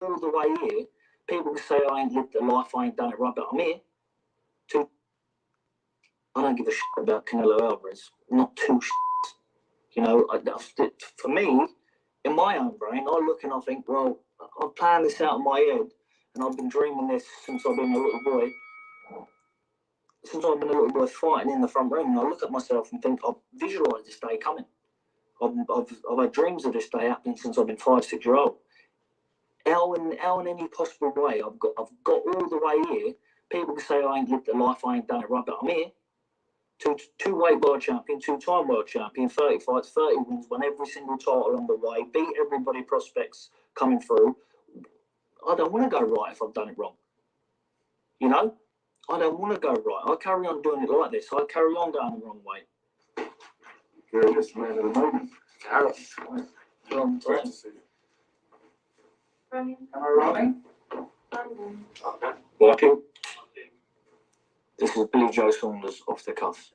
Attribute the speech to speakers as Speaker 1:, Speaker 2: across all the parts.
Speaker 1: all the way here. People can say I ain't lived the life, I ain't done it right, but I'm here. I don't give a shit about Canelo Alvarez. Not two shits. You know, for me, in my own brain, I look and I think, well, I've planned this out in my head, and I've been dreaming this since I've been a little boy. Since I've been a little boy fighting in the front room, and I look at myself and think, I've visualised this day coming. I've had dreams of this day happening since I've been 5, 6 years old. How in any possible way I've got all the way here. People can say I ain't lived the life, I ain't done it right, but I'm here. Two-weight world champion, 2-time world champion, 30 fights, 30 wins, won every single title along the way, beat everybody prospects coming through. I don't want to go right if I've done it wrong. You know? I don't want to go right. I carry on doing it like this. I carry on going the wrong way.
Speaker 2: You're just man of the moment. Gareth.
Speaker 1: Long
Speaker 2: Great
Speaker 1: time.
Speaker 2: to see you. Am I rolling? Okay.
Speaker 1: Working. This is BIlLY JOE Saunders off the cuff.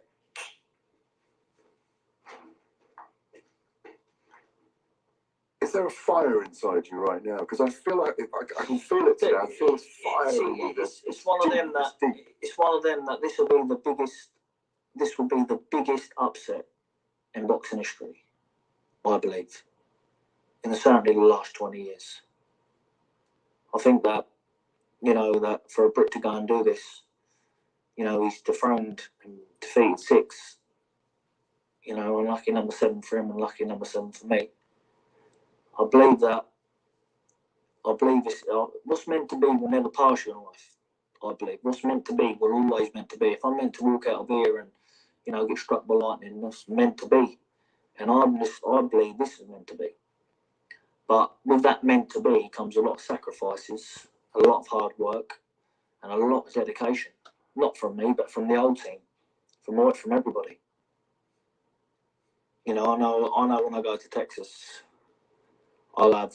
Speaker 2: Is there a fire inside you right now? Because I feel like I can feel it today. I feel this fire.
Speaker 1: It's one of them that it's one of them that this will be the biggest. This will be the biggest upset in boxing history, I believe, in certainly the last 20 years. I think that, you know, that for a Brit to go and do this, you know, he's dethroned and defeated 6. You know, unlucky number 7 for him, and lucky number 7 for me. I believe it's what's meant to be will never pass you in life. I believe what's meant to be will always meant to be. If I'm meant to walk out of here and, you know, get struck by lightning, that's meant to be. And I believe this is meant to be. But with that meant to be comes a lot of sacrifices, a lot of hard work, and a lot of dedication. Not from me, but from the old team, from everybody. You know, I know when I go to Texas, I'll have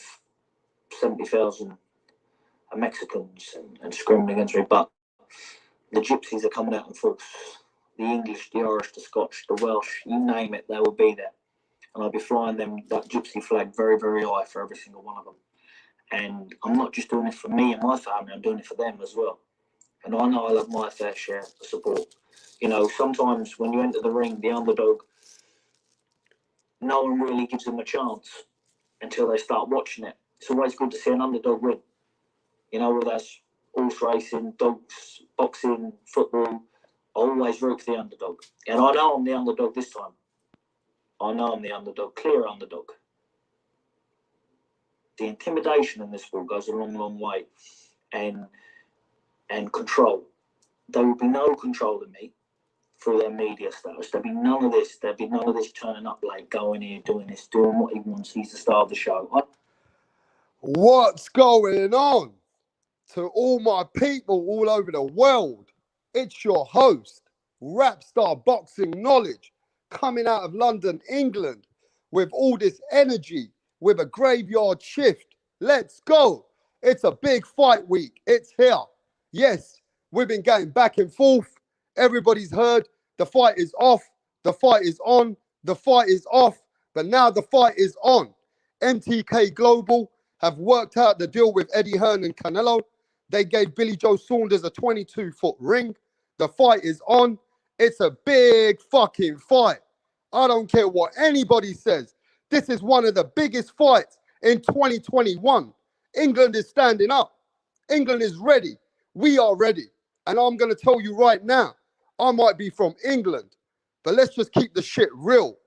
Speaker 1: 70,000 Mexicans and screaming against me, but the Gypsies are coming out in force. The English, the Irish, the Scotch, the Welsh, you name it, they will be there. And I'll be flying that Gypsy flag very, very high for every single one of them. And I'm not just doing it for me and my family, I'm doing it for them as well. And I know I'll have my fair share of support. You know, sometimes when you enter the ring, the underdog, no one really gives them a chance until they start watching it. It's always good to see an underdog win. You know, whether that's horse racing, dogs, boxing, football, I always root for the underdog. And I know I'm the underdog this time. I know I'm the underdog, clear underdog. The intimidation in this sport goes a long, long way. And control. There will be no control in me through their media status. There'll be none of this. There'll be none of this turning up late, going here, doing this, doing what he wants. He's the star of the show.
Speaker 3: What's going on? To all my people all over the world, it's your host, rap star boxing knowledge, coming out of London, England, with all this energy, with a graveyard shift. Let's go. It's a big fight week. It's here. Yes, we've been going back and forth. Everybody's heard the fight is off, the fight is on, the fight is off, but now the fight is on. MTK Global have worked out the deal with Eddie Hearn and Canelo. They gave BIlLY JOE Saunders a 22-foot ring. The fight is on. It's a big fucking fight. I don't care what anybody says. This is one of the biggest fights in 2021. England is standing up. England is ready. We are ready. And I'm going to tell you right now, I might be from England, but let's just keep the shit real.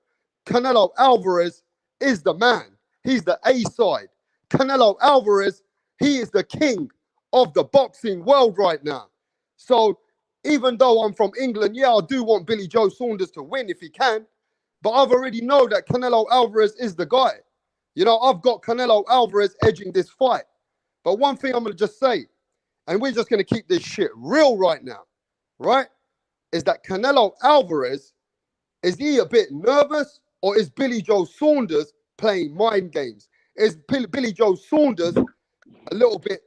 Speaker 3: Canelo Alvarez is the man. He's the A-side. Canelo Alvarez, he is the king of the boxing world right now. So even though I'm from England, yeah, I do want BIlLY JOE Saunders to win if he can, but I've already know that Canelo Alvarez is the guy. You know, I've got Canelo Alvarez edging this fight. But one thing I'm going to just say, and we're just going to keep this shit real right now, right? Is that Canelo Alvarez, is he a bit nervous, or is BIlLY JOE Saunders playing mind games? Is BIlLY JOE Saunders a little bit,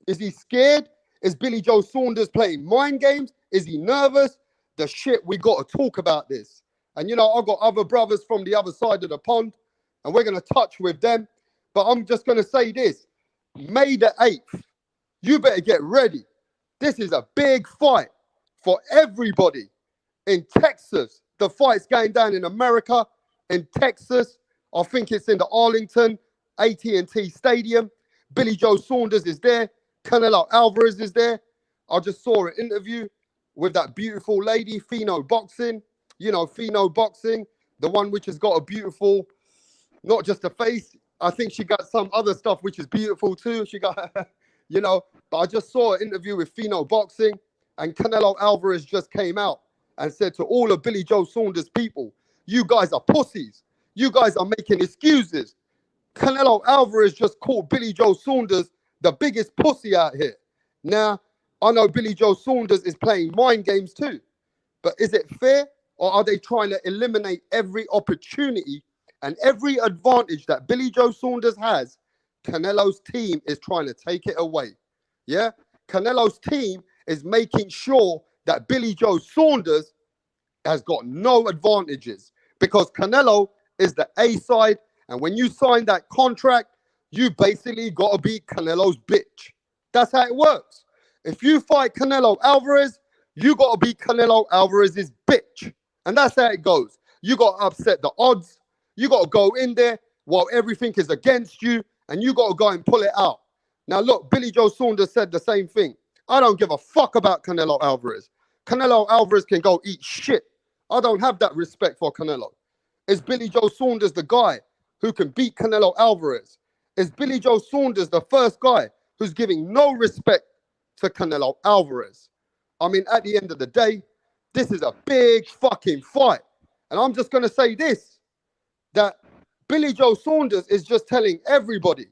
Speaker 3: is he scared? Is BIlLY JOE Saunders playing mind games? Is he nervous? The shit, we got to talk about this. And you know, I've got other brothers from the other side of the pond, and we're going to touch with them. But I'm just going to say this. May the 8th. You better get ready. This is a big fight for everybody in Texas. The fight's going down in America, in Texas. I think it's in the Arlington AT&T Stadium. BIlLY Joe Saunders is there. Canelo Alvarez is there. I just saw an interview with that beautiful lady, Pheno Boxing. You know, Pheno Boxing, the one which has got a beautiful, not just a face. I think she got some other stuff which is beautiful too. She got, you know, but I just saw an interview with Pheno Boxing, and Canelo Alvarez just came out and said to all of BIlLY Joe Saunders people, you guys are pussies. You guys are making excuses. Canelo Alvarez just called BIlLY Joe Saunders the biggest pussy out here. Now, I know BIlLY Joe Saunders is playing mind games too, but is it fair, or are they trying to eliminate every opportunity and every advantage that BIlLY Joe Saunders has? Canelo's team is trying to take it away. Yeah? Canelo's team is making sure that BIlLY Joe Saunders has got no advantages, because Canelo is the A side, and when you sign that contract, you basically got to be Canelo's bitch. That's how it works. If you fight Canelo Alvarez, you got to be Canelo Alvarez's bitch. And that's how it goes. You got to upset the odds. You got to go in there while everything is against you, and you got to go and pull it out. Now, look, BIlLY Joe Saunders said the same thing. I don't give a fuck about Canelo Alvarez. Canelo Alvarez can go eat shit. I don't have that respect for Canelo. Is BIlLY Joe Saunders the guy who can beat Canelo Alvarez? Is BIlLY Joe Saunders the first guy who's giving no respect to Canelo Alvarez? I mean, at the end of the day, this is a big fucking fight. And I'm just going to say this, that BIlLY Joe Saunders is just telling everybody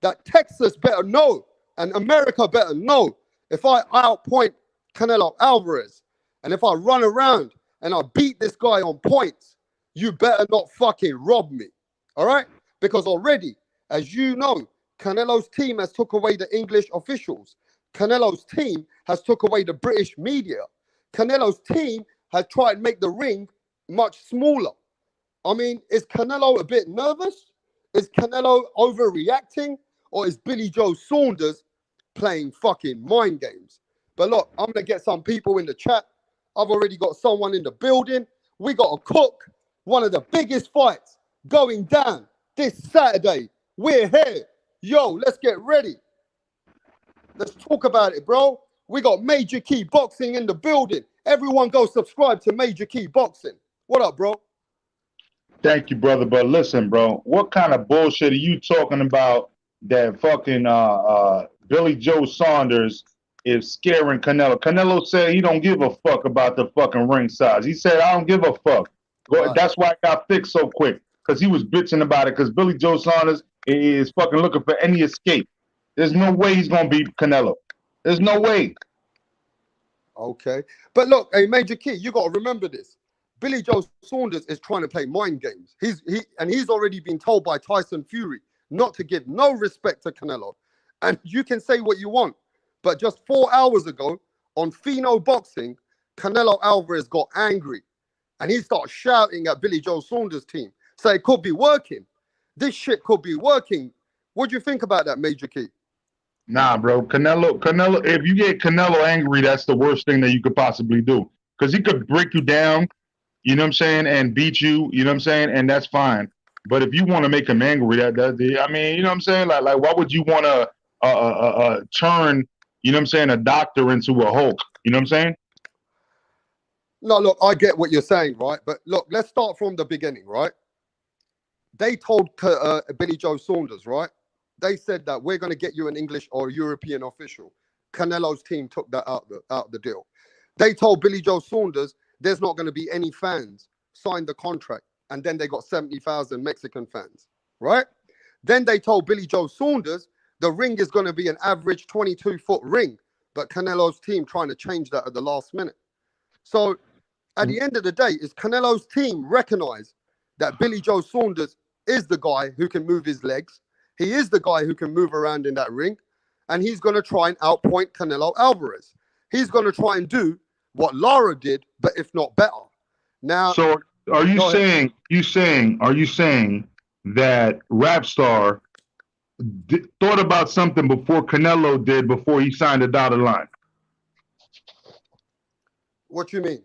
Speaker 3: that Texas better know and America better know, if I outpoint Canelo Alvarez and if I run around and I beat this guy on points, you better not fucking rob me. All right? Because already, as you know, Canelo's team has took away the English officials. Canelo's team has took away the British media. Canelo's team has tried to make the ring much smaller. I mean, is Canelo a bit nervous? Is Canelo overreacting? Or is BIlLY Joe Saunders playing fucking mind games? But look, I'm going to get some people in the chat. I've already got someone in the building. We got a cook. One of the biggest fights going down this Saturday. We're here. Yo, let's get ready. Let's talk about it, bro. We got Major Key Boxing in the building. Everyone go subscribe to Major Key Boxing. What up, bro?
Speaker 4: Thank you, brother. But listen, bro, what kind of bullshit are you talking about that fucking BIlLY Joe Saunders is scaring Canelo? Canelo said he don't give a fuck about the fucking ring size. He said, I don't give a fuck.
Speaker 3: Right.
Speaker 4: That's why it got fixed so quick, because he was bitching about it, because BIlLY Joe Saunders is fucking looking for any escape. There's no way he's going to beat Canelo. There's no way.
Speaker 3: Okay. But look, hey, Major Key, you got to remember this. BIlLY Joe Saunders is trying to play mind games. He's already been told by Tyson Fury not to give no respect to Canelo. And you can say what you want, but just 4 hours ago on Pheno Boxing, Canelo Alvarez got angry and he started shouting at BIlLY Joe Saunders' team. So it could be working. This shit could be working. What do you think about that, Major Key?
Speaker 4: Nah, bro. Canelo, if you get Canelo angry, that's the worst thing that you could possibly do. Because he could break you down, you know what I'm saying, and beat you, you know what I'm saying, and that's fine. But if you want to make him angry, I mean, you know what I'm saying? Like why would you want to turn, you know what I'm saying, a doctor into a Hulk? You know what I'm saying?
Speaker 3: No, look, I get what you're saying, right? But look, let's start from the beginning, right? They told BIlLY Joe Saunders, right? They said that we're going to get you an English or European official. Canelo's team took that out the deal. They told BIlLY Joe Saunders there's not going to be any fans. Signed the contract. And then they got 70,000 Mexican fans, right? Then they told BIlLY Joe Saunders the ring is going to be an average 22-foot ring. But Canelo's team trying to change that at the last minute. So at the end of the day, is Canelo's team recognize that BIlLY Joe Saunders is the guy who can move his legs. He is the guy who can move around in that ring. And he's going to try and outpoint Canelo Alvarez. He's going to try and do what Lara did, but if not better. Now,
Speaker 4: so are you saying that Rap Star thought about something before Canelo did before he signed the dotted line.
Speaker 3: What you mean?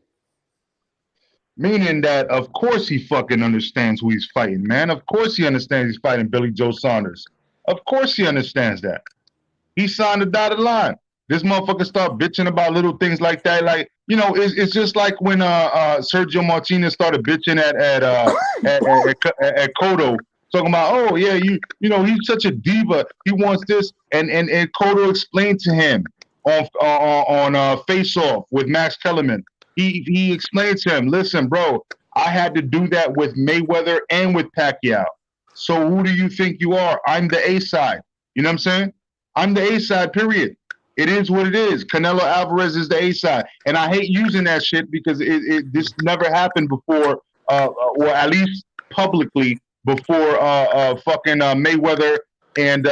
Speaker 4: Meaning that, of course, he fucking understands who he's fighting, man. Of course, he understands he's fighting Billy Joe Saunders. Of course, he understands that. He signed the dotted line. This motherfucker start bitching about little things like that. Like, you know, it's just like when Sergio Martinez started bitching at Cotto, talking about, oh yeah, you know, he's such a diva. He wants this, and Cotto explained to him on Face Off with Max Kellerman. He explained to him, listen, bro, I had to do that with Mayweather and with Pacquiao. So who do you think you are? I'm the A side. You know what I'm saying? I'm the A side, period. It is what it is. Canelo Alvarez is the A side. And I hate using that shit because this never happened before, or at least publicly, before fucking Mayweather and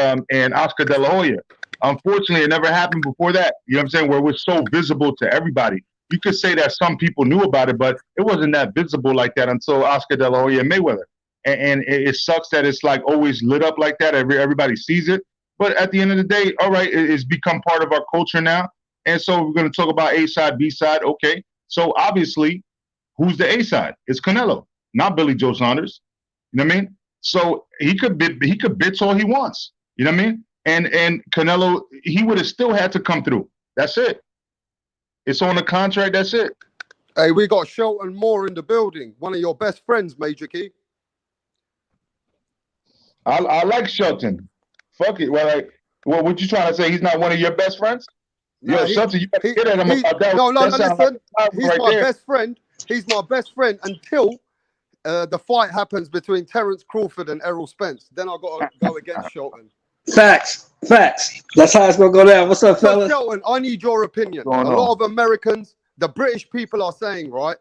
Speaker 4: Oscar De La Hoya. Unfortunately, it never happened before that. You know what I'm saying? Where it was so visible to everybody. You could say that some people knew about it, but it wasn't that visible like that until Oscar De La Hoya and Mayweather. And it sucks that it's like always lit up like that. Everybody sees it. But at the end of the day, all right, it's become part of our culture now. And so we're going to talk about A side, B side. Okay. So obviously, who's the A side? It's Canelo, not Billy Joe Saunders. You know what I mean? So he could bitch all he wants. You know what I mean? And Canelo, he would have still had to come through. That's it. It's on the contract. That's it.
Speaker 3: Hey, we got Shelton Moore in the building. One of your best friends, Major Key.
Speaker 4: I like Shelton. Fuck it. Well, what you trying to say? He's not one of your best friends?
Speaker 3: No,
Speaker 4: Shelton, you got to get at him about that.
Speaker 3: No,
Speaker 4: listen.
Speaker 3: Like he's my best friend. He's my best friend until the fight happens between Terence Crawford and Errol Spence. Then I got to go against Shelton.
Speaker 5: Facts. That's how it's gonna go down. What's up, fellas?
Speaker 3: Shelton, I need your opinion. A lot of Americans, the British people are saying, right,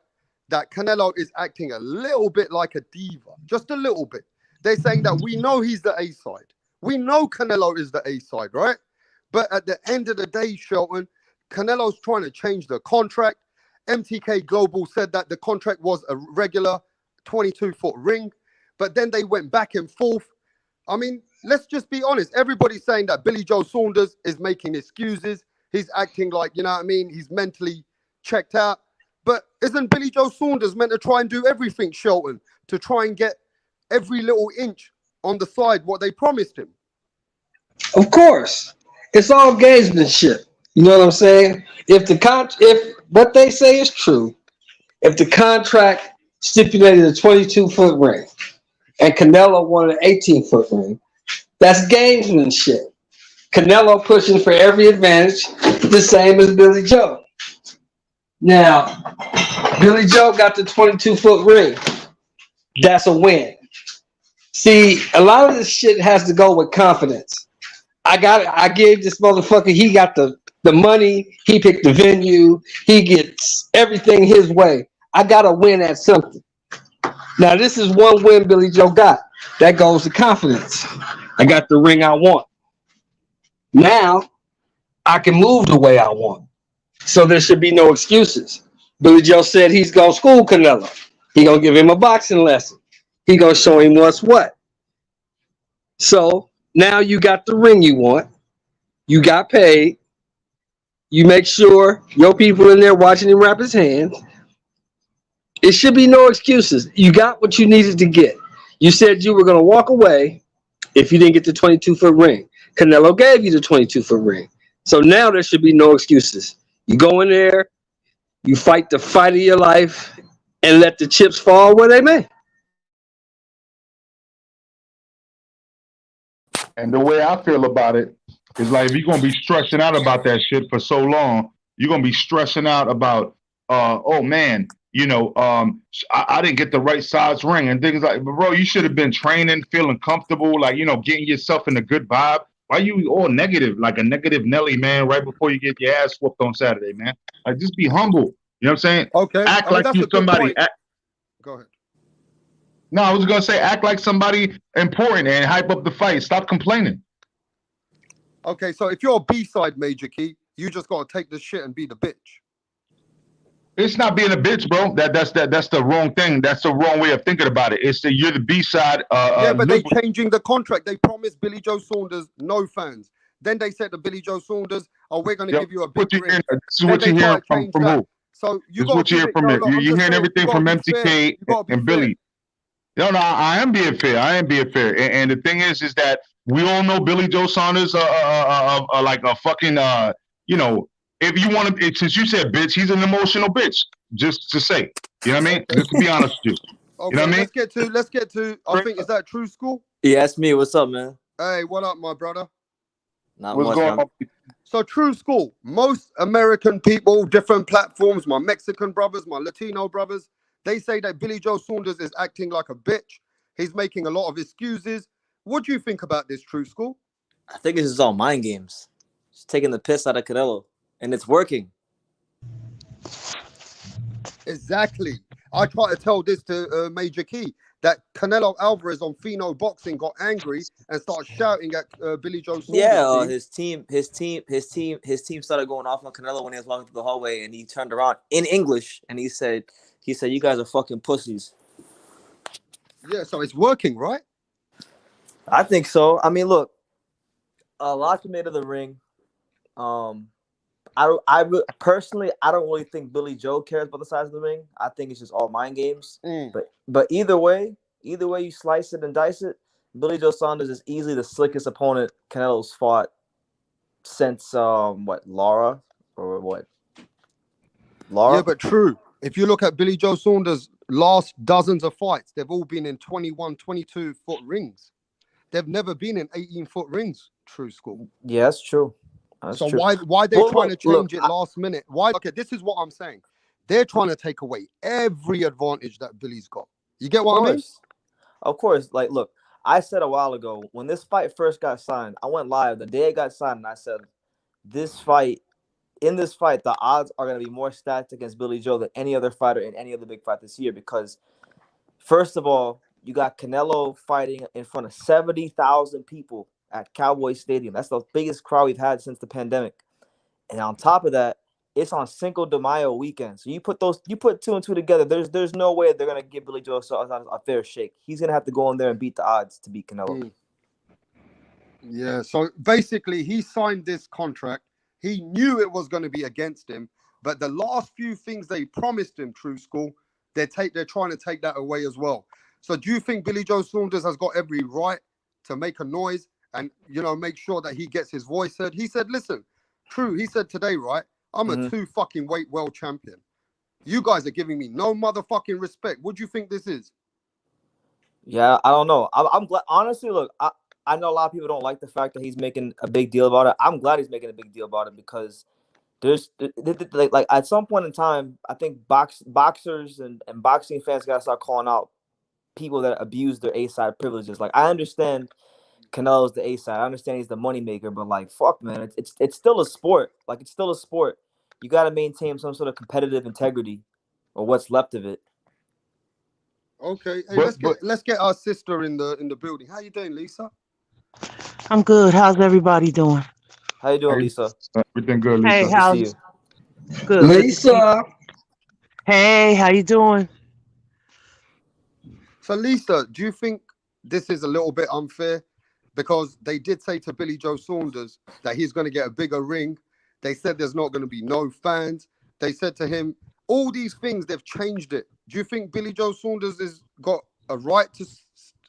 Speaker 3: that Canelo is acting a little bit like a diva, just a little bit. They're saying that we know he's the A side. We know Canelo is the A side, right? But at the end of the day, Shelton, Canelo's trying to change the contract. MTK Global said that the contract was a regular 22-foot ring, but then they went back and forth. I mean, let's just be honest. Everybody's saying that Billy Joe Saunders is making excuses. He's acting like, you know what I mean? He's mentally checked out. But isn't Billy Joe Saunders meant to try and do everything, Shelton, to try and get every little inch on the side what they promised him?
Speaker 5: Of course. It's all gamesmanship. You know what I'm saying? If what they say is true, if the contract stipulated a 22-foot ring and Canelo wanted an 18-foot ring, that's gamesmanship. Canelo pushing for every advantage, the same as Billy Joe. Now, Billy Joe got the 22-foot ring. That's a win. See, a lot of this shit has to go with confidence. I gave this motherfucker, he got the money, he picked the venue, he gets everything his way. I got to win at something. Now, this is one win Billy Joe got. That goes to confidence. I got the ring I want. Now, I can move the way I want. So there should be no excuses. Billy Joe said he's going to school Canelo. He's going to give him a boxing lesson. He's going to show him what's what. So now you got the ring you want. You got paid. You make sure your people in there watching him wrap his hands. It should be no excuses. You got what you needed to get. You said you were going to walk away if you didn't get the 22-foot ring. Canelo gave you the 22-foot ring. So now there should be no excuses. You go in there, you fight the fight of your life, and let the chips fall where they may.
Speaker 4: And the way I feel about it is like, if you're going to be stressing out about that shit for so long, you're going to be stressing out about, oh man, you know, I didn't get the right size ring and things like, but bro, you should have been training, feeling comfortable, like, you know, getting yourself in a good vibe. Why you all negative, like a negative Nelly, man, right before you get your ass whooped on Saturday, man? Like, just be humble. You know what I'm saying?
Speaker 3: Okay.
Speaker 4: Act like you somebody.
Speaker 3: Go ahead.
Speaker 4: No, I was going to say, act like somebody important and hype up the fight. Stop complaining.
Speaker 3: Okay, so if you're a B-side, Major Key, you just got to take this shit and be the bitch.
Speaker 4: It's not being a bitch, bro. That's the wrong thing. That's the wrong way of thinking about it. It's that you're the B side.
Speaker 3: Yeah, but they changing the contract. They promised Billy Joe Saunders no fans. Then they said to Billy Joe Saunders, "Oh, we're going to give you a big ring."
Speaker 4: This is
Speaker 3: Then
Speaker 4: what
Speaker 3: they
Speaker 4: you're
Speaker 3: try
Speaker 4: hearing
Speaker 3: to change
Speaker 4: from
Speaker 3: that.
Speaker 4: who?
Speaker 3: So you
Speaker 4: This is
Speaker 3: got
Speaker 4: what
Speaker 3: to
Speaker 4: you're
Speaker 3: give
Speaker 4: hearing
Speaker 3: it.
Speaker 4: from
Speaker 3: No,
Speaker 4: him.
Speaker 3: look, I'm
Speaker 4: You're
Speaker 3: just
Speaker 4: hearing
Speaker 3: saying,
Speaker 4: everything
Speaker 3: you got
Speaker 4: from
Speaker 3: to be fair.
Speaker 4: MTK
Speaker 3: You got to be
Speaker 4: and
Speaker 3: fair.
Speaker 4: Billy. No, I am being fair. I am being fair. And the thing is that we all know Billy Joe Saunders, like a fucking, you know, if you want to, since you said bitch, he's an emotional bitch. Just to say, you know what I mean?
Speaker 3: Okay.
Speaker 4: Just to be honest with you.
Speaker 3: Okay,
Speaker 4: You know what I mean?
Speaker 3: let's get to. I think, is that True School?
Speaker 6: Yeah, that's me. What's up, man?
Speaker 3: Hey, what up, my brother?
Speaker 6: Not
Speaker 4: What's
Speaker 6: much,
Speaker 4: going
Speaker 6: man.
Speaker 4: on?
Speaker 3: So True School. Most American people, different platforms, my Mexican brothers, my Latino brothers, they say that Billy Joe Saunders is acting like a bitch. He's making a lot of excuses. What do you think about this, True School?
Speaker 6: I think it's just all mind games. Just taking the piss out of Canelo, and it's working.
Speaker 3: Exactly. I try to tell this to Major Key that Canelo Alvarez on Fino Boxing got angry and started shouting at Billy Joe Saunders.
Speaker 6: Yeah,
Speaker 3: team.
Speaker 6: his team started going off on Canelo when he was walking through the hallway, and he turned around in English and he said, "You guys are fucking pussies."
Speaker 3: Yeah, so it's working, right?
Speaker 6: I think so. I mean, look, a lot made of the ring. Personally, I don't really think Billy Joe cares about the size of the ring. I think it's just all mind games. But either way you slice it and dice it, Billy Joe Saunders is easily the slickest opponent Canelo's fought since Lara?
Speaker 3: Yeah, but true. If you look at Billy Joe Saunders' last dozens of fights, they've all been in 21, 22-foot rings. They've never been in 18-foot rings, True School.
Speaker 6: Yeah, that's true. That's
Speaker 3: so
Speaker 6: true.
Speaker 3: why they trying to change it last minute? Why? Okay, this is what I'm saying. They're trying to take away every advantage that Billy's got. You get what I mean?
Speaker 6: Of course. Like, look, I said a while ago, when this fight first got signed, I went live the day it got signed, and I said, in this fight, the odds are going to be more stacked against Billy Joe than any other fighter in any other big fight this year because, first of all, you got Canelo fighting in front of 70,000 people at Cowboy Stadium. That's the biggest crowd we've had since the pandemic. And on top of that, it's on Cinco de Mayo weekend. So you put two and two together. There's no way they're gonna give Billy Joe a fair shake. He's gonna have to go in there and beat the odds to beat Canelo.
Speaker 3: Yeah. So basically, he signed this contract. He knew it was going to be against him, but the last few things they promised him, True School, they're trying to take that away as well. So do you think Billy Joe Saunders has got every right to make a noise and, make sure that he gets his voice heard? He said, listen, True, he said today, right, I'm a 2 fucking weight world champion. You guys are giving me no motherfucking respect. What do you think this is?
Speaker 6: Yeah, I don't know. I'm glad. Honestly, look, I know a lot of people don't like the fact that he's making a big deal about it. I'm glad he's making a big deal about it because there's like at some point in time, I think boxers and boxing fans gotta start calling out people that abuse their A-side privileges. Like, I understand Canelo's the A-side. I understand he's the moneymaker, but like, fuck, man, it's still a sport. Like, it's still a sport. You got to maintain some sort of competitive integrity, or what's left of it.
Speaker 3: Okay, hey, let's get our sister in the building. How you doing, Lisa?
Speaker 7: I'm good. How's everybody doing?
Speaker 6: How you doing, Lisa?
Speaker 4: Everything good, Lisa.
Speaker 7: Hey, how's
Speaker 6: you?
Speaker 7: Good.
Speaker 5: Lisa.
Speaker 7: Hey, how you doing?
Speaker 3: So, Lisa, do you think this is a little bit unfair? Because they did say to Billy Joe Saunders that he's going to get a bigger ring. They said there's not going to be no fans. They said to him, all these things, they've changed it. Do you think Billy Joe Saunders has got a right to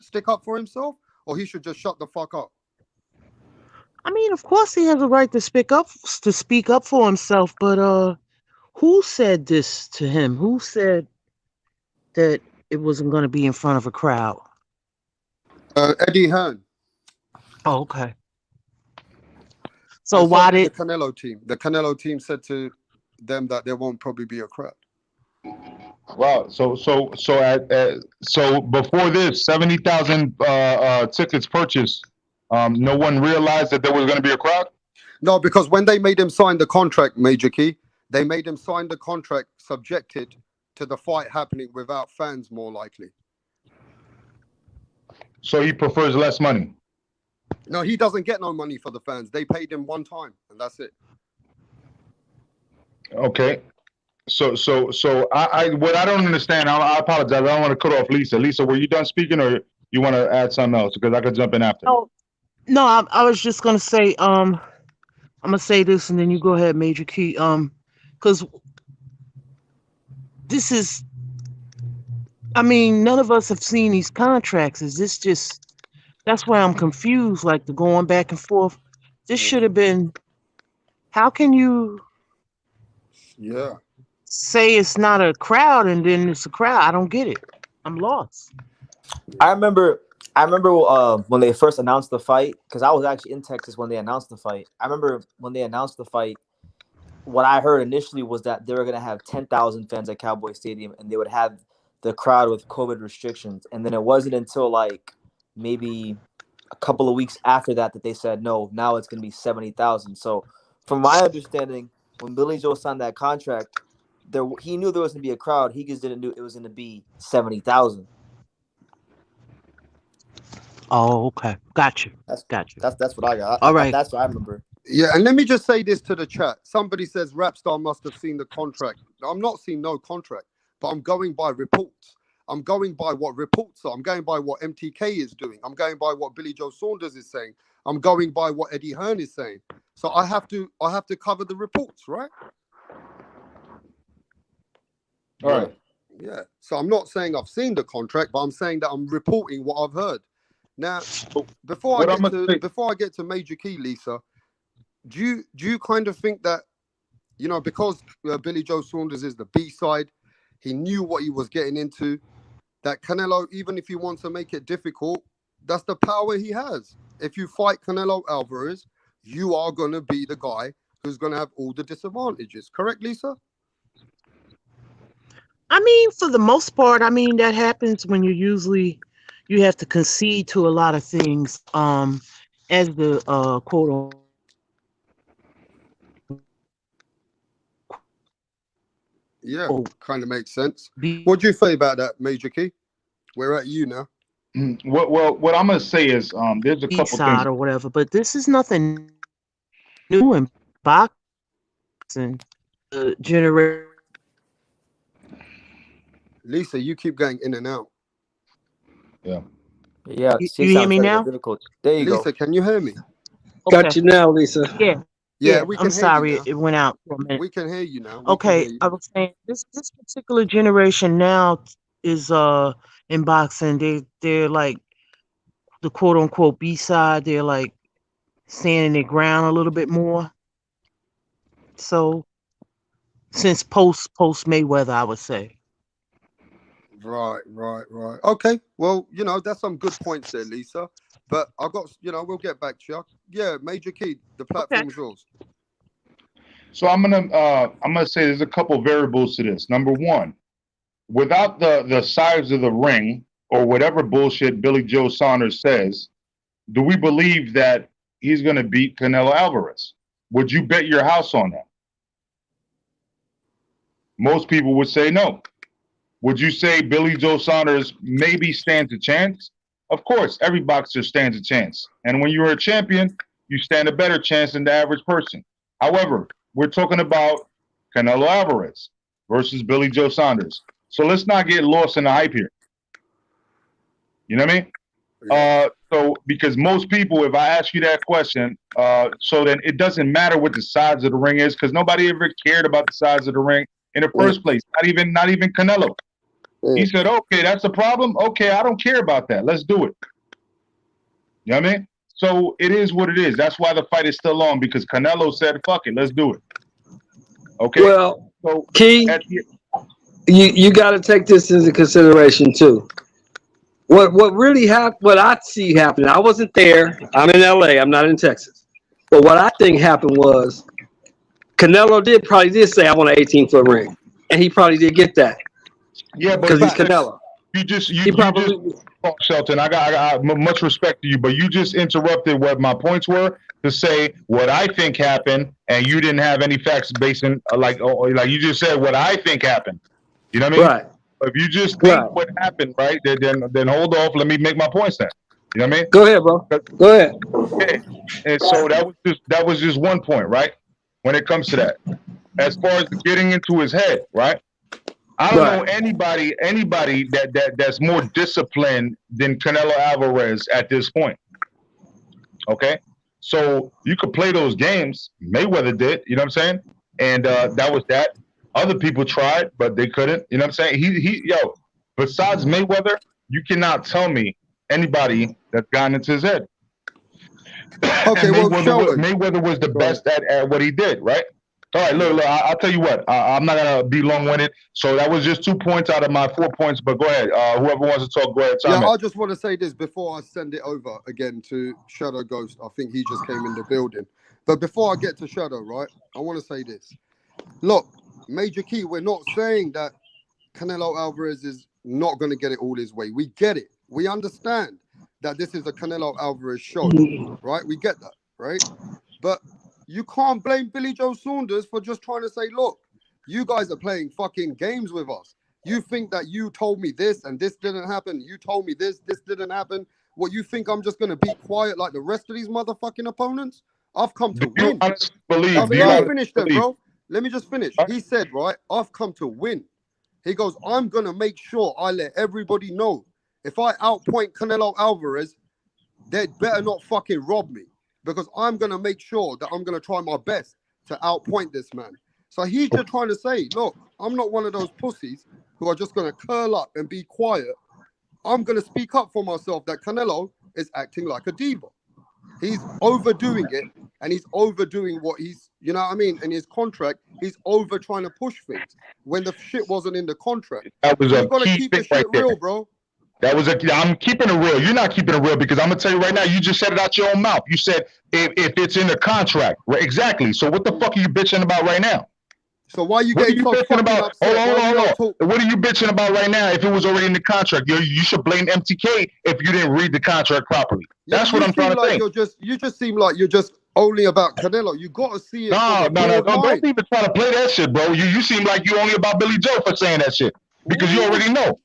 Speaker 3: stick up for himself, or he should just shut the fuck up?
Speaker 7: I mean, of course he has a right to speak up for himself, but who said this to him? Who said that it wasn't going to be in front of a crowd?
Speaker 3: Eddie Hearn.
Speaker 7: Oh, okay. So why did
Speaker 3: the Canelo team? The Canelo team said to them that there won't probably be a crowd.
Speaker 4: Wow. So before this, 70,000 tickets purchased. No one realized that there was going to be a crowd.
Speaker 3: No, because when they made him sign the contract, Major Key, they made him sign the contract subjected to the fight happening without fans, more likely.
Speaker 4: So he prefers less money.
Speaker 3: No, he doesn't get no money for the fans. They paid him one time, and that's it.
Speaker 4: Okay. What I don't understand, I apologize. I don't want to cut off Lisa. Lisa, were you done speaking, or you want to add something else? Because I could jump in after.
Speaker 7: Oh, no, I was just gonna say, I'm gonna say this, and then you go ahead, Major Key. Because this is, I mean, none of us have seen these contracts. Is this just? That's why I'm confused. Like the going back and forth. This should have been. How can you
Speaker 3: Yeah.
Speaker 7: say it's not a crowd and then it's a crowd? I don't get it. I'm lost.
Speaker 6: I remember when they first announced the fight, because I was actually in Texas when they announced the fight. I remember when they announced the fight, what I heard initially was that they were going to have 10,000 fans at Cowboy Stadium, and they would have the crowd with COVID restrictions. And then it wasn't until like maybe a couple of weeks after that that they said, no, now it's going to be 70,000. So from my understanding, when Billy Joe signed that contract, he knew there was going to be a crowd. He just didn't know it was going to be 70,000.
Speaker 7: Oh, okay. Gotcha.
Speaker 6: That's
Speaker 7: Gotcha.
Speaker 6: That's what I got.
Speaker 7: All right.
Speaker 6: That's what I remember.
Speaker 3: Yeah, and let me just say this to the chat. Somebody says Rapstar must have seen the contract. I'm not seeing no contract, but I'm going by reports. I'm going by what reports are. I'm going by what MTK is doing. I'm going by what Billy Joe Saunders is saying. I'm going by what Eddie Hearn is saying. So I have to cover the reports, right?
Speaker 4: All right.
Speaker 3: Yeah. So I'm not saying I've seen the contract, but I'm saying that I'm reporting what I've heard. Now, before I get to Major Key, Lisa, do you kind of think that, you know, because Billy Joe Saunders is the B-side, he knew what he was getting into, that Canelo, even if he wants to make it difficult, that's the power he has. If you fight Canelo Alvarez, you are going to be the guy who's going to have all the disadvantages. Correct, Lisa?
Speaker 7: I mean, for the most part, I mean, that happens when you have to concede to a lot of things, as the quote.
Speaker 3: Yeah,
Speaker 7: Oh.
Speaker 3: kind of makes sense. What do you say about that, Major Key? We're at you now.
Speaker 4: What I'm gonna say is, there's a couple things
Speaker 7: or whatever, but this is nothing new in boxing. Generation.
Speaker 3: Lisa, you keep going in and out.
Speaker 6: Yeah.
Speaker 7: You hear me now?
Speaker 6: Difficult. There you
Speaker 3: Lisa, can you hear me?
Speaker 5: Got
Speaker 7: Okay.
Speaker 5: you now, Lisa.
Speaker 7: Yeah,
Speaker 3: we can
Speaker 7: I'm
Speaker 3: hear
Speaker 7: sorry,
Speaker 3: you now.
Speaker 7: it went out for a minute.
Speaker 3: We can hear you now.
Speaker 7: Okay, I was saying this particular generation now is in boxing. They're like the quote unquote B side. They're like standing their ground a little bit more. So since post Mayweather, I would say.
Speaker 3: Right. Okay, well, you know, that's some good points there, Lisa. But I got, you know, we'll get back to you. Yeah, Major Key, the platform's yours.
Speaker 4: So I'm gonna say there's a couple variables to this. Number one, without the size of the ring or whatever bullshit Billy Joe Saunders says, do we believe that he's gonna beat Canelo Alvarez? Would you bet your house on that? Most people would say no. Would you say Billy Joe Saunders maybe stands a chance? Of course, every boxer stands a chance. And when you're a champion, you stand a better chance than the average person. However, we're talking about Canelo Alvarez versus Billy Joe Saunders. So let's not get lost in the hype here. You know what I mean?
Speaker 3: Yeah.
Speaker 4: So because most people, if I ask you that question, so then it doesn't matter what the size of the ring is, because nobody ever cared about the size of the ring in the first place. Not even Canelo. He said, okay, that's a problem. Okay, I don't care about that. Let's do it. You know what I mean? So it is what it is. That's why the fight is still on, because Canelo said, fuck it, let's do it. Okay.
Speaker 5: Well,
Speaker 4: so
Speaker 5: Key, you got to take this into consideration too. What really happened? What I see happening? I wasn't there. I'm in LA. I'm not in Texas. But what I think happened was Canelo probably did say I want an 18-foot ring, and he probably did get that.
Speaker 4: Yeah, but
Speaker 5: because he's Canelo.
Speaker 4: You just Shelton. I got much respect to you, but you just interrupted what my points were to say what I think happened, and you didn't have any facts based on like you just said what I think happened. You know what I mean?
Speaker 5: Right.
Speaker 4: If you just think what happened, right, then hold off. Let me make my points then. You know what I mean?
Speaker 5: Go ahead, bro. Go ahead.
Speaker 4: Okay. And so that was just one point, right? When it comes to that. as far as getting into his head, right? I don't know anybody that's more disciplined than Canelo Alvarez at this point. Okay, so you could play those games. Mayweather did, you know what I'm saying? And that was that. Other people tried, but they couldn't. You know what I'm saying? Yo. Besides Mayweather, you cannot tell me anybody that's gotten into his head.
Speaker 3: Okay,
Speaker 4: And
Speaker 3: well, Sheldon.
Speaker 4: Mayweather was the best at what he did, right? All right, look, I'll tell you what. I'm not gonna be long-winded. So that was just 2 points out of my 4 points. But go ahead. Whoever wants to talk, go ahead.
Speaker 3: Yeah, I just want to say this before I send it over again to Shadow Ghost. I think he just came in the building. But before I get to Shadow, right, I want to say this. Look, Major Key, we're not saying that Canelo Alvarez is not going to get it all his way. We get it. We understand that this is a Canelo Alvarez show, right? We get that, right? But you can't blame Billy Joe Saunders for just trying to say, look, you guys are playing fucking games with us. You think that you told me this and this didn't happen. You told me this didn't happen. What, you think I'm just going to be quiet like the rest of these motherfucking opponents? I've come to win. Let me finish then, bro. Let me just finish. He said, right, I've come to win. He goes, I'm going to make sure I let everybody know if I outpoint Canelo Alvarez, they'd better not fucking rob me, because I'm going to make sure that I'm going to try my best to outpoint this man. So he's just trying to say, look, I'm not one of those pussies who are just going to curl up and be quiet. I'm going to speak up for myself that Canelo is acting like a diva. He's overdoing it, and he's overdoing what he's, you know what I mean? In his contract, he's over trying to push things when the shit wasn't in the contract.
Speaker 4: That was
Speaker 3: so you got to keep the shit real, bro.
Speaker 4: I'm keeping it real. You're not keeping it real, because I'm gonna tell you right now. You just said it out your own mouth. You said if it's in the contract, right? Exactly. So what the fuck are you bitching about right now?
Speaker 3: So why are you getting so fucking upset?
Speaker 4: Hold on. What are you bitching about right now? If it was already in the contract, you should blame MTK if you didn't read the contract properly.
Speaker 3: Yeah,
Speaker 4: that's what I'm trying to say.
Speaker 3: You just seem like you're just only about Canelo. You got to see it.
Speaker 4: No. Don't even try to play that shit, bro. You seem like you only about Billy Joe for saying that shit, because you already know.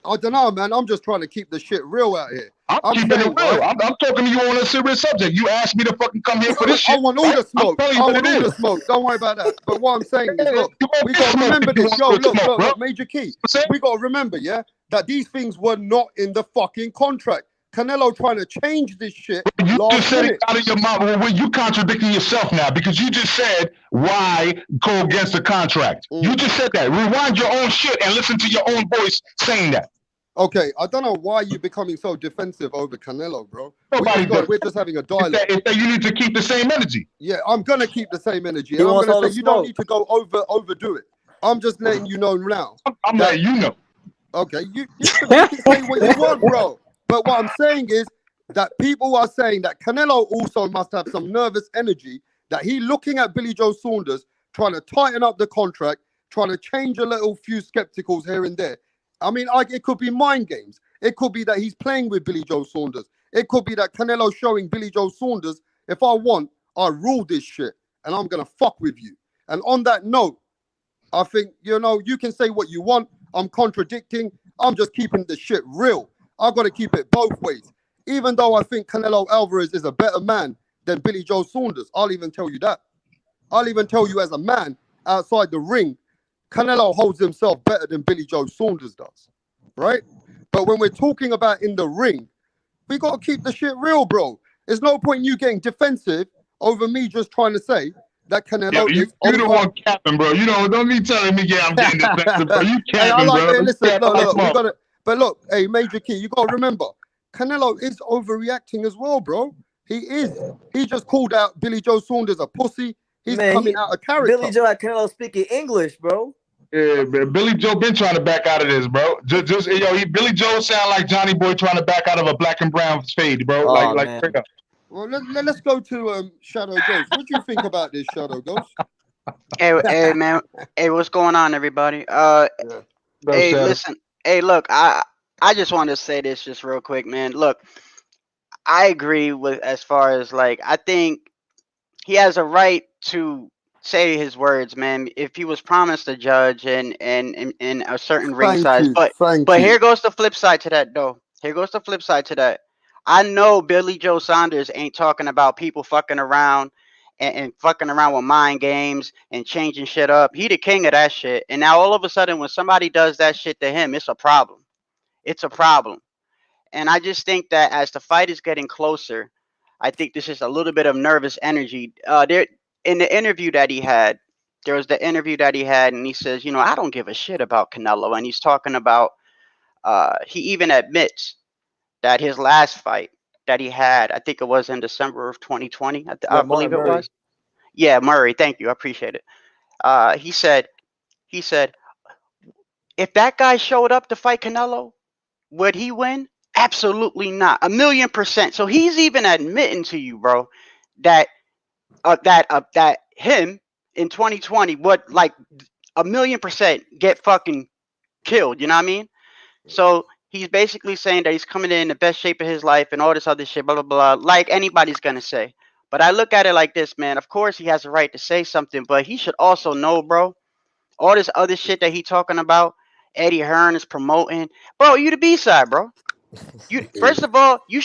Speaker 3: I don't know, man. I'm just trying to keep the shit real out here.
Speaker 4: I'm keeping it real. Right? I'm talking to you on a serious subject. You asked me to fucking come here for this shit.
Speaker 3: I want all the smoke. I want all the smoke. Don't worry about that. But what I'm saying is, look, we got to remember this. Yo, look, Major Key. We got to remember, yeah, that these things were not in the fucking contract. Canelo trying to change this shit.
Speaker 4: You just said it out of your mouth. Well, you contradicting yourself now, because you just said why go against the contract. You just said that. Rewind your own shit and listen to your own voice saying that.
Speaker 3: Okay, I don't know why you're becoming so defensive over Canelo, bro. We're just having a dialogue.
Speaker 4: It's that you need to keep the same energy.
Speaker 3: Yeah, I'm gonna keep the same energy. And I'm gonna say you don't need to go overdo it. I'm just letting you know now.
Speaker 4: I'm letting you know.
Speaker 3: Okay, you can say what you want, bro. But what I'm saying is that people are saying that Canelo also must have some nervous energy, that he looking at Billy Joe Saunders, trying to tighten up the contract, trying to change a little few skepticals here and there. I mean, it could be mind games. It could be that he's playing with Billy Joe Saunders. It could be that Canelo's showing Billy Joe Saunders, if I want, I rule this shit, and I'm going to fuck with you. And on that note, I think, you know, you can say what you want. I'm contradicting. I'm just keeping the shit real. I've got to keep it both ways. Even though I think Canelo Alvarez is a better man than Billy Joe Saunders, I'll even tell you that. I'll even tell you as a man outside the ring, Canelo holds himself better than Billy Joe Saunders does, right? But when we're talking about in the ring, we got to keep the shit real, bro. There's no point in you getting defensive over me just trying to say that Canelo is...
Speaker 4: You don't want capping, bro. You don't be telling me, I'm getting defensive, bro. You capping, bro.
Speaker 3: Listen, look, we got to... But look, hey, Major Key, you got to remember, Canelo is overreacting as well, bro. He is. He just called out Billy Joe Saunders a pussy. He's coming out of character.
Speaker 6: Billy Joe had Canelo speaking English, bro.
Speaker 4: Yeah, Billy Joe been trying to back out of this, bro. Billy Joe sound like Johnny Boy trying to back out of a black and brown fade, bro.
Speaker 6: Oh,
Speaker 4: straight up.
Speaker 3: Well, let's go to Shadow Ghost. What do you think about this, Shadow Ghost?
Speaker 8: Hey, man. Hey, what's going on, everybody? Hey, listen. Hey, look, I just want to say this just real quick, man. Look, I agree with as far as I think he has a right to say his words, man. If he was promised a judge and a certain ring size, but here goes the flip side to that, though. Here goes the flip side to that. I know Billy Joe Saunders ain't talking about people fucking around and fucking around with mind games and changing shit up. He the king of that shit. And now all of a sudden, when somebody does that shit to him, it's a problem. It's a problem. And I just think that as the fight is getting closer, I think this is a little bit of nervous energy. There in the interview that he had, there was the interview that he had, and he says, you know, I don't give a shit about Canelo. And he's talking about, he even admits that his last fight that he had, I think it was in December of 2020, I believe it was. Yeah, Murray. Thank you. I appreciate it. He said, if that guy showed up to fight Canelo, would he win? Absolutely not. 1,000,000%. So he's even admitting to you, bro, that that him in 2020 would like 1,000,000% get fucking killed. You know what I mean? So he's basically saying that he's coming in the best shape of his life and all this other shit, blah, blah, blah, like anybody's going to say. But I look at it like this, man. Of course, he has a right to say something, but he should also know, bro, all this other shit that he talking about, Eddie Hearn is promoting. Bro, you the B-side, bro. You first of all, you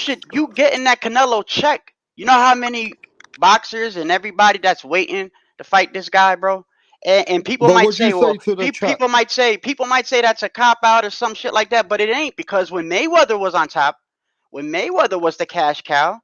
Speaker 8: getting that Canelo check. You know how many boxers and everybody that's waiting to fight this guy, bro? And people might say, well, people might say that's a cop out or some shit like that, but it ain't, because when Mayweather was on top, when Mayweather was the cash cow,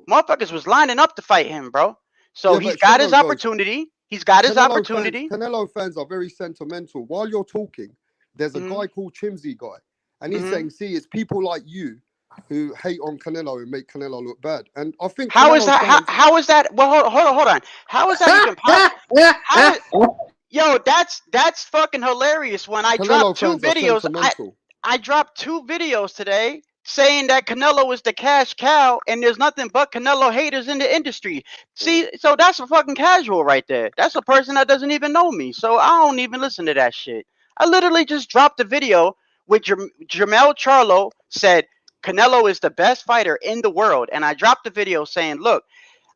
Speaker 8: motherfuckers was lining up to fight him, bro. So he's got his opportunity. He's got his opportunity.
Speaker 3: Canelo fans are very sentimental. While you're talking, there's a guy called Chimsy Guy, and he's saying, see, it's people like you who hate on Canelo and make Canelo look bad. And I think
Speaker 8: how is that? Well, hold on. How is that even possible? Yo, that's fucking hilarious. When I dropped 2 videos, I dropped 2 videos today saying that Canelo is the cash cow and there's nothing but Canelo haters in the industry. See, so that's a fucking casual right there. That's a person that doesn't even know me. So I don't even listen to that shit. I literally just dropped a video with Jermell Charlo said Canelo is the best fighter in the world. And I dropped the video saying, look,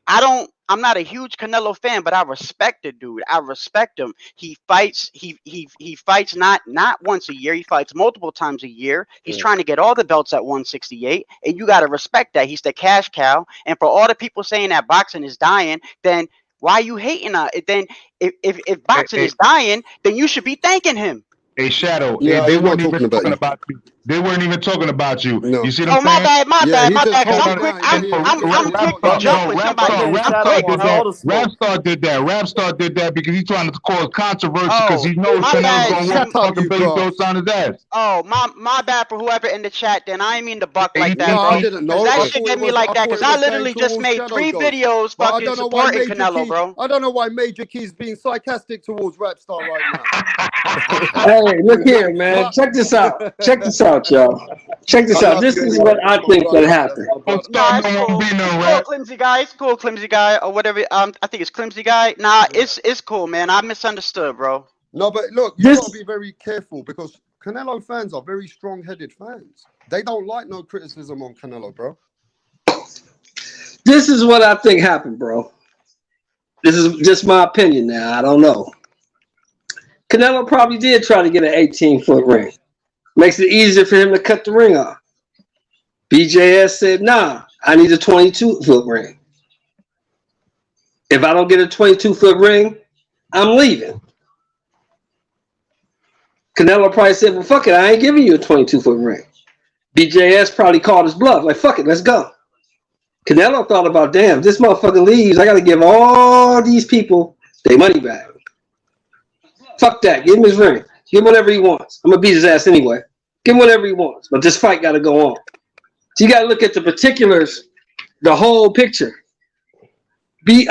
Speaker 8: I'm not a huge Canelo fan, but I respect the dude. I respect him. He fights, he fights not once a year, he fights multiple times a year. He's trying to get all the belts at 168. And you gotta respect that. He's the cash cow. And for all the people saying that boxing is dying, then why are you hating on it? Then if boxing is dying, then you should be thanking him.
Speaker 4: Hey, Shadow, they weren't even talking about you. They weren't even talking about you.
Speaker 3: No.
Speaker 4: You see what I'm saying?
Speaker 8: My bad. Because I'm quick to jump with somebody.
Speaker 4: Rapstar did that. Rapstar did that because he's trying to cause controversy because he knows Canelo's going to whoop fucking BIlLY JOE Saunders' ass.
Speaker 8: Oh, my bad for whoever in the chat. Then I didn't mean to buck like that, bro.
Speaker 3: I didn't know.
Speaker 8: That shit get me like that because I literally just made 3 videos fucking supporting Canelo, bro.
Speaker 3: I don't know why Major Key's being sarcastic towards Rapstar right now.
Speaker 5: Hey, look here, man. Check this out. Y'all. Check this out. This is what I think that happened.
Speaker 8: Cool, Clumsy Guy, or whatever. I think it's Clumsy Guy. Nah, it's cool, man. I misunderstood, bro.
Speaker 3: No, but look, you gotta be very careful because Canelo fans are very strong-headed fans. They don't like no criticism on Canelo, bro.
Speaker 5: This is what I think happened, bro. This is just my opinion now. I don't know. Canelo probably did try to get an 18-foot ring. Makes it easier for him to cut the ring off. BJS said, nah, I need a 22-foot ring. If I don't get a 22-foot ring, I'm leaving. Canelo probably said, well, fuck it, I ain't giving you a 22-foot ring. BJS probably called his bluff, like, fuck it, let's go. Canelo thought about, damn, this motherfucker leaves, I got to give all these people their money back. Fuck that, give him his ring. Give him whatever he wants. I'm going to beat his ass anyway. Give him whatever he wants. But this fight got to go on. So you got to look at the particulars, the whole picture. Eddie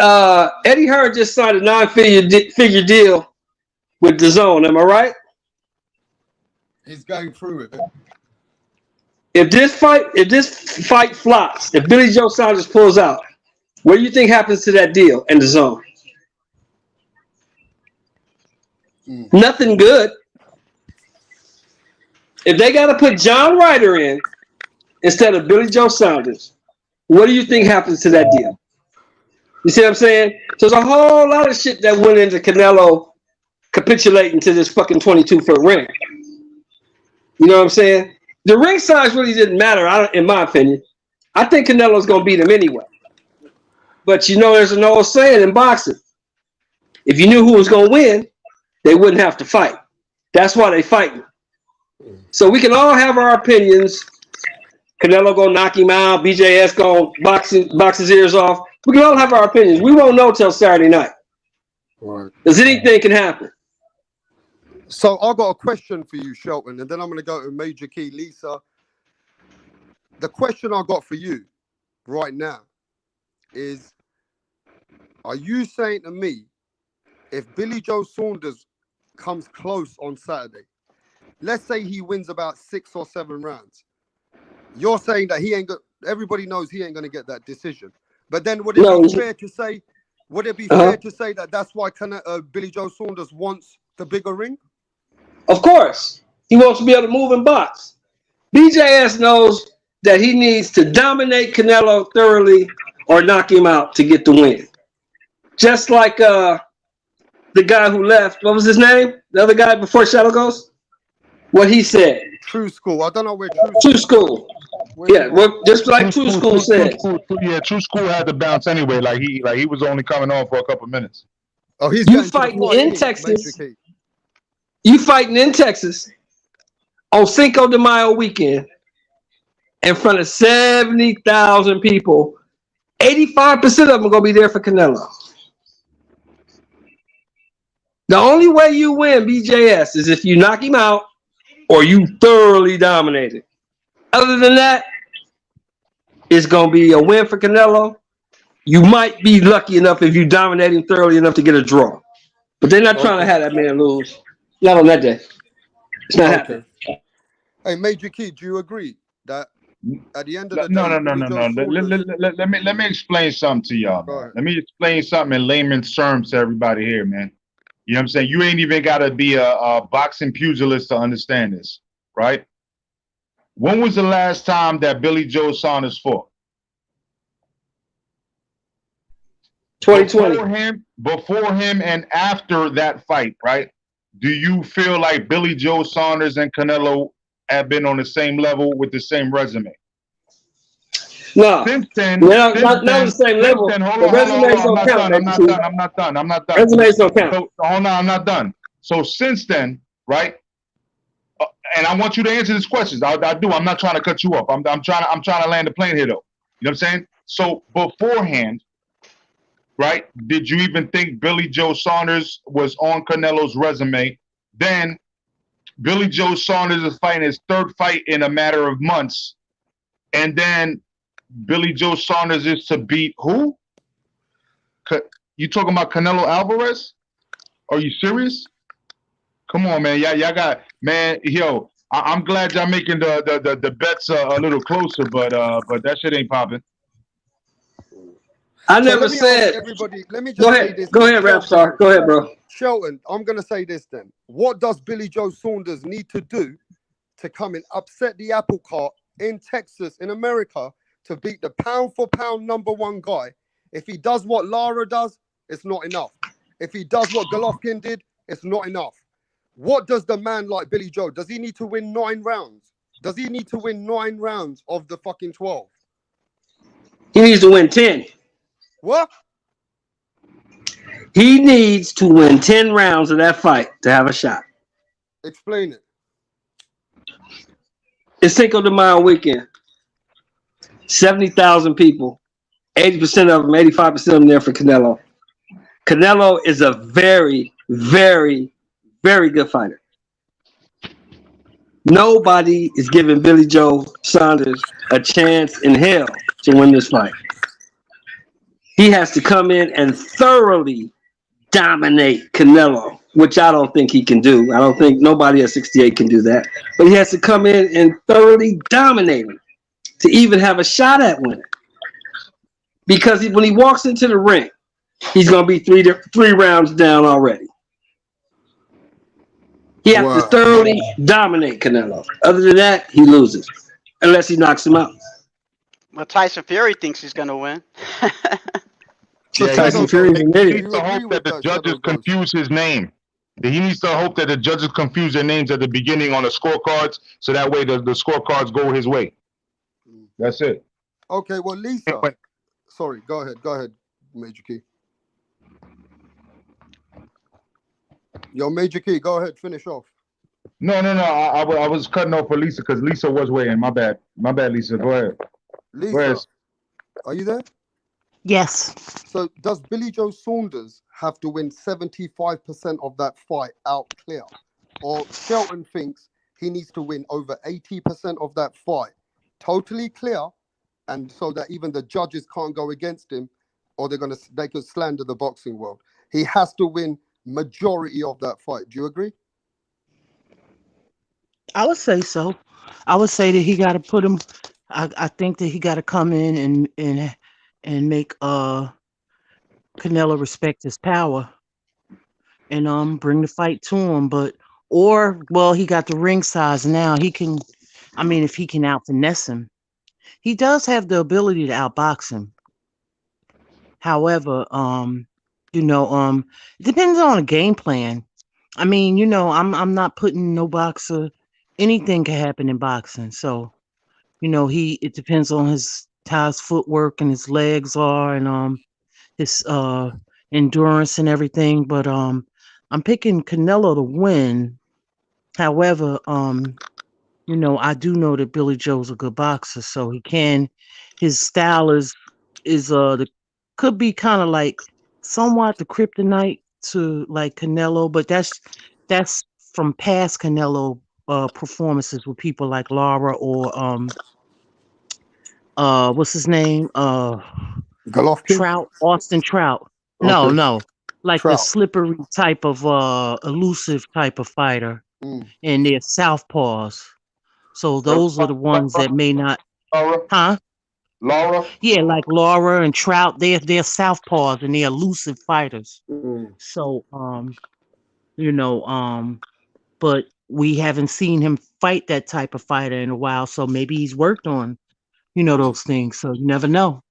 Speaker 5: Hearn just signed a 9-figure deal with DAZN. Am I right?
Speaker 3: He's going through with it.
Speaker 5: If this fight flops, if BIlLY JOE Saunders pulls out, what do you think happens to that deal and DAZN? Nothing good. If they got to put John Ryder in instead of BIlLY JOE Saunders, what do you think happens to that deal? You see what I'm saying? So there's a whole lot of shit that went into Canelo capitulating to this fucking 22-foot ring. You know what I'm saying? The ring size really didn't matter, in my opinion. I think Canelo's going to beat him anyway. But you know, there's an old saying in boxing: if you knew who was going to win, they wouldn't have to fight. That's why they fighting. So we can all have our opinions. Canelo gonna knock him out. BJS gonna box his ears off. We can all have our opinions. We won't know till Saturday night.
Speaker 3: Right.
Speaker 5: Because anything can happen.
Speaker 3: So I got a question for you, Shelton, and then I'm going to go to Major Key. Lisa, the question I got for you right now is, are you saying to me, if Billy Joe Saunders comes close on Saturday, let's say he wins about 6 or 7 rounds, you're saying that he ain't got, everybody knows he ain't going to get that decision. But then would it be fair to say, fair to say that that's why Billy Joe Saunders wants the bigger ring?
Speaker 5: Of course. He wants to be able to move and box. BJS knows that he needs to dominate Canelo thoroughly or knock him out to get the win. Just like the guy who left, what was his name? The other guy before Shadow Ghost? What he said.
Speaker 3: True School. I don't know where
Speaker 5: True School. Yeah, well, just like True School said.
Speaker 4: True School had to bounce anyway. Like he was only coming on for a couple minutes.
Speaker 3: Oh, he's
Speaker 5: you fighting in Texas. You fighting in Texas on Cinco de Mayo weekend in front of 70,000 people. 85% of them are gonna be there for Canelo. The only way you win BJS is if you knock him out or you thoroughly dominate it. Other than that, it's going to be a win for Canelo. You might be lucky enough if you dominate him thoroughly enough to get a draw. But they're not trying to have that man lose. Not on that day. It's not happening.
Speaker 3: Hey, Major Key, do you agree that at the end of the
Speaker 4: No.
Speaker 3: day...
Speaker 4: No. Let me explain something to y'all. Let me explain something in layman's terms to everybody here, man. You know what I'm saying? You ain't even got to be a boxing pugilist to understand this, right? When was the last time that Billy Joe Saunders fought?
Speaker 5: 2020.
Speaker 4: Before him and after that fight, right? Do you feel like Billy Joe Saunders and Canelo have been on the same level with the same resume?
Speaker 5: No.
Speaker 4: Since then,
Speaker 5: not the same level.
Speaker 4: I'm not done.
Speaker 5: Resumes don't count.
Speaker 4: So, hold on, I'm not done. So since then, right? And I want you to answer these questions. I do. I'm not trying to cut you off. I'm trying to land the plane here, though. You know what I'm saying? So beforehand, right? Did you even think Billy Joe Saunders was on Canelo's resume? Then Billy Joe Saunders is fighting his 3rd fight in a matter of months, and then Billy Joe Saunders is to beat who? You talking about Canelo Alvarez? Are you serious? Come on, man. Y'all got, man. Yo, I'm glad y'all making the bets a little closer, but that shit ain't popping.
Speaker 5: I never said.
Speaker 3: Everybody, let me just
Speaker 5: go
Speaker 3: say
Speaker 5: ahead.
Speaker 3: this.
Speaker 5: Go ahead, Rapstar. Go ahead, bro.
Speaker 3: Shelton, I'm gonna say this then. What does Billy Joe Saunders need to do to come and upset the apple cart in Texas, in America, to beat the pound-for-pound #1 guy? If he does what Lara does, it's not enough. If he does what Golovkin did, it's not enough. What does the man like Billy Joe, does he need to win 9 rounds? Does he need to win 9 rounds of the fucking 12?
Speaker 5: He needs to win 10.
Speaker 3: What?
Speaker 5: He needs to win 10 rounds of that fight to have a shot.
Speaker 3: Explain it.
Speaker 5: It's Cinco de Mayo weekend. 70,000 people. 80% of them, 85% of them there for Canelo. Canelo is a very, very, very good fighter. Nobody is giving Billy Joe Saunders a chance in hell to win this fight. He has to come in and thoroughly dominate Canelo, which I don't think he can do. I don't think nobody at 68 can do that. But he has to come in and thoroughly dominate him to even have a shot at winning. Because when he walks into the ring, he's going to be three rounds down already. He has to thoroughly dominate Canelo. Other than that, he loses. Unless he knocks him out.
Speaker 8: Well, Tyson Fury thinks he's going to win.
Speaker 5: Tyson Fury
Speaker 4: needs to hope that the judges confuse his name. He needs to hope that the judges confuse their names at the beginning on the scorecards, so that way the scorecards go his way. That's it.
Speaker 3: Okay, well, Lisa. Sorry, go ahead. Major Key. Yo, Major Key, go ahead, finish off.
Speaker 4: No. I was cutting off for Lisa because Lisa was waiting. My bad, Lisa. Go ahead.
Speaker 3: Lisa, are you there?
Speaker 7: Yes.
Speaker 3: So does BIlLY Joe Saunders have to win 75% of that fight out clear? Or Shelton thinks he needs to win over 80% of that fight totally clear, and so that even the judges can't go against him, or they could slander the boxing world. He has to win majority of that fight. Do you agree?
Speaker 7: I would say so. I would say that he got to put him. I think that he got to come in and make Canelo respect his power and bring the fight to him. But he got the ring size now. He can. I mean, if he can out finesse him, he does have the ability to outbox him. However, it depends on a game plan. I mean, I'm not putting no boxer. Anything can happen in boxing. So, it depends on how his footwork and his legs are and his endurance and everything. But I'm picking Canelo to win. However, I do know that BIlLY Joe's a good boxer, so his style could be kind of like somewhat the kryptonite to like Canelo, but that's from past Canelo performances with people like Lara or what's his name?
Speaker 3: Golovkin?
Speaker 7: Trout, Austin Trout.
Speaker 3: Okay.
Speaker 7: No. Like the
Speaker 3: Trout.
Speaker 7: slippery type of elusive type of fighter. And they're southpaws. So those are the ones that may not
Speaker 4: Laura?
Speaker 7: Yeah, like Laura and Trout, they're southpaws and they're elusive fighters. So but we haven't seen him fight that type of fighter in a while, so maybe he's worked on, those things. So you never know.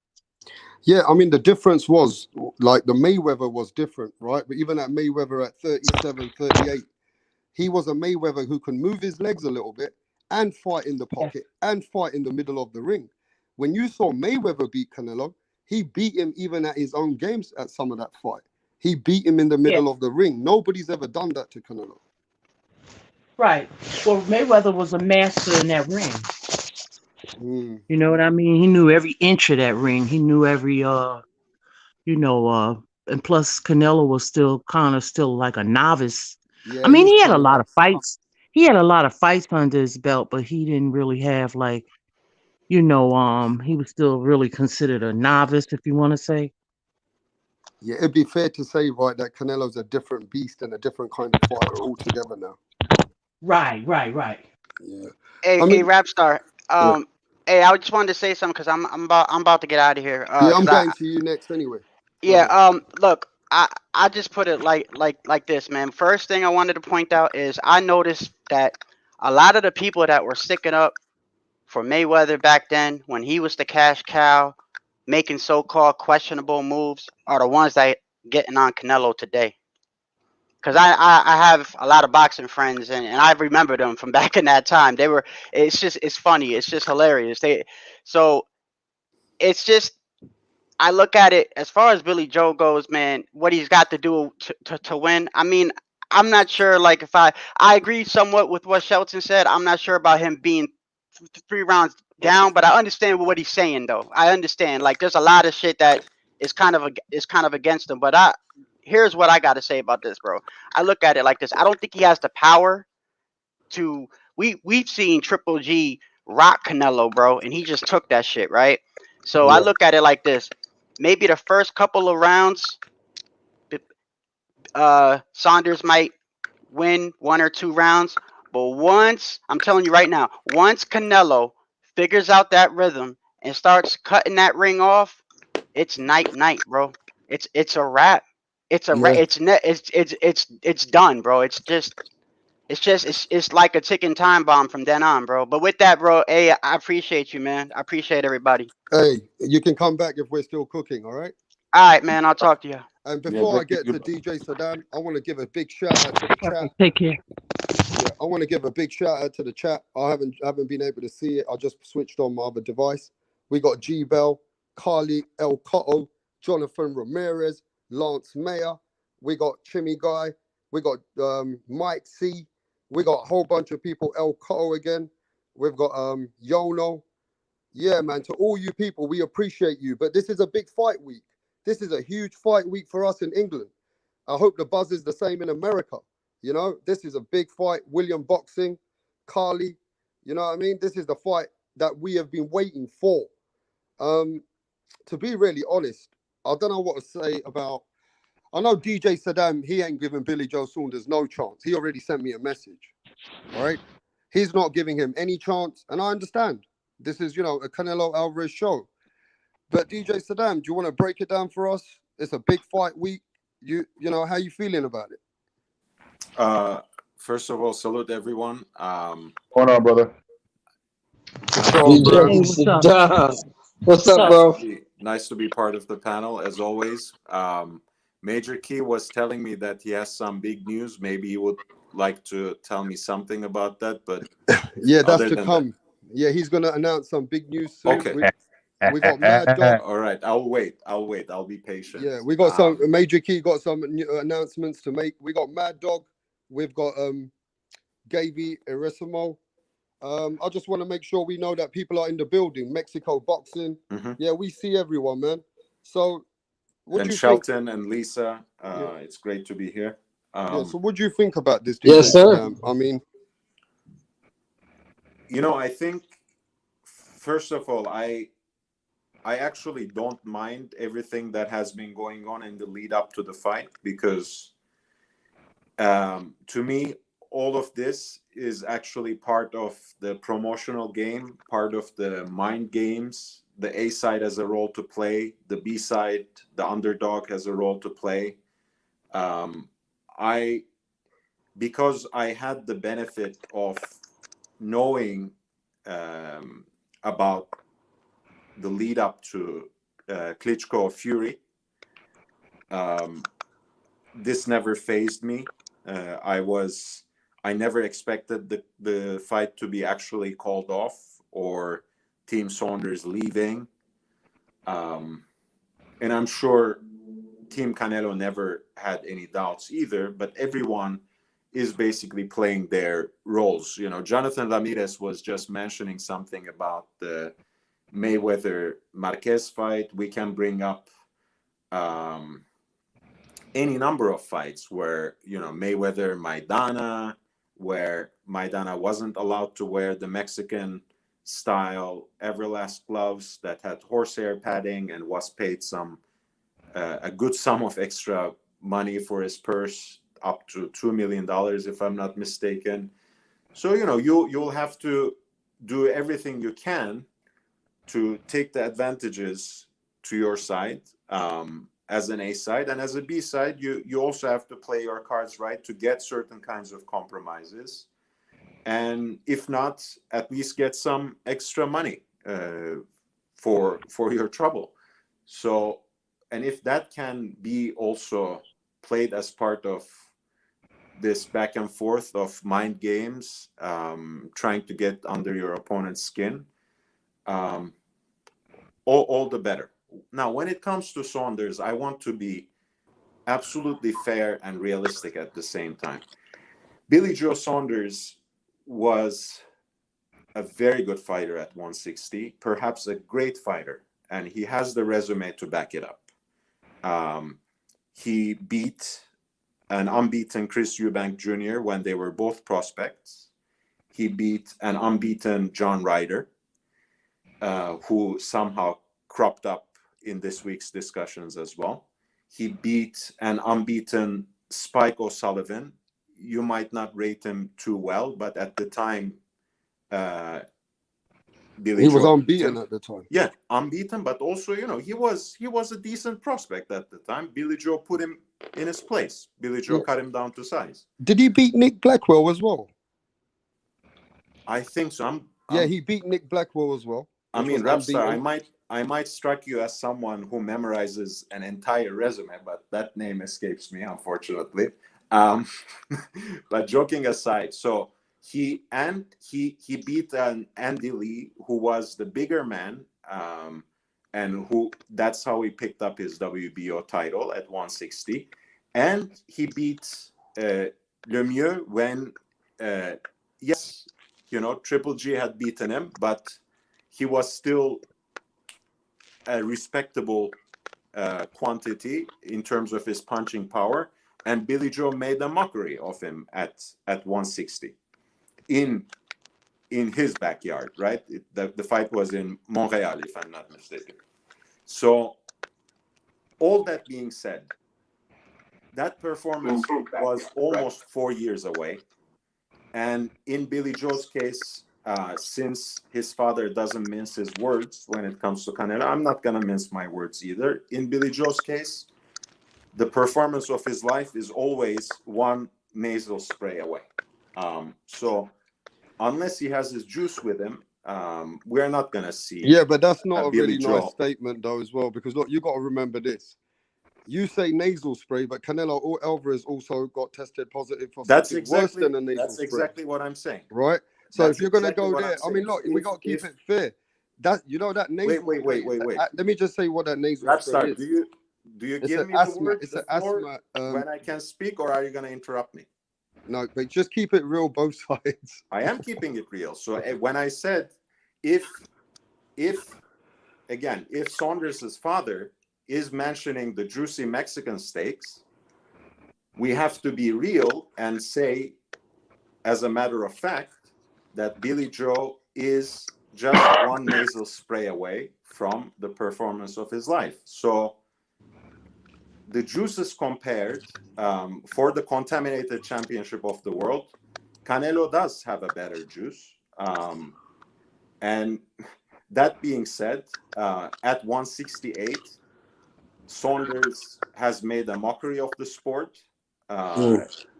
Speaker 3: Yeah, I mean, the difference was, like, the Mayweather was different, right? But even at Mayweather at 37, 38, he was a Mayweather who can move his legs a little bit and fight in the pocket and fight in the middle of the ring. When you saw Mayweather beat Canelo, he beat him even at his own games at some of that fight. He beat him in the middle of the ring. Nobody's ever done that to Canelo.
Speaker 7: Right. Well, Mayweather was a master in that ring. You know what I mean? He knew every inch of that ring. He knew every and plus Canelo was still like a novice.
Speaker 3: Yeah,
Speaker 7: I mean, he had a lot of fights. He had a lot of fights under his belt, but he didn't really have like, he was still really considered a novice, if you want to say.
Speaker 3: Yeah, it'd be fair to say, right, that Canelo's a different beast and a different kind of fighter altogether now.
Speaker 7: Right.
Speaker 3: Yeah.
Speaker 8: Hey, Rap Star. Hey, I just wanted to say something because I'm about to get out of here.
Speaker 3: I'm going to you next anyway.
Speaker 8: Yeah. Look, I just put it like this, man. First thing I wanted to point out is I noticed that a lot of the people that were sticking up for Mayweather back then, when he was the cash cow, making so-called questionable moves, are the ones that getting on Canelo today. Because I have a lot of boxing friends and I remember them from back in that time. It's funny. It's just hilarious. I look at it as far as BIlLY Joe goes, man, what he's got to do to win. I mean, I'm not sure, like, if I agree somewhat with what Shelton said. I'm not sure about him being 3 rounds down, but I understand what he's saying, though. I understand. Like, there's a lot of shit that is kind of against him, but here's what I got to say about this, bro. I look at it like this. I don't think he has the power to. We've seen Triple G rock Canelo, bro, and he just took that shit, right? So I look at it like this. Maybe the first couple of rounds, Saunders might win 1 or 2 rounds, but I'm telling you right now, once Canelo figures out that rhythm and starts cutting that ring off, it's night, bro. It's a wrap. It's a wrap. It's done, bro. It's like a ticking time bomb from then on, bro. But with that, bro, hey, I appreciate you, man. I appreciate everybody.
Speaker 3: Hey, you can come back if we're still cooking, all right?
Speaker 8: All right, man. I'll talk to you.
Speaker 3: And before I get to DJ Saddam, I want to give a big shout out to the chat.
Speaker 7: Take care.
Speaker 3: Yeah, I want to give a big shout out to the chat. I haven't been able to see it. I just switched on my other device. We got G Bell, Carly El Cotto, Jonathan Ramirez, Lance Mayer. We got Chimmy Guy. We got Mike C. We got a whole bunch of people. El Cotto again. We've got Yono. Yeah, man. To all you people, we appreciate you. But this is a big fight week. This is a huge fight week for us in England. I hope the buzz is the same in America. You know, this is a big fight. William Boxing, Carly. You know what I mean? This is the fight that we have been waiting for. To be really honest, I don't know what to say about. I know DJ Saddam, he ain't giving Billy Joe Saunders no chance. He already sent me a message. All right. He's not giving him any chance. And I understand. This is, you know, a Canelo Alvarez show. But DJ Saddam, do you want to break it down for us? It's a big fight week. You know, how you feeling about it?
Speaker 9: First of all, salute everyone.
Speaker 4: Hold on, brother.
Speaker 5: DJ
Speaker 7: Hey, what's up?
Speaker 5: Saddam. What's up, bro?
Speaker 9: Nice to be part of the panel, as always. Major Key was telling me that he has some big news. Maybe he would like to tell me something about that. But
Speaker 3: yeah, that's to come. Yeah, he's going to announce some big news soon.
Speaker 9: Okay.
Speaker 3: We got Mad Dog.
Speaker 9: All right, I'll wait. I'll be patient.
Speaker 3: Yeah, we got some Major Key got some new announcements to make. We got Mad Dog. We've got Gaby Erisimo. I just want to make sure we know that people are in the building. Mexico Boxing.
Speaker 9: Mm-hmm.
Speaker 3: Yeah, we see everyone, man. So what
Speaker 9: and
Speaker 3: do you
Speaker 9: Shelton
Speaker 3: think?
Speaker 9: And Lisa,
Speaker 3: Yeah.
Speaker 9: It's great to be here.
Speaker 3: Yeah, so what do you think about this?
Speaker 5: Yes, sir.
Speaker 3: I mean,
Speaker 9: you know, I think first of all, I actually don't mind everything that has been going on in the lead up to the fight, because to me, all of this is actually part of the promotional game, part of the mind games. The A side has a role to play. The B side, the underdog, has a role to play. Because I had the benefit of knowing about the lead up to Klitschko Fury, this never fazed me. I never expected the fight to be actually called off, or Team Saunders leaving. And I'm sure Team Canelo never had any doubts either, but everyone is basically playing their roles. You know, Jonathan Ramirez was just mentioning something about the Mayweather Marquez fight. We can bring up any number of fights where, you know, Mayweather Maidana, where Maidana wasn't allowed to wear the Mexican style Everlast gloves that had horsehair padding, and was paid a good sum of extra money for his purse, up to $2 million, if I'm not mistaken. So, you know, you'll have to do everything you can to take the advantages to your side, as an A side, and as a B side, you also have to play your cards right to get certain kinds of compromises, and if not, at least get some extra money for your trouble. So, and if that can be also played as part of this back and forth of mind games, trying to get under your opponent's skin, all the better. Now, when it comes to Saunders, I want to be absolutely fair and realistic at the same time. Billy Joe Saunders was a very good fighter at 160, perhaps a great fighter, and he has the resume to back it up. He beat an unbeaten Chris Eubank Jr. when they were both prospects. He beat an unbeaten John Ryder, who somehow cropped up in this week's discussions as well. He beat an unbeaten Spike O'Sullivan. You might not rate him too well, but at the time, Billy Joe
Speaker 3: was unbeaten at the time.
Speaker 9: Yeah, unbeaten, but also, you know, he was a decent prospect at the time. Billy Joe put him in his place. Billy Joe cut him down to size.
Speaker 3: Did he beat Nick Blackwell as well?
Speaker 9: I think so.
Speaker 3: He beat Nick Blackwell as well.
Speaker 9: I mean, Rapstar, I might strike you as someone who memorizes an entire resume, but that name escapes me, unfortunately. But joking aside, so he beat an Andy Lee, who was the bigger man, and that's how he picked up his WBO title at 160. And he beat Lemieux when, yes, Triple G had beaten him, but he was still a respectable quantity in terms of his punching power. And Billy Joe made a mockery of him at 160 in his backyard, right? The fight was in Montreal, if I'm not mistaken. So all that being said, that performance was almost 4 years away. And in Billy Joe's case, since his father doesn't mince his words when it comes to Canelo, I'm not going to mince my words either. In Billy Joe's case, the performance of his life is always one nasal spray away. So unless he has his juice with him, we're not going to see.
Speaker 3: Yeah, but that's not a
Speaker 9: Billy
Speaker 3: really nice statement, though, as well, because look, you got to remember this. You say nasal spray, but Canelo Alvarez also got tested positive for something worse than a nasal spray.
Speaker 9: That's exactly what I'm saying.
Speaker 3: Right? So if you're going to go there, I mean, look, we got to keep it fair. That that nasal
Speaker 9: wait.
Speaker 3: Let me just say what that nasal spray is.
Speaker 9: Do you give me the word?
Speaker 3: It's an asthma.
Speaker 9: When I can speak, or are you going to interrupt me?
Speaker 3: No, but just keep it real, both sides.
Speaker 9: I am keeping it real. So when I said, if Saunders' father is mentioning the juicy Mexican steaks, we have to be real and say, as a matter of fact, that Billy Joe is just one nasal spray away from the performance of his life. So the juices compared for the contaminated championship of the world, Canelo does have a better juice. And that being said, at 168, Saunders has made a mockery of the sport.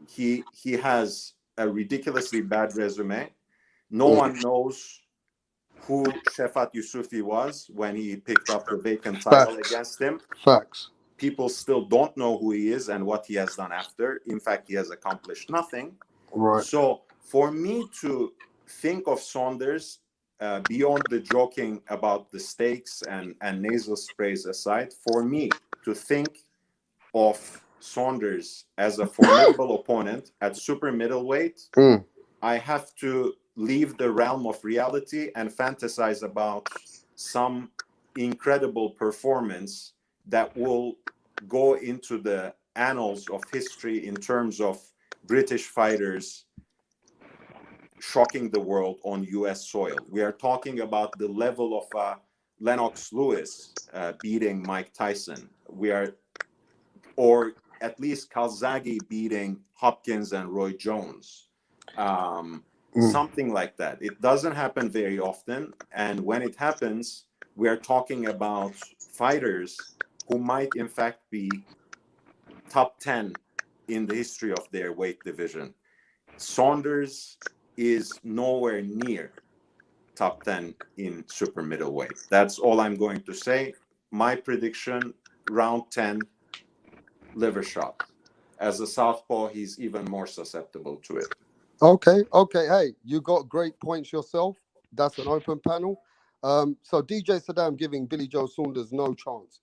Speaker 9: He has a ridiculously bad resume. No one knows who Shefat Yusufi was when he picked up the vacant title against him.
Speaker 3: Facts.
Speaker 9: People still don't know who he is and what he has done after. In fact, he has accomplished nothing.
Speaker 3: Right.
Speaker 9: So for me to think of Saunders, beyond the joking about the steaks and nasal sprays aside, for me to think of Saunders as a formidable opponent at super middleweight, I have to leave the realm of reality and fantasize about some incredible performance that will go into the annals of history in terms of British fighters shocking the world on US soil. We are talking about the level of Lennox Lewis beating Mike Tyson. Or at least Calzaghe beating Hopkins and Roy Jones. Something like that. It doesn't happen very often. And when it happens, we are talking about fighters who might in fact be top 10 in the history of their weight division. Saunders is nowhere near top 10 in super middleweight. That's all I'm going to say. My prediction, round 10, liver shot. As a southpaw, he's even more susceptible to it.
Speaker 3: Okay. Hey, you got great points yourself. That's an open panel. So DJ Saddam giving Billy Joe Saunders no chance.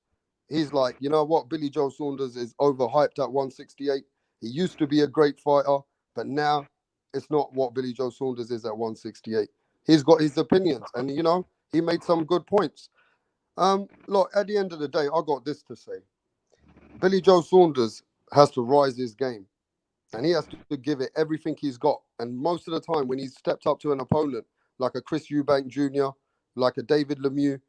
Speaker 3: He's like, you know what? Billy Joe Saunders is overhyped at 168. He used to be a great fighter, but now it's not what Billy Joe Saunders is at 168. He's got his opinions, and he made some good points. Look, at the end of the day, I got this to say. Billy Joe Saunders has to rise his game, and he has to give it everything he's got. And most of the time, when he's stepped up to an opponent like a Chris Eubank Jr., like a David Lemieux,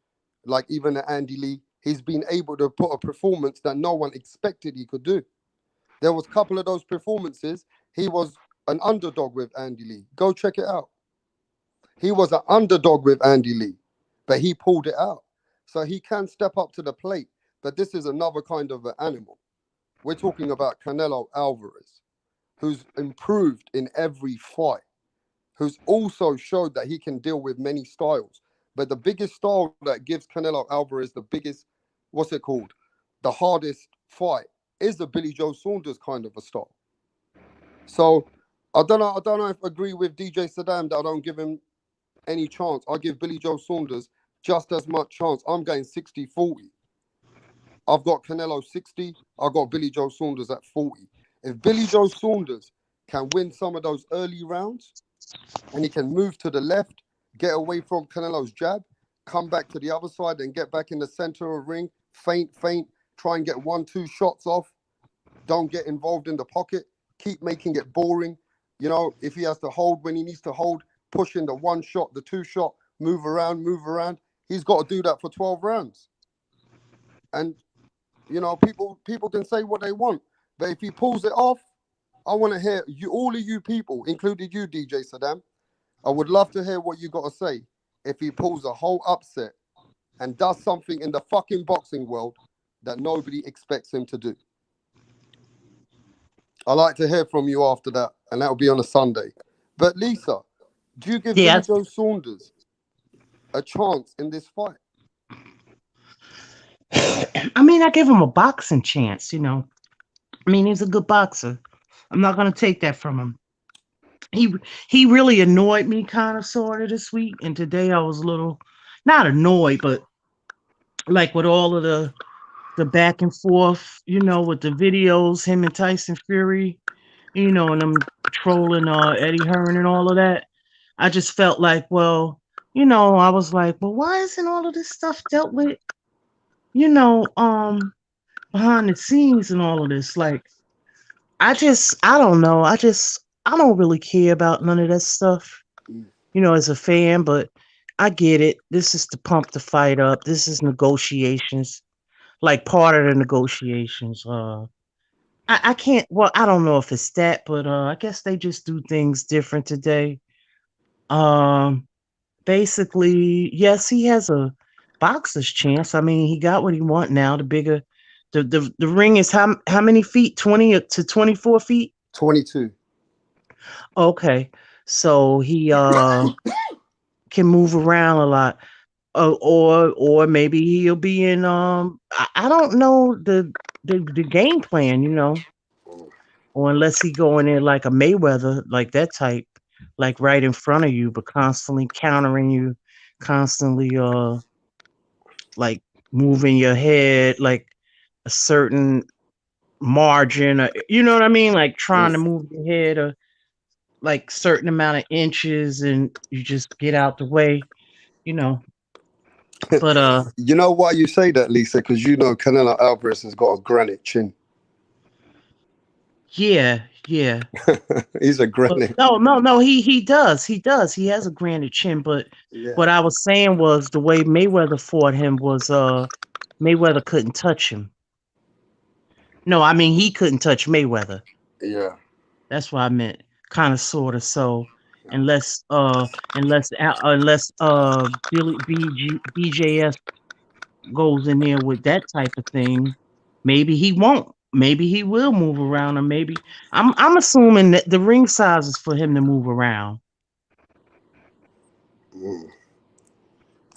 Speaker 3: like even an Andy Lee, he's been able to put a performance that no one expected he could do. There was a couple of those performances. He was an underdog with Andy Lee. Go check it out. He was an underdog with Andy Lee, but he pulled it out. So he can step up to the plate, but this is another kind of an animal. We're talking about Canelo Alvarez, who's improved in every fight, who's also showed that he can deal with many styles. But the biggest style that gives Canelo Alvarez the biggest, the hardest fight is the Billy Joe Saunders kind of a style. So I don't know if I agree with DJ Saddam that I don't give him any chance. I give Billy Joe Saunders just as much chance. I'm going 60-40. I've got Canelo 60. I've got Billy Joe Saunders at 40. If Billy Joe Saunders can win some of those early rounds and he can move to the left, get away from Canelo's jab, come back to the other side and get back in the center of the ring, feint, try and get 1-2 shots off. Don't get involved in the pocket. Keep making it boring. You know, if he has to hold when he needs to hold, push in the 1 shot, the 2 shot, move around. He's got to do that for 12 rounds. And, you know, people can say what they want. But if he pulls it off, I want to hear you, all of you people, including you, DJ Saddam. I would love to hear what you got to say if he pulls a whole upset and does something in the fucking boxing world that nobody expects him to do. I'd like to hear from you after that, and that'll be on a Sunday. But Lisa, do you give Billy Joe Saunders a chance in this fight?
Speaker 7: I mean, I give him a boxing chance, you know. I mean, he's a good boxer. I'm not going to take that from him. He really annoyed me kind of sort of this week, and today I was a little, not annoyed, but like with all of the back and forth, you know, with the videos, him and Tyson Fury, you know, and them trolling Eddie Hearn and all of that. I just felt like, well, you know, I was like, well, why isn't all of this stuff dealt with, you know, behind the scenes and all of this? Like, I don't know. I don't really care about none of that stuff, you know, as a fan, but I get it. This is to pump the fight up. This is negotiations, like part of the negotiations. I can't, well, I don't know if it's that, but I guess they just do things different today. Basically, yes, he has a boxer's chance. I mean, he got what he want now. The bigger, the ring is how many feet? 20 to 24 feet?
Speaker 3: 22.
Speaker 7: Okay, so he can move around a lot, or maybe he'll be in I don't know the game plan, you know, or unless he go in there like a Mayweather, like that type, like right in front of you, but constantly countering you, constantly like moving your head like a certain margin, or, you know what I mean, like trying to move your head or like certain amount of inches, and you just get out the way, you know. But
Speaker 3: you know why you say that, Lisa? Because you know Canelo Alvarez has got a granite chin.
Speaker 7: Yeah.
Speaker 3: He's a granite.
Speaker 7: No. He does. He has a granite chin. But what I was saying was the way Mayweather fought him was Mayweather couldn't touch him. No, I mean he couldn't touch Mayweather.
Speaker 3: Yeah.
Speaker 7: That's what I meant. Kind of, sort of. So unless BJS goes in there with that type of thing, maybe he won't. Maybe he will move around, or maybe I'm assuming that the ring size is for him to move around. You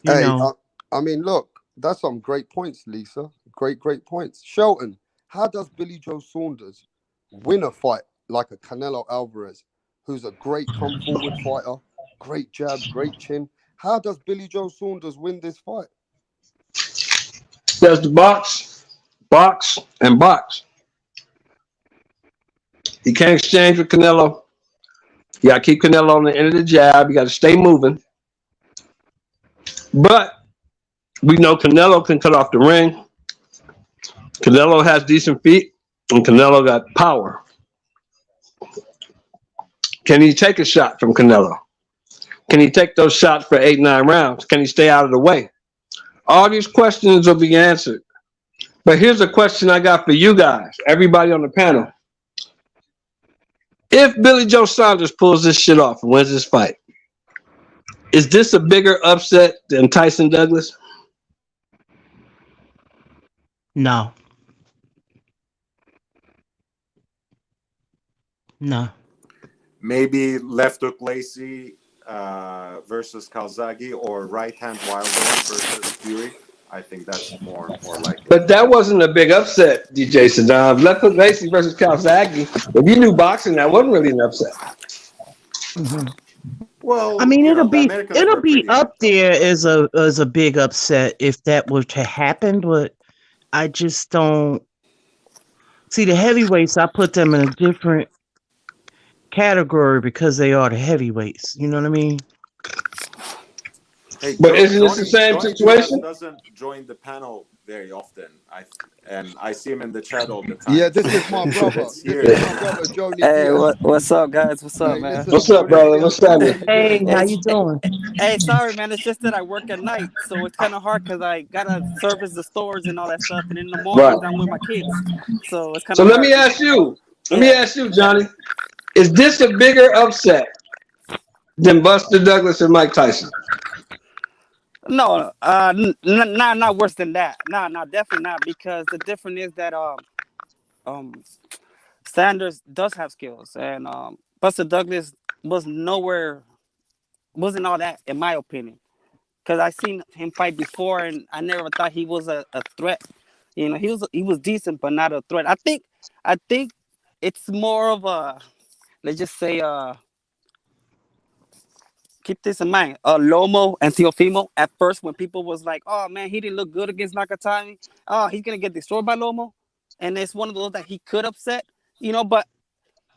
Speaker 7: know.
Speaker 3: I mean, look, that's some great points, Lisa. Great points. Shelton, how does Billy Joe Saunders win a fight like a Canelo Alvarez, who's a great come forward fighter, great jab, great chin? How does Billy Joe Saunders win this fight?
Speaker 5: There's the box. You can't exchange with Canelo. You got to keep Canelo on the end of the jab. You got to stay moving. But we know Canelo can cut off the ring. Canelo has decent feet, and Canelo got power. Can he take a shot from Canelo? Can he take those shots for 8-9 rounds? Can he stay out of the way? All these questions will be answered. But here's a question I got for you guys, everybody on the panel. If Billy Joe Saunders pulls this shit off and wins this fight, is this a bigger upset than Tyson Douglas?
Speaker 7: No.
Speaker 9: Maybe left hook Lacey versus Calzaghe, or right hand Wilder versus Fury. I think that's more likely.
Speaker 5: But that wasn't a big upset, DJ Saddam. Left hook Lacey versus Calzaghe. If you knew boxing, that wasn't really an upset.
Speaker 7: Mm-hmm.
Speaker 9: Well,
Speaker 7: I mean,
Speaker 9: you know,
Speaker 7: it'll
Speaker 9: the
Speaker 7: be
Speaker 9: Americans were pretty
Speaker 7: up
Speaker 9: hyped up.
Speaker 7: there as a big upset if that were to happen, but I just don't see the heavyweights. I put them in a different category because they are the heavyweights. You know what I mean?
Speaker 9: Hey,
Speaker 5: But isn't this the same
Speaker 9: Johnny Diaz
Speaker 5: situation?
Speaker 9: doesn't join the panel very often. I see him in the chat all the
Speaker 3: Yeah,
Speaker 9: time.
Speaker 3: this
Speaker 9: So
Speaker 3: is my brother.
Speaker 9: it's
Speaker 3: This
Speaker 9: here,
Speaker 3: is
Speaker 9: you
Speaker 3: my
Speaker 9: know.
Speaker 3: brother, Joni
Speaker 10: Hey,
Speaker 3: Diaz.
Speaker 10: what's up, guys? What's up,
Speaker 3: Hey,
Speaker 10: man?
Speaker 3: listen,
Speaker 5: What's up,
Speaker 3: Joni
Speaker 5: brother?
Speaker 3: Diaz
Speaker 5: What's
Speaker 3: is
Speaker 5: happening?
Speaker 3: Joni Diaz.
Speaker 7: Hey, how
Speaker 10: It's
Speaker 7: you doing?
Speaker 10: hey, sorry, man. It's just that I work at night, so it's kind of hard because I gotta service the stores and all that stuff, and in the
Speaker 5: Right.
Speaker 10: mornings I'm with my kids, so it's kind
Speaker 5: So
Speaker 10: of
Speaker 5: let me
Speaker 10: hard.
Speaker 5: ask you. Let me
Speaker 10: Yeah.
Speaker 5: ask you, Johnny. Is this a bigger upset than Buster Douglas and Mike Tyson?
Speaker 10: No, not worse than that. No, definitely not. Because the difference is that um, Sanders does have skills, and Buster Douglas was nowhere, wasn't all that, in my opinion. Because I seen him fight before, and I never thought he was a threat. You know, he was decent, but not a threat. I think it's more of a, let's just say, keep this in mind. Lomo and Teofimo at first, when people was like, "Oh man, he didn't look good against Nakatani. Oh, he's gonna get destroyed by Lomo," and it's one of those that he could upset. You know, but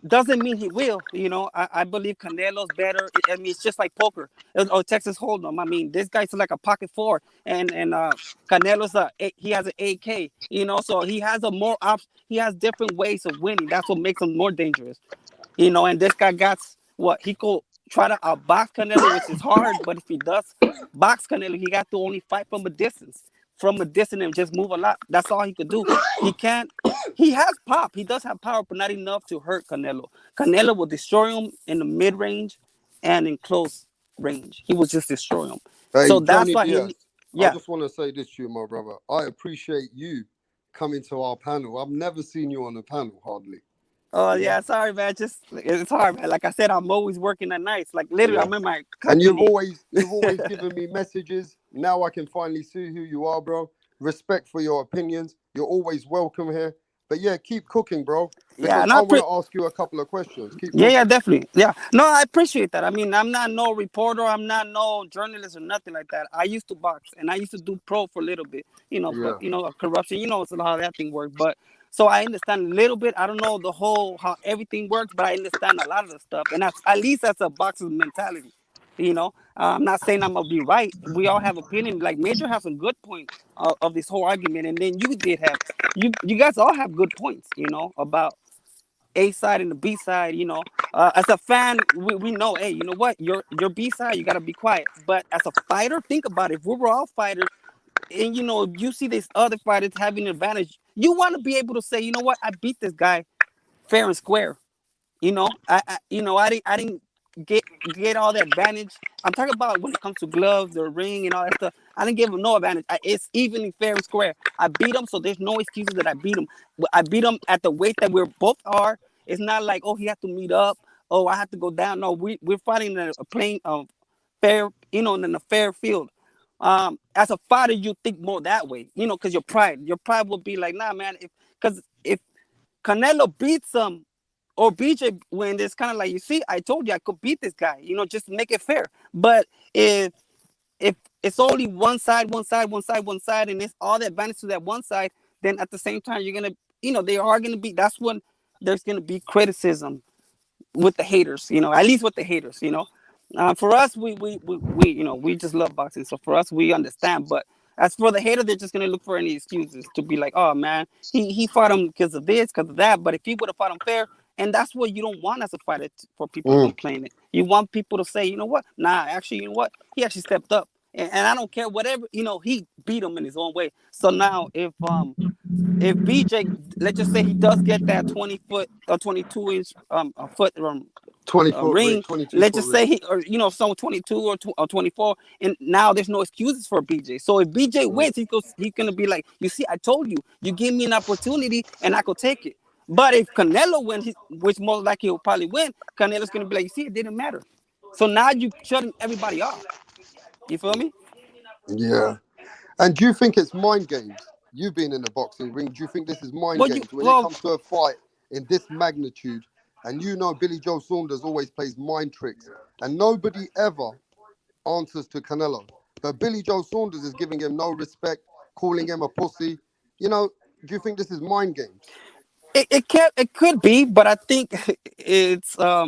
Speaker 10: doesn't mean he will. You know, I believe Canelo's better. I mean, it's just like poker or Texas Hold'em. I mean, this guy's like a pocket four, and Canelo's he has an AK. You know, so he has a more he has different ways of winning. That's what makes him more dangerous. You know, and this guy got what he could try to outbox Canelo, which is hard. But if he does box Canelo, he got to only fight from a distance, and just move a lot. That's all he could do. He can't. He has pop. He does have power, but not enough to hurt Canelo. Canelo will destroy him in the mid range and in close range. He will just destroy him.
Speaker 3: Hey,
Speaker 10: So that's
Speaker 3: Joni
Speaker 10: why
Speaker 3: Diaz, I
Speaker 10: yeah.
Speaker 3: just want to say this to you, my brother. I appreciate you coming to our panel. I've never seen you on a panel, hardly.
Speaker 10: Oh
Speaker 3: You know?
Speaker 10: yeah, sorry man. Just it's hard, man. Like I said, I'm always working at nights. Like literally,
Speaker 3: Yeah.
Speaker 10: I'm in my
Speaker 3: And you've
Speaker 10: company.
Speaker 3: always given me messages. Now I can finally see who you are, bro. Respect for your opinions. You're always welcome here. But yeah, keep cooking, bro.
Speaker 10: Yeah,
Speaker 3: Because
Speaker 10: and
Speaker 3: I want to ask you a couple of questions. Keep
Speaker 10: yeah,
Speaker 3: cooking.
Speaker 10: definitely. Yeah. No, I appreciate that. I mean, I'm not no reporter, I'm not no journalist or nothing like that. I used to box and I used to do pro for a little bit, you know, but
Speaker 3: Yeah.
Speaker 10: you know, corruption, you know, it's how that thing works. But so I understand a little bit. I don't know the whole how everything works, but I understand a lot of the stuff. And that's at least that's a boxer's mentality. You know, I'm not saying I'm gonna be right. We all have opinion. Like Major has some good point of this whole argument, and then you did have you guys all have good points. You know about A side and the B side. You know, as a fan, we know, hey, you know what, your B side, you gotta be quiet. But as a fighter, think about it. If we were all fighters, and you know, you see these other fighters having an advantage, you want to be able to say, you know what, I beat this guy fair and square. You know, I didn't get all the advantage. I'm talking about when it comes to gloves, the ring, and all that stuff. I didn't give him no advantage. It's evenly fair and square. I beat him, so there's no excuses that I beat him. I beat him at the weight that we're both are. It's not like, oh, he has to meet up. Oh, I have to go down. No, we're fighting in a plain fair, you know, in a fair field. As a fighter, you think more that way, you know, because your pride will be like, nah, man, if Canelo beats him or BJ when it's kind of like, you see, I told you I could beat this guy, you know, just make it fair. But if it's only one side, and it's all the advantage to that one side, then at the same time you're gonna, you know, they are gonna be. That's when there's gonna be criticism with the haters, you know, at least with the haters, you know. For us, you know, we just love boxing. So for us, we understand. But as for the hater, they're just gonna look for any excuses to be like, oh man, he fought him because of this, because of that. But if he would have fought him fair, and that's what you don't want as a fighter, for people to complain it. You want people to say, you know what? Nah, actually, you know what? He actually stepped up, and I don't care whatever. You know, he beat him in his own way. So now, if BJ, let's just say he does get that 20-foot or 22-inch a foot
Speaker 3: 20-foot ring,
Speaker 10: ring,
Speaker 3: 22-foot
Speaker 10: let's just
Speaker 3: ring.
Speaker 10: say he, or you know, some 22 or 24, and now there's no excuses for BJ. So if BJ wins, he's gonna be like, you see, I told you, you gave me an opportunity and I could take it. But if Canelo wins, which most likely he'll probably win, Canelo's gonna be like, you see, it didn't matter. So now you shutting everybody off. You feel me?
Speaker 3: Yeah. And do you think it's mind games? You being in the boxing ring, do you think this is mind
Speaker 10: Well,
Speaker 3: games when it comes to a fight in this magnitude? And you know Billy Joe Saunders always plays mind tricks and nobody ever answers to Canelo. But Billy Joe Saunders is giving him no respect, calling him a pussy. You know, do you think this is mind games?
Speaker 10: It could be, but I think it's uh,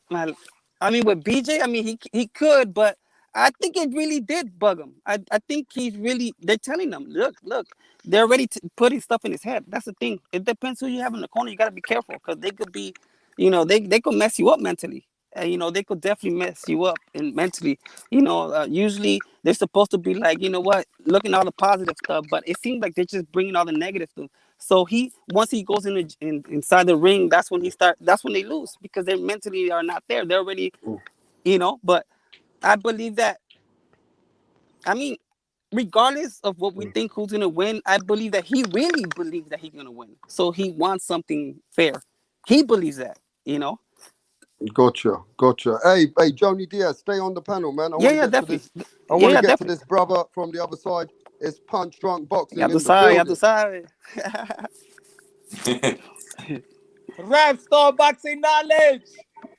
Speaker 10: man, I mean, with BJ, I mean, he could, but I think it really did bug him. I think he's really. They're telling him, look, they're already putting stuff in his head. That's the thing. It depends who you have in the corner. You got to be careful because they could be, they could mess you up mentally. They could definitely mess you up and mentally. Usually they're supposed to be like, you know what, looking at all the positive stuff, but it seems like they're just bringing all the negative stuff. So once he goes inside the ring, that's when that's when they lose because they mentally are not there. They're already, But I believe that. I mean, regardless of what we think who's gonna win, I believe that he really believes that he's gonna win. So he wants something fair. He believes that.
Speaker 3: Gotcha. Hey, Joni Diaz, stay on the panel, man. I want to
Speaker 10: Yeah,
Speaker 3: get to
Speaker 10: definitely.
Speaker 3: this. I want to get to
Speaker 10: Definitely.
Speaker 3: this brother from the other side. It's Punch Drunk Boxing
Speaker 10: Ya tú
Speaker 3: in the
Speaker 10: sabes, ya tú
Speaker 3: building.
Speaker 10: sabes.
Speaker 11: Rap Star Boxing Knowledge.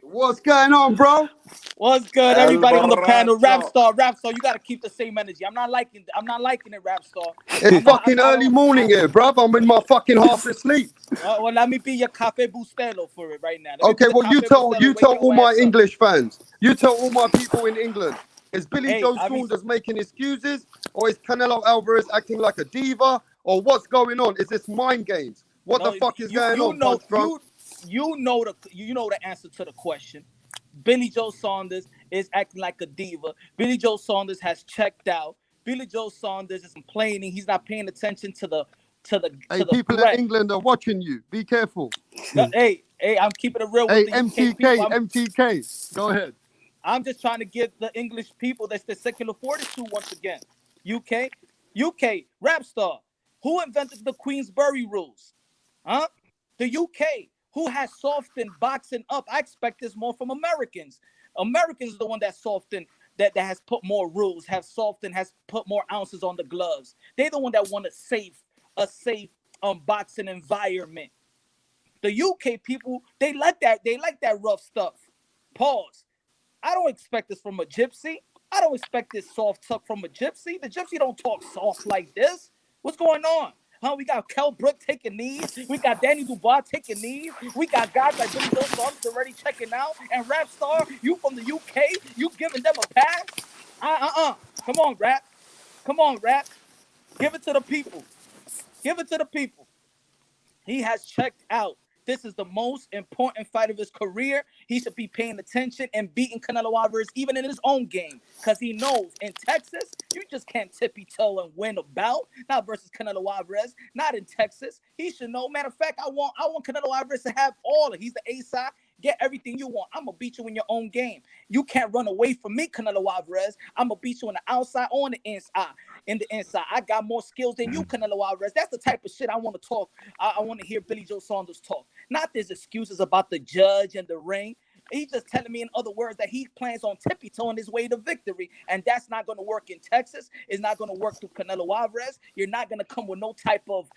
Speaker 3: What's going on, bro?
Speaker 11: What's good?
Speaker 9: El
Speaker 11: Everybody on the panel. Rap
Speaker 9: borracho.
Speaker 11: Star, you gotta keep the same energy. I'm not liking it, Rap Star.
Speaker 3: It's fucking early morning here, bruv. I'm in my fucking half asleep.
Speaker 11: Well, let me be your Cafe Bustelo for it right now.
Speaker 3: Okay, well you tell all my
Speaker 11: English.
Speaker 3: English fans. You tell all my people in England. Is Billy
Speaker 11: Hey,
Speaker 3: Joe Saunders making excuses, or is Canelo Alvarez acting like a diva, or what's going on? Is this mind games? What the fuck is going on, Punch Drunk?
Speaker 11: You know the answer to the question. Billy Joe Saunders is acting like a diva. Billy Joe Saunders has checked out. Billy Joe Saunders is complaining. He's not paying attention to the
Speaker 3: people
Speaker 11: threat.
Speaker 3: in England are watching you. Be careful.
Speaker 11: Hey, I'm keeping it real with the UK people.
Speaker 3: MTK. Go ahead.
Speaker 11: I'm just trying to give the English people that's the secular fortitude once again. UK, Rap Star. Who invented the Queensberry rules? Huh? The UK. Who has softened boxing up? I expect this more from Americans. Americans are the one that softened, that has put more rules, has put more ounces on the gloves. They're the one that want a safe boxing environment. The UK people, they like that rough stuff. Pause. I don't expect this from a gypsy. I don't expect this soft talk from a gypsy. The gypsy don't talk soft like this. What's going on? Huh? We got Kell Brook taking knees. We got Danny Dubois taking knees. We got guys like Billy Joe Saunders already checking out. And Rap Star, you from the UK, you giving them a pass? Come on, Rap. Give it to the people. He has checked out. This is the most important fight of his career. He should be paying attention and beating Canelo Alvarez even in his own game, because he knows in Texas, you just can't tippy-toe and win a bout. Not versus Canelo Alvarez. Not in Texas. He should know. Matter of fact, I want Canelo Alvarez to have all. He's the A-side. Get everything you want. I'm going to beat you in your own game. You can't run away from me, Canelo Alvarez. I'm going to beat you on the outside or on the inside. In the inside, I got more skills than you, Canelo Alvarez. That's the type of shit I want to talk. I want to hear Billy Joe Saunders talk. Not these excuses about the judge and the ring. He's just telling me, in other words, that he plans on tippy-toeing his way to victory. And that's not going to work in Texas. It's not going to work through Canelo Alvarez. You're not going to come with no type of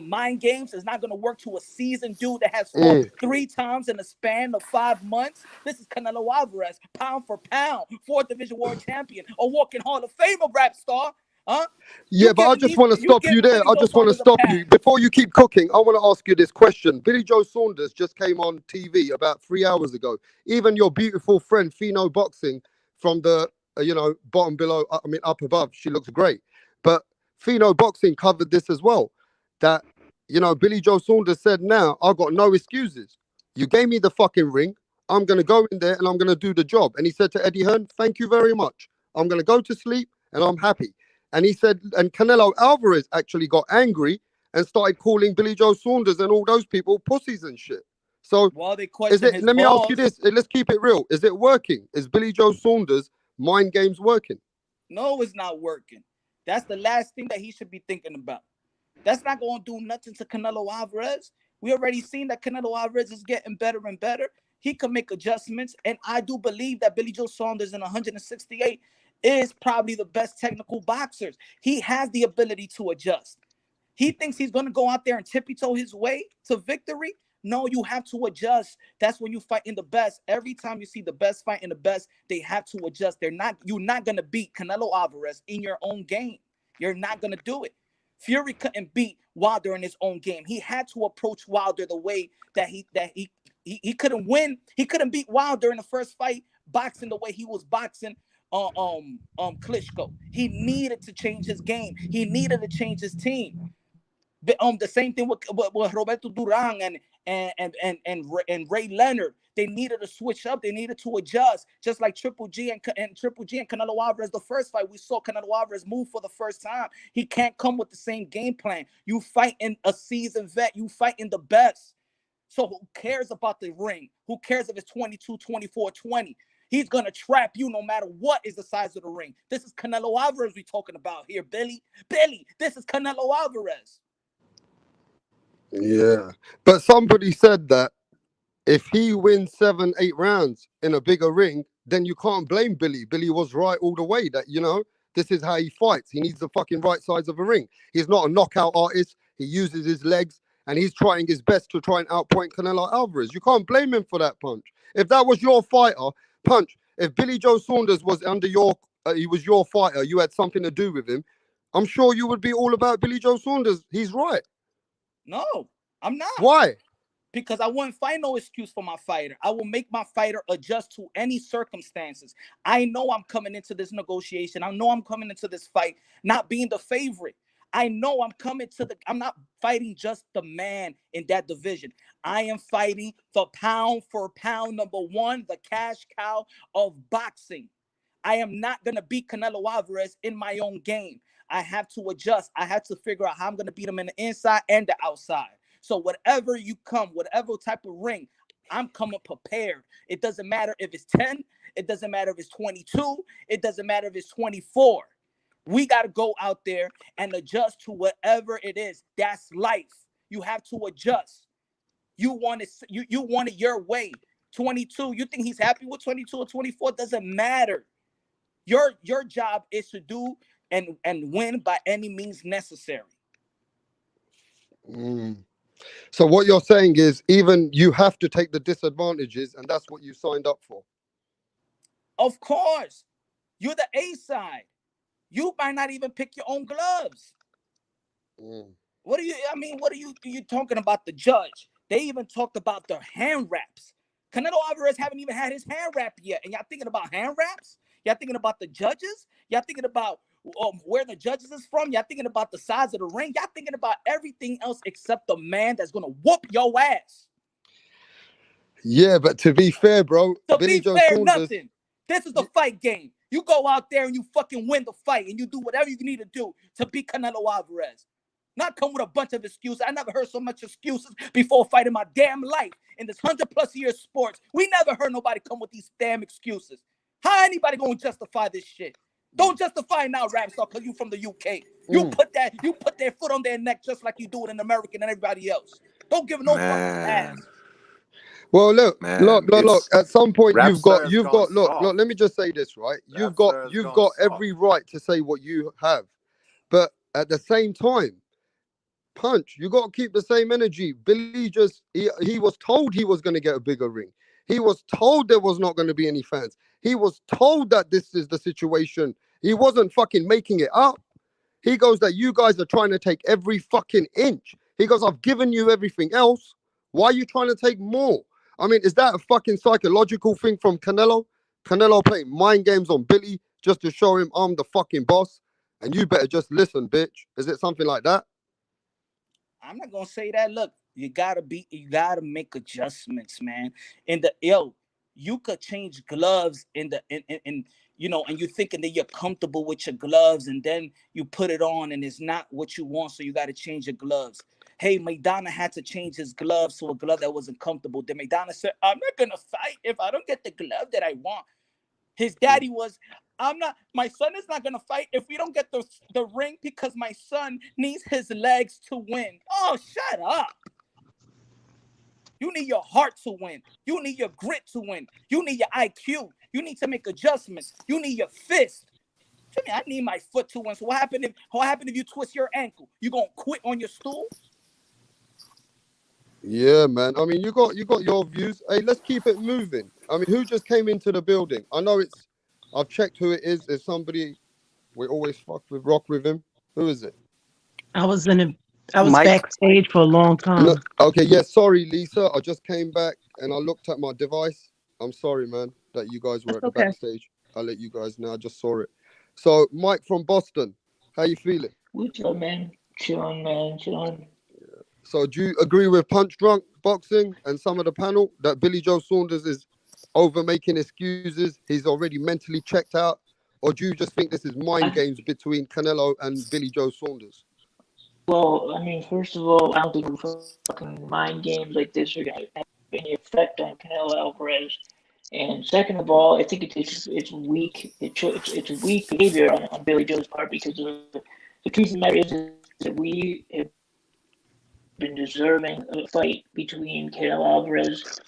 Speaker 11: mind games. It's not going to work to a seasoned dude that has fought 3 times in the span of 5 months. This is Canelo Alvarez, pound for pound, 4th Division World Champion, a walking Hall of Famer, Rap Star. Huh?
Speaker 3: Yeah, but I just want to stop you there. I just want to stop you. Before you keep cooking, I want to ask you this question. Billy Joe Saunders just came on TV about 3 hours ago. Even your beautiful friend, Pheno Boxing, from the, bottom below, up above, she looks great. But Pheno Boxing covered this as well. That, Billy Joe Saunders said, now, I've got no excuses. You gave me the fucking ring. I'm going to go in there and I'm going to do the job. And he said to Eddie Hearn, thank you very much. I'm going to go to sleep and I'm happy. And he said, and Canelo Alvarez actually got angry and started calling Billy Joe Saunders and all those people pussies and shit. So let me ask you this. Let's keep it real. Is it working? Is Billy Joe Saunders' mind games working?
Speaker 11: No, it's not working. That's the last thing that he should be thinking about. That's not going to do nothing to Canelo Alvarez. We already seen that Canelo Alvarez is getting better and better. He can make adjustments. And I do believe that Billy Joe Saunders in 168 is probably the best technical boxers. He has the ability to adjust. He thinks he's going to go out there and tippy-toe his way to victory. No, you have to adjust. That's when you fight in the best. Every time you see the best fight in the best, they have to adjust. You're not gonna beat Canelo Alvarez in your own game. You're not gonna do it. Fury couldn't beat Wilder in his own game. He had to approach Wilder the way that he couldn't win. He couldn't beat Wilder in the first fight boxing the way he was boxing Klitschko. He needed to change his game. He needed to change his team. The same thing with Roberto Duran and Ray Leonard. They needed to switch up. They needed to adjust. Just like Triple G and Canelo Alvarez. The first fight we saw Canelo Alvarez move for the first time. He can't come with the same game plan. You fight in a seasoned vet. You fight in the best. So who cares about the ring? Who cares if it's 22, 24, 20? He's going to trap you no matter what is the size of the ring. This is Canelo Alvarez we're talking about here, Billy. Billy, this is Canelo Alvarez.
Speaker 3: Yeah. But somebody said that if he wins 7-8 rounds in a bigger ring, then you can't blame Billy. Billy was right all the way that, this is how he fights. He needs the fucking right size of a ring. He's not a knockout artist. He uses his legs and he's trying his best to try and outpoint Canelo Alvarez. You can't blame him for that, Punch. If that was your fighter, Punch, if Billy Joe Saunders was under he was your fighter, you had something to do with him, I'm sure you would be all about Billy Joe Saunders. He's right.
Speaker 11: No, I'm not.
Speaker 3: Why?
Speaker 11: Because I wouldn't find no excuse for my fighter. I will make my fighter adjust to any circumstances. I know I'm coming into this negotiation. I know I'm coming into this fight not being the favorite. I know I'm not fighting just the man in that division. I am fighting the pound for pound number one, the cash cow of boxing. I am not going to beat Canelo Alvarez in my own game. I have to adjust. I have to figure out how I'm going to beat him in the inside and the outside. So whatever whatever type of ring, I'm coming prepared. It doesn't matter if it's 10. It doesn't matter if it's 22. It doesn't matter if it's 24. We got to go out there and adjust to whatever it is. That's life. You have to adjust. You want it your way. 22, you think he's happy with 22 or 24? Doesn't matter. Your job is to do and win by any means necessary.
Speaker 3: So what you're saying is even you have to take the disadvantages, and that's what you signed up for. Of
Speaker 11: course. You're the A side. You might not even pick your own gloves. What are you talking about the judge? They even talked about the hand wraps. Canelo Alvarez haven't even had his hand wrap yet. And y'all thinking about hand wraps? Y'all thinking about the judges? Y'all thinking about where the judges is from? Y'all thinking about the size of the ring? Y'all thinking about everything else except the man that's going to whoop your ass.
Speaker 3: Yeah, but to be fair, bro.
Speaker 11: Billy Joe Saunders, nothing. This is the fight game. You go out there and you fucking win the fight and you do whatever you need to do to beat Canelo Alvarez. Not come with a bunch of excuses. I never heard so much excuses before fighting my damn life. In this 100+ year sports, we never heard nobody come with these damn excuses. How anybody gonna justify this shit? Don't justify now, rap star, because you from the UK. You put their foot on their neck just like you do it in America and everybody else. Don't give no fucking ass.
Speaker 3: Well, look. At some point, you've got. Look. Let me just say this, right? You've got every right to say what you have, but at the same time, Punch, you got to keep the same energy. Billy he was told he was going to get a bigger ring. He was told there was not going to be any fans. He was told that this is the situation. He wasn't fucking making it up. He goes that you guys are trying to take every fucking inch. He goes, I've given you everything else. Why are you trying to take more? I mean, is that a fucking psychological thing from Canelo? Canelo playing mind games on Billy just to show him I'm the fucking boss and you better just listen, bitch. Is it something like that?
Speaker 11: I'm not gonna say that. Look, you gotta make adjustments, man. You could change gloves and you're thinking that you're comfortable with your gloves, and then you put it on and it's not what you want, so you gotta change your gloves. Hey, Maidana had to change his gloves to a glove that wasn't comfortable. Then Maidana said, I'm not gonna fight if I don't get the glove that I want. His daddy was, my son is not going to fight if we don't get the ring because my son needs his legs to win. Oh, shut up. You need your heart to win. You need your grit to win. You need your IQ. You need to make adjustments. You need your fist. I need my foot to win. So what happened if you twist your ankle? You going to quit on your stool?
Speaker 3: Yeah, man. I mean, you got your views. Hey, let's keep it moving. I mean, who just came into the building? I know it's. I've checked who it is. There's somebody we always rock with him. Who is it?
Speaker 7: I was in a, I was
Speaker 8: Mike.
Speaker 7: backstage for a long
Speaker 3: No,
Speaker 7: time.
Speaker 3: okay, yeah, sorry, Lisa. I just came back and I looked at my device. I'm sorry, man, that you guys were
Speaker 7: That's
Speaker 3: at the
Speaker 7: okay.
Speaker 3: backstage. I'll let you guys know. I just saw it. So, Mike from Boston, how you feeling?
Speaker 1: What's up, man? Chilling, man. Chilling.
Speaker 3: So, do you agree with Punch Drunk Boxing and some of the panel that Billy Joe Saunders is over making excuses? He's already mentally checked out, or do you just think this is mind
Speaker 1: I,
Speaker 3: games between Canelo and Billy Joe Saunders?
Speaker 1: well, I mean, first of all, I don't think fucking mind games like this are gonna have any effect on Canelo Alvarez. And second of all, I think it's weak. It's weak behavior on Billy Joe's part because the truth of the matter is that we have been deserving of a fight between Canelo Alvarez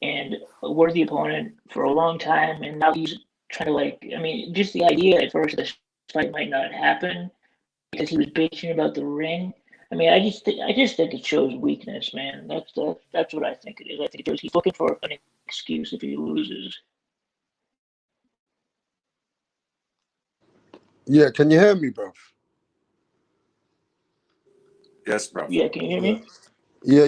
Speaker 1: and a worthy opponent for a long time, and now he's trying to I mean, just the idea at first this fight might not happen because he was bitching about the ring. I mean, I just think it shows weakness, man. That's what I think it is. I think it shows he's looking for an excuse if he loses.
Speaker 3: Yeah, can you hear me, bro?
Speaker 9: Yes, bro.
Speaker 1: Yeah, can you hear
Speaker 3: Yeah.
Speaker 1: me?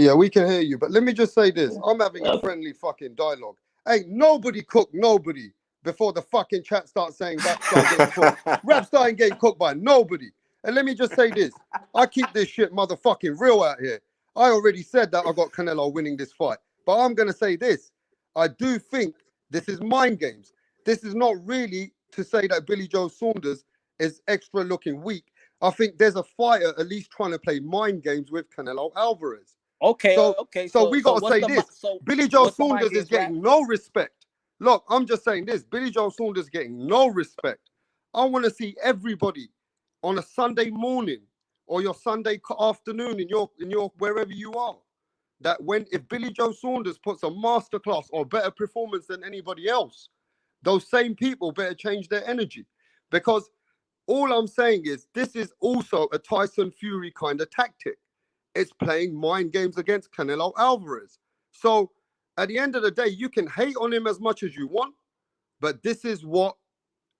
Speaker 3: Yeah, we can hear you. But let me just say this. I'm having a friendly fucking dialogue. Ain't nobody cooked nobody before the fucking chat starts saying Rapstar getting cooked. Rapstar ain't getting cooked by nobody. And let me just say this. I keep this shit motherfucking real out here. I already said that I got Canelo winning this fight. But I'm going to say this. I do think this is mind games. This is not really to say that Billy Joe Saunders is extra looking weak. I think there's a fighter at least trying to play mind games with Canelo Alvarez.
Speaker 11: Okay,
Speaker 3: So,
Speaker 11: okay.
Speaker 3: so we gotta
Speaker 11: what's
Speaker 3: say
Speaker 11: the
Speaker 3: this:
Speaker 11: so
Speaker 3: Billy Joe
Speaker 11: what's the mind
Speaker 3: Saunders is
Speaker 11: games, rap?
Speaker 3: getting no respect. Look, I'm just saying this: Billy Joe Saunders is getting no respect. I want to see everybody on a Sunday morning or your Sunday afternoon in your wherever you are. That when if Billy Joe Saunders puts a masterclass or better performance than anybody else, those same people better change their energy, because all I'm saying is this is also a Tyson Fury kind of tactic. It's playing mind games against Canelo Alvarez. So at the end of the day, you can hate on him as much as you want, but this is what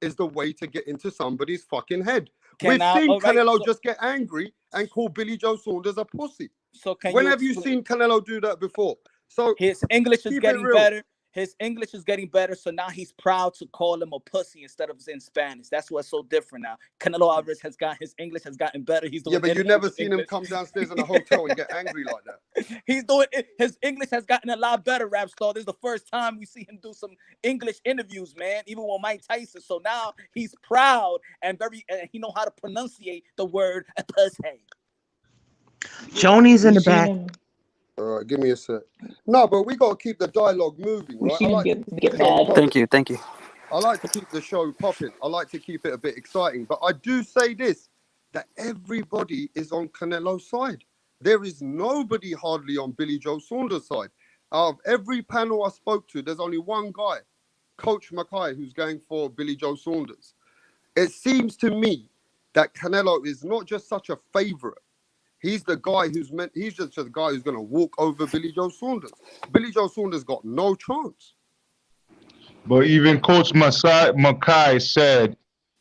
Speaker 3: is the way to get into somebody's fucking head. We've seen
Speaker 11: All right.
Speaker 3: Canelo just get angry and call Billy Joe Saunders a pussy.
Speaker 11: So can
Speaker 3: When
Speaker 11: you
Speaker 3: have you
Speaker 11: explain?
Speaker 3: seen Canelo do that before? So
Speaker 11: His English is
Speaker 3: keep it
Speaker 11: getting
Speaker 3: real.
Speaker 11: better. His English is getting better, so now he's proud to call him a pussy instead of in Spanish. That's what's so different now. Canelo Alvarez has got his English has gotten better. He's doing
Speaker 3: Yeah, but you
Speaker 11: interviews
Speaker 3: never
Speaker 11: in
Speaker 3: seen him
Speaker 11: English.
Speaker 3: come downstairs in a hotel and get angry like that.
Speaker 11: He's doing his English has gotten a lot better, rap star. This is the first time we see him do some English interviews, man. Even with Mike Tyson. So now he's proud and he know how to pronunciate the word pussy.
Speaker 7: Joni's in
Speaker 1: We've
Speaker 7: the
Speaker 1: seen
Speaker 7: back.
Speaker 1: him.
Speaker 3: All right, give me a sec. No, but we got to keep the dialogue moving,
Speaker 1: We've
Speaker 3: right? I
Speaker 1: seen him
Speaker 3: like to
Speaker 1: get
Speaker 3: keep the
Speaker 1: get
Speaker 3: show
Speaker 1: mad.
Speaker 3: popping.
Speaker 8: Thank you.
Speaker 3: I like to keep the show popping. I like to keep it a bit exciting. But I do say this, that everybody is on Canelo's side. There is nobody hardly on Billy Joe Saunders' side. Out of every panel I spoke to, there's only one guy, Coach Mackay, who's going for Billy Joe Saunders. It seems to me that Canelo is not just such a favorite. He's the guy he's just a guy who's going to walk over Billy Joe Saunders. Billy Joe Saunders got no chance.
Speaker 4: But even Coach Mackay said,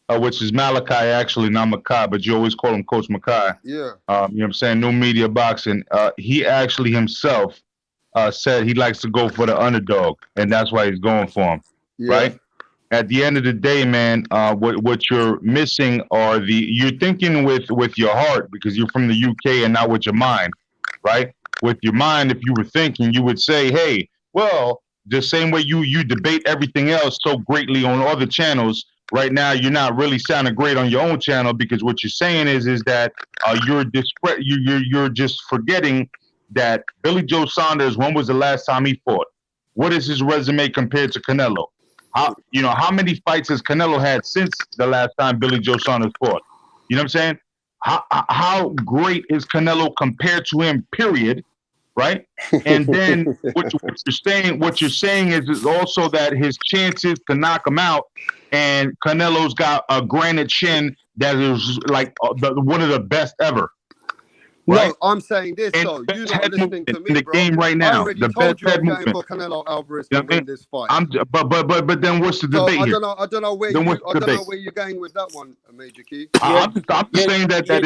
Speaker 4: which is Malachi actually, not Mackay, but you always call him Coach Mackay.
Speaker 3: Yeah.
Speaker 4: You know what I'm saying? New Media Boxing. He actually himself said he likes to go for the underdog, and that's why he's going for him.
Speaker 3: Yeah.
Speaker 4: Right? At the end of the day, man, what you're missing are you're thinking with your heart because you're from the UK and not with your mind, right? With your mind, if you were thinking, you would say, hey, well, the same way you debate everything else so greatly on other channels. Right now, you're not really sounding great on your own channel because what you're saying is that you're just forgetting that Billy Joe Saunders. When was the last time he fought? What is his resume compared to Canelo? How many fights has Canelo had since the last time Billy Joe Saunders fought? You know what I'm saying? How great is Canelo compared to him? Period. Right? And then what you're saying is also that his chances to knock him out, and Canelo's got a granite chin that is like one of the best ever. right?
Speaker 3: No, I'm saying this
Speaker 4: And
Speaker 3: though.
Speaker 4: the
Speaker 3: You're
Speaker 4: best
Speaker 3: not
Speaker 4: head
Speaker 3: listening
Speaker 4: movement
Speaker 3: to
Speaker 4: in
Speaker 3: me,
Speaker 4: the
Speaker 3: bro.
Speaker 4: game right
Speaker 3: I
Speaker 4: now.
Speaker 3: already
Speaker 4: The best
Speaker 3: told you
Speaker 4: head
Speaker 3: I'm going
Speaker 4: movement.
Speaker 3: for Canelo Alvarez
Speaker 4: You
Speaker 3: to
Speaker 4: know what I
Speaker 3: win
Speaker 4: mean?
Speaker 3: this fight.
Speaker 4: But then what's the
Speaker 3: So
Speaker 4: debate
Speaker 3: I
Speaker 4: here?
Speaker 3: don't know where
Speaker 4: Then
Speaker 3: you
Speaker 4: what's
Speaker 3: I
Speaker 4: the
Speaker 3: don't know
Speaker 4: debate?
Speaker 3: where you're going with that one, Major Key.
Speaker 4: I'm just saying that
Speaker 11: You're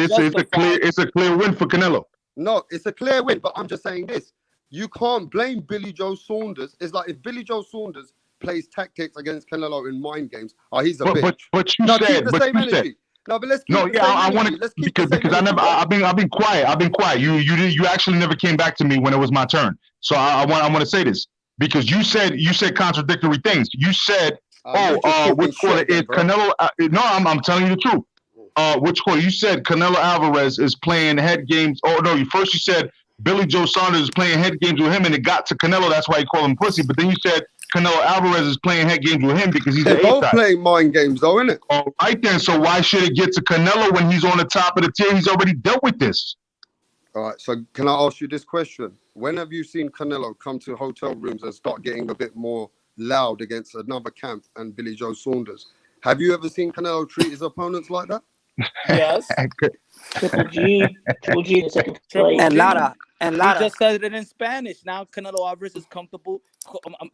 Speaker 4: it's a clear win for Canelo.
Speaker 3: No, it's a clear win, but I'm just saying this. You can't blame Billy Joe Saunders. It's like if Billy Joe Saunders plays tactics against Canelo in mind games, he's a bitch.
Speaker 4: But you
Speaker 3: Now keep
Speaker 4: said,
Speaker 3: the same energy. No, but let's keep
Speaker 4: no,
Speaker 3: the
Speaker 4: yeah,
Speaker 3: same
Speaker 4: I want
Speaker 3: energy.
Speaker 4: to
Speaker 3: Let's keep the
Speaker 4: because
Speaker 3: same energy.
Speaker 4: I've been quiet. I've been quiet. You actually never came back to me when it was my turn. So I want to say this because you said contradictory things. You said, which quarter is Canelo? No, I'm telling you the truth. Which quarter? You said Canelo Alvarez is playing head games. Oh no, first you said Billy Joe Saunders is playing head games with him, and it got to Canelo. That's why he called him pussy. But then you said Canelo Alvarez is playing head games with him because he's
Speaker 3: They're
Speaker 4: the
Speaker 3: both
Speaker 4: A-side.
Speaker 3: playing mind games, though, isn't it?
Speaker 4: All right then. So why should it get to Canelo when he's on the top of the tier? He's already dealt with this.
Speaker 3: All right. So can I ask you this question? When have you seen Canelo come to hotel rooms and start getting a bit more loud against another camp and Billy Joe Saunders? Have you ever seen Canelo treat his opponents like that?
Speaker 11: Yes.
Speaker 1: Triple G in the second
Speaker 11: Triple
Speaker 1: fight.
Speaker 10: And
Speaker 11: G.
Speaker 10: Lara, and
Speaker 11: He
Speaker 10: Lara.
Speaker 11: just said it in Spanish. Now Canelo Alvarez is comfortable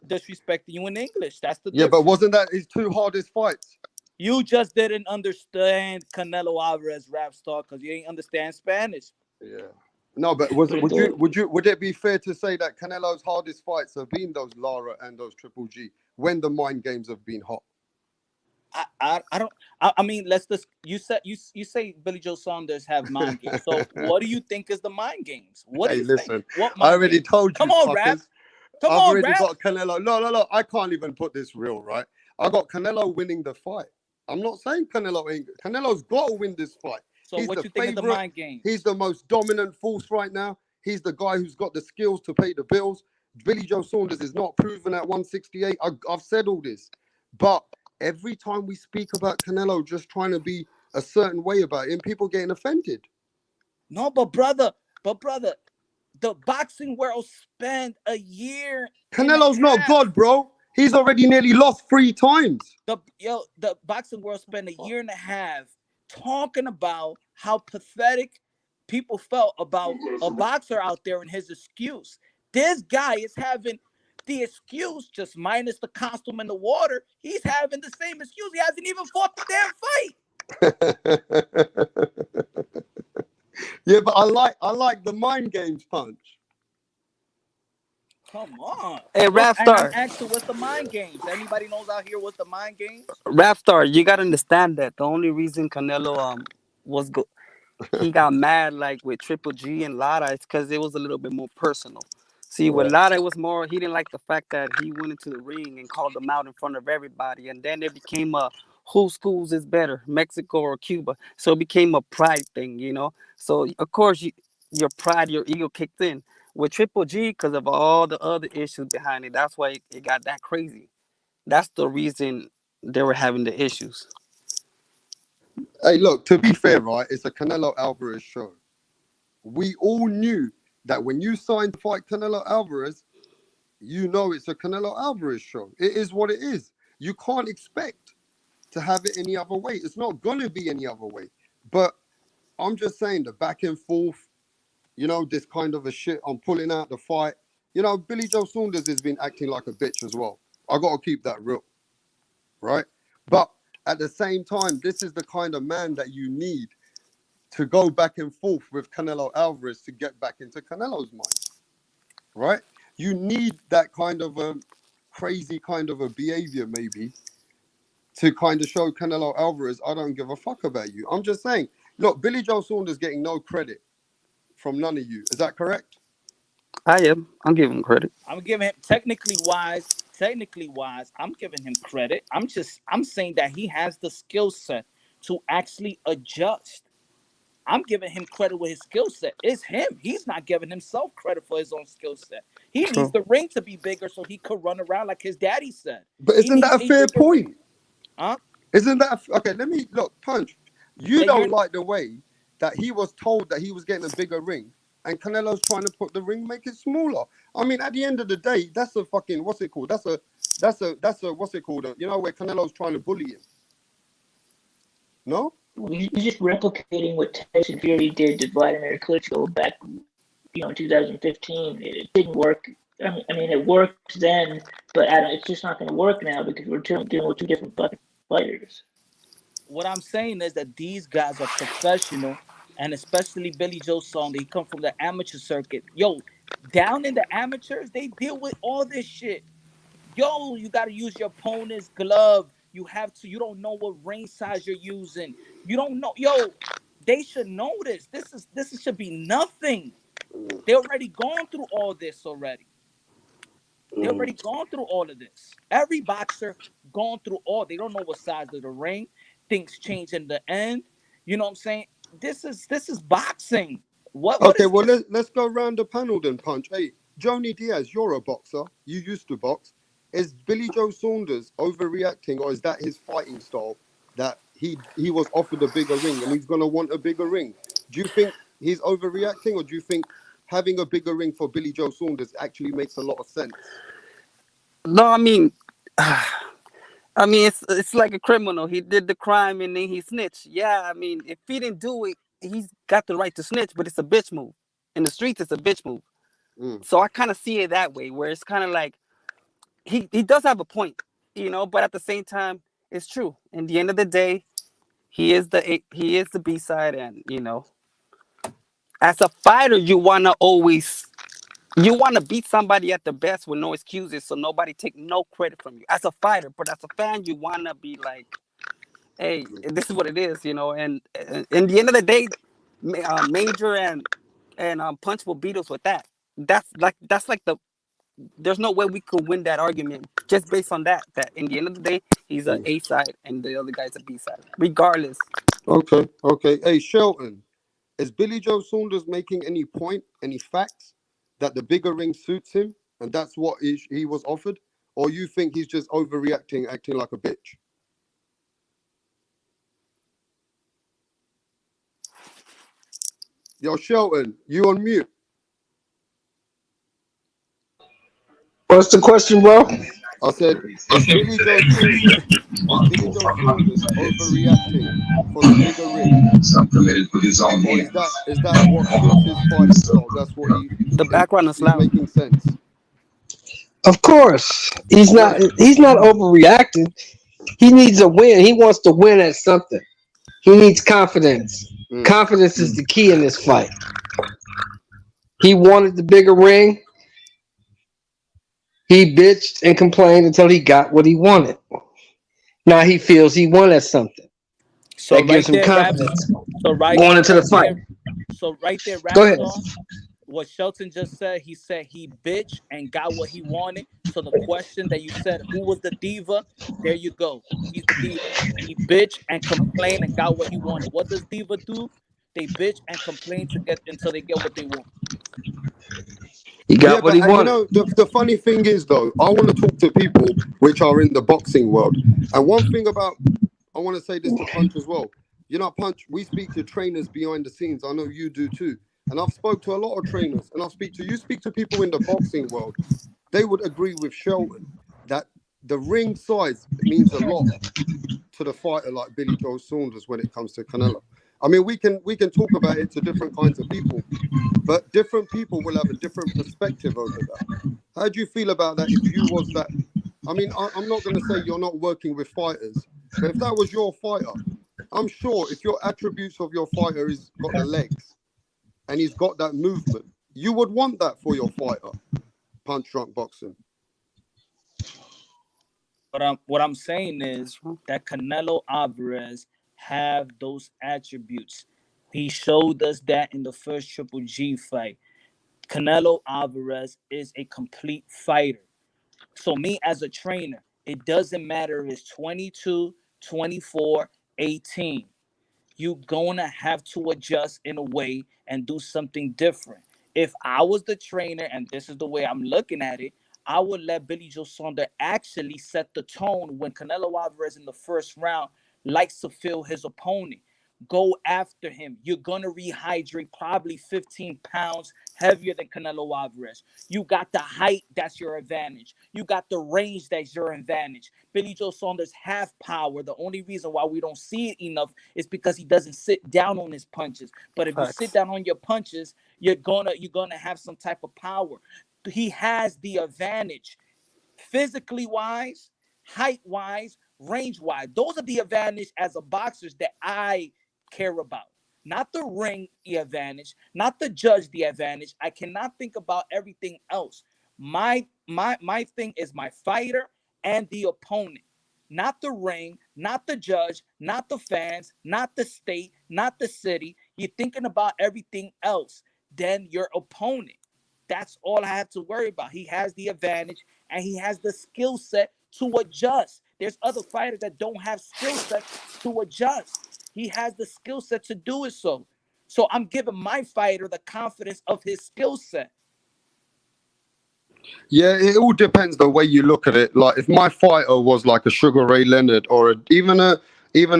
Speaker 11: disrespecting you in English. That's the
Speaker 3: Yeah,
Speaker 11: difference.
Speaker 3: but wasn't that his two hardest fights?
Speaker 11: You just didn't understand Canelo Alvarez rap star because you ain't understand Spanish.
Speaker 3: Yeah. No, but would it be fair to say that Canelo's hardest fights have been those Lara and those Triple G when the mind games have been hot?
Speaker 11: I mean, let's just you say Billy Joe Saunders have mind games. So what do you think is the mind games? What do you think? What mind
Speaker 3: I already
Speaker 11: games?
Speaker 3: told you.
Speaker 11: Come on, Rap. Come
Speaker 3: I've
Speaker 11: on,
Speaker 3: already
Speaker 11: Rap.
Speaker 3: got Canelo. No. I can't even put this real, right? I got Canelo winning the fight. I'm not saying Canelo ain't. Canelo's got to win this fight.
Speaker 11: So what you think of the mind games?
Speaker 3: He's the most dominant force right now. He's the guy who's got the skills to pay the bills. Billy Joe Saunders is not proven at 168. I've said all this, but every time we speak about Canelo just trying to be a certain way about him, people getting offended.
Speaker 11: No, but brother, the boxing world spent a year.
Speaker 3: Canelo's not God, bro. He's already nearly lost 3 times.
Speaker 11: The boxing world spent a year and a half talking about how pathetic people felt about a boxer out there and his excuse. This guy is having the excuse just minus the costume and the water. He's having the same excuse. He hasn't even fought the damn fight.
Speaker 3: Yeah, but I like the mind games punch.
Speaker 11: Come on.
Speaker 10: Hey, Rap Star.
Speaker 11: I'm asking, what's the mind games? Anybody knows out here what's the mind games?
Speaker 10: Rap Star, you gotta understand that the only reason Canelo he got mad like with Triple G and Lara is because it was a little bit more personal. See, with Lara it was more, he didn't like the fact that he went into the ring and called them out in front of everybody, and then it became a whose schools is better, Mexico or Cuba. So it became a pride thing, you know. So of course your pride, your ego kicked in. With Triple G, because of all the other issues behind it, that's why it got that crazy. That's the reason they were having the issues.
Speaker 3: Hey, look, to be fair, right, it's a Canelo Alvarez show. We all knew that when you signed to fight Canelo Alvarez, you know it's a Canelo Alvarez show. It is what it is. You can't expect to have it any other way. It's not going to be any other way. But I'm just saying the back and forth, you know, this kind of a shit. I'm pulling out the fight. You know, Billy Joe Saunders has been acting like a bitch as well. I got to keep that real, right? But at the same time, this is the kind of man that you need to go back and forth with Canelo Alvarez to get back into Canelo's mind, right? You need that kind of a crazy kind of a behavior maybe to kind of show Canelo Alvarez, I don't give a fuck about you. I'm just saying, look, Billy Joe Saunders getting no credit from none of you. Is that correct?
Speaker 10: I am. I'm giving him credit.
Speaker 11: I'm giving him technically wise, I'm giving him credit. I'm saying that he has the skill set to actually adjust. I'm giving him credit with his skill set. It's him. He's not giving himself credit for his own skill set. He needs the ring to be bigger so he could run around like his daddy said.
Speaker 3: But isn't that a fair point?
Speaker 11: Huh?
Speaker 3: Isn't that okay? Let me look, Punch. You don't like the way that he was told that he was getting a bigger ring, and Canelo's trying to put the ring, make it smaller. I mean, at the end of the day, that's a fucking what's it called? That's a what's it called? You know, where Canelo's trying to bully him. No?
Speaker 12: He's just replicating what Tyson Fury did to Vladimir Klitschko back, in 2015. It didn't work. I mean, it worked then, but it's just not going to work now because we're dealing with two different fucking fighters.
Speaker 11: What I'm saying is that these guys are professional, and especially BIlLY Joe Saunders, he come from the amateur circuit. Yo, down in the amateurs, they deal with all this shit. Yo, you got to use your opponent's glove. You have to. You don't know what ring size you're using. You don't know. Yo, they should know this. This should be nothing. They already gone through all this already. They already gone through all of this. Every boxer gone through all. They don't know what size of the ring. Things change in the end. You know what I'm saying? This is boxing. What
Speaker 3: Okay,
Speaker 11: is
Speaker 3: well
Speaker 11: this?
Speaker 3: let's go around the panel then, Punch. Hey, Joni Diaz, you're a boxer. You used to box. Is BIlLY Joe Saunders overreacting, or is that his fighting style? That he was offered a bigger ring and he's gonna want a bigger ring. Do you think he's overreacting, or do you think having a bigger ring for BIlLY Joe Saunders actually makes a lot of sense?
Speaker 10: No, I mean, it's like a criminal. He did the crime and then he snitched. Yeah, I mean, if he didn't do it, he's got the right to snitch, but it's a bitch move. In the streets, it's a bitch move. So I kind of see it that way, where it's kind of like he does have a point, but at the same time, it's true. In the end of the day, he is the B side, and as a fighter, you wanna beat somebody at the best with no excuses, so nobody take no credit from you as a fighter. But as a fan, you wanna be like, hey, this is what it is, And in the end of the day, Major and Punch will beat us with that. That's like there's no way we could win that argument just based on that. That in the end of the day, he's a A side and the other guy's a B side, regardless.
Speaker 3: Okay. Hey, Shelton, is BIlLY Joe Saunders making any point, any facts that the bigger ring suits him, and that's what he was offered, or you think he's just overreacting, acting like a bitch? Yo, Shelton, you on mute?
Speaker 5: What's the question, bro?
Speaker 3: I said, is BIlLY Joe Saunders overreacting for the bigger ring, or is that what suits his fighting style? That's what
Speaker 10: The background is
Speaker 3: he's
Speaker 10: loud.
Speaker 3: making sense.
Speaker 5: Of course, he's not overreacting. He needs a win. He wants to win at something. He needs confidence. Confidence is the key in this fight. He wanted the bigger ring. He bitched and complained until he got what he wanted. Now he feels he won at something.
Speaker 11: So
Speaker 5: That gives
Speaker 11: right
Speaker 5: him
Speaker 11: there, Raps.
Speaker 5: confidence
Speaker 11: So
Speaker 5: going into the fight.
Speaker 11: right there,
Speaker 5: Go
Speaker 11: Raps
Speaker 5: ahead.
Speaker 11: on what Shelton just said. He said he bitched and got what he wanted. So the question that you said, who was the diva? There you go. He's the diva. He bitched and complained and got what he wanted. What does diva do? They bitch and complain until they get what they want.
Speaker 5: He got what he wanted.
Speaker 3: The funny thing is, though, I want to talk to people which are in the boxing world. And one thing about, I want to say this to Punch as well. Punch, we speak to trainers behind the scenes. I know you do too. And I've spoke to a lot of trainers, and you speak to people in the boxing world. They would agree with Shelton that the ring size means a lot to the fighter like BIlLY Joe Saunders when it comes to Canelo. I mean, we can talk about it to different kinds of people, but different people will have a different perspective over that. How do you feel about that if you was that? I mean, I'm not going to say you're not working with fighters, but if that was your fighter, I'm sure if your attributes of your fighter is got the legs and he's got that movement, you would want that for your fighter. Punch Drunk Boxing.
Speaker 11: What I'm saying is that Canelo Alvarez have those attributes. He showed us that in the first Triple G fight. Canelo Alvarez is a complete fighter. So me as a trainer, it doesn't matter if it's 22, 24, 18. You're gonna have to adjust in a way and do something different. If I was the trainer, and this is the way I'm looking at it, I would let BIlLY Joe Saunders actually set the tone when Canelo Alvarez in the first round likes to feel his opponent. Go after him. You're gonna rehydrate probably 15 pounds heavier than Canelo Alvarez. You got the height, that's your advantage. You got the range, that's your advantage. Billy Joe Saunders have power. The only reason why we don't see it enough is because he doesn't sit down on his punches. But if you sit down on your punches, you're gonna have some type of power. He has the advantage, physically wise, height wise, range wise. Those are the advantage as a boxer that I care about. Not the ring, the advantage, not the judge, the advantage. I cannot think about everything else. My thing is my fighter and the opponent. Not the ring, not the judge, not the fans, not the state, not the city. You're thinking about everything else than your opponent. That's all I have to worry about. He has the advantage and he has the skill set to adjust. There's other fighters that don't have skill sets to adjust. He has the skill set to do it so. So I'm giving my fighter the confidence of his skill set.
Speaker 3: Yeah, it all depends the way you look at it. Like if my fighter was like a Sugar Ray Leonard or even a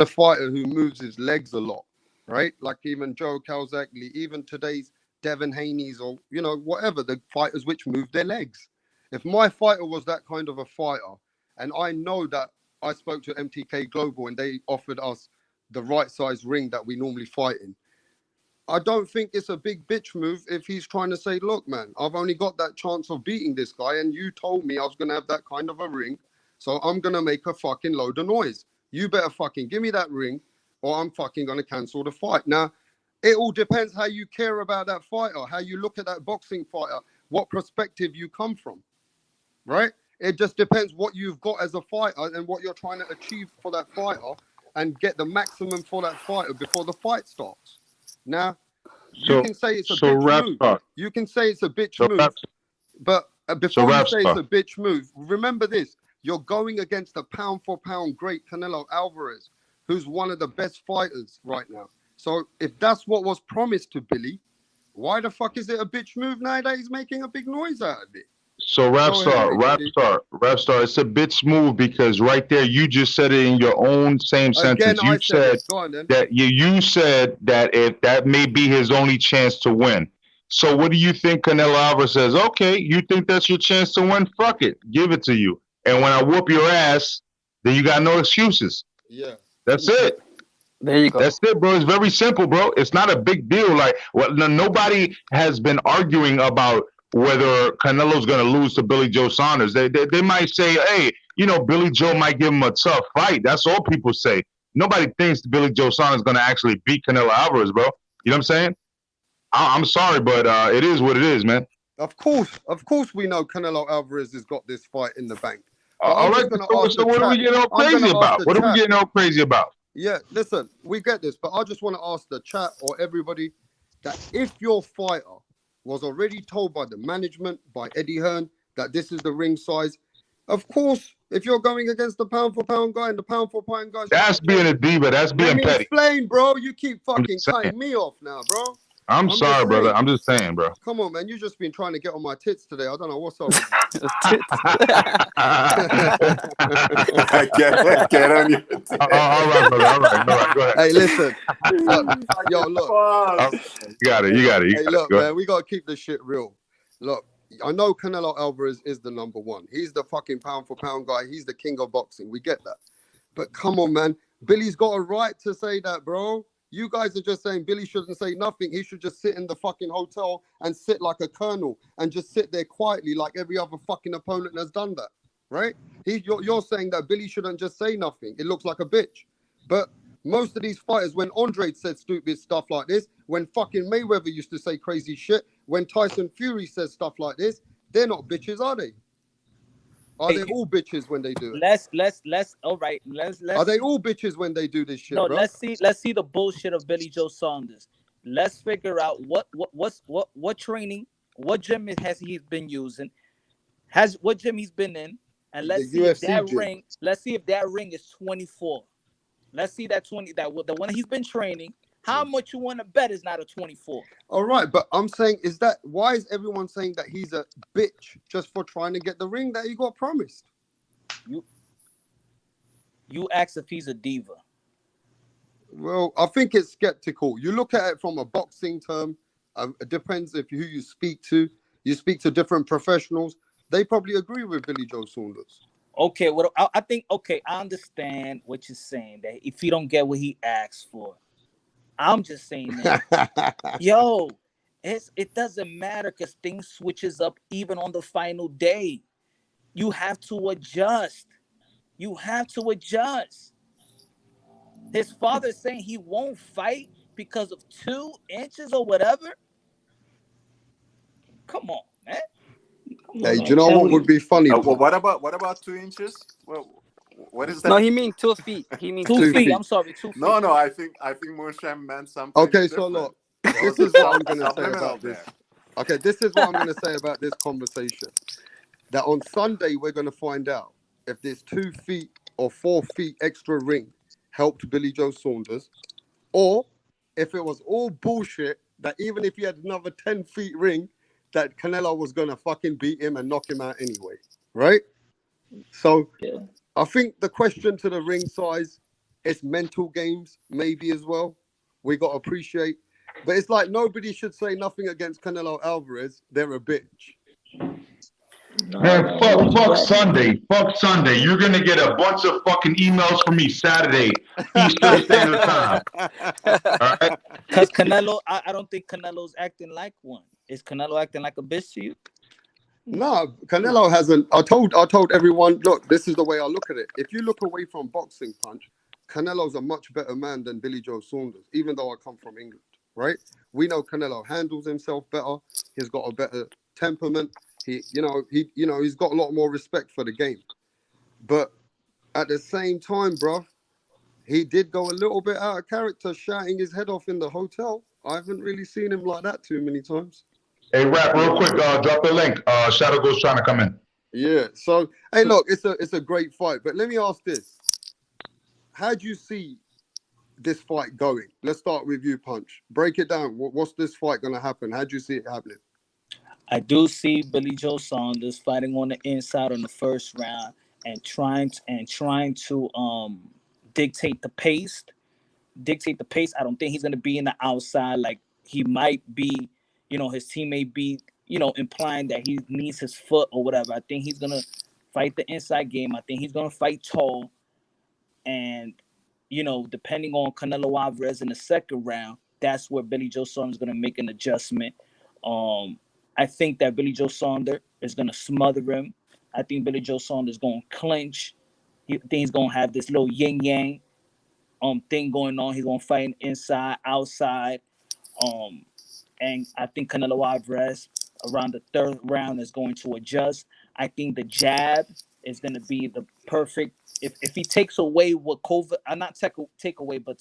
Speaker 3: fighter who moves his legs a lot, right? Like even Joe Calzagli, even today's Devin Haney's, or whatever, the fighters which move their legs. If my fighter was that kind of a fighter, and I know that I spoke to MTK Global and they offered us the right size ring that we normally fight in, I don't think it's a big bitch move if he's trying to say, look, man, I've only got that chance of beating this guy, and you told me I was going to have that kind of a ring, so I'm going to make a fucking load of noise. You better fucking give me that ring, or I'm fucking going to cancel the fight. Now, it all depends how you care about that fighter, how you look at that boxing fighter, what perspective you come from, right? It just depends what you've got as a fighter and what you're trying to achieve for that fighter and get the maximum for that fighter before the fight starts. Now, you can say it's a bitch move. You can say it's a bitch move, but before you say it's a bitch move, remember this: you're going against a pound-for-pound great Canelo Alvarez, who's one of the best fighters right now. So if that's what was promised to Billy, why the fuck is it a bitch move now that he's making a big noise out of it?
Speaker 4: So Rapstar, it's a bitch move because right there you just said it in your own same sentence. You said that you said that if that may be his only chance to win. So what do you think Canelo Alvarez says? Okay, you think that's your chance to win? Fuck it, give it to you. And when I whoop your ass, then you got no excuses.
Speaker 3: Yeah,
Speaker 4: that's it.
Speaker 6: There you go.
Speaker 4: That's it, bro. It's very simple, bro. It's not a big deal. Like, nobody has been arguing about whether Canelo's going to lose to Billy Joe Saunders. They might say, hey, Billy Joe might give him a tough fight. That's all people say. Nobody thinks Billy Joe Saunders is going to actually beat Canelo Alvarez, bro. You know what I'm saying? I'm sorry, but it is what it is, man.
Speaker 3: Of course we know Canelo Alvarez has got this fight in the bank.
Speaker 4: All right, so what are we getting all crazy about? What are we getting all crazy about?
Speaker 3: Yeah, listen, we get this, but I just want to ask the chat or everybody that if your fighter was already told by the management, by Eddie Hearn, that this is the ring size, of course, if you're going against the pound-for-pound guy and the pound-for-pound guy...
Speaker 4: That's being a diva. That's being petty.
Speaker 3: Let me explain, bro. You keep fucking cutting me off now, bro.
Speaker 4: I'm sorry, brother. I'm just saying, bro.
Speaker 3: Come on, man. You've just been trying to get on my tits today. I don't know what's up with you.
Speaker 2: Get on your tits.
Speaker 4: All right, brother. All right. Go ahead.
Speaker 3: Hey, listen. Look.
Speaker 4: You got it.
Speaker 3: Hey, look, man. We got to keep this shit real. Look, I know Canelo Alvarez is the number one. He's the fucking pound-for-pound guy. He's the king of boxing. We get that. But come on, man. Billy's got a right to say that, bro. You guys are just saying Billy shouldn't say nothing. He should just sit in the fucking hotel and sit like a colonel and just sit there quietly like every other fucking opponent has done that, right? You're saying that Billy shouldn't just say nothing. It looks like a bitch. But most of these fighters, when Andre said stupid stuff like this, when fucking Mayweather used to say crazy shit, when Tyson Fury says stuff like this, they're not bitches, are they? Are they all bitches when they do it?
Speaker 11: Let's all right. Let's
Speaker 3: Are they all bitches when they do this shit?
Speaker 11: No,
Speaker 3: bro?
Speaker 11: let's see the bullshit of Billy Joe Saunders. Let's figure out what training, what gym has he been using, what gym he's been in, and let's see if that ring. Let's see if that ring is 24. Let's see that the one he's been training. How much you want to bet is not a 24?
Speaker 3: All right, but I'm saying why is everyone saying that he's a bitch just for trying to get the ring that he got promised?
Speaker 11: You ask if he's a diva.
Speaker 3: Well, I think it's skeptical. You look at it from a boxing term. It depends if who you speak to. You speak to different professionals. They probably agree with Billy Joe Saunders.
Speaker 11: Okay, well, I think okay, I understand what you're saying. That if he don't get what he asked for, I'm just saying that, yo, it doesn't matter because things switches up even on the final day. You have to adjust. You have to adjust. His father's saying he won't fight because of 2 inches or whatever. Come on, man. Come
Speaker 3: Hey,
Speaker 11: on,
Speaker 3: do
Speaker 11: man.
Speaker 3: you know
Speaker 12: Tell
Speaker 3: what
Speaker 12: you.
Speaker 3: would be funny?
Speaker 9: Well,
Speaker 3: Pop?
Speaker 9: what about 2 inches? Well, what is
Speaker 10: No,
Speaker 9: that?
Speaker 10: he means 2 feet. He means
Speaker 11: 2
Speaker 10: 2
Speaker 3: 2
Speaker 10: feet.
Speaker 11: feet.
Speaker 3: feet.
Speaker 11: I'm sorry, 2 feet.
Speaker 9: No, I think Moonshine meant something
Speaker 3: Okay, so
Speaker 9: different.
Speaker 3: look,
Speaker 9: There
Speaker 3: this
Speaker 9: was a
Speaker 3: is what I'm gonna say
Speaker 9: subliminal
Speaker 3: about
Speaker 9: there.
Speaker 3: this. Okay, this is what I'm gonna say about this conversation. That on Sunday we're gonna find out if this 2 feet or 4 feet extra ring helped Billy Joe Saunders, or if it was all bullshit. That even if he had another 10 feet ring, that Canelo was gonna fucking beat him and knock him out anyway, right? So
Speaker 12: Yeah.
Speaker 3: I think the question to the ring size, it's mental games maybe as well. We got to appreciate, but it's like nobody should say nothing against Canelo Alvarez. They're a bitch.
Speaker 12: No,
Speaker 4: Man,
Speaker 12: no, no.
Speaker 4: fuck,
Speaker 12: He's
Speaker 4: fuck
Speaker 12: black, man.
Speaker 4: Sunday. Fuck Sunday. You're gonna get a bunch of fucking emails from me Saturday, Eastern Standard Time. All right.
Speaker 11: Cause Canelo, I don't think Canelo's acting like one. Is Canelo acting like a bitch to you?
Speaker 3: No, Canelo hasn't. I told everyone, look, this is the way I look at it. If you look away from boxing punch, Canelo's a much better man than Billy Joe Saunders, even though I come from England, right? We know Canelo handles himself better. He's got a better temperament. He's got a lot more respect for the game. But at the same time, bro, he did go a little bit out of character, shouting his head off in the hotel. I haven't really seen him like that too many times.
Speaker 4: Hey, rap, real
Speaker 12: Yeah.
Speaker 4: quick. Drop the link. Shadow Ghost trying to come in.
Speaker 3: Yeah. So, hey, look, it's a great fight. But let me ask this: how do you see this fight going? Let's start with you, Punch. Break it down. What's this fight going to happen? How do you see it happening?
Speaker 11: I do see Billy Joe Saunders fighting on the inside on the first round and trying to dictate the pace. Dictate the pace. I don't think he's gonna be in the outside like he might be. His team may be, implying that he needs his foot or whatever. I think he's gonna fight the inside game. I think he's gonna fight tall. And, depending on Canelo Alvarez in the second round, that's where Billy Joe Saunders is going to make an adjustment. I think that Billy Joe Saunders is going to smother him. I think Billy Joe Saunders is going to clinch. I think he's going to have this little yin yang thing going on. He's going to fight inside, outside. And I think Canelo Alvarez around the third round is going to adjust. I think the jab is going to be the perfect. If he takes away what not take away, but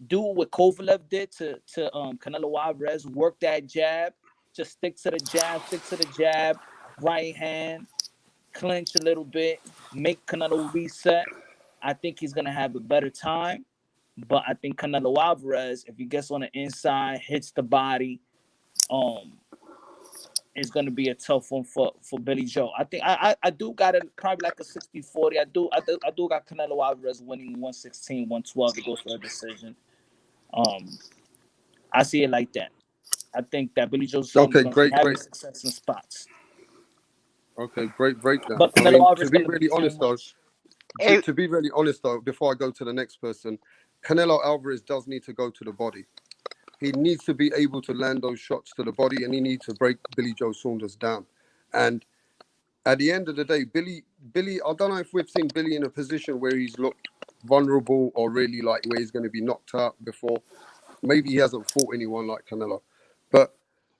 Speaker 11: do what Kovalev did to Canelo Alvarez, work that jab, just stick to the jab, right hand, clinch a little bit, make Canelo reset. I think he's gonna have a better time. But I think Canelo Alvarez, if he gets on the inside, hits the body, is going to be a tough one for Billy Joe. I think I do got it probably like a 60-40. I do got Canelo Alvarez winning 116, 112 to go for a decision. I see it like that. I think that Billy Joe Saunders is
Speaker 3: Okay,
Speaker 11: going to be
Speaker 3: great,
Speaker 11: having
Speaker 3: great.
Speaker 11: success in spots.
Speaker 3: Okay, great breakdown.
Speaker 11: But
Speaker 3: I
Speaker 11: Canelo
Speaker 3: mean,
Speaker 11: Alvarez
Speaker 3: to
Speaker 11: is
Speaker 3: be
Speaker 11: going to
Speaker 3: really
Speaker 11: beat him
Speaker 3: honest though,
Speaker 11: much.
Speaker 8: Hey,
Speaker 3: to be really honest though, before I go to the next person, Canelo Alvarez does need to go to the body. He needs to be able to land those shots to the body, and he needs to break Billy Joe Saunders down. And at the end of the day, Billy, I don't know if we've seen Billy in a position where he's looked vulnerable or really like where he's going to be knocked out before. Maybe he hasn't fought anyone like Canelo, but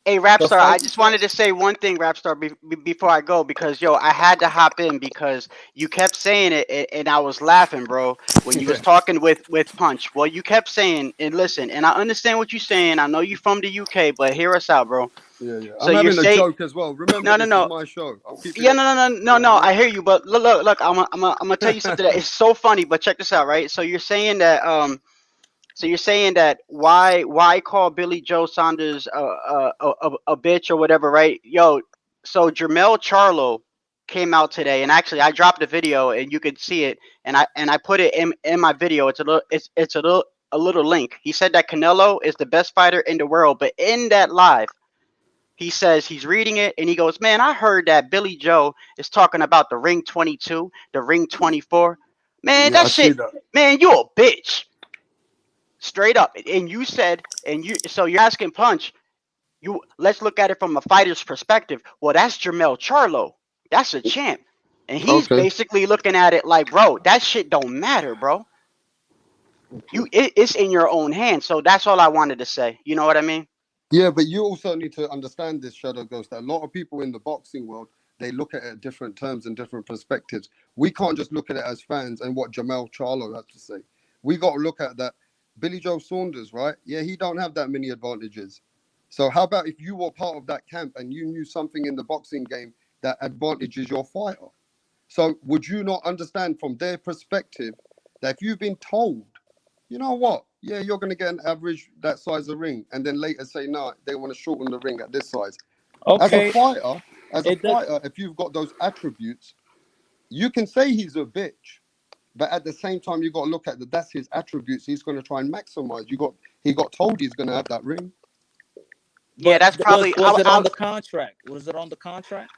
Speaker 8: Hey,
Speaker 3: the
Speaker 8: Rapstar, I
Speaker 3: fight.
Speaker 8: just wanted to say one thing, Rapstar, before I go, because yo, I had to hop in because you kept saying it, and I was laughing, bro, when you was
Speaker 3: Yeah,
Speaker 8: talking with Punch. Well, you kept saying, and listen, and I understand what you're saying. I know you from the UK, but hear us out, bro.
Speaker 3: yeah.
Speaker 8: So
Speaker 3: I'm
Speaker 8: you're
Speaker 3: having a
Speaker 8: saying,
Speaker 3: joke as well. Remember,
Speaker 8: no, no,
Speaker 3: this is
Speaker 8: no,
Speaker 3: my show. I'm keeping
Speaker 8: yeah,
Speaker 3: it.
Speaker 8: no, no, no,
Speaker 3: You
Speaker 8: no,
Speaker 3: know what
Speaker 8: no.
Speaker 3: I mean?
Speaker 8: I hear you, but look. I'm gonna tell you something that is so funny. But check this out, right? So you're saying that why call Billy Joe Saunders a bitch or whatever, right? Yo, so Jermel Charlo came out today, and actually I dropped a video, and you could see it, and I put it in my video. It's a little link. He said that Canelo is the best fighter in the world, but in that live, he says he's reading it and he goes, man, I heard that BIlLY Joe is talking about the ring 22, the ring 24. Man,
Speaker 3: Yeah, I
Speaker 8: that
Speaker 3: see
Speaker 8: shit,
Speaker 3: that.
Speaker 8: man, you a bitch. Straight up. And you said, so you're asking Punch, let's look at it from a fighter's perspective. Well, that's Jermell Charlo. That's a champ. And he's
Speaker 3: Okay.
Speaker 8: basically looking at it like, bro, that shit don't matter, bro. It's in your own hands. So that's all I wanted to say. You know what I mean?
Speaker 3: Yeah, but you also need to understand this, Shadow Ghost, that a lot of people in the boxing world, they look at it at different terms and different perspectives. We can't just look at it as fans and what Jermell Charlo has to say. We got to look at that. BIlLY Joe Saunders, right? Yeah, he don't have that many advantages. So how about if you were part of that camp and you knew something in the boxing game that advantages your fighter? So would you not understand from their perspective that if you've been told, you know what? Yeah, you're going to get an average that size of ring, and then later say, no, they want to shorten the ring at this size.
Speaker 11: Okay.
Speaker 3: As a fighter, if you've got those attributes, you can say he's a bitch, but at the same time, you got to look at that. That's his attributes. He's going to try and maximize. He got told he's going to have that ring.
Speaker 8: Yeah, that's probably.
Speaker 11: Was it on the contract? Was it on the contract?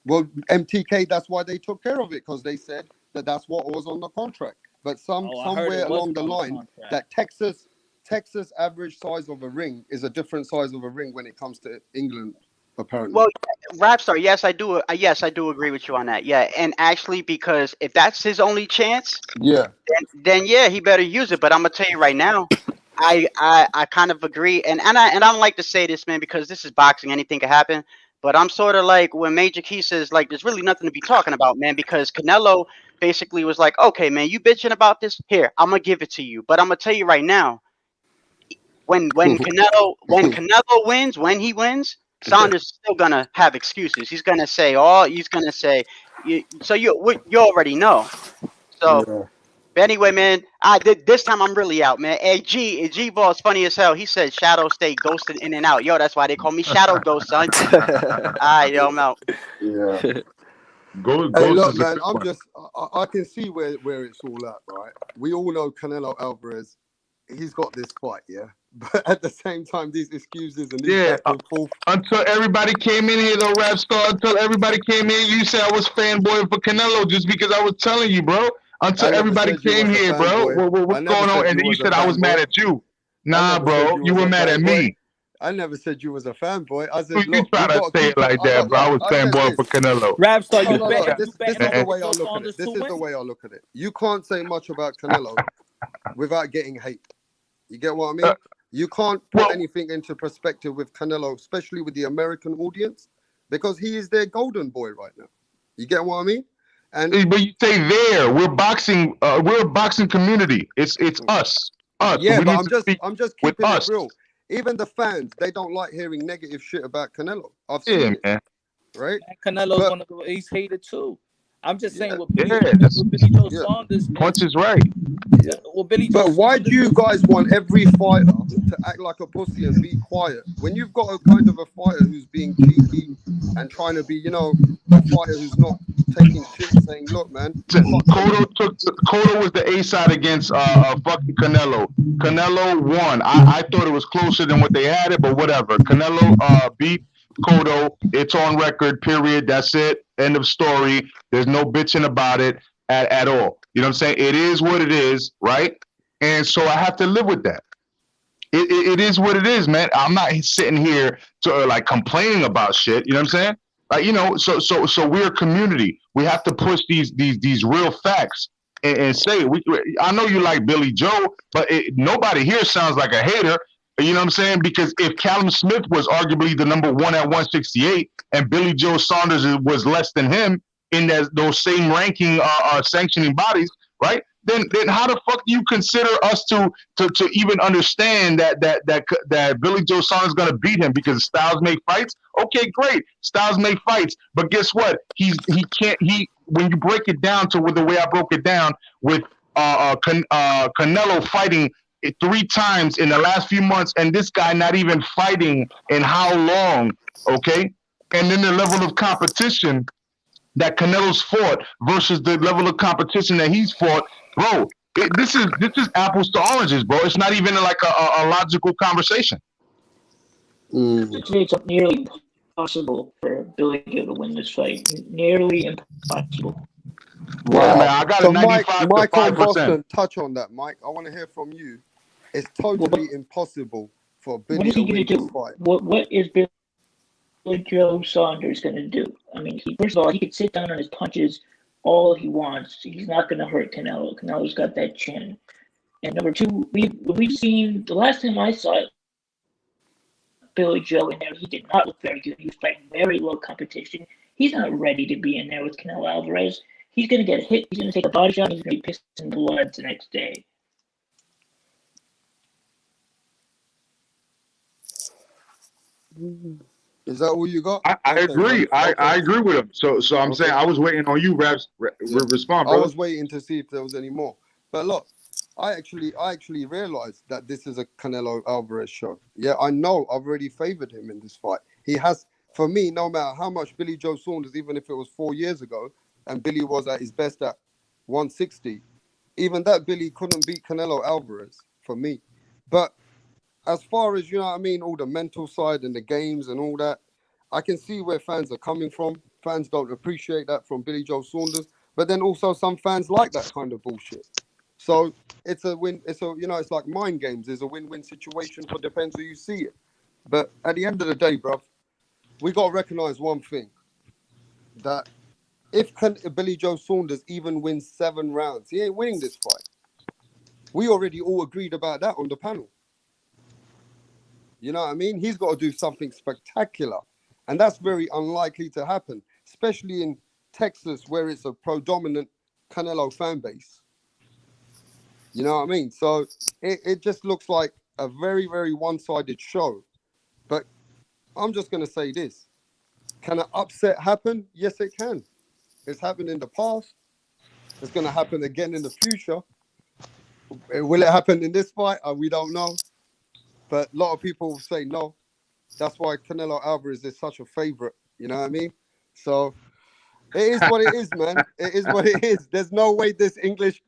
Speaker 3: Well, MTK, that's why they took care of it, because they said that that's what was on the contract. But somewhere along the line, that Texas average size of a ring is a different size of a ring when it comes to England, apparently.
Speaker 8: Well, Rapstar, yes, I do. Yes, I do agree with you on that. Yeah, and actually, because if that's his only chance,
Speaker 3: yeah,
Speaker 8: then yeah, he better use it. But I'm gonna tell you right now, I kind of agree, and I don't like to say this, man, because this is boxing. Anything can happen. But I'm sort of like when Major Key says, like, there's really nothing to be talking about, man, because Canelo basically was like, okay, man, you bitching about this? Here, I'm gonna give it to you. But I'm gonna tell you right now, when Canelo wins, when he wins, Saunders is still gonna have excuses. He's gonna say, so you already know. So.
Speaker 3: Yeah.
Speaker 8: But anyway, man, this time I'm really out, man. Hey, G Ball's funny as hell. He said Shadow stay ghosting in and out. Yo, that's why they call me Shadow Ghost, son. All right, yo, I'm out.
Speaker 3: Yeah.
Speaker 4: Ghost
Speaker 3: Hey, look,
Speaker 4: is
Speaker 3: man, I can see where it's all at, right? We all know Canelo Alvarez, he's got this fight, yeah? But at the same time, these excuses and these back and forth.
Speaker 4: Until everybody came in here, though, Rap Star, until everybody came in, you said I was fanboying for Canelo just because I was telling you, bro. Until everybody came here, bro. What's going on? And then you said I was mad at you. Nah, bro, you were mad at me.
Speaker 3: I never said you was a fanboy. I said,
Speaker 4: you try to say it like that, bro. I was fanboying for Canelo.
Speaker 11: Rapstar,
Speaker 3: this is the way I look at it. This is the way I look at it. You can't say much about Canelo without getting hate. You get what I mean? You can't put anything into perspective with Canelo, especially with the American audience, because he is their golden boy right now. You get what I mean? And
Speaker 4: but you say there, we're boxing. We're a boxing community. It's us.
Speaker 3: Yeah, but I'm just keeping it real. Even the fans, they don't like hearing negative shit about Canelo. I've seen it, man. Right?
Speaker 11: Canelo's he's hated too. I'm just saying with BIlLY Joe Saunders.
Speaker 4: Punch is right.
Speaker 3: Yeah. But why do you guys want every fighter to act like a pussy and be quiet when you've got a kind of a fighter who's being cheeky and trying to be, you know, a fighter who's not taking shit, saying, "Look, man."
Speaker 4: Cotto was the A side against fucking Canelo. Canelo won. I thought it was closer than what they had it, but whatever. Canelo beat Cotto. It's on record. Period. That's it. End of story. There's no bitching about it at all. You know what I'm saying? It is what it is, right? And so I have to live with that. It is what it is, man. I'm not sitting here to like complaining about shit. You know what I'm saying? Like, you know, so we're a community. We have to push these real facts and say I know you like BIlLY Joe, but nobody here sounds like a hater. You know what I'm saying? Because if Callum Smith was arguably the number one at 168 and BIlLY Joe Saunders was less than him in those same ranking sanctioning bodies, right? Then how the fuck do you consider us to even understand that BIlLY Joe Saunders is gonna beat him because styles make fights? Okay, great, styles make fights, but guess what? When you break it down to the way I broke it down with Canelo fighting 3 times in the last few months, and this guy not even fighting in how long? Okay, and then the level of competition that Canelo's fought versus the level of competition that he's fought, bro, This is apples to oranges, bro. It's not even like a logical conversation.
Speaker 12: It's nearly impossible for Billy Joe to win this fight. Nearly impossible.
Speaker 3: Wow.
Speaker 4: Yeah, man, I got
Speaker 3: So
Speaker 4: a 95
Speaker 3: Mike
Speaker 4: to
Speaker 3: on
Speaker 4: 5%.
Speaker 3: Boston, touch on that, Mike. I want to hear from you. It's totally impossible for Billy
Speaker 12: What is he
Speaker 3: to
Speaker 12: going to
Speaker 3: win this
Speaker 12: do?
Speaker 3: fight.
Speaker 12: What is Billy Joe Saunders going to do? I mean, first of all, he could sit down on his punches all he wants. He's not going to hurt Canelo. Canelo's got that chin. And number two, we've seen the last time I saw Billy Joe in there, he did not look very good. He was fighting very low competition. He's not ready to be in there with Canelo Alvarez. He's going to get hit. He's going to take a body shot. And he's going to be pissing blood the next day.
Speaker 3: Is that all you got?
Speaker 4: I agree. I agree with him. So I'm saying I was waiting on you, Raps, respond, bro.
Speaker 3: I was waiting to see if there was any more. But look, I actually realized that this is a Canelo Alvarez show. Yeah, I know I've already favored him in this fight. He has, for me, no matter how much Billy Joe Saunders, even if it was 4 years ago, and Billy was at his best at 160, even that Billy couldn't beat Canelo Alvarez for me. But as far as, you know what I mean, all the mental side and the games and all that, I can see where fans are coming from. Fans don't appreciate that from Billy Joe Saunders, but then also some fans like that kind of bullshit. So it's a win. It's a, you know, it's like mind games. There's a win-win situation, but depends who you see it. But at the end of the day, bruv, we got to recognize one thing, that if Billy Joe Saunders even wins 7 rounds, he ain't winning this fight. We already all agreed about that on the panel. You know what I mean? He's got to do something spectacular. And that's very unlikely to happen, especially in Texas, where it's a predominant Canelo fan base. You know what I mean? So it just looks like a very, very one-sided show. But I'm just going to say this. Can an upset happen? Yes, it can. It's happened in the past. It's going to happen again in the future. Will it happen in this fight? We don't know. But a lot of people will say no. That's why Canelo Alvarez is such a favorite. You know what I mean? So it is what it is, man. It is what it is. There's no way this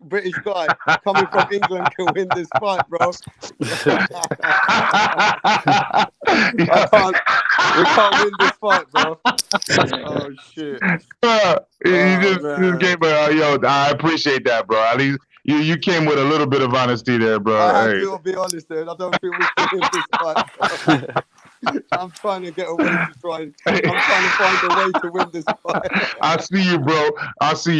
Speaker 3: British guy coming from England can win this fight, bro. We can't win this fight, bro. Oh, shit.
Speaker 4: You just gave me, yo, I appreciate that, bro. At least you came with a little bit of honesty there, bro.
Speaker 3: I have to be honest there. I don't think we can win this fight. I'm trying to get away I'm trying to find a way to win this fight.
Speaker 4: I see you,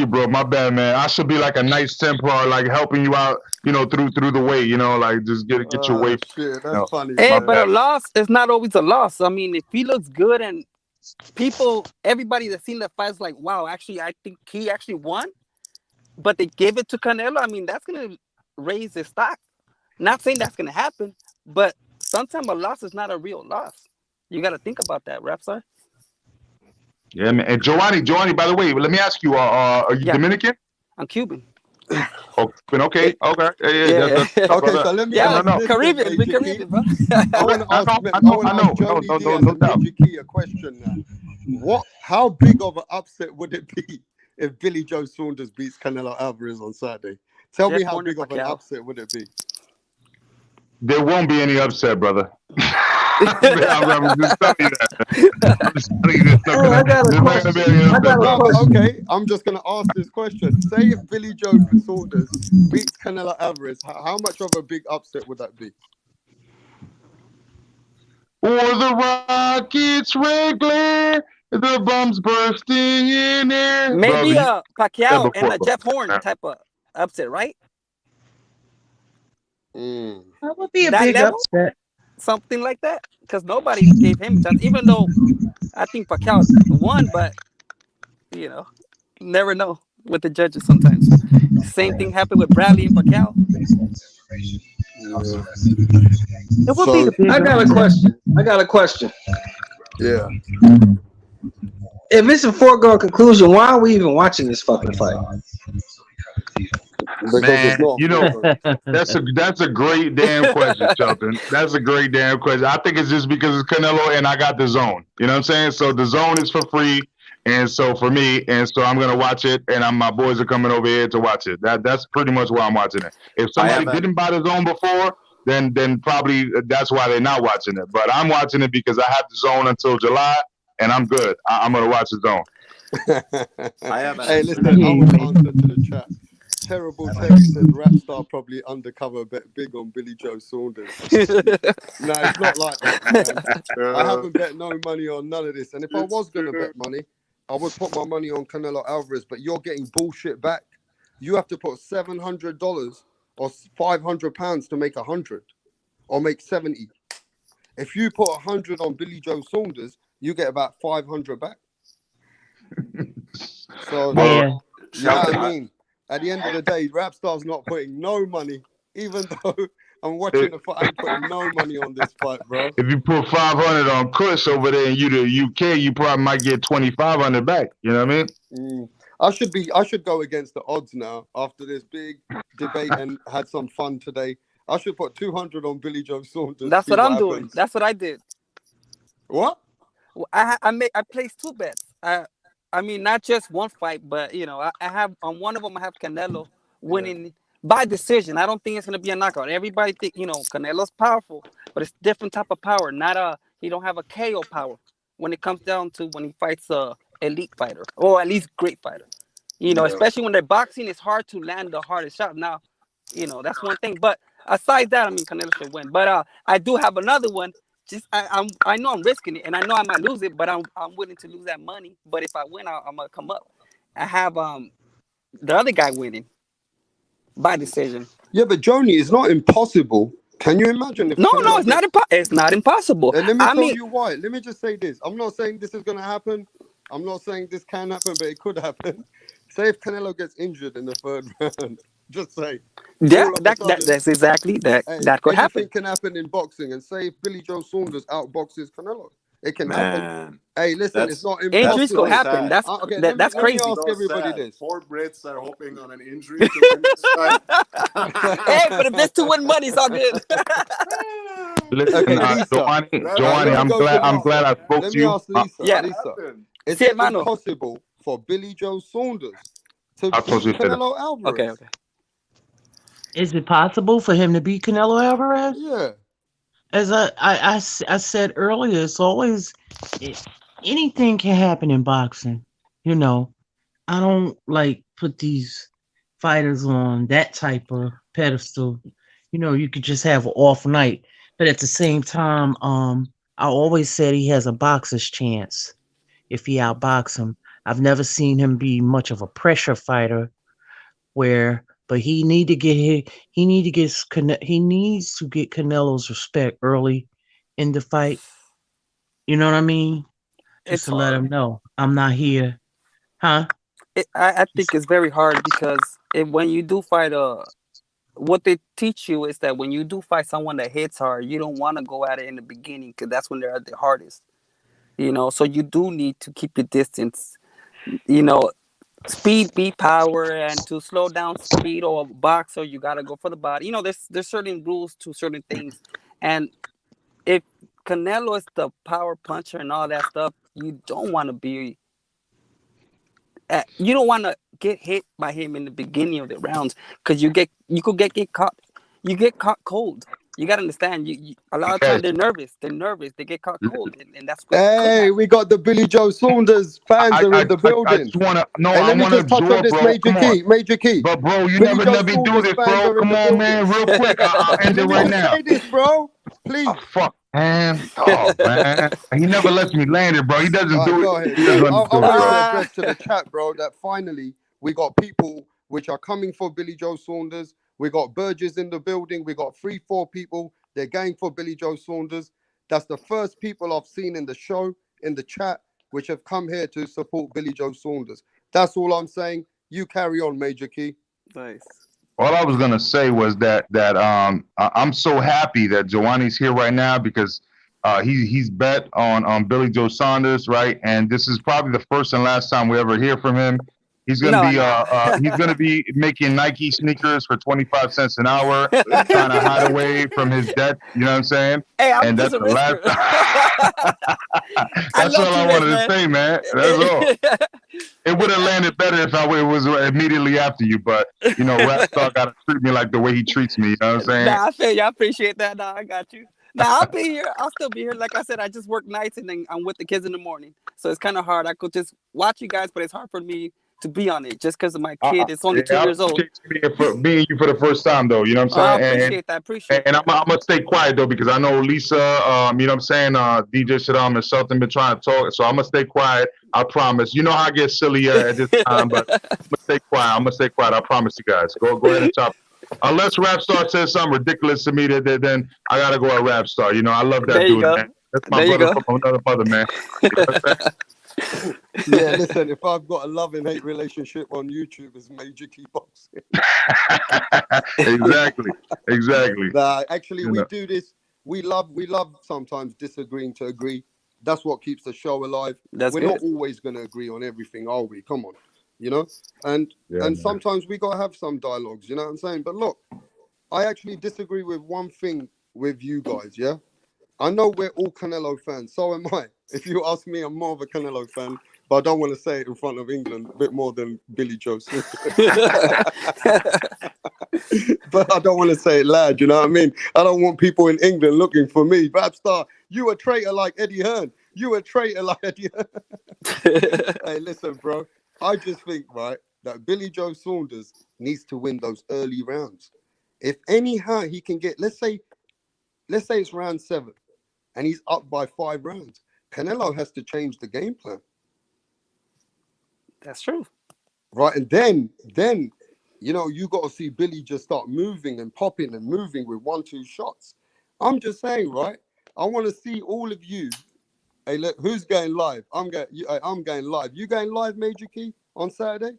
Speaker 4: bro. My bad, man. I should be like a nice temper, like helping you out, you know, through the way, you know, like just get your way.
Speaker 3: Shit, that's funny.
Speaker 10: Hey,
Speaker 3: man.
Speaker 10: but a loss is not always a loss. I mean, if he looks good and everybody that's seen the fight is like, wow, actually, I think he actually won, but they gave it to Canelo. I mean, that's gonna raise his stock. Not saying that's gonna happen, but sometimes a loss is not a real loss. You got to think about that, Rapsar.
Speaker 4: Yeah, man. And Giovanni, by the way, let me ask you, are you Dominican?
Speaker 10: I'm Cuban.
Speaker 4: Oh, okay.
Speaker 10: Yeah.
Speaker 3: Okay, so let me ask
Speaker 10: Caribbean, bro.
Speaker 3: I want to ask Jody Diaz a question now. How big of an upset would it be if Billy Joe Saunders beats Canelo Alvarez on Saturday? Tell me how big of an upset would it be?
Speaker 4: There won't be any upset, brother. I'm just telling you that.
Speaker 3: Okay, I'm just going to ask this question. Say if Billy Joe Saunders beats Canelo Alvarez, how much of a big upset would that be?
Speaker 4: Or the rockets wriggling, the bombs bursting in air.
Speaker 10: Maybe Pacquiao and a Jeff Horn type of upset, right?
Speaker 7: That would be a big upset.
Speaker 10: Something like that, because nobody gave him a chance. Even though I think Pacquiao won, but you know, never know with the judges sometimes. Same thing happened with Bradley and Pacquiao.
Speaker 5: I got a question.
Speaker 3: Yeah.
Speaker 5: If it's a foregone conclusion, why are we even watching this fucking fight?
Speaker 4: Man, you know, that's a great damn question, Shelton. That's a great damn question. I think it's just because it's Canelo and I got the zone. You know what I'm saying? So the zone is for free. And so for me, I'm gonna watch it, and my boys are coming over here to watch it. That's pretty much why I'm watching it. If somebody didn't buy the Zone before, then probably that's why they're not watching it. But I'm watching it because I have the Zone until July, and I'm good. I'm gonna watch the Zone.
Speaker 3: Hey, listen, I want to answer to the chat. Terrible Terry said Rapstar probably undercover bet big on Billy Joe Saunders. No, it's not like that, man. I haven't bet no money on none of this. And if I was going to bet money, I would put my money on Canelo Alvarez, but you're getting bullshit back. You have to put $700 or £500 to make 100 or make 70. If you put 100 on Billy Joe Saunders, you get about 500 back. So,
Speaker 7: Yeah.
Speaker 3: you know what I mean? At the end of the day, Rapstar's not putting no money, even though I'm watching the fight. I'm putting no money on this fight, bro.
Speaker 4: If you put 500 on Kush over there in the UK, you probably might get 2,500 back. You know what I mean?
Speaker 3: I should go against the odds now after this big debate and had some fun today. I should put 200 on Billy Joe Saunders.
Speaker 10: That's what I'm doing. That's what I did.
Speaker 3: What?
Speaker 10: Well, I placed 2 bets. I mean, not just one fight, but you know, I have on one of them I have Canelo winning by decision. I don't think it's gonna be a knockout. Everybody think, you know, Canelo's powerful, but it's different type of power. He don't have a KO power when it comes down to when he fights a elite fighter or at least great fighter. You know, especially when they're boxing, it's hard to land the hardest shot. Now, you know, that's one thing. But aside that, I mean, Canelo should win. But I do have another one. Just I know I'm risking it, and I know I might lose it, but I'm willing to lose that money. But if I win, I'm gonna come up. I have the other guy winning by decision.
Speaker 3: Yeah, but Joni, it's not impossible. Can you imagine if?
Speaker 10: No, it's not it's not impossible.
Speaker 3: And let me tell you why. Let me just say this. I'm not saying this is gonna happen. I'm not saying this can happen, but it could happen. Say if Canelo gets injured in the 3rd round, just say.
Speaker 10: Yeah, that's exactly that.
Speaker 3: Hey,
Speaker 10: that could happen.
Speaker 3: Anything can happen in boxing. And say if Billy Joe Saunders outboxes Canelo, it can happen. Hey, listen, it's not impossible.
Speaker 10: Injuries could happen. That's that's crazy.
Speaker 3: Let me ask everybody this.
Speaker 2: 4 Brits are hoping on an injury to win this fight.
Speaker 10: Hey, but if it's to win money, it's all good.
Speaker 4: Listen, Joanny, I'm glad I spoke to you.
Speaker 3: Let me ask Lisa. Lisa, is it possible for Billy Joe Saunders to beat Canelo Alvarez?
Speaker 10: Okay.
Speaker 7: Is it possible for him to beat Canelo Alvarez?
Speaker 3: Yeah.
Speaker 7: As I said earlier, it's always anything can happen in boxing. You know, I don't like put these fighters on that type of pedestal. You know, you could just have an off night, but at the same time, I always said he has a boxer's chance if he outbox him. I've never seen him be much of a pressure fighter, but he needs to get Canelo's respect early in the fight. You know what I mean? Just to let him know I'm not here, huh?
Speaker 10: I think it's very hard because when you do fight what they teach you is that when you do fight someone that hits hard, you don't want to go at it in the beginning because that's when they're at the hardest. You know, so you do need to keep your distance. You know, speed beat power, and to slow down speed or a boxer, you gotta go for the body. You know, there's certain rules to certain things, and if Canelo is the power puncher and all that stuff, you don't want to get hit by him in the beginning of the rounds because you could get caught. You get caught cold. You gotta understand. A lot of times they're nervous. They get caught cold, and that's.
Speaker 3: Hey, we got the Billy Joe Saunders fans are in the building. Let me just touch on this major key.
Speaker 4: But bro, you never let me do this, bro. Come on, man, real quick. I'll end it right now.
Speaker 3: Say this, bro. Please.
Speaker 4: Oh, fuck, man. Oh, man. He never lets me land it, bro. He doesn't do it.
Speaker 3: I want to address to the chat, bro, that finally we got people which are coming for Billy Joe Saunders. We got Burgess in the building. We got 3-4 people. They're going for Billy Joe Saunders. That's the first people I've seen in the show, in the chat, which have come here to support Billy Joe Saunders. That's all I'm saying. You carry on, Major Key.
Speaker 10: Nice.
Speaker 4: All I was gonna say was that I'm so happy that Joanny's here right now because he's bet on Billy Joe Saunders, right? And this is probably the first and last time we ever hear from him. He's gonna
Speaker 10: No,
Speaker 4: be
Speaker 10: no.
Speaker 4: he's gonna be making Nike sneakers for 25 cents an hour, trying to hide away from his debt. You know what I'm saying?
Speaker 10: Hey, I'm
Speaker 4: And
Speaker 10: just
Speaker 4: that's
Speaker 10: a
Speaker 4: the last.
Speaker 10: risker. I
Speaker 4: That's
Speaker 10: love
Speaker 4: all
Speaker 10: to
Speaker 4: I
Speaker 10: risk,
Speaker 4: wanted to
Speaker 10: man.
Speaker 4: say, man. That's all. It would have landed better if it was immediately after you, but you know, Rap Star gotta treat me like the way he treats me. You know what I'm saying?
Speaker 10: Nah, I feel you. I appreciate that. Nah, I got you. Nah, I'll be here. I'll still be here. Like I said, I just work nights and then I'm with the kids in the morning. So it's kind of hard. I could just watch you guys, but it's hard for me to be on it just because of my kid. It's only 2
Speaker 4: I
Speaker 10: years old.
Speaker 4: appreciate you for being you for the first time, though. You know what
Speaker 10: Oh, I
Speaker 4: I'm saying?
Speaker 10: appreciate that. Appreciate
Speaker 4: And
Speaker 10: that.
Speaker 4: I'm gonna stay quiet though because I know Lisa, you know what I'm saying, DJ Saddam and Sultan been trying to talk, so I'm gonna stay quiet. I promise. You know how I get silly at this time, but I'm gonna stay quiet. I'm gonna stay quiet. I promise you guys. Go ahead and chop. Unless Rap Star says something ridiculous to me, then I gotta go at Rap Star. You know, I love that
Speaker 10: There you
Speaker 4: dude,
Speaker 10: go.
Speaker 4: man. That's my
Speaker 10: There you
Speaker 4: brother
Speaker 10: go.
Speaker 4: from another mother, man. You know what I'm
Speaker 3: Yeah, listen, if I've got a love and hate relationship on YouTube, it's Major Key Boxing.
Speaker 4: Exactly. Exactly.
Speaker 3: Nah, actually,
Speaker 4: You
Speaker 3: we
Speaker 4: know.
Speaker 3: do this. We love sometimes disagreeing to agree. That's what keeps the show alive.
Speaker 10: That's
Speaker 3: We're
Speaker 10: good.
Speaker 3: not always going to agree on everything, are we? Come on, you know. And
Speaker 4: Yeah,
Speaker 3: and
Speaker 4: man.
Speaker 3: sometimes we gotta have some dialogues. You know what I'm saying? But look, I actually disagree with one thing with you guys. Yeah, I know we're all Canelo fans. So am I. If you ask me, I'm more of a Canelo fan, but I don't want to say it in front of England a bit more than BIlLY JOE Saunders. But I don't want to say it loud, you know what I mean? I don't want people in England looking for me. Rap Star, you a traitor like Eddie Hearn. You a traitor like Eddie Hearn. Hey, listen, bro. I just think, right, that BIlLY JOE Saunders needs to win those early rounds. If anyhow he can get, let's say it's round 7 and he's up by 5 rounds, Canelo has to change the game plan.
Speaker 10: That's true.
Speaker 3: Right, and then you know, you got to see Billy just start moving and popping and moving with 1-2 shots. I'm just saying, right? I want to see all of you. Hey, look, who's going live? I'm going live. You going live, Major Key, on Saturday?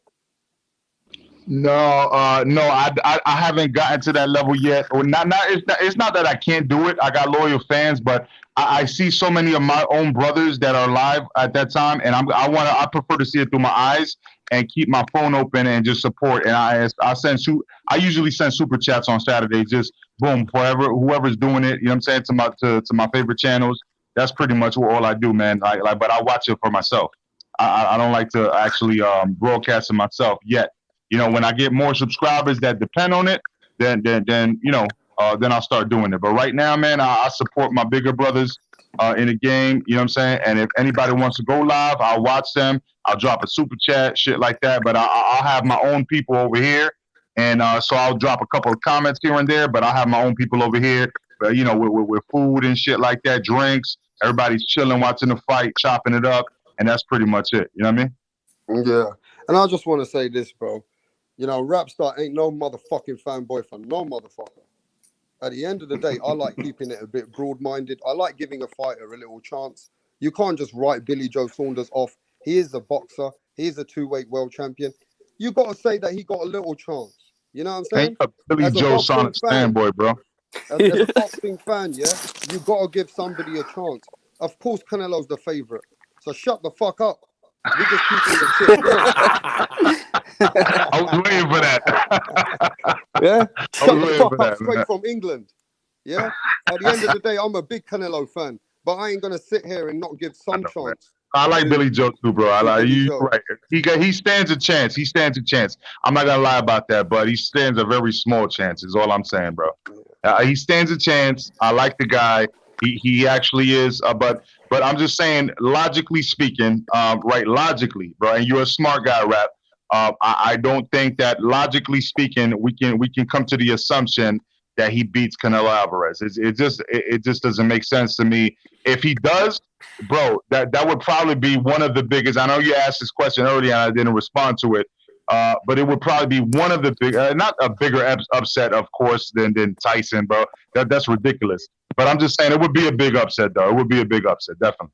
Speaker 4: No, no, I haven't gotten to that level yet. Or it's not that I can't do it. I got loyal fans, but I see so many of my own brothers that are live at that time, and I prefer to see it through my eyes and keep my phone open and just support. And I usually send super chats on Saturday, just boom, whoever's doing it. You know what I'm saying, to my favorite channels. That's pretty much all I do, man. Like, but I watch it for myself. I don't like to actually broadcast it myself yet. You know, when I get more subscribers that depend on it, then you know, then I'll start doing it. But right now, man, I support my bigger brothers in the game. You know what I'm saying? And if anybody wants to go live, I'll watch them. I'll drop a super chat, shit like that. But I'll have my own people over here, and so I'll drop a couple of comments here and there. But I'll have my own people over here. You know, with food and shit like that, drinks. Everybody's chilling, watching the fight, chopping it up, and that's pretty much it. You know what I mean?
Speaker 3: Yeah. And I just want to say this, bro. You know, Rap Star ain't no motherfucking fanboy for no motherfucker. At the end of the day, I like keeping it a bit broad-minded. I like giving a fighter a little chance. You can't just write BIlLY JOE Saunders off. He is a boxer. He is a 2-weight world champion. You got to say that he got a little chance. You know what I'm saying?
Speaker 4: Ain't a BIlLY
Speaker 3: As a
Speaker 4: JOE
Speaker 3: boxing
Speaker 4: Saunders
Speaker 3: fan,
Speaker 4: fanboy, bro.
Speaker 3: as a boxing fan, yeah, you got to give somebody a chance. Of course, Canelo's the favorite. So shut the fuck up. We just keeping the shit real.
Speaker 4: I was waiting for that.
Speaker 3: Yeah,
Speaker 4: I
Speaker 3: shut
Speaker 4: was
Speaker 3: the
Speaker 4: waiting
Speaker 3: fuck
Speaker 4: for
Speaker 3: up
Speaker 4: that,
Speaker 3: straight
Speaker 4: man.
Speaker 3: from England. Yeah, at the end of the day, I'm a big Canelo fan, but I ain't gonna sit here and not give
Speaker 4: I
Speaker 3: some
Speaker 4: know, man.
Speaker 3: chance
Speaker 4: I like
Speaker 3: to
Speaker 4: BIlLY JOE too, bro. I like
Speaker 3: BIlLY
Speaker 4: you.
Speaker 3: JOE.
Speaker 4: Right. He stands a chance. He stands a chance. I'm not gonna lie about that, but he stands a very small chance. Is all I'm saying, bro. He stands a chance. I like the guy. He actually is. But I'm just saying, logically speaking, right? Logically, bro. And you're a smart guy, Rap. I don't think that logically speaking, we can come to the assumption that he beats Canelo Alvarez. It just doesn't make sense to me. If he does, bro, that would probably be one of the biggest. I know you asked this question earlier and I didn't respond to it, but it would probably be one of the big, not a bigger upset, of course, than Tyson, bro. That's ridiculous. But I'm just saying it would be a big upset, though. It would be a big upset, definitely.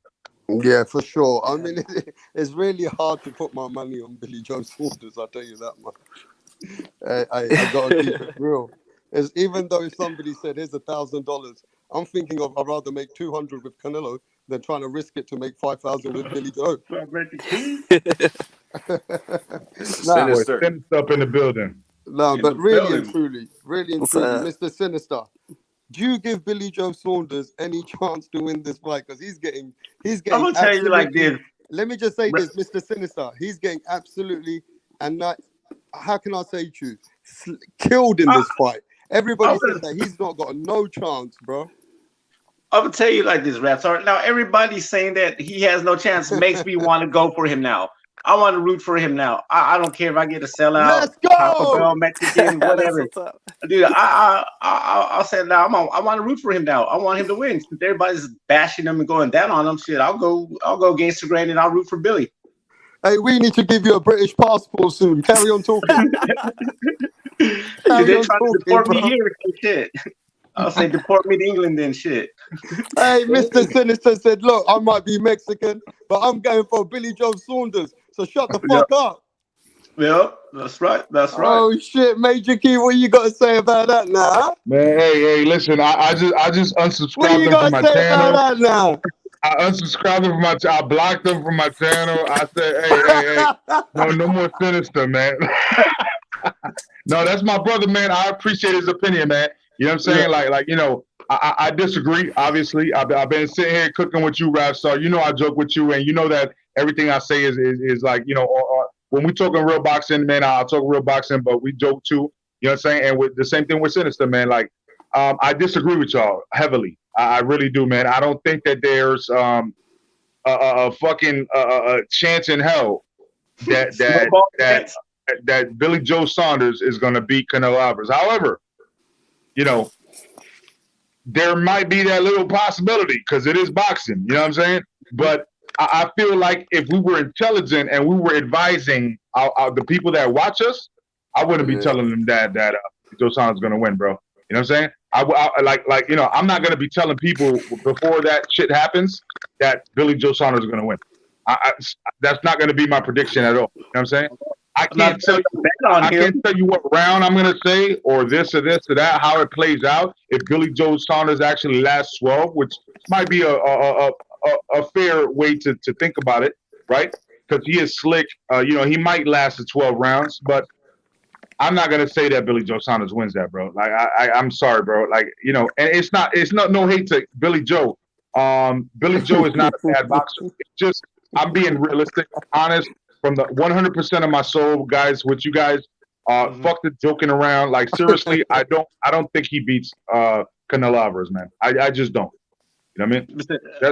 Speaker 3: Yeah, for sure. I mean, it's really hard to put my money on BIlLY JOE Saunders. I'll tell you that much. I gotta keep it real. Even though if somebody said here's $1,000, I'm thinking of I'd rather make 200 with Canelo than trying to risk it to make 5,000 with Billy Joe. Nah,
Speaker 4: Boy,
Speaker 13: Sinister.
Speaker 4: Sinister up in the building.
Speaker 3: no,
Speaker 13: In
Speaker 3: but
Speaker 13: the
Speaker 3: really and
Speaker 13: building.
Speaker 7: What's
Speaker 3: truly,
Speaker 7: up?
Speaker 3: Mr. Sinister, do you give Billy Joe Saunders any chance to win this fight? Because he's getting
Speaker 14: I'm gonna tell you like
Speaker 3: absolutely.
Speaker 14: this.
Speaker 3: Let me just say this, Mr. Sinister, he's getting absolutely, and not, how can I say truth, killed in
Speaker 14: I,
Speaker 3: this fight. Everybody
Speaker 14: I'm
Speaker 3: said
Speaker 14: gonna,
Speaker 3: that he's not got no chance, bro.
Speaker 14: I'm gonna tell you like this, Raps. All right, now everybody's saying that he has no chance makes me want to go for him now. I want to root for him now. I don't care if I get a sellout,
Speaker 3: Let's
Speaker 14: Taco
Speaker 3: go.
Speaker 14: Bell, Mexican,
Speaker 7: That's
Speaker 14: whatever.
Speaker 7: what's up.
Speaker 14: Dude, I'll say it now. I want to root for him now. I want him to win. Since everybody's bashing him and going down on him, shit, I'll go against the grain and I'll root for Billy.
Speaker 3: Hey, we need to give you a British passport soon. Carry on talking. Carry
Speaker 14: They're
Speaker 3: on
Speaker 14: trying to
Speaker 3: talking,
Speaker 14: deport me
Speaker 3: bro.
Speaker 14: here. Shit. I'll say deport me to England then. Shit.
Speaker 3: Hey, Mr. Sinister said, look, I might be Mexican, but I'm going for Billy Joe Saunders. So shut the
Speaker 14: Yeah,
Speaker 3: fuck up.
Speaker 14: yeah, that's right. That's right.
Speaker 3: Oh shit, Major Key, what you got to say about that now? Huh?
Speaker 4: Man, hey, listen, I just
Speaker 3: What
Speaker 4: unsubscribed
Speaker 3: you
Speaker 4: them from
Speaker 3: got
Speaker 4: my
Speaker 3: to say about
Speaker 4: channel.
Speaker 3: that now?
Speaker 4: I unsubscribed them from I blocked them from my channel. I said, hey, no more Sinister, man. No, that's my brother, man. I appreciate his opinion, man. You know what I'm saying? Like, you know, I disagree, obviously. I've been sitting here cooking with you, Rapstar. You know I joke with you, and you know that everything I say is like, you know, when we talking real boxing, man, I'll talk real boxing, but we joke too. You know what I'm saying? And with the same thing with Sinister, man. Like, I disagree with y'all heavily. I really do, man. I don't think that there's a fucking chance in hell that
Speaker 14: Snowball chance.
Speaker 4: that Billy Joe Saunders is going to beat Canelo Alvarez. However, you know, there might be that little possibility because it is boxing. You know what I'm saying? But I feel like if we were intelligent and we were advising the people that watch us, I wouldn't be telling them that Joe Saunders is going to win, bro. You know what I'm saying? I like you know, I'm not going to be telling people before that shit happens that Billy Joe Saunders is going to win. That's not going to be my prediction at all. You know what I'm saying? I can't tell you what round I'm going to say or this or that, how it plays out. If Billy Joe Saunders actually lasts 12, which might be a fair way to think about it, right? Because he is slick. You know, he might last the 12 rounds, but I'm not gonna say that Billy Joe Saunders wins that, bro. Like I'm sorry, bro. Like, you know, and it's not no hate to Billy Joe. Billy Joe is not a bad boxer. It's just I'm being realistic, honest, from the 100% of my soul, guys. With you guys, fuck the joking around. Like seriously, I don't think he beats Canelo Alvarez, man. I just don't. You know what I mean?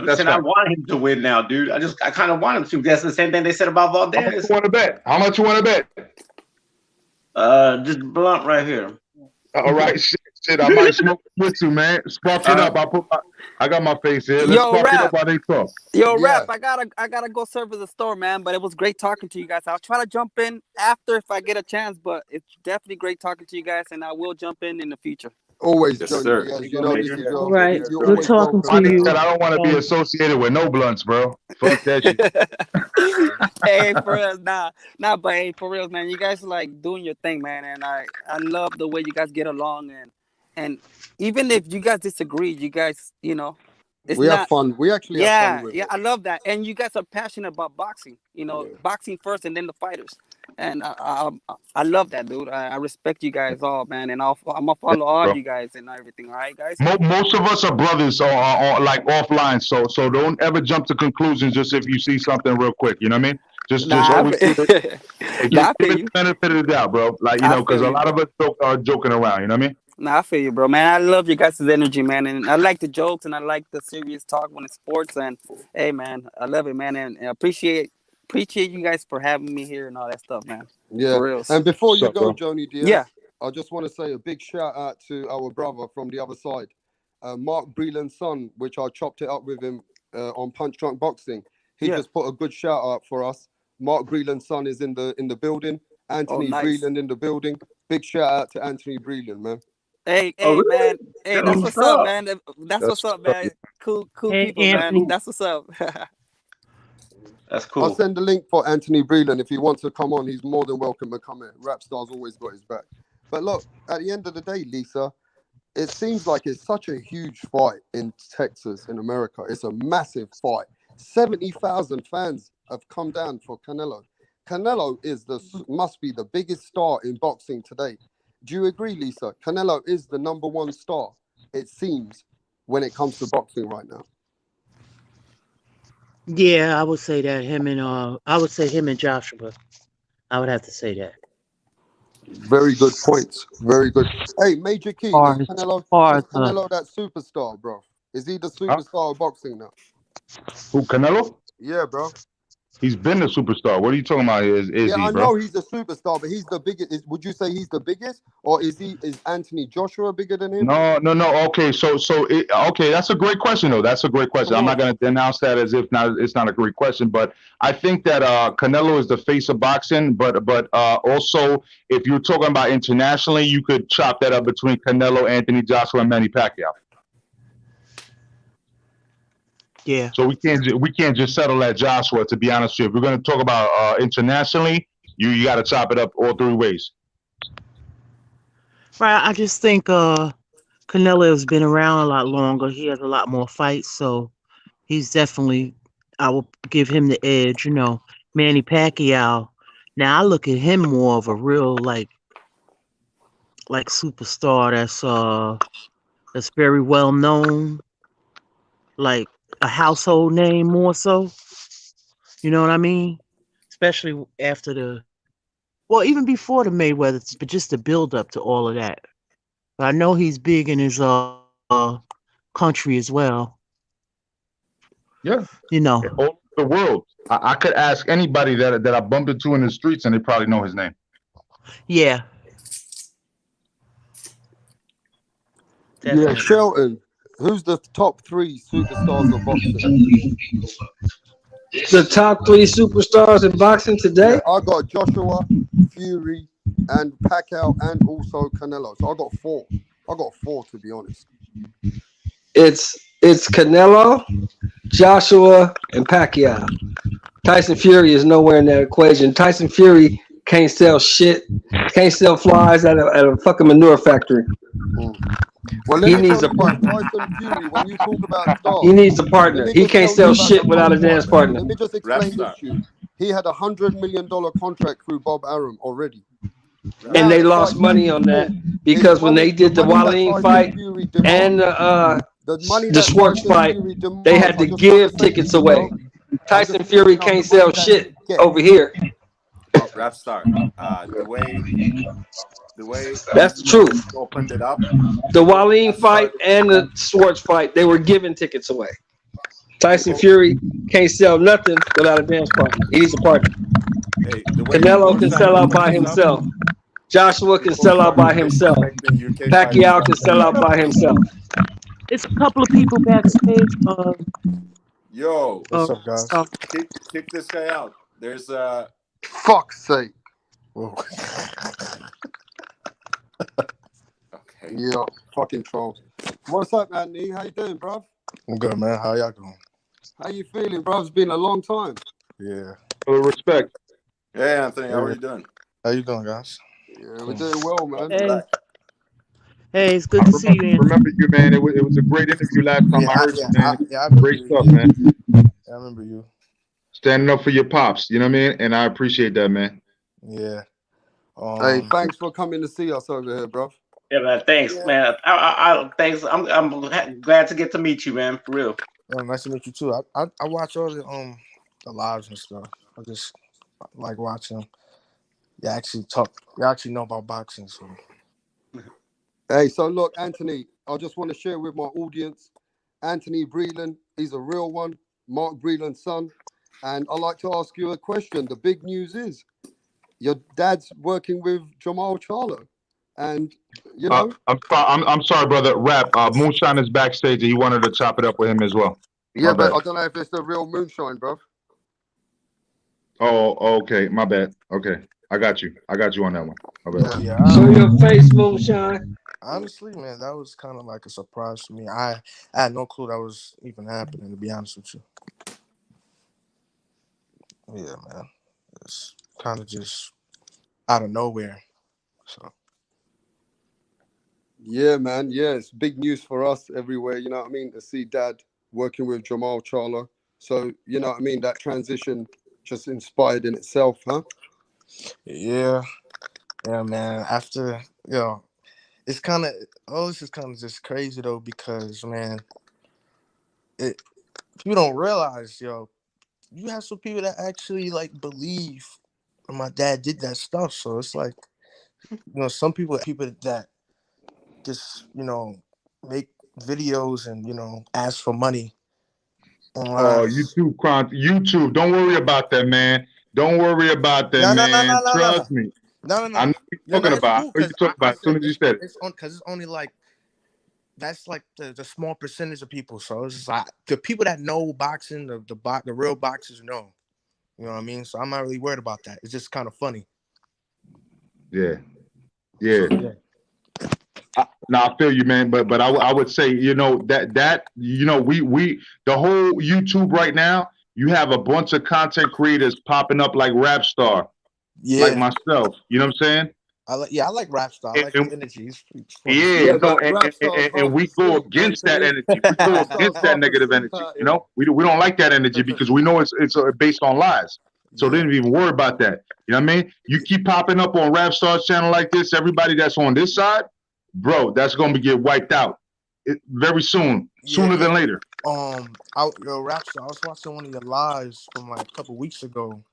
Speaker 14: Listen, I want him to win now, dude. I kind of want him to. That's the same thing they said about Valdez.
Speaker 4: How much you want to bet? How much you want to bet?
Speaker 14: Just blunt right here.
Speaker 4: All right, shit. I might smoke with you, man. Spark it up. I got my face here. Let's spark it up while they talk.
Speaker 10: Rap, I gotta go serve at the store, man. But it was great talking to you guys. I'll try to jump in after if I get a chance, but it's definitely great talking to you guys, and I will jump in the future.
Speaker 3: Always,
Speaker 13: Yes,
Speaker 3: Johnny.
Speaker 13: sir.
Speaker 3: As you know, this is your
Speaker 12: Right.
Speaker 3: you're
Speaker 12: Good
Speaker 3: always
Speaker 12: talking
Speaker 3: welcome.
Speaker 12: to you.
Speaker 4: I don't want to be associated with no blunts, bro. Fuck that shit.
Speaker 10: Hey, for real, but hey, for real, man, you guys are like doing your thing, man, and I love the way you guys get along, and even if you guys disagree, you guys, you know,
Speaker 3: We have fun. We actually have fun with it.
Speaker 10: I love that, and you guys are passionate about boxing. You know, boxing first, and then the fighters. And I love that, dude. I respect you guys all, man, and I'm gonna follow all you guys and everything. All right, guys.
Speaker 4: Most of us are brothers, or like offline. So don't ever jump to conclusions just if you see something real quick. You know what I mean? Just always give it the benefit of the doubt, bro. Like, you know, because a lot of us are joking around. You know what I mean?
Speaker 10: Nah, I feel you, bro, man. I love you guys' energy, man, and I like the jokes and I like the serious talk when it's sports. And hey, man, I love it, man, and I appreciate you guys for having me here and all that stuff, man.
Speaker 3: Yeah.
Speaker 10: For real.
Speaker 3: And before you go, Johnny Diaz,
Speaker 10: yeah,
Speaker 3: I just want to say a big shout out to our brother from the other side, Mark Breland's son, which I chopped it up with him on Punch Drunk Boxing. He just put a good shout out for us. Mark Breland's son is in the building. Anthony Breland in the building. Big shout out to Anthony Breland, man.
Speaker 10: Hey, man. Hey, that's what's up, man. That's what's up, man. Cool
Speaker 12: Hey,
Speaker 10: people,
Speaker 12: Anthony.
Speaker 10: man. That's what's up.
Speaker 14: That's cool.
Speaker 3: I'll send the link for Anthony Breland. If he wants to come on, he's more than welcome to come in. Rapstar's always got his back. But look, at the end of the day, Lisa, it seems like it's such a huge fight in Texas, in America. It's a massive fight. 70,000 fans have come down for Canelo. Canelo must be the biggest star in boxing today. Do you agree, Lisa? Canelo is the #1 star, it seems, when it comes to boxing right now.
Speaker 7: Yeah, I would say that him and Joshua. I would have to say that.
Speaker 3: Very good points. Very good. Hey, Major Key,
Speaker 7: Far as far
Speaker 3: Is
Speaker 7: as
Speaker 3: Canelo that superstar, bro? Is he the
Speaker 4: Huh?
Speaker 3: superstar of boxing now?
Speaker 4: Who, Canelo?
Speaker 3: Yeah, bro.
Speaker 4: He's been a superstar. What are you talking about? Is
Speaker 3: Yeah,
Speaker 4: he,
Speaker 3: I
Speaker 4: bro?
Speaker 3: know he's a superstar, but he's the biggest. Would you say he's the biggest, or is Anthony Joshua bigger than him?
Speaker 4: No. Okay, okay, that's a great question though. That's a great question.
Speaker 3: Come
Speaker 4: I'm
Speaker 3: on.
Speaker 4: not going to denounce that as if not. It's not a great question, but I think that Canelo is the face of boxing. But also, if you're talking about internationally, you could chop that up between Canelo, Anthony Joshua, and Manny Pacquiao.
Speaker 7: yeah.
Speaker 4: So we can't just settle at Joshua. To be honest with you, if we're going to talk about internationally, you got to chop it up all three ways.
Speaker 7: Right. I just think Canelo has been around a lot longer. He has a lot more fights, so he's definitely. I will give him the edge. Manny Pacquiao. Now I look at him more of a real like superstar that's very well known, like a household name more so. You know what I mean? Especially after even before the Mayweathers, but just the build up to all of that. But I know he's big in his country as well.
Speaker 4: Yeah,
Speaker 7: You know.
Speaker 4: all over the world. I could ask anybody that I bumped into in the streets, and they probably know his name.
Speaker 7: Yeah.
Speaker 3: Yeah,
Speaker 7: Definitely.
Speaker 3: Shelton. Who's the top 3 superstars of boxing?
Speaker 5: The top 3 superstars in boxing today?
Speaker 3: Yeah, I got Joshua, Fury, and Pacquiao, and also Canelo. So I got 4. I got 4 to be honest.
Speaker 5: It's Canelo, Joshua, and Pacquiao. Tyson Fury is nowhere in that equation. Tyson Fury can't sell shit, can't sell flies at a fucking manure factory.
Speaker 3: Well, let
Speaker 5: He
Speaker 3: me
Speaker 5: needs
Speaker 3: tell
Speaker 5: a
Speaker 3: you what, Tyson Fury, when you talk about stars,
Speaker 5: he needs a
Speaker 3: let
Speaker 5: partner.
Speaker 3: me
Speaker 5: He
Speaker 3: just
Speaker 5: can't
Speaker 3: tell you
Speaker 5: sell
Speaker 3: about the
Speaker 5: shit without a
Speaker 3: money.
Speaker 5: dance partner.
Speaker 3: Let me just explain this to you. He had $100 million contract through Bob Arum already.
Speaker 5: And they lost money on that because when they did the Wallin fight and the Schwartz fight, they had to give tickets away. Tyson Fury can't sell shit over here.
Speaker 9: Rap star. The way
Speaker 5: That's the truth.
Speaker 9: opened it up.
Speaker 5: The Wallin fight and the Schwartz fight, they were giving tickets away. Tyson Fury can't sell nothing without a dance partner. He needs a partner.
Speaker 9: Hey,
Speaker 5: Canelo can sell out by himself. Joshua can sell out by himself. Pacquiao can sell out by himself.
Speaker 7: It's a couple of people backstage.
Speaker 9: Yo,
Speaker 2: what's up, guys?
Speaker 9: Kick this guy out. There's
Speaker 3: Fuck's sake.
Speaker 9: Okay.
Speaker 3: Yeah, fucking trolls. What's up, Anthony? How you doing, bruv?
Speaker 2: I'm good, man. How y'all doing?
Speaker 3: How you feeling, bruv? It's been a long time.
Speaker 2: Yeah.
Speaker 4: Full respect.
Speaker 9: Hey, Anthony, how are you doing?
Speaker 2: How you doing, guys?
Speaker 3: Yeah, we're doing well, man.
Speaker 7: Hey, it's good to see you. Anthony.
Speaker 4: Remember you, man. It was a great interview last time. I heard you, man.
Speaker 2: I
Speaker 4: Great stuff, man.
Speaker 2: I remember you.
Speaker 4: Standing up for your pops, you know what I mean? And I appreciate that, man.
Speaker 2: Yeah.
Speaker 3: Hey, thanks for coming to see us over here, bruv.
Speaker 14: Yeah, man. Thanks, man. Thanks. I'm glad to get to meet you, man. For real.
Speaker 2: Yeah, nice to meet you too. I watch all the lives and stuff. I just like watching them. You actually talk. You actually know about boxing, so.
Speaker 3: Hey, so look, Anthony, I just want to share with my audience. Anthony Breland, he's a real one. Mark Breland's son. And I'd like to ask you a question. The big news is your dad's working with Jamal Charlo. And, you know.
Speaker 4: I'm sorry, brother. Rap. Moonshine is backstage and he wanted to chop it up with him as well.
Speaker 3: Yeah, but I don't know if it's the real moonshine, bro.
Speaker 4: Oh, okay. My bad. Okay. I got you on that one.
Speaker 2: Yeah.
Speaker 5: Show your face, Moonshine.
Speaker 2: Honestly, man, that was kind of like a surprise to me. I had no clue that was even happening, to be honest with you. Yeah, man. It's kind of just out of nowhere. So.
Speaker 3: Yeah, man. Yeah, it's big news for us everywhere. You know what I mean? To see Dad working with Jamal Charlo. So you know what I mean. That transition just inspired in itself, huh?
Speaker 2: Yeah, yeah, man. After it's kind of this is kind of just crazy though because man, it people don't realize you have some people that actually like believe my dad did that stuff. So it's like some people that just make videos and ask for money
Speaker 4: Oh,
Speaker 2: online.
Speaker 4: YouTube. Don't worry about that, man. Don't worry about that,
Speaker 2: No, no, no,
Speaker 4: man.
Speaker 2: no, no, no,
Speaker 4: Trust
Speaker 2: no,
Speaker 4: me.
Speaker 2: no, no,
Speaker 4: I
Speaker 2: no.
Speaker 4: know what you're
Speaker 2: No, no,
Speaker 4: talking
Speaker 2: it's
Speaker 4: about. I know
Speaker 2: cool
Speaker 4: what you're
Speaker 2: because
Speaker 4: talking
Speaker 2: I
Speaker 4: about as
Speaker 2: said
Speaker 4: soon as you said it.
Speaker 2: it's on because it's only like that's like the small percentage of people. So it's just like the people that know boxing, the real boxers know. You know what I mean? So I'm not really worried about that. It's just kind of funny.
Speaker 4: Yeah.
Speaker 2: So
Speaker 4: Yeah.
Speaker 2: yeah.
Speaker 4: No, I feel you, man. But I would say, we the whole YouTube right now, you have a bunch of content creators popping up like Rap Star, like
Speaker 2: Yeah.
Speaker 4: myself. You know what I'm saying?
Speaker 2: I like rap star. I like his
Speaker 4: And,
Speaker 2: energy. It's funny.
Speaker 4: yeah,
Speaker 3: Yeah,
Speaker 4: so
Speaker 3: but rap stars
Speaker 4: and
Speaker 3: half
Speaker 4: we go
Speaker 3: asleep,
Speaker 4: against that
Speaker 3: Anthony.
Speaker 4: energy. We go
Speaker 3: Rap stars
Speaker 4: against that
Speaker 3: half
Speaker 4: negative
Speaker 3: asleep
Speaker 4: energy.
Speaker 3: out here.
Speaker 4: We don't like that energy because we know it's based on lies. So they
Speaker 2: Yeah.
Speaker 4: didn't even worry about that. You know what I mean? You keep popping up on Rap Star's channel like this, everybody that's on this side, bro, that's gonna be get wiped out very soon,
Speaker 2: Yeah,
Speaker 4: sooner
Speaker 2: cause
Speaker 4: than later.
Speaker 2: rap star. I was watching one of your lives from like a couple weeks ago.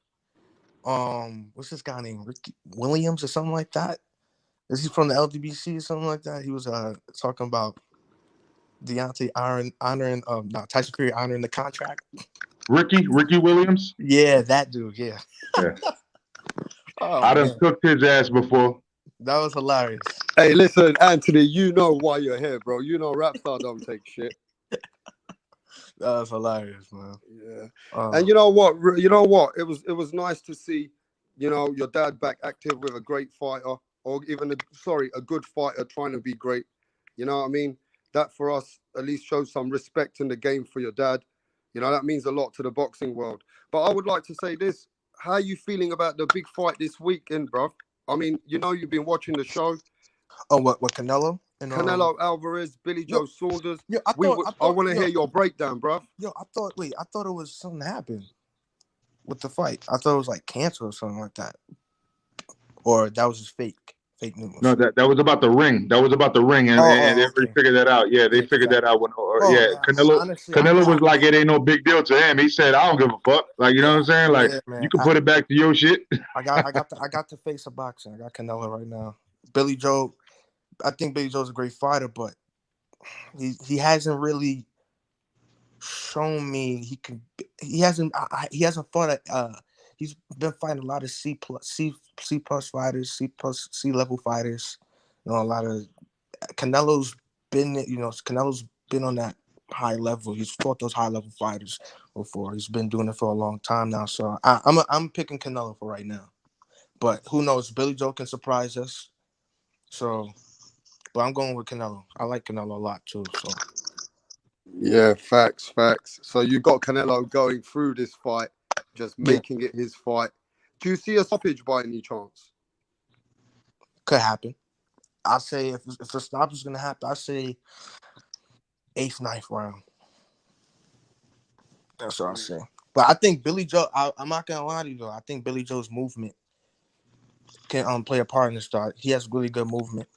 Speaker 2: What's this guy named Ricky Williams or something like that? Is he from the LDBC or something like that? He was talking about Deontay honoring no, Tyson Fury honoring the contract.
Speaker 4: Ricky Williams.
Speaker 2: Yeah, that dude. Yeah.
Speaker 4: Yeah,
Speaker 2: Oh
Speaker 4: I done
Speaker 2: man,
Speaker 4: cooked his ass before.
Speaker 2: that was hilarious.
Speaker 3: Hey, listen, Anthony. You know why you're here, bro. You know rap star don't take shit.
Speaker 2: That was hilarious, man.
Speaker 3: Yeah.
Speaker 2: Uh,
Speaker 3: And you know what? You know what? It was nice to see, your dad back active with a great fighter, or even a good fighter trying to be great. You know what I mean? That for us at least shows some respect in the game for your dad. That means a lot to the boxing world. But I would like to say this: how are you feeling about the big fight this weekend, bro? I mean, you've been watching the show.
Speaker 2: what Canelo and
Speaker 3: Canelo Alvarez, Billy
Speaker 2: yo
Speaker 3: Joe Saunders.
Speaker 2: yo I
Speaker 3: I
Speaker 2: thought
Speaker 3: want to hear your breakdown, bro.
Speaker 2: I thought it was something happened with the fight. I thought it was like cancer or something like that, or that was just fake
Speaker 4: No,
Speaker 2: news.
Speaker 4: that was about the ring. That was about the ring, and they already
Speaker 2: Okay.
Speaker 4: figured that out. Yeah, they
Speaker 2: Yeah,
Speaker 4: figured that out. When,
Speaker 2: oh
Speaker 4: yeah,
Speaker 2: man,
Speaker 4: Canelo
Speaker 2: honestly, I'm
Speaker 4: Canelo was
Speaker 2: happy.
Speaker 4: like, it ain't no big deal to him. He said, I don't give a fuck. Like, you know what I'm saying? Like,
Speaker 2: Yeah,
Speaker 4: you
Speaker 2: man.
Speaker 4: can put it back to your shit.
Speaker 2: I got the face of boxing. I got Canelo right now. Billy Joe. I think Billy Joe's a great fighter, but he hasn't really shown me he can. He hasn't fought at. He's been fighting a lot of C plus fighters, C level fighters. A lot of Canelo's Canelo's been on that high level. He's fought those high level fighters before. He's been doing it for a long time now. So I'm picking Canelo for right now. But who knows? Billy Joe can surprise us. So, but I'm going with Canelo. I like Canelo a lot too. So
Speaker 3: Yeah, facts, facts. So you got Canelo going through this fight, just
Speaker 2: yeah,
Speaker 3: making it his fight. Do you see a stoppage by any chance?
Speaker 2: could happen. I say if the stop is gonna happen, I say 8th, 9th round. That's what I say. But I think Billy Joe. I'm not gonna lie to you though. I think Billy Joe's movement can play a part in the start. He has really good movement.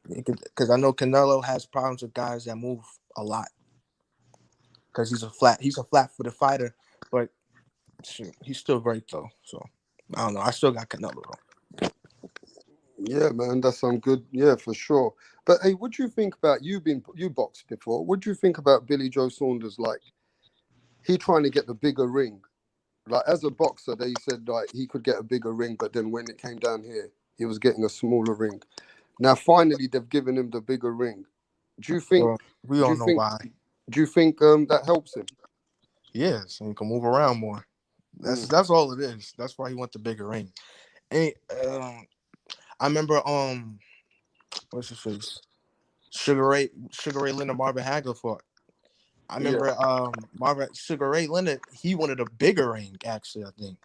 Speaker 2: Because I know Canelo has problems with guys that move a lot. Because he's a flat-footed fighter, but shoot, he's still great though. So I don't know. I still got Canelo though.
Speaker 3: Yeah, man, that's some good. Yeah, for sure. But hey, what do you think about you boxed before? What do you think about Billy Joe Saunders? Like he trying to get the bigger ring. Like as a boxer, they said like he could get a bigger ring, but then when it came down here, he was getting a smaller ring. Now finally, they've given him the bigger ring. Do you think?
Speaker 2: Well, we
Speaker 3: Do
Speaker 2: all
Speaker 3: you
Speaker 2: know
Speaker 3: think?
Speaker 2: why.
Speaker 3: Do you think that helps him?
Speaker 2: Yes, and he can move around more.
Speaker 3: Mm.
Speaker 2: That's all it is. That's why he wants the bigger ring. And I remember what's his face? Sugar Ray Leonard, Marvin Hagler fought. I
Speaker 3: Yeah.
Speaker 2: remember Sugar Ray Leonard, he wanted a bigger ring, actually, I think.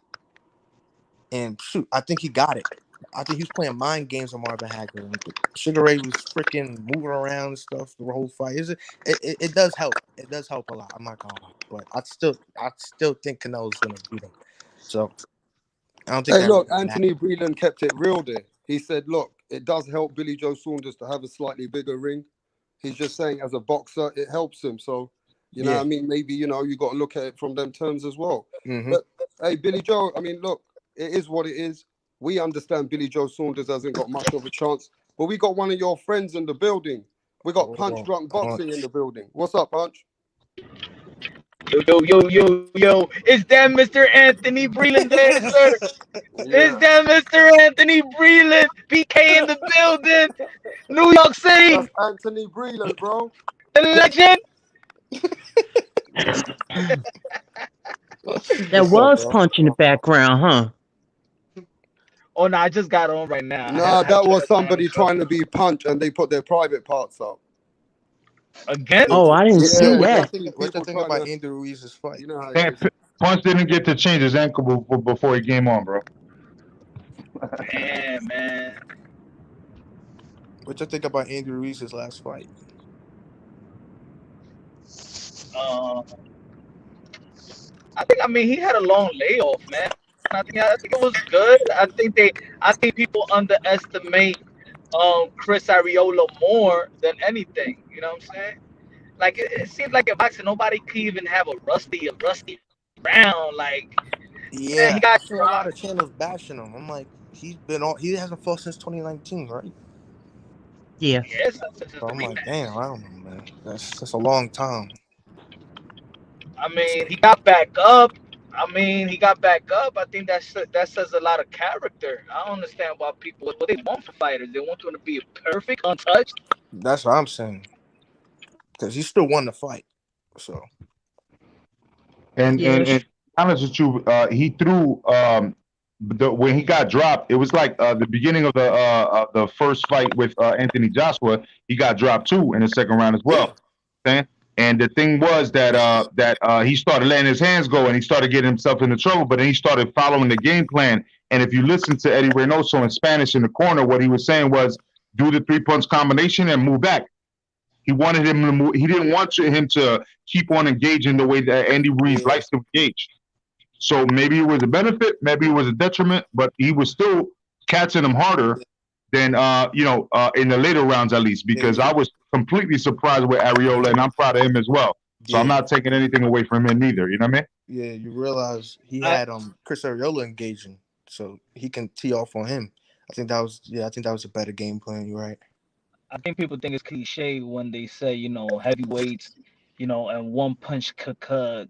Speaker 2: And shoot, I think he got it. I think he was playing mind games on Marvin Hagler. And Sugar Ray was freaking moving around and stuff the whole fight. It does help. It does help a lot. I'm not gonna lie, but I still think Canelo's gonna beat him. So I don't think
Speaker 3: Hey,
Speaker 2: that
Speaker 3: look,
Speaker 2: really matters.
Speaker 3: Anthony Breland kept it real there. He said, look, it does help Billy Joe Saunders to have a slightly bigger ring. He's just saying as a boxer, it helps him. So, you know what I mean? Maybe, you know, you got to look at it from them terms as well. But, hey, Billy Joe, I mean, look, it is what it is. We understand Billy Joe Saunders hasn't got much of a chance. But we got one of your friends in the building. We got Punch Drunk Boxing in the building. What's up, Punch?
Speaker 13: Yo. Is that Mr. Anthony Breland there, sir? Is that Mr. Anthony Breland? PK in the building. New York City.
Speaker 3: That's Anthony Breland, bro.
Speaker 13: The legend.
Speaker 7: That was Punch in the background, huh?
Speaker 13: Oh no, I just got on right now.
Speaker 3: Nah, that was somebody trying to be Punch and they put their private parts up.
Speaker 13: Again?
Speaker 7: Oh, I didn't see that.
Speaker 2: What you think about Andy Ruiz's fight?
Speaker 3: You know how
Speaker 4: Punch didn't get to change his ankle before he came on, bro.
Speaker 13: Damn, man.
Speaker 2: What you think about Andy Ruiz's last fight?
Speaker 13: I mean, he had a long layoff, man. I think it was good. I think people underestimate Chris Arreola more than anything. You know what I'm saying? Like it seems like in boxing nobody could even have a rusty round. Like
Speaker 2: yeah,
Speaker 13: he got
Speaker 2: I see a lot of channels bashing him. I'm like, he hasn't fought since 2019, right?
Speaker 7: Yeah.
Speaker 2: So I'm like, damn, I don't know, man. That's a long time.
Speaker 13: I mean, he got back up. I think that says a lot of character. I don't understand why people what they want for fighters. They want them to be perfect, untouched.
Speaker 2: That's what I'm saying. Because he still won the fight. So.
Speaker 4: And honest with you, he threw when he got dropped. It was like the beginning of the first fight with Anthony Joshua. He got dropped too in the second round as well. Okay? And the thing was that he started letting his hands go and he started getting himself into trouble. But then he started following the game plan. And if you listen to Eddie Reynoso in Spanish in the corner, what he was saying was do the 3-punch combination and move back. He wanted him to move. He didn't want him to keep on engaging the way that Andy Ruiz likes to engage. So maybe it was a benefit, maybe it was a detriment, but he was still catching him harder than in the later rounds at least, because I was completely surprised with Arreola, and I'm proud of him as well. So I'm not taking anything away from him either. You know what I mean?
Speaker 2: Yeah, you realize he had Chris Arreola engaging, so he can tee off on him. I think that was a better game plan. You're right.
Speaker 13: I think people think it's cliche when they say, heavyweights, and one punch could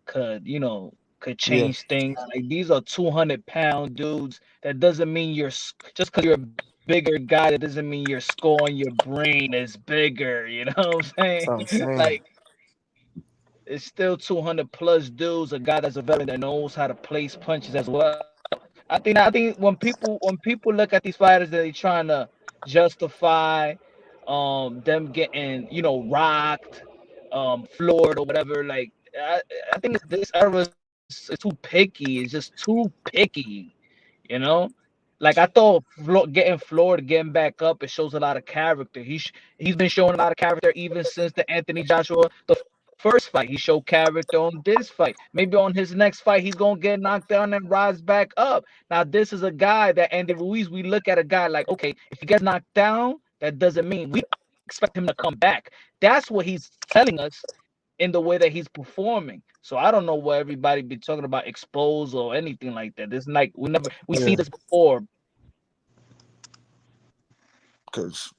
Speaker 13: change things. Like these are 200-pound dudes. That doesn't mean just because you're a bigger guy, that doesn't mean your skull and your brain is bigger. You know what I'm saying? Like it's still 200+ dudes. A guy that's a veteran that knows how to place punches as well. I think when people look at these fighters, they're trying to justify them getting rocked, floored or whatever. Like I think this era is too picky. It's just too picky, Like I thought getting floored, getting back up, it shows a lot of character. He's been showing a lot of character even since the Anthony Joshua the first fight. He showed character on this fight. Maybe on his next fight, he's gonna get knocked down and rise back up. Now this is a guy that Andy Ruiz. We look at a guy like, okay, if he gets knocked down, that doesn't mean we expect him to come back. That's what he's telling us in the way that he's performing. So I don't know what everybody be talking about expose or anything like that. It's like we see this before.
Speaker 2: Because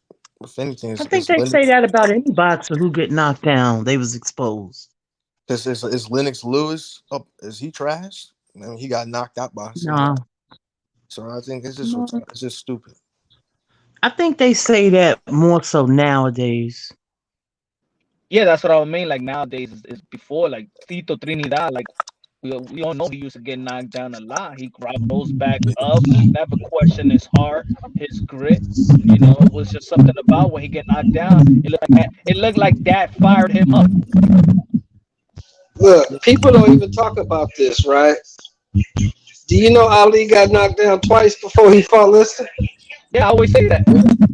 Speaker 2: if anything,
Speaker 7: I think they say that about any boxer who get knocked down. They was exposed.
Speaker 2: Because is Lennox Lewis up? Is he trash? I mean, he got knocked out by
Speaker 7: No.
Speaker 2: So I think it's just stupid.
Speaker 7: I think they say that more so nowadays.
Speaker 13: Yeah, that's what I mean. Like nowadays is before, like Tito Trinidad, like we all know he used to get knocked down a lot. He rose back up. He never questioned his heart, his grit. It was just something about when he get knocked down. It looked like that fired him up.
Speaker 5: Look, people don't even talk about this, right? Do you know Ali got knocked down twice before he fought Lister?
Speaker 13: Yeah, I always say that.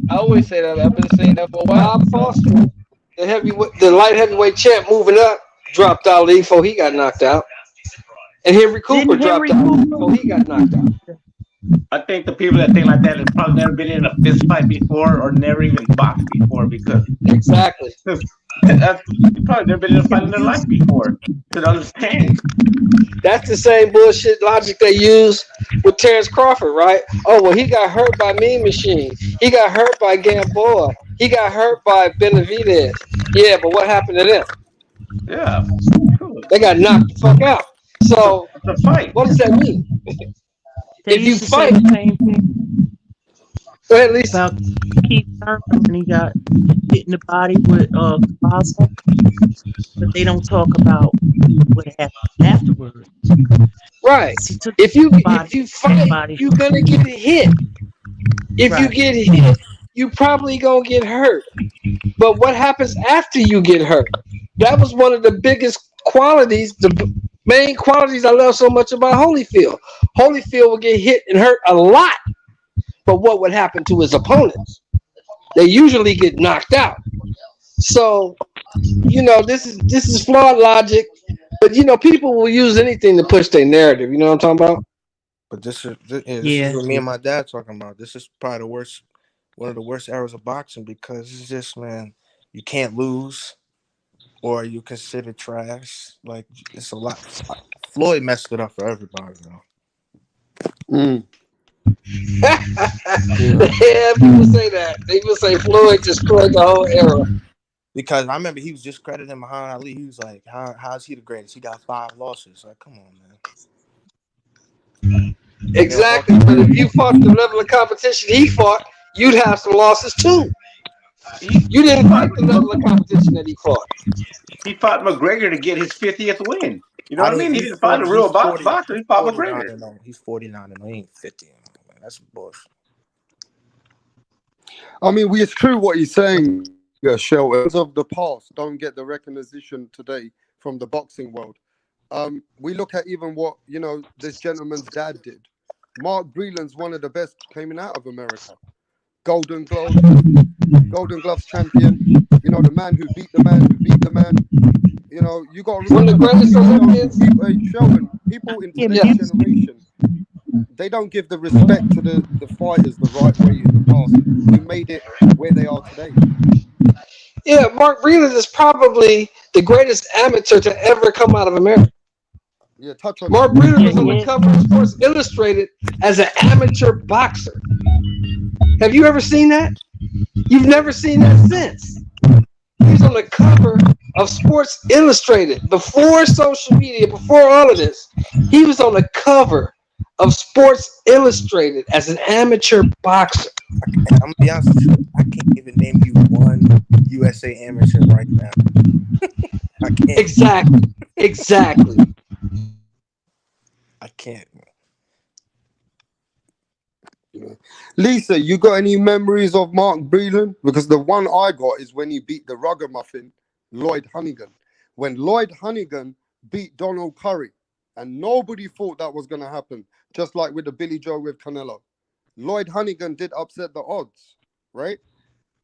Speaker 13: I always say that. I've been saying that for a while.
Speaker 5: Bob Foster, the light heavyweight champ, moving up, dropped Ali before he got knocked out, and Henry Cooper
Speaker 7: Didn't
Speaker 5: dropped
Speaker 7: Henry
Speaker 5: Ali
Speaker 7: Cooper?
Speaker 5: before he got knocked out.
Speaker 14: I think the people that think like that have probably never been in a fist fight before or never even boxed before because
Speaker 5: Exactly.
Speaker 14: that's you probably never been in a fight in their life before to understand.
Speaker 5: That's the same bullshit logic they use with Terrence Crawford, right? Oh, well, he got hurt by Mean Machine. He got hurt by Gamboa. He got hurt by Benavidez. Yeah, but what happened to them?
Speaker 14: Yeah, cool.
Speaker 5: They got knocked the fuck out. So,
Speaker 14: It's a fight.
Speaker 5: what does that mean?
Speaker 7: They
Speaker 5: If you
Speaker 7: used to say
Speaker 5: fight,
Speaker 7: the same thing
Speaker 5: go ahead, Lisa.
Speaker 7: about Keith Thurman when he got hit in the body with Costco, but they don't talk about what happened afterwards.
Speaker 5: Right.
Speaker 7: He took
Speaker 5: If you
Speaker 7: body
Speaker 5: fight,
Speaker 7: body.
Speaker 5: you're gonna get hit. If you
Speaker 7: Right.
Speaker 5: get hit, you probably gonna get hurt. But what happens after you get hurt? That was one of the biggest qualities, main qualities I love so much about Holyfield. Holyfield would get hit and hurt a lot, but what would happen to his opponents? They usually get knocked out. So, this is flawed logic, but people will use anything to push their narrative. You know what I'm talking about?
Speaker 2: But this is
Speaker 7: Yeah.
Speaker 2: what me and my dad talking about. This is probably one of the worst eras of boxing because it's just, man, you can't lose or you consider trash. Like, it's a lot. Floyd messed it up for everybody, though.
Speaker 5: Yeah, people say that. People say Floyd destroyed the whole era.
Speaker 2: Because I remember he was discrediting Muhammad Ali. He was like, how's he the greatest? He got 5 losses. Like, come on, man.
Speaker 5: Exactly. But if you fought the level of competition he fought, you'd have some losses too. You didn't fight the level of competition that he fought.
Speaker 14: He fought McGregor to get his 50th win. You know what I mean? He didn't fight a
Speaker 2: He's
Speaker 14: real
Speaker 2: 40,
Speaker 14: boxer. He fought McGregor.
Speaker 2: He's 49 and he ain't 50. That's bullshit.
Speaker 3: I mean, it's true what he's saying, Sheltons of the past don't get the recognition today from the boxing world. We look at even what, this gentleman's dad did. Mark Breland's one of the best coming out of America. Golden Gloves champion. The man who beat the man who beat the man. You got to remember people in today's generation, they don't give the respect to the fighters the right way in the past who made it where they are today.
Speaker 5: Yeah, Mark Breland is probably the greatest amateur to ever come out of America.
Speaker 3: Yeah, touch on
Speaker 5: Mark Breland was on the cover of Sports Illustrated as an amateur boxer. Have you ever seen that? You've never seen that since. He's on the cover of Sports Illustrated before social media, before all of this. He was on the cover of Sports Illustrated as an amateur boxer.
Speaker 2: I'm gonna be honest with you, I can't even name you one USA amateur right now. I can't.
Speaker 5: Exactly.
Speaker 2: I can't.
Speaker 3: Lisa, you got any memories of Mark Breland? Because the one I got is when he beat the ragamuffin Lloyd Hunnigan. When Lloyd Hunnigan beat Donald Curry, and nobody thought that was going to happen, just like with the Billy Joe with Canelo. Lloyd Hunnigan did upset the odds, right?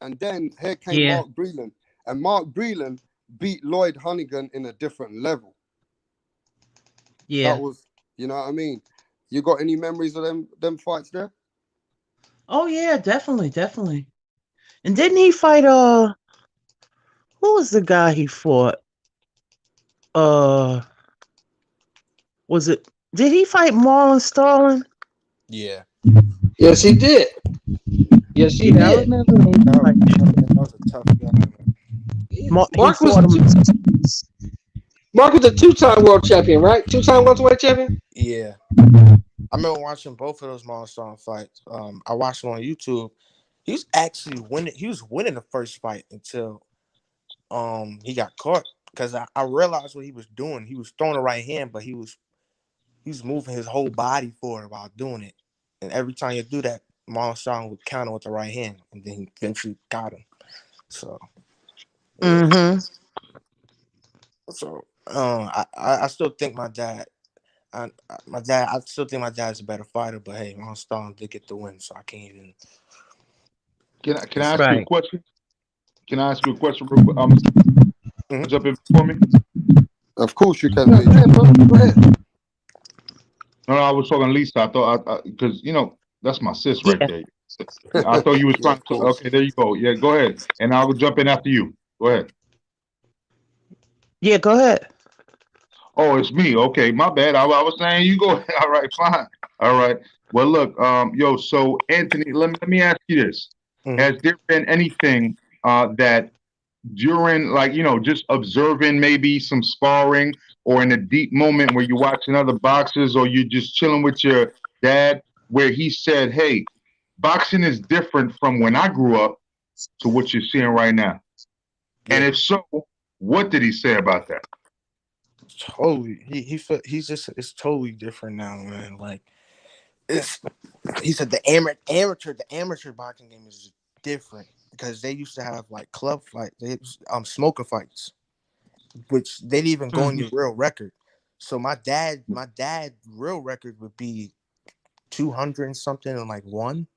Speaker 3: And then here came Mark Breland, and Mark Breland beat Lloyd Hunnigan in a different level.
Speaker 7: Yeah.
Speaker 3: That was, you know what I mean? You got any memories of them fights there?
Speaker 7: Oh yeah, definitely. And didn't he fight who was the guy he fought? Did he fight Marlon Starling?
Speaker 2: Yeah.
Speaker 5: Yes, he did. Yes, he did.
Speaker 7: I remember
Speaker 2: that was a tough guy.
Speaker 5: Mark was a 2-time world champion, right? 2-time welterweight champion?
Speaker 2: Yeah. I remember watching both of those Marlon Starling fights. I watched them on YouTube. He was actually winning. He was winning the first fight until he got caught. Because I realized what he was doing. He was throwing the right hand, but he was moving his whole body forward while doing it. And every time you do that, Marlon Starling would counter with the right hand, and then he eventually got him. So, I still think my dad. my dad. I still think my dad's a better fighter, but hey, Ron Stallings did get the win, so I can't even.
Speaker 4: Can I ask you a
Speaker 7: Right.
Speaker 4: question? Can I ask you a question real quick? Jump in for me.
Speaker 3: Of course you can,
Speaker 5: Go
Speaker 3: DJ.
Speaker 5: ahead, bro. Go ahead.
Speaker 4: No, I was talking to Lisa. I thought because that's my sis right
Speaker 7: Yeah.
Speaker 4: there. I thought you was
Speaker 3: Yeah,
Speaker 4: trying
Speaker 3: of
Speaker 4: to.
Speaker 3: course.
Speaker 4: Okay, there you go. Yeah, go ahead, and I'll jump in after you. Go ahead.
Speaker 7: Yeah, go ahead.
Speaker 4: Oh, it's me. Okay, my bad. I was saying you go. All right, fine. All right. Well, look, so Anthony, let me ask you this:
Speaker 2: Mhm.
Speaker 4: has there been anything that during, like, just observing maybe some sparring or in a deep moment where you're watching other boxers or you're just chilling with your dad, where he said, "Hey, boxing is different from when I grew up to what you're seeing right now"? And
Speaker 2: Yeah,
Speaker 4: if so, what did he say about that?
Speaker 2: totally. He's just it's totally different now, man. Like it's he said the amateur boxing game is different because they used to have like club fights, smoker fights, which they didn't even go on your real record. So my dad real record would be 200 and something and like one.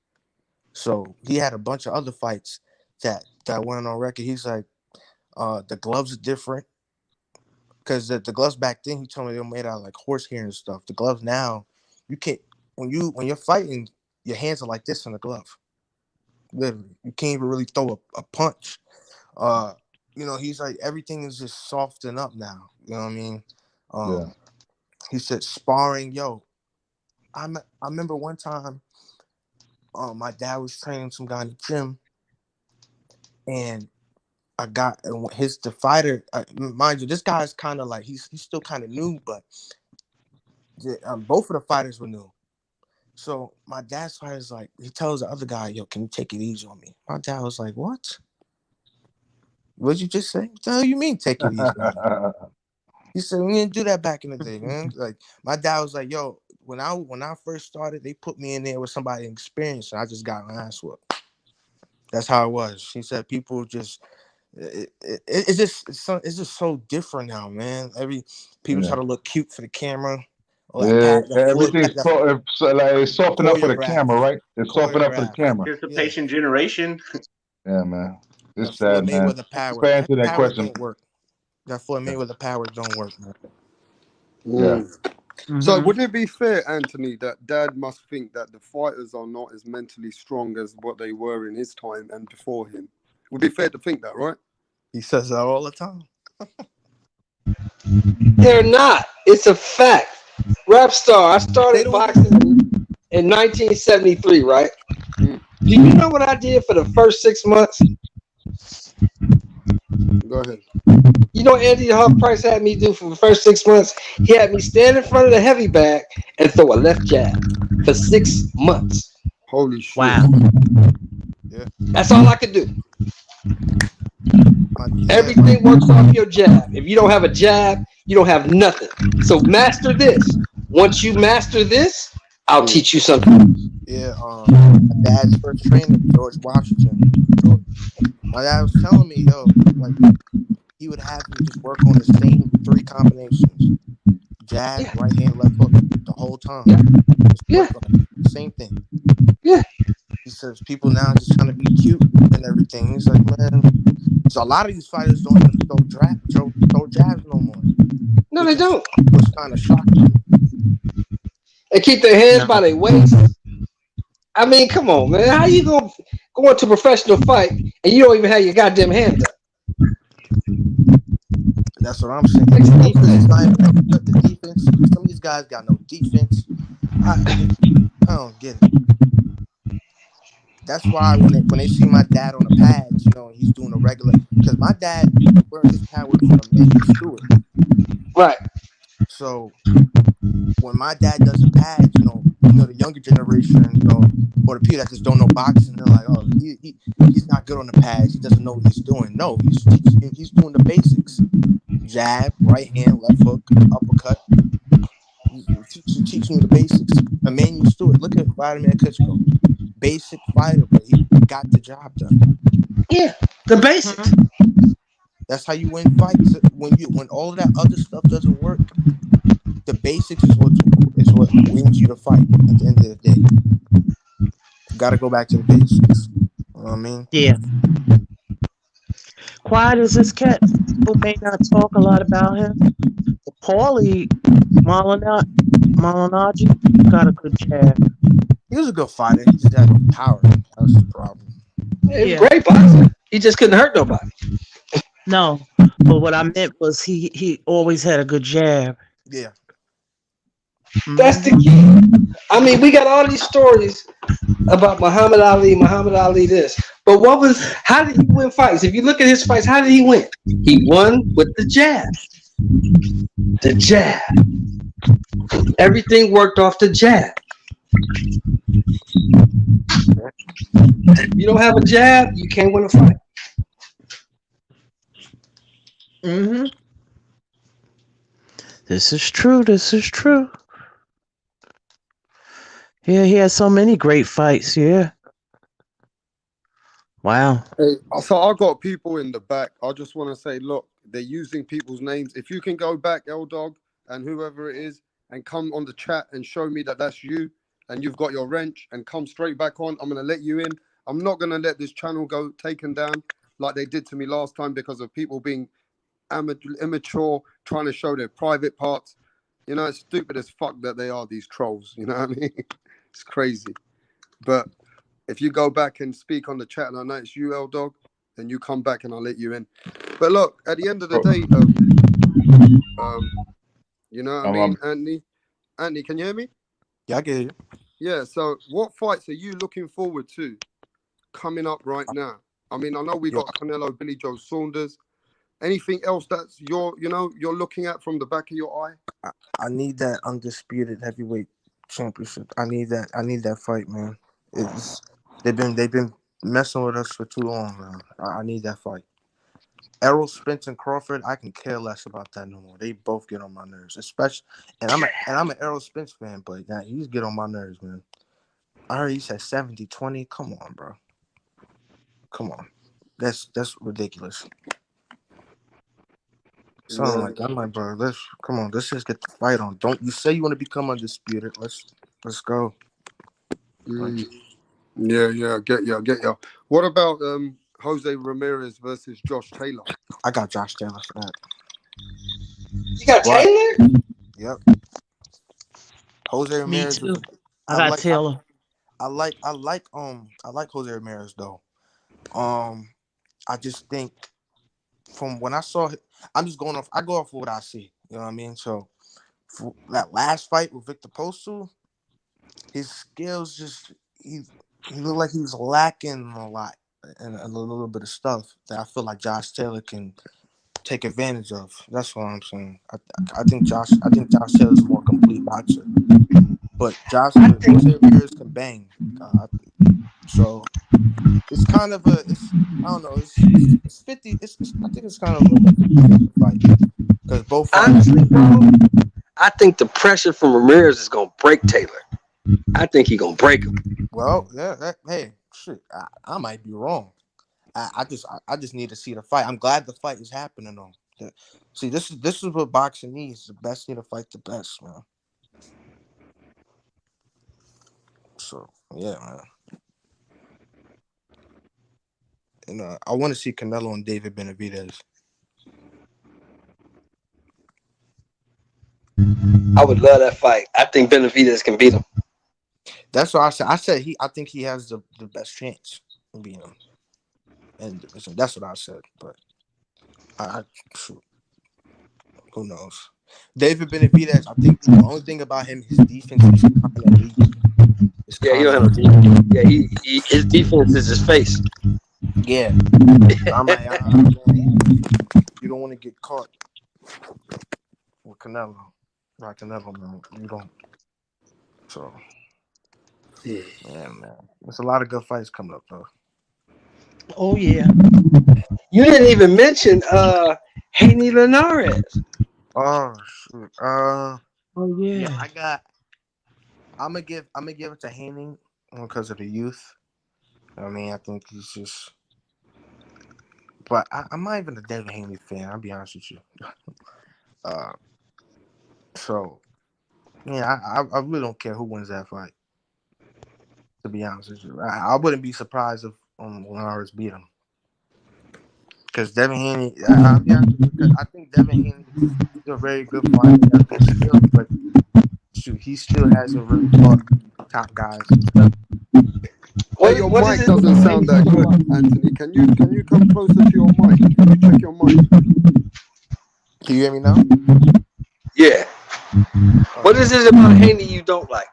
Speaker 2: So he had a bunch of other fights that went on record. He's like, the gloves are different because the gloves back then he told me they were made out of like horsehair and stuff. The gloves now, you can't when you're fighting, your hands are like this in the glove. Literally, you can't even really throw a punch. Uh, he's like everything is just softened up now. You know what I mean?
Speaker 4: Yeah.
Speaker 2: He said sparring, yo. I remember one time, my dad was training some guy in the gym, and I got the fighter. Mind you, this guy's kind of like he's still kind of new, but both of the fighters were new. So my dad's fighter's like, he tells the other guy, "Yo, can you take it easy on me?" My dad was like, "What? What'd you just say? What the hell you mean take it easy on me?" He said, "We didn't do that back in the day, man." Like my dad was like, "Yo, when I first started, they put me in there with somebody experienced, and I just got my ass whooped." That's how it was. He said people just it's just so different now, man. People
Speaker 4: Yeah.
Speaker 2: try to look cute for the camera, or
Speaker 4: Yeah,
Speaker 2: that foot
Speaker 4: everything's
Speaker 2: that's
Speaker 4: like it's softened up for the
Speaker 2: choreographed,
Speaker 4: camera, right? It's softened up for the
Speaker 2: choreographed.
Speaker 4: camera.
Speaker 2: Yeah,
Speaker 14: Anticipation generation.
Speaker 4: Yeah, man.
Speaker 2: that
Speaker 4: It's
Speaker 2: Floyd
Speaker 4: sad, man.
Speaker 2: Mayweather power.
Speaker 4: To answer
Speaker 2: That
Speaker 4: that
Speaker 2: power
Speaker 4: question.
Speaker 2: don't work. That Floyd
Speaker 4: Yeah.
Speaker 2: Mayweather power don't work, man.
Speaker 4: Yeah.
Speaker 3: So would it be fair, Anthony, that Dad must think that the fighters are not as mentally strong as what they were in his time and before him? Would be fair to think that, right?
Speaker 2: He says that all the time.
Speaker 5: They're not. It's a fact. Rap star. I
Speaker 2: They
Speaker 5: started
Speaker 2: don't
Speaker 5: boxing in 1973, right?
Speaker 3: Mm.
Speaker 5: Do you know what I did for the first 6 months?
Speaker 3: Go ahead.
Speaker 5: You know what Andy Hawk Price had me do for the first 6 months? He had me stand in front of the heavy bag and throw a left jab for 6 months.
Speaker 3: Holy shit.
Speaker 7: Wow.
Speaker 2: Yeah.
Speaker 5: That's all I could do.
Speaker 2: He said,
Speaker 5: Everything works off your jab. If you don't have a jab, you don't have nothing. So master this. Once you master this, I'll teach you something.
Speaker 2: yeah. My dad's first trainer, George Washington. My dad was telling me, yo, like he would have me just work on the same three combinations: jab,
Speaker 5: Yeah.
Speaker 2: right hand, left hook, the whole time.
Speaker 5: Yeah.
Speaker 2: Just
Speaker 5: Yeah.
Speaker 2: work on the same thing.
Speaker 5: Yeah.
Speaker 2: He says people now just trying to be cute and everything. He's like, man, so a lot of these fighters don't even throw jabs no more.
Speaker 5: No, they don't.
Speaker 2: Which kind of shocking.
Speaker 5: They keep their hands by their waist. I mean, come on, man. How you gonna go into a professional fight and you don't even have your goddamn hand up?
Speaker 2: That's what I'm saying. The defense is not even that good. The defense, some of these guys got no defense. I don't get it. That's why when they see my dad on the pads, he's doing a regular, because my dad learned his power from Emmanuel Stewart.
Speaker 5: Right.
Speaker 2: So when my dad does a pad, the younger generation, or the people that just don't know boxing, they're like, oh, he's not good on the pads. He doesn't know what he's doing. No, he's doing the basics: jab, right hand, left hook, uppercut. He's teaching you the basics. Emmanuel Stewart, look at Vladimir Klitschko. Basic fighter, but he got the job done.
Speaker 5: Yeah, the basics.
Speaker 2: That's how you win fights. When all of that other stuff doesn't work, the basics is what wins you the fight at the end of the day. You got to go back to the basics. You know what I mean?
Speaker 7: Yeah. Quiet as this cat who may not talk a lot about him. Paulie Malignaggi got a good jab.
Speaker 2: He was a good fighter. He just had no power. That's the problem.
Speaker 5: He was a
Speaker 7: Yeah.
Speaker 5: great boxer. He just couldn't hurt nobody.
Speaker 7: No, but what I meant was he always had a good jab.
Speaker 2: Yeah.
Speaker 5: That's the
Speaker 7: Hmm.
Speaker 5: key. I mean, we got all these stories about Muhammad Ali this. But how did he win fights? If you look at his fights, how did he win? He won with the jab. The jab. Everything worked off the jab. If you don't have a jab, you can't win a fight.
Speaker 7: Hmm. This is true. This is true. Yeah, he had so many great fights. Yeah. Wow.
Speaker 3: Hey, so I got people in the back. I just want to say, look, they're using people's names. If you can go back, L Dog and whoever it is, and come on the chat and show me that that's you, and you've got your wrench, and come straight back on, I'm gonna let you in. I'm not gonna let this channel go taken down like they did to me last time because of people being immature, trying to show their private parts. You know, it's stupid as fuck that they are these trolls. You know what I mean? It's crazy. But if you go back and speak on the chat and I know it's you, L Dog, then you come back and I'll let you in. But look, at the end of the day, you know what I mean, Anthony? Anthony, can you hear me?
Speaker 2: Yeah, I get you.
Speaker 3: Yeah, so what fights are you looking forward to coming up right now? I mean, I know we got Canelo, BIlLY Joe Saunders. Anything else that's you're looking at from the back of your eye?
Speaker 2: I need that undisputed heavyweight championship. I need that fight, man. They've been messing with us for too long, man. I need that fight. Errol Spence and Crawford, I can care less about that no more. They both get on my nerves, especially. And I'm an Errol Spence fan, but he's get on my nerves, man. I heard he said 70-20. Come on, bro. Come on, that's ridiculous. Something like that. I'm like, bro, let's just get the fight on. Don't you say you want to become undisputed? Let's go.
Speaker 3: Yeah, I get you. What about Jose Ramirez versus Josh Taylor?
Speaker 2: I got Josh Taylor for that.
Speaker 5: You got Taylor?
Speaker 2: Yep. Jose Ramirez.
Speaker 7: Me too. I got Taylor.
Speaker 2: I like Jose Ramirez though. I just think from when I saw it, I go off of what I see. You know what I mean? So for that last fight with Victor Postol, his skills just he looked like he was lacking a lot and a little bit of stuff that I feel like Josh Taylor can take advantage of. That's what I'm saying. I think Josh Taylor's a more complete boxer, but Jose Ramirez can bang. So it's kind of I don't know. It's 50. I think it's kind of like a 50-50 fight because both fighters.
Speaker 5: Honestly, bro, I think the pressure from Ramirez is gonna break Taylor. I think he's gonna break him.
Speaker 2: Well, yeah. Hey, shit. I might be wrong. I just need to see the fight. I'm glad the fight is happening though. See, this is what boxing needs. The best need to fight the best, man. So yeah, man. And I want to see Canelo and David Benavidez.
Speaker 5: I would love that fight. I think Benavidez can beat him.
Speaker 2: That's what I said. I think he has the best chance of beating him. And that's what I said. But shoot, who knows? David Benavidez, I think the only thing about him, his defense is kind of weak.
Speaker 5: Yeah, he don't have no defense. Yeah, his defense is his face.
Speaker 2: Yeah. I'm like, man, you don't want to get caught with Canelo. Not Canelo, man. You don't. So, yeah, man. There's a lot of good fights coming up, though.
Speaker 7: Oh, yeah.
Speaker 5: You didn't even mention Haney Linares.
Speaker 2: Oh, shoot.
Speaker 7: Oh, yeah.
Speaker 2: I'm gonna give it to Haney because of the youth. I mean, I think he's just. But I'm not even a David Haney fan. I'll be honest with you. So Yeah, I really don't care who wins that fight. To be honest with you, I wouldn't be surprised if Linares beat him. Because Devin Haney, I'll be honest with you, I think Devin Haney is a very good fighter. He got good skills, but shoot, he still hasn't really fought top guys.
Speaker 3: Hey, your mic doesn't sound that good, Anthony. Can you come closer to your mic? Can you check your mic?
Speaker 2: Can you hear me now?
Speaker 5: Yeah. What is it about Haney you don't like?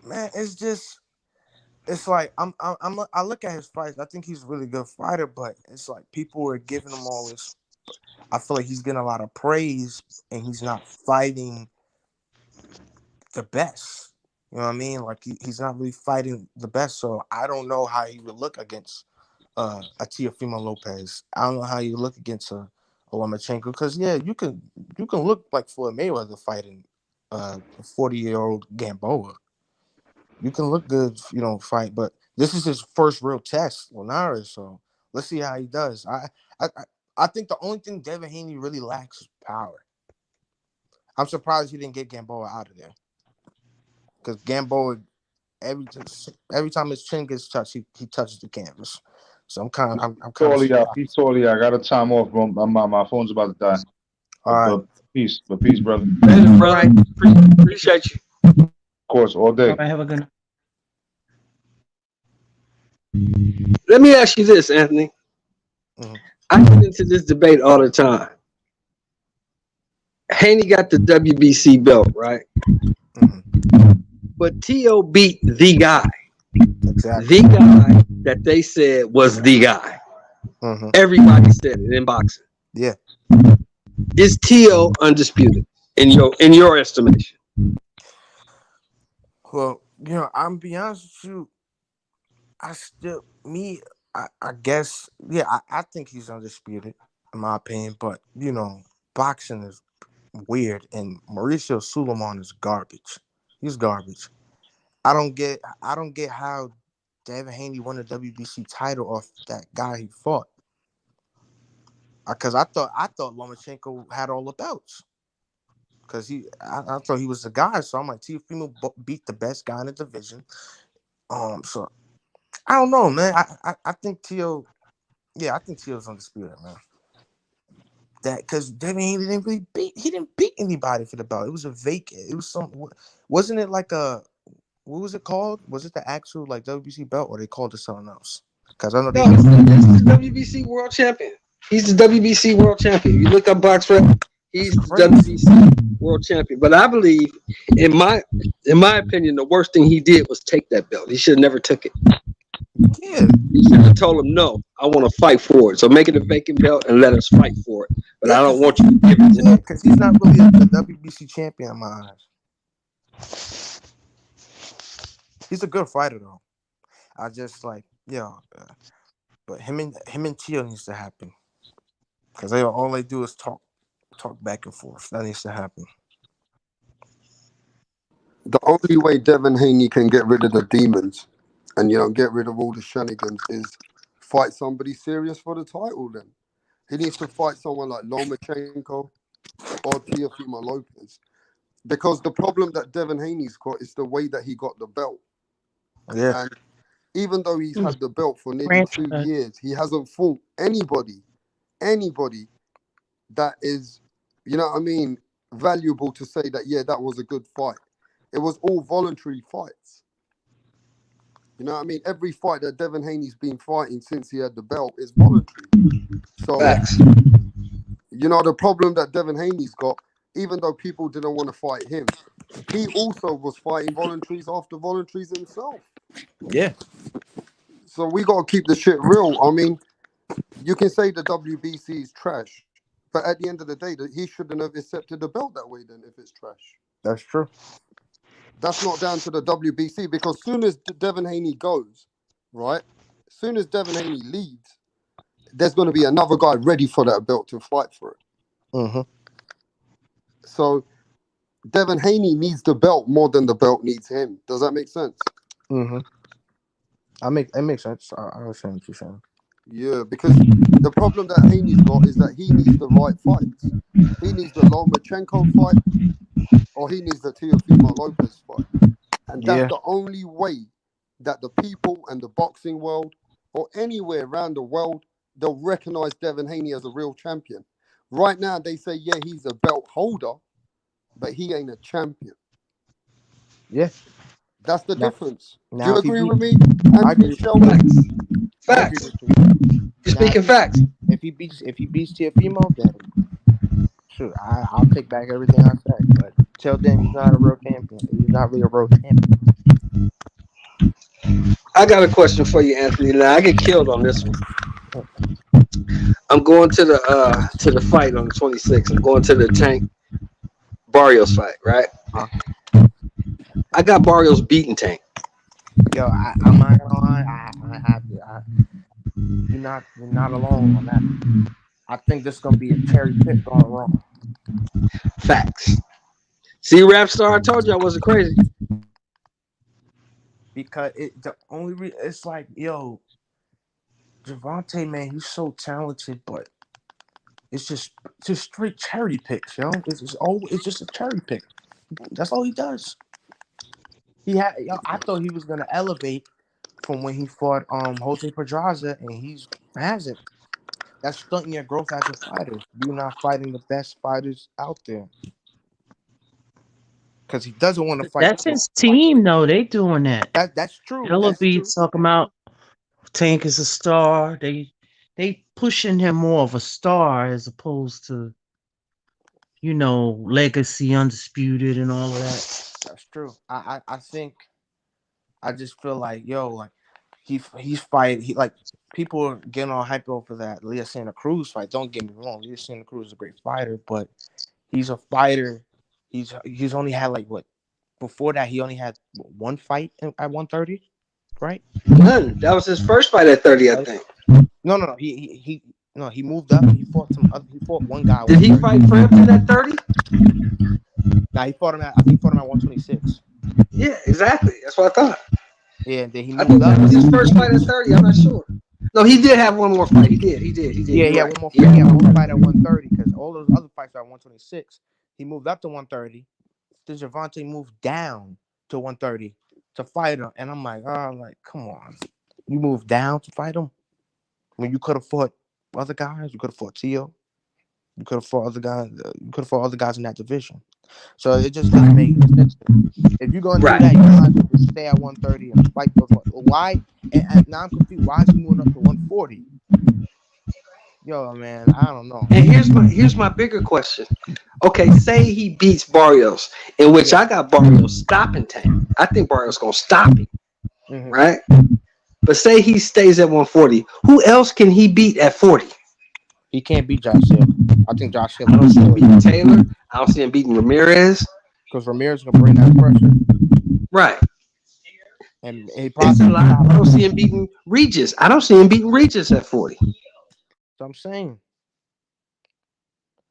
Speaker 2: Man, it's like I look at his fights. I think he's a really good fighter, but it's like people are giving him all this. I feel like he's getting a lot of praise, and he's not fighting the best. You know what I mean? Like he's not really fighting the best. So I don't know how he would look against a Teofimo Lopez. I don't know how you look against a Lomachenko, because you can look like Floyd Mayweather fighting a 40-year-old Gamboa. You can look good, fight, but this is his first real test, Linares. So let's see how he does. I think the only thing Devin Haney really lacks is power. I'm surprised he didn't get Gamboa out of there, because Gamboa, every time his chin gets touched, he touches the canvas. So I'm kind of surprised.
Speaker 4: Peace, Totally. I got a time off, bro. My phone's about to die.
Speaker 2: All right.
Speaker 4: Peace, brother.
Speaker 5: Later, brother. Appreciate you.
Speaker 4: Of course, all day.
Speaker 13: All right, have a good night.
Speaker 5: Let me ask you this, Anthony.
Speaker 2: Mm-hmm.
Speaker 5: I get into this debate all the time. Haney got the WBC belt, right?
Speaker 2: Mm-hmm.
Speaker 5: But T.O. beat the guy.
Speaker 2: Exactly.
Speaker 5: The guy that they said was the guy.
Speaker 2: Mm-hmm.
Speaker 5: Everybody said it in boxing.
Speaker 2: Yeah.
Speaker 5: Is T.O. undisputed in your estimation?
Speaker 2: Well, I'm be honest with you. I guess, I think he's undisputed, in my opinion. But, boxing is weird, and Mauricio Sulaiman is garbage. He's garbage. I don't get how Devin Haney won the WBC title off that guy he fought. Because I thought Lomachenko had all the belts. Because I thought he was the guy. So I'm like, Teofimo beat the best guy in the division. So I don't know, man. I think Tio, I think Tio's undisputed, man. That because Devin Haney didn't beat anybody for the belt. It was a vacant. It was wasn't it like what was it called? Was it the actual like WBC belt, or they called it something else? Because I know
Speaker 5: No, it's the WBC world champion. He's the WBC world champion. You look up BoxRec, he's the WBC world champion. But I believe, in my opinion, the worst thing he did was take that belt. He should have never took it.
Speaker 2: Yeah.
Speaker 5: He should have told him, no, I want to fight for it. So make it a vacant belt and let us fight for it. But I don't want you to give it to him.
Speaker 2: Because he's not really a WBC champion in my eyes. He's a good fighter, though. I just like, but him and Tio needs to happen. Because all they do is talk back and forth. That needs to happen.
Speaker 3: The only way Devin Haney can get rid of the demons and get rid of all the shenanigans is fight somebody serious for the title. Then he needs to fight someone like Lomachenko or Teofimo Lopez, because the problem that Devin Haney's got is the way that he got the belt.
Speaker 2: Yeah.
Speaker 3: And even though he's had the belt for nearly 2 years, he hasn't fought anybody that is, valuable to say that, that was a good fight. It was all voluntary fights. You know what I mean? Every fight that Devin Haney's been fighting since he had the belt is voluntary. So, the problem that Devin Haney's got, even though people didn't want to fight him, he also was fighting voluntaries after voluntaries himself.
Speaker 2: Yeah.
Speaker 3: So we got to keep the shit real. I mean, you can say the WBC is trash, but at the end of the day, he shouldn't have accepted the belt that way then if it's trash.
Speaker 2: That's true.
Speaker 3: That's not down to the WBC, because soon as Devin Haney goes, right, soon as Devin Haney leaves, there's going to be another guy ready for that belt to fight for it.
Speaker 2: Mm-hmm.
Speaker 3: So Devin Haney needs the belt more than the belt needs him. Does that make sense?
Speaker 2: Mm-hmm. It makes sense. I understand what you're saying.
Speaker 3: Yeah, because the problem that Haney's got is that he needs the right fights. He needs the Lomachenko fight. or he needs the Teofimo Lopez fight. And that's
Speaker 2: Yeah.
Speaker 3: the only way that the people and the boxing world, or anywhere around the world, they'll recognize Devin Haney as a real champion. Right now, they say, yeah, he's a belt holder, but he ain't a champion.
Speaker 2: Yeah.
Speaker 3: That's the
Speaker 2: Now,
Speaker 3: difference. Do
Speaker 2: now
Speaker 3: you
Speaker 2: if he
Speaker 3: agree
Speaker 2: beat,
Speaker 3: with me,
Speaker 2: I
Speaker 3: Anthony
Speaker 2: agree.
Speaker 3: Shelby?
Speaker 2: I agree
Speaker 5: Facts.
Speaker 2: with you.
Speaker 5: You're
Speaker 2: Now,
Speaker 5: speaking facts.
Speaker 2: if he beats Teofimo, then sure, I'll take back everything I said. But till then, he's not a real champion. He's not really a real champion.
Speaker 5: I got a question for you, Anthony. Now I get killed on this one. I'm going to the fight on the 26th. I'm going to the Tank Barrios fight, right? I got Barrios beating Tank.
Speaker 2: Yo, I'm not gonna lie. I have to. You're not alone on that. I think this is gonna be a cherry pick going wrong.
Speaker 5: Facts. See, Rap Star, I told you I wasn't crazy.
Speaker 2: Because it's like, yo, Gervonta, man, he's so talented, but it's just straight cherry picks, yo. It's just a cherry pick. That's all he does. I thought he was gonna elevate from when he fought Jose Pedraza, and he hasn't. That's stunting your growth as a fighter. You're not fighting the best fighters out there. Because he doesn't want to fight.
Speaker 7: That's his team, though. They doing that.
Speaker 2: That's true.
Speaker 7: Ella be talking about Tank is a star. They pushing him more of a star as opposed to, legacy, undisputed, and all of that.
Speaker 2: That's true. I think I just feel like, yo, like he's fighting. He like people are getting all hyped over that Leah Santa Cruz fight. Don't get me wrong, Leah Santa Cruz is a great fighter, but he's a fighter. He's only had like what before that he only had one fight at 130, right?
Speaker 5: None. That was his first fight at 30, I think.
Speaker 2: No. He moved up. He fought he fought one guy.
Speaker 5: Did he fight Frampton at 30?
Speaker 2: Nah, he fought him at 126.
Speaker 5: Yeah, exactly. That's what I thought.
Speaker 2: Yeah, and then he
Speaker 5: I
Speaker 2: moved
Speaker 5: think
Speaker 2: up.
Speaker 5: that was his first fight at 30. I'm not sure. No, he did have one more fight. He did.
Speaker 2: Yeah, he had one more fight. He had one fight at 130 because all those other fights are at 126. He moved up to 130. Then Gervonta moved down to 130 to fight him, and I'm like, come on, you moved down to fight him when you could have fought other guys. You could have fought Tio. You could have fought other guys. You could have fought other guys in that division. So it just doesn't make sense. If you're going to do that, you might as well just stay at 130 and fight those. Why? And now I'm confused. Why is he moving up to 140? Yo, man, I don't know.
Speaker 5: And here's my bigger question. Okay, say he beats Barrios, in which I got Barrios stopping Tank. I think Barrios gonna stop him, right? But say he stays at 140. Who else can he beat at 40?
Speaker 2: He can't beat Josh Hill. I think Josh Hill.
Speaker 5: I don't see him beating Taylor. I don't see him beating Ramirez.
Speaker 2: Because Ramirez is gonna bring that pressure,
Speaker 5: right?
Speaker 2: And he probably.
Speaker 5: I don't see him beating Regis. I don't see him beating Regis at 40.
Speaker 2: So I'm saying.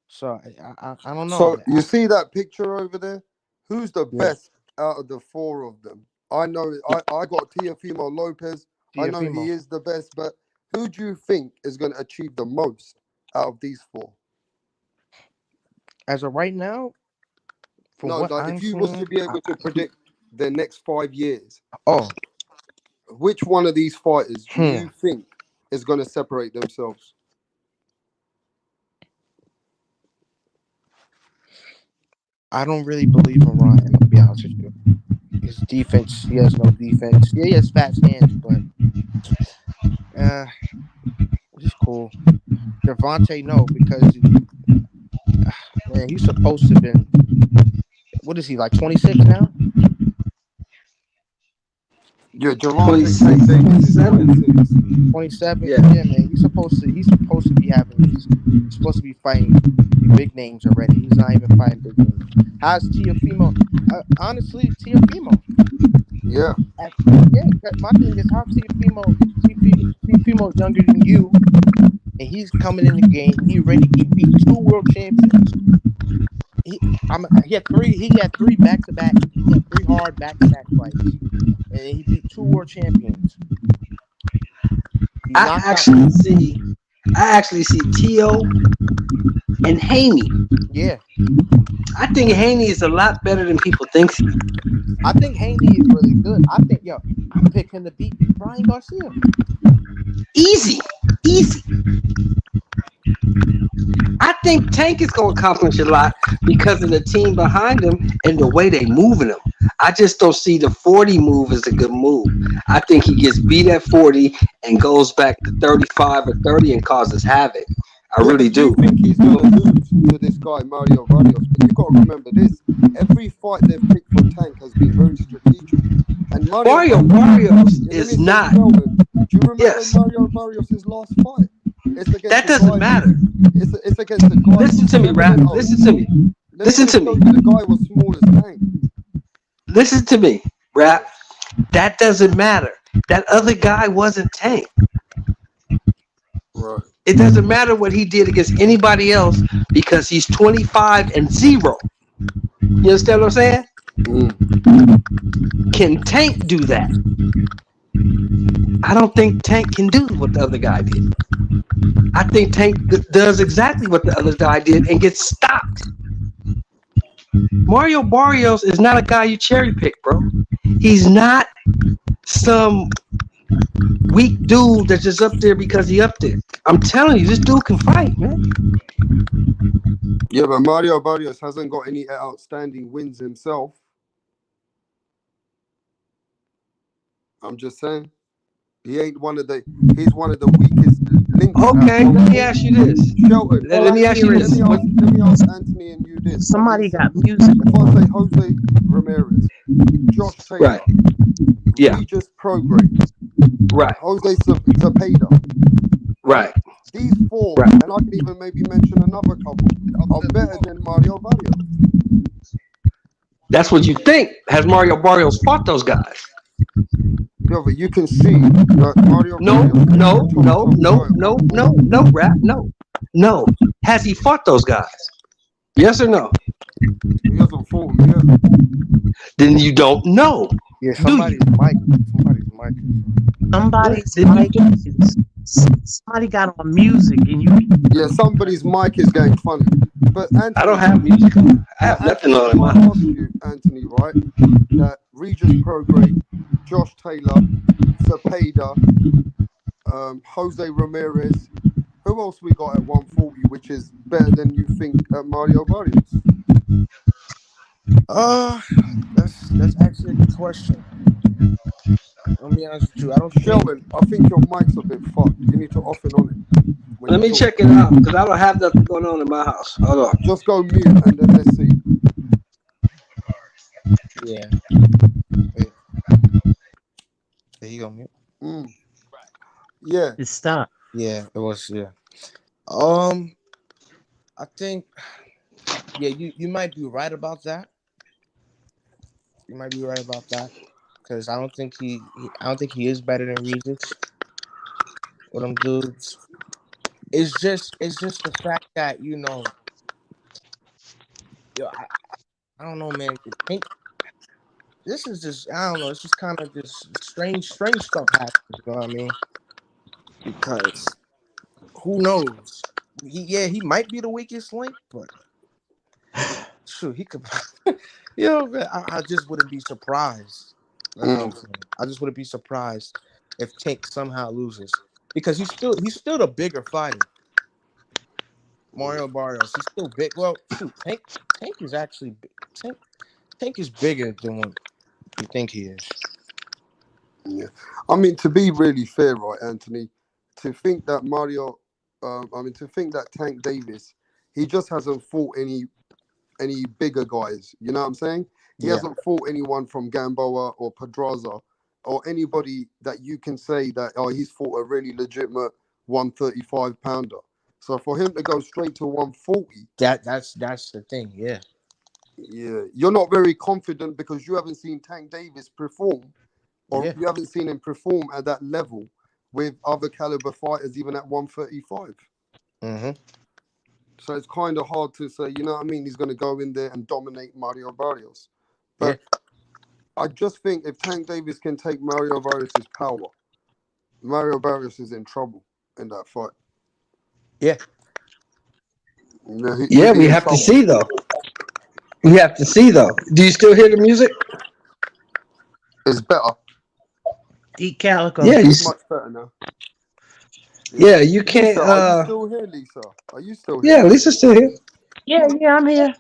Speaker 2: So I don't know.
Speaker 3: So you see that picture over there? Who's the best out of the four of them? I know I got Teofimo Lopez. I know he is the best, but who do you think is going to achieve the most out of these four?
Speaker 2: As of right now,
Speaker 3: if you was to be able to predict the next 5 years, which one of these fighters do you think is going to separate themselves?
Speaker 2: I don't really believe in Ryan, to be honest with you. His defense, he has no defense. Yeah, he has fast hands, but he's cool. Gervonta, no, because man, he's supposed to have been. What is he, like 26 now?
Speaker 3: Yeah,
Speaker 2: 27. 27. Yeah, man. He's supposed to be he's supposed to be fighting big names already. He's not even fighting big names. How's Teofimo? Honestly, Teofimo.
Speaker 3: Yeah.
Speaker 2: My thing is how Teofimo's younger than you, and he's coming in the game. He beat 2 world champions. He had 3 back-to-back. He had 3 hard back-to-back fights, and he beat 2 world champions.
Speaker 5: I actually see Tio and Haney.
Speaker 2: Yeah,
Speaker 5: I think Haney is a lot better than people think.
Speaker 2: I think Haney is really good. I think, yo, I pick him to beat Ryan Garcia.
Speaker 5: Easy. I think Tank is going to accomplish a lot because of the team behind him and the way they moving him. I just don't see the 40 move as a good move. I think he gets beat at 40 and goes back to 35 or 30 and causes havoc. I
Speaker 3: Yeah,
Speaker 5: really
Speaker 3: but you
Speaker 5: do.
Speaker 3: think he's going to lose to this guy, Mario Barrios. But you got to remember this. Every fight they've picked for Tank has been very strategic. And
Speaker 5: Mario Barrios is not.
Speaker 3: Sheldon, do you remember
Speaker 5: Yes.
Speaker 3: Mario Barrios' last fight? It's against
Speaker 5: That doesn't matter.
Speaker 3: It's against the guy.
Speaker 5: Listen to me, Rap. Listen to me. Listen to me.
Speaker 3: The guy was small as Tank.
Speaker 5: Listen to me, Rap. That doesn't matter. That other guy wasn't Tank.
Speaker 3: Right.
Speaker 5: It doesn't matter what he did against anybody else because he's 25-0. You understand what I'm saying? Can Tank do that? I don't think Tank can do what the other guy did. I think Tank does exactly what the other guy did and gets stopped. Mario Barrios is not a guy you cherry pick, bro. He's not some weak dude that's just up there because he up there. I'm telling you, this dude can fight, man.
Speaker 3: Yeah, but Mario Barrios hasn't got any outstanding wins himself. I'm just saying. He's one of the weakest links.
Speaker 5: Okay, let me ask you this.
Speaker 3: Shelton,
Speaker 5: Let me ask you this.
Speaker 3: Let me ask Anthony and you this.
Speaker 7: Somebody got music.
Speaker 3: If I say Jose Ramirez, Josh Taylor,
Speaker 5: Right. Yeah.
Speaker 3: Regis Prograde,
Speaker 5: Right.
Speaker 3: Jose Zepeda,
Speaker 5: Right.
Speaker 3: these four,
Speaker 5: Right.
Speaker 3: and I can even maybe mention another couple, are better than Mario Barrios.
Speaker 5: That's what you think. Has Mario Barrios fought those guys?
Speaker 3: Yeah, but you can see that Mario
Speaker 5: No,
Speaker 3: Barrios.
Speaker 5: no, Rap, no. Has he fought those guys? Yes or no?
Speaker 3: He hasn't fought them yet.
Speaker 5: Then you don't know.
Speaker 2: Yeah, somebody's mic.
Speaker 7: Somebody got on music and you.
Speaker 3: Yeah, somebody's mic is going funny. But Anthony,
Speaker 5: I don't have music on. I have nothing on in my
Speaker 3: I
Speaker 5: house.
Speaker 3: ask you, Anthony, right? That Regis Prograde, Josh Taylor, Zepeda, Jose Ramirez. Who else we got at 140, which is better than you think Mario Barrios?
Speaker 2: That's actually a good question. Let me honest with you. I don't think...
Speaker 3: Sheldon, I think your mic's a bit fucked. You need to off and on it.
Speaker 5: Let me check it out because I don't have nothing going on in my house. Hold on.
Speaker 3: Just go mute and then let's see.
Speaker 2: Yeah. Wait. There you go, mute.
Speaker 3: Yeah.
Speaker 7: It stopped.
Speaker 2: Yeah, it was. Yeah. I think. Yeah, you might be right about that. You might be right about that because I don't think he is better than Regis. With them dudes, it's just the fact that I don't know, man. This is just I don't know. It's just kind of just strange stuff happens. You know what I mean? Because who knows? He might be the weakest link, but sure he could. Man, I just wouldn't be surprised. That's what I'm saying. I just wouldn't be surprised if Tank somehow loses because he's still the bigger fighter. Mario Barrios, he's still big. Well, shoot, Tank is actually Tank is bigger than what you think he is.
Speaker 3: Yeah, I mean to be really fair, right, Anthony, to think that to think that Tank Davis, he just hasn't fought any bigger guys. You know what I'm saying? He hasn't fought anyone from Gamboa or Pedraza or anybody that you can say that he's fought a really legitimate 135 pounder. So for him to go straight to 140,
Speaker 2: that's the thing. Yeah,
Speaker 3: you're not very confident because you haven't seen Tank Davis perform, or you haven't seen him perform at that level with other caliber fighters, even at 135.
Speaker 2: Mm-hmm.
Speaker 3: So it's kind of hard to say, you know what I mean? He's going to go in there and dominate Mario Barrios. But I just think if Tank Davis can take Mario Barrios' power, Mario Barrios is in trouble in that fight.
Speaker 2: Yeah.
Speaker 5: Yeah, we have to see though. We have to see though. Do you still hear the music?
Speaker 3: It's better.
Speaker 7: Eat Calico.
Speaker 5: Yeah,
Speaker 3: It's much better now.
Speaker 5: Yeah, you can't.
Speaker 3: Lisa, are you still here, Lisa? Are you still here?
Speaker 5: Yeah, Lisa's still here.
Speaker 7: Yeah, I'm here.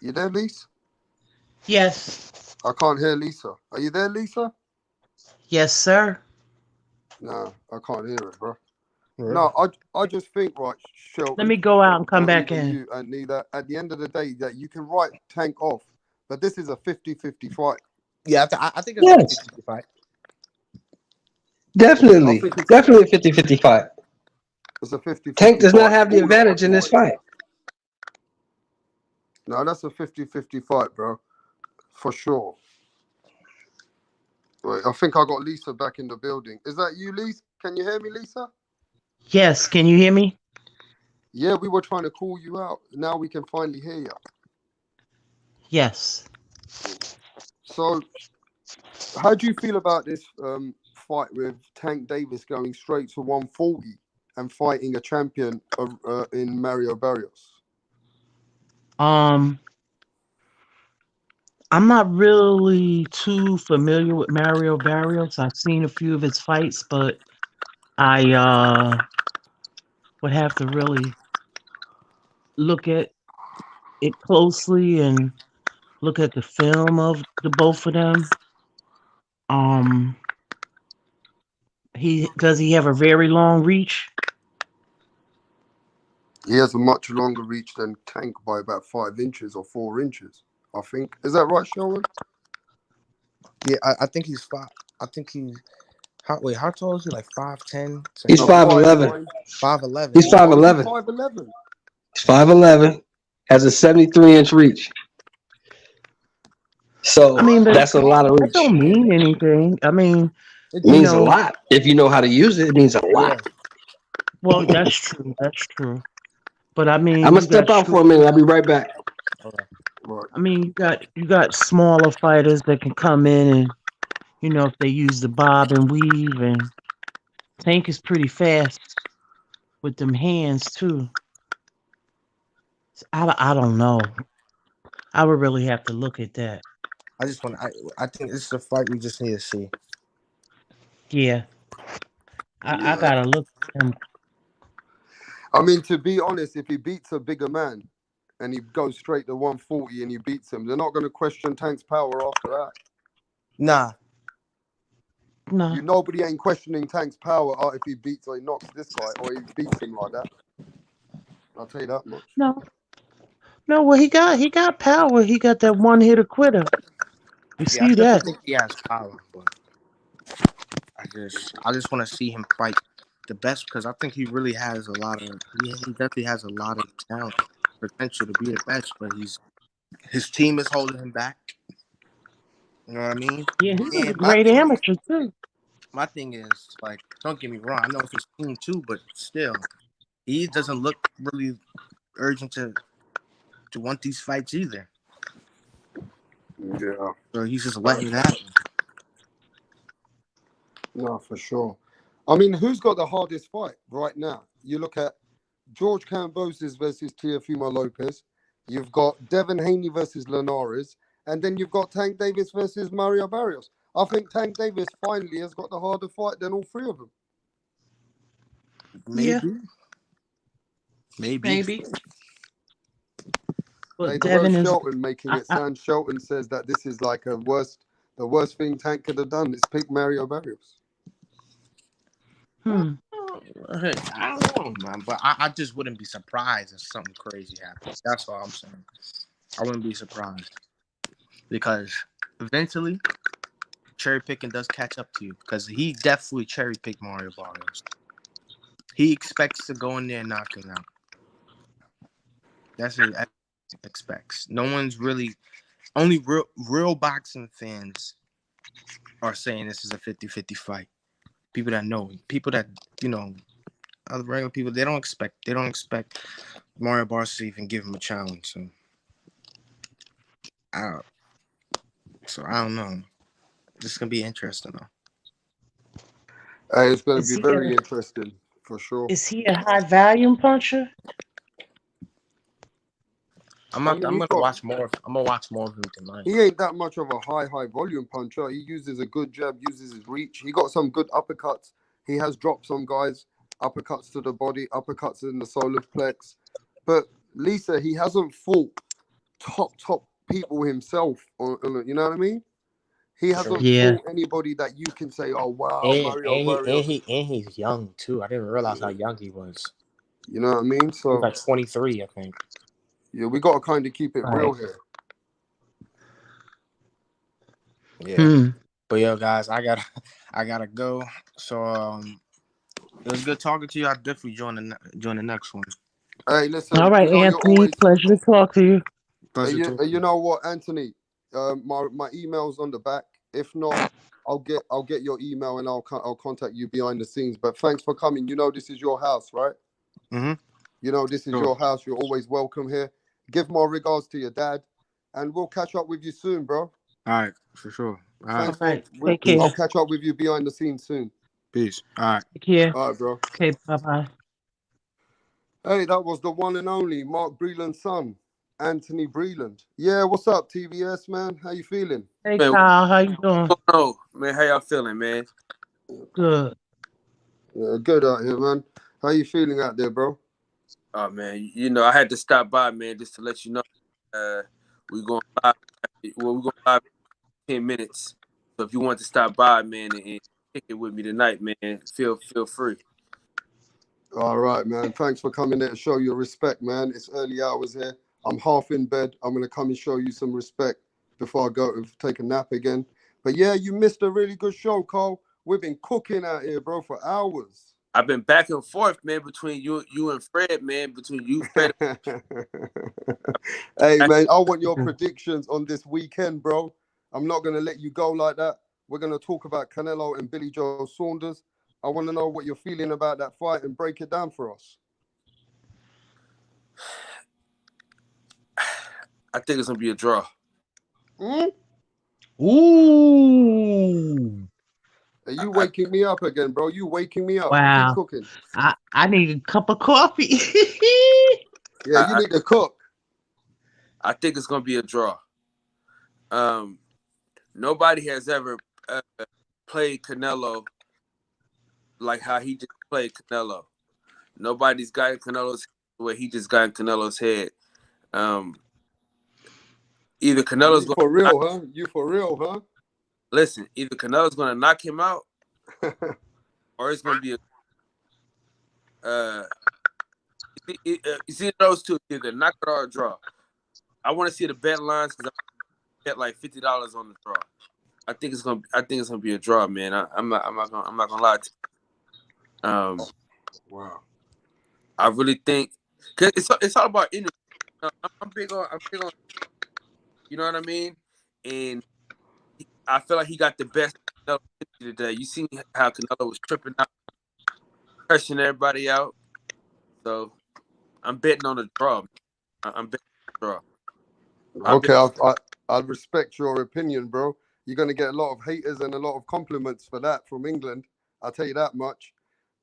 Speaker 3: You there, Lisa?
Speaker 7: Yes.
Speaker 3: I can't hear Lisa. Are you there, Lisa?
Speaker 7: Yes, sir.
Speaker 3: No, I can't hear it, bro.
Speaker 2: Really?
Speaker 3: No, I just think, right, Shelton.
Speaker 7: Let me go out and come
Speaker 3: or
Speaker 7: back
Speaker 3: even
Speaker 7: in.
Speaker 3: you, and neither. At the end of the day, that you can write Tank off, but this is a 50-50 fight.
Speaker 2: Yeah, I think it's a 50-50 fight.
Speaker 5: Definitely. Definitely a 50-50 fight.
Speaker 3: It's a 50-50
Speaker 5: Tank does
Speaker 3: fight.
Speaker 5: not have the advantage in this fight.
Speaker 3: No, that's a 50-50 fight, bro. For sure. Wait, I think I got Lisa back in the building. Is that you, Lisa? Can you hear me, Lisa?
Speaker 7: Yes, can you hear me?
Speaker 3: Yeah, we were trying to call you out. Now we can finally hear you.
Speaker 7: Yes.
Speaker 3: So, how do you feel about this fight with Tank Davis going straight to 140 and fighting a champion in Mario Barrios?
Speaker 7: I'm not really too familiar with Mario Barrios. I've seen a few of his fights, but I would have to really look at it closely and look at the film of the both of them. He have a very long reach?
Speaker 3: He has a much longer reach than Tank by about 5 inches or 4 inches, I think. Is that right, Shelton?
Speaker 2: Yeah, I think he's 5. I think he's how tall is he? Like 5'10"?
Speaker 5: He's 5'11".
Speaker 2: 5'11".
Speaker 5: He's 5'11".
Speaker 3: 5'11".
Speaker 5: He's 5'11". Has a 73-inch reach. So
Speaker 7: I mean,
Speaker 5: that's a lot of
Speaker 7: that
Speaker 5: reach.
Speaker 7: don't mean anything. I mean,
Speaker 5: It means a lot. If you know how to use it, it means a lot.
Speaker 7: Well, that's true. That's true. But I mean,
Speaker 5: I'm gonna step out for a minute. I'll be right back.
Speaker 7: I mean, you got smaller fighters that can come in and, if they use the bob and weave, and Tank is pretty fast with them hands too. So I don't know. I would really have to look at that.
Speaker 2: I think this is a fight we just need to see.
Speaker 7: Yeah. I gotta look at him.
Speaker 3: I mean, to be honest, if he beats a bigger man and he goes straight to 140 and he beats him, they're not going to question Tank's power after that.
Speaker 2: Nah.
Speaker 3: Nobody ain't questioning Tank's power if he beats or he knocks this guy or he beats him like that. I'll tell you that much.
Speaker 7: No, well, he got power. He got that one hitter quitter. You see that?
Speaker 2: I think he has power, but I just want to see him fight the best, because I think he really has he definitely has a lot of talent, potential to be the best, but his team is holding him back. You know what I mean?
Speaker 7: Yeah, he was a great amateur too.
Speaker 2: My thing is, like, don't get me wrong, I know it's his team too, but still, he doesn't look really urgent to want these fights either.
Speaker 3: Yeah.
Speaker 2: So he's just letting it happen.
Speaker 3: No, for sure. I mean, who's got the hardest fight right now? You look at George Kambosos versus Teofimo Lopez. You've got Devin Haney versus Linares. And then you've got Tank Davis versus Mario Barrios. I think Tank Davis finally has got the harder fight than all three of them.
Speaker 2: Maybe.
Speaker 7: Well,
Speaker 3: Devin is Shelton making it sound. Shelton says that this is like the worst thing Tank could have done is pick Mario Barrios.
Speaker 2: I don't know, man, but I just wouldn't be surprised if something crazy happens. That's all I'm saying. I wouldn't be surprised, because eventually cherry picking does catch up to you, because he definitely cherry picked Mario Barrios. He expects to go in there and knock him out. That's what he expects. No one's really, only real boxing fans are saying this is a 50-50 fight. People that know, people that, other regular people, they don't expect Mario Barrios to even give him a challenge. So I don't know. This is gonna be interesting though.
Speaker 3: It's gonna be very interesting for sure.
Speaker 7: Is he a high volume puncher?
Speaker 2: I'm
Speaker 3: I
Speaker 2: not.
Speaker 3: mean,
Speaker 2: I'm
Speaker 3: he's
Speaker 2: gonna
Speaker 3: got.
Speaker 2: watch more. I'm gonna watch more of him tonight.
Speaker 3: He ain't that much of a high volume puncher. He uses a good jab, uses his reach. He got some good uppercuts. He has dropped some guys, uppercuts to the body, uppercuts in the solar plex. But Lisa, he hasn't fought top people himself. You know what I mean? He
Speaker 2: True.
Speaker 3: hasn't
Speaker 7: Yeah.
Speaker 3: fought anybody that you can say, "Oh wow,
Speaker 2: And
Speaker 3: Mario
Speaker 2: and he and
Speaker 3: Barrios."
Speaker 2: he and he's young too. I didn't realize how
Speaker 3: Yeah.
Speaker 2: young he was.
Speaker 3: You know what I mean?
Speaker 2: He's
Speaker 3: So
Speaker 2: like 23, I think.
Speaker 3: yeah, we got to kind of keep it
Speaker 7: Right.
Speaker 3: real here.
Speaker 2: Yeah.
Speaker 7: Hmm.
Speaker 2: But yo, guys, I gotta go. So it was good talking to you. I'll definitely join the next one.
Speaker 3: Hey, listen,
Speaker 7: All
Speaker 3: you
Speaker 7: right,
Speaker 3: know you're
Speaker 7: Anthony.
Speaker 3: always.
Speaker 7: Pleasure to talk to you.
Speaker 2: Pleasure to
Speaker 3: You know what, Anthony? My email's on the back. If not, I'll get your email and I'll contact you behind the scenes. But thanks for coming. You know this is your house, right?
Speaker 2: Mm-hmm.
Speaker 3: You know this is
Speaker 2: Sure.
Speaker 3: your house. You're always welcome here. Give my regards to your dad, and we'll catch up with you soon, bro.
Speaker 2: All right, for sure. All right.
Speaker 7: All
Speaker 3: Thanks for.
Speaker 7: right. Take care.
Speaker 3: I'll catch up with you behind the scenes soon.
Speaker 2: Peace. All right.
Speaker 7: Take care.
Speaker 3: All right, bro.
Speaker 7: Okay. Bye-bye.
Speaker 3: Hey, that was the one and only Mark Breland's son, Anthony Breland. Yeah, what's up, TBS man? How you feeling?
Speaker 7: Hey,
Speaker 15: Man,
Speaker 7: Kyle. How you doing?
Speaker 15: what's going on, man? How y'all feeling, man?
Speaker 7: Good.
Speaker 3: Yeah, good out here, man. How you feeling out there, bro?
Speaker 15: Oh man, you know I had to stop by, man, just to let you know. We going live. Well, we going live in 10 minutes. So if you want to stop by, man, and kick it with me tonight, man, feel free.
Speaker 3: All right, man. Thanks for coming there to show your respect, man. It's early hours here. I'm half in bed. I'm gonna come and show you some respect before I go to take a nap again. But yeah, you missed a really good show, Cole. We've been cooking out here, bro, for hours.
Speaker 15: I've been back and forth, man, between you and Fred, man, between you, Fred.
Speaker 3: Hey, man, I want your predictions on this weekend, bro. I'm not gonna let you go like that. We're gonna talk about Canelo and BIlLY Joe Saunders. I want to know what you're feeling about that fight and break it down for us.
Speaker 15: I think it's gonna be a draw.
Speaker 7: Ooh.
Speaker 3: Are you waking me up again, bro? You waking me up. Keep
Speaker 7: Wow.
Speaker 3: cooking.
Speaker 7: I need a cup of coffee.
Speaker 3: Yeah, you need to cook.
Speaker 15: I think it's gonna be a draw. Nobody has ever played Canelo like how he just played Canelo. Nobody's got Canelo's the way he just got in Canelo's head. Either Canelo's
Speaker 3: You
Speaker 15: going
Speaker 3: for real, huh? You for real, huh?
Speaker 15: listen. Either Canelo's going to knock him out, or it's going to be a. You see those two, either knock it or a draw. I want to see the bet lines because I bet like $50 on the draw. I think it's gonna be a draw, man. I'm not gonna lie to you.
Speaker 3: Wow.
Speaker 15: I really think because it's all about energy. I'm big on. You know what I mean? And I feel like he got the best Canelo energy today. You seen how Canelo was tripping out, pressing everybody out. So I'm betting on a draw. I'm betting on a draw.
Speaker 3: Okay, I respect your opinion, bro. You're gonna get a lot of haters and a lot of compliments for that from England. I'll tell you that much.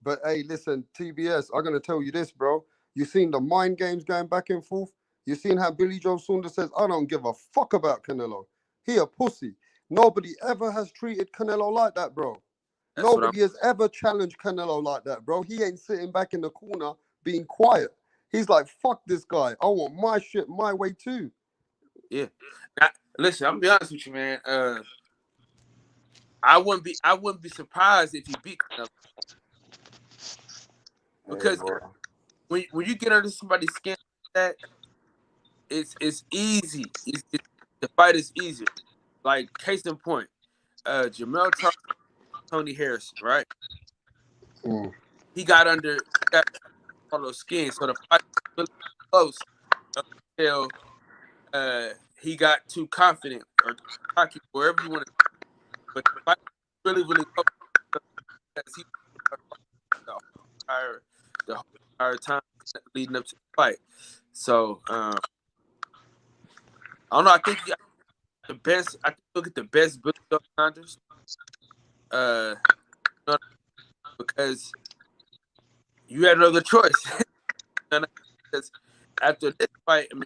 Speaker 3: But hey, listen, TBS, I'm gonna tell you this, bro. You seen the mind games going back and forth? You seen how BIlLY Joe Saunders says, I don't give a fuck about Canelo. He a pussy. Nobody ever has treated Canelo like that, bro. Nobody has ever challenged Canelo like that, bro. He ain't sitting back in the corner being quiet. He's like, fuck this guy. I want my shit my way too.
Speaker 15: Yeah. Now, listen, I'm gonna be honest with you, man. I wouldn't be surprised if he beat Canelo. Because when you get under somebody's skin like that, it's easy. The fight is easier. Like case in point, Jamel Charles, Tony Harrison, right? He got under all those skins, so the fight was really close until he got too confident or cocky, wherever you want to. But the fight was really close because he the whole entire time leading up to the fight. So I don't know. I think he got the best. I think look at the best BIlLY Joe Saunders. Because you had another choice. Because after this fight, I mean,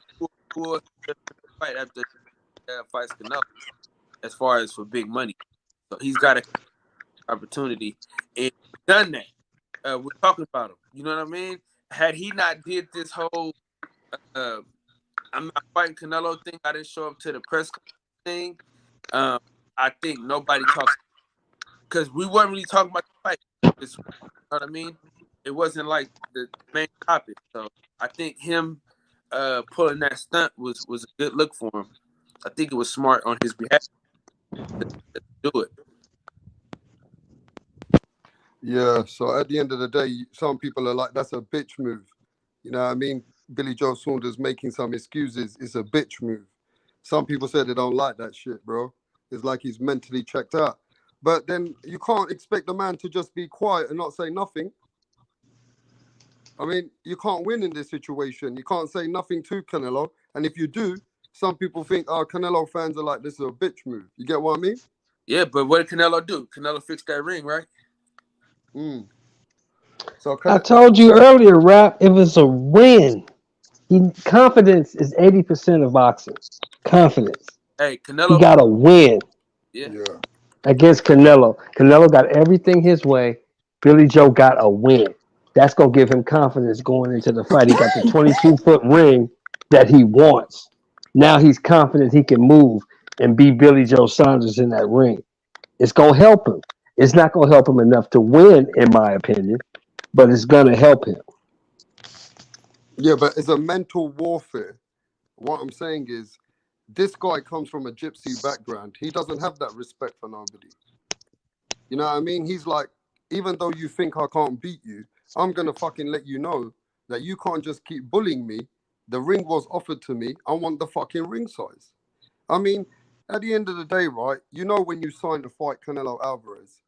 Speaker 15: who will fight after fights Canelo, as far as for big money. So he's got an opportunity, and he's done that. We're talking about him. You know what I mean? Had he not did this whole I'm not fighting Canelo thing, I didn't show up to the press thing. I think nobody talks because we weren't really talking about the fight. You know what I mean? It wasn't like the main topic. So I think him pulling that stunt was a good look for him. I think it was smart on his behalf to do it.
Speaker 3: Yeah, so at the end of the day, some people are like, that's a bitch move. You know what I mean? BIlLY Joe Saunders making some excuses is a bitch move. Some people say they don't like that shit, bro. It's like he's mentally checked out. But then you can't expect the man to just be quiet and not say nothing. I mean, you can't win in this situation. You can't say nothing to Canelo. And if you do, some people think, oh, Canelo fans are like, this is a bitch move. You get what I mean?
Speaker 15: Yeah, but what did Canelo do? Canelo fixed that ring, right?
Speaker 5: So I told you earlier, Rap, it was a win. Confidence is 80% of boxing. Confidence.
Speaker 15: Hey, Canelo.
Speaker 5: He got a win.
Speaker 15: Yeah.
Speaker 5: Against Canelo. Canelo got everything his way. BIlLY Joe got a win. That's going to give him confidence going into the fight. He got the 22-foot ring that he wants. Now he's confident he can move and beat BIlLY Joe Saunders in that ring. It's going to help him. It's not going to help him enough to win, in my opinion, but it's going to help him.
Speaker 3: Yeah, but it's a mental warfare. What I'm saying is, this guy comes from a gypsy background. He doesn't have that respect for nobody. You know what I mean? He's like, even though you think I can't beat you, I'm going to fucking let you know that you can't just keep bullying me. The ring was offered to me. I want the fucking ring size. I mean, at the end of the day, right, you know when you sign to fight Canelo Alvarez,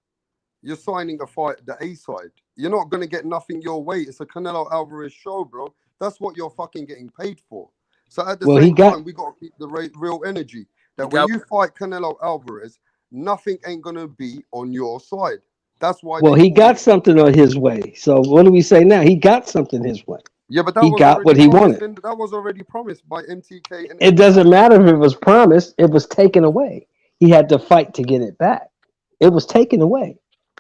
Speaker 3: you're signing a fight, the A side. You're not going to get nothing your way. It's a Canelo Alvarez show, bro. That's what you're fucking getting paid for. So at the same time, we got to keep the real energy. That when you fight Canelo Alvarez, nothing ain't going to be on your side. That's why.
Speaker 5: Well, he got something on his way. So what do we say now? He got something his way.
Speaker 3: Yeah, but that
Speaker 5: he
Speaker 3: was
Speaker 5: got what he wanted.
Speaker 3: That was already promised by MTK. And
Speaker 5: it doesn't matter if it was promised. It was taken away. He had to fight to get it back. It was taken away.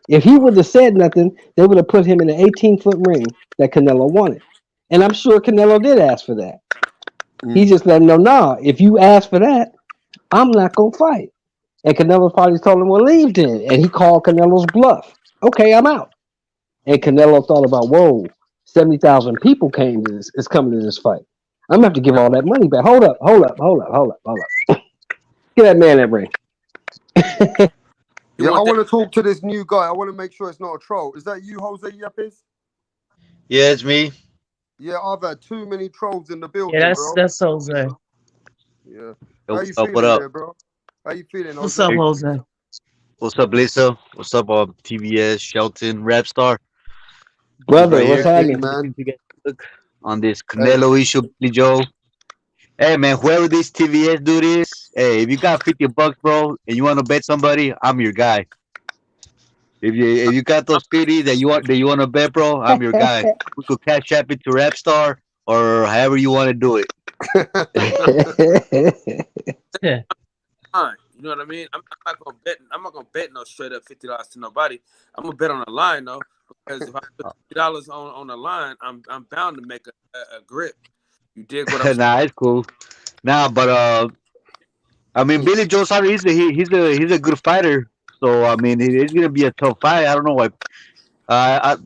Speaker 5: If he would have said nothing, they would have put him in an 18-foot ring that Canelo wanted. And I'm sure Canelo did ask for that. He just let him know, nah, if you ask for that, I'm not going to fight. And Canelo probably told him, well, leave then. And he called Canelo's bluff. Okay, I'm out. And Canelo thought about, whoa, 70,000 people came to this, is coming to this fight. I'm going to have to give all that money back. Hold up. Get that man that ring.
Speaker 3: Yeah, I want to talk to this new guy. I want to make sure it's not a troll. Is that you, Jose Yepes?
Speaker 16: Yeah, it's me.
Speaker 3: Yeah, I've had too many trolls in the building,
Speaker 7: Yeah,
Speaker 3: bro.
Speaker 7: that's Jose.
Speaker 3: Yeah.
Speaker 16: Yo,
Speaker 3: How you feeling there, bro? How you feeling, Jose?
Speaker 7: What's up, Jose?
Speaker 16: What's up, Lisa? What's up, TVS, Shelton, Rapstar?
Speaker 5: Brother, what's happening,
Speaker 3: man?
Speaker 16: On this Canelo issue, BIlLY Joe. Hey, man, whoever this TVS dude is, hey, if you got $50, bro, and you want to bet somebody, I'm your guy. If you got those 50 that you want to bet, bro, I'm your guy. We could cash app it to Rapstar or however you want to do it.
Speaker 7: Yeah.
Speaker 15: You know what I mean? I'm not gonna bet no straight up $50 to nobody. I'm gonna bet on the line though, because if I put $50 on the line, I'm bound to make a grip. You dig what I'm saying?
Speaker 16: Nah, it's cool. Nah, but I mean, BIlLY Joe Saunders, he's a good fighter. So I mean, it's gonna be a tough fight. I don't know why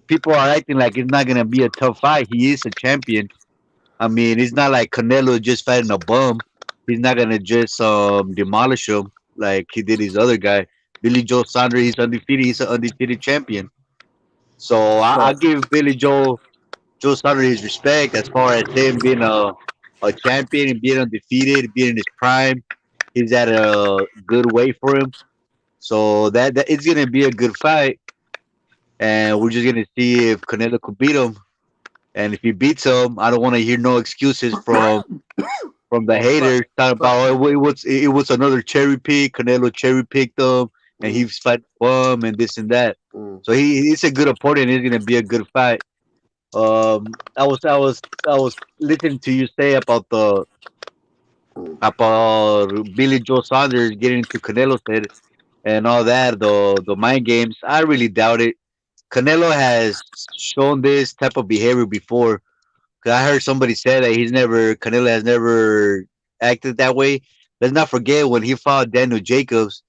Speaker 16: people are acting like it's not gonna be a tough fight. He is a champion. I mean, it's not like Canelo just fighting a bum. He's not gonna just demolish him like he did his other guy. BIlLY Joe Saunders, he's undefeated. He's an undefeated champion. So I give BIlLY Joe Saunders his respect as far as him being a champion and being undefeated, being in his prime. He's at a good way for him. So that it's gonna be a good fight, and we're just gonna see if Canelo could beat him. And if he beats him, I don't want to hear no excuses from the haters talking about it was another cherry pick. Canelo cherry picked him, and he's fighting bum and this and that. So he's a good opponent. It's gonna be a good fight. I was listening to you say about about Billy Joe Saunders getting into Canelo's head and all that, the mind games. I really doubt it. Canelo has shown this type of behavior before. 'Cause I heard somebody say that Canelo has never acted that way. Let's not forget when he fought Daniel Jacobs,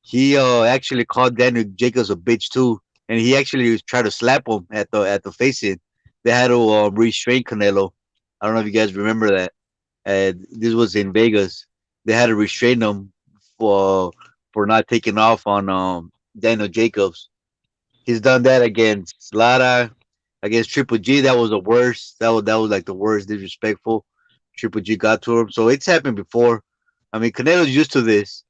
Speaker 16: he actually called Daniel Jacobs a bitch too, and he actually tried to slap him at the face in. They had to restrain Canelo. I don't know if you guys remember that. This was in Vegas. They had to restrain him for not taking off on Daniel Jacobs. He's done that against Lara, against Triple G. That was the worst. That was like the worst disrespectful. Triple G got to him. So it's happened before. I mean, Canelo's used to this.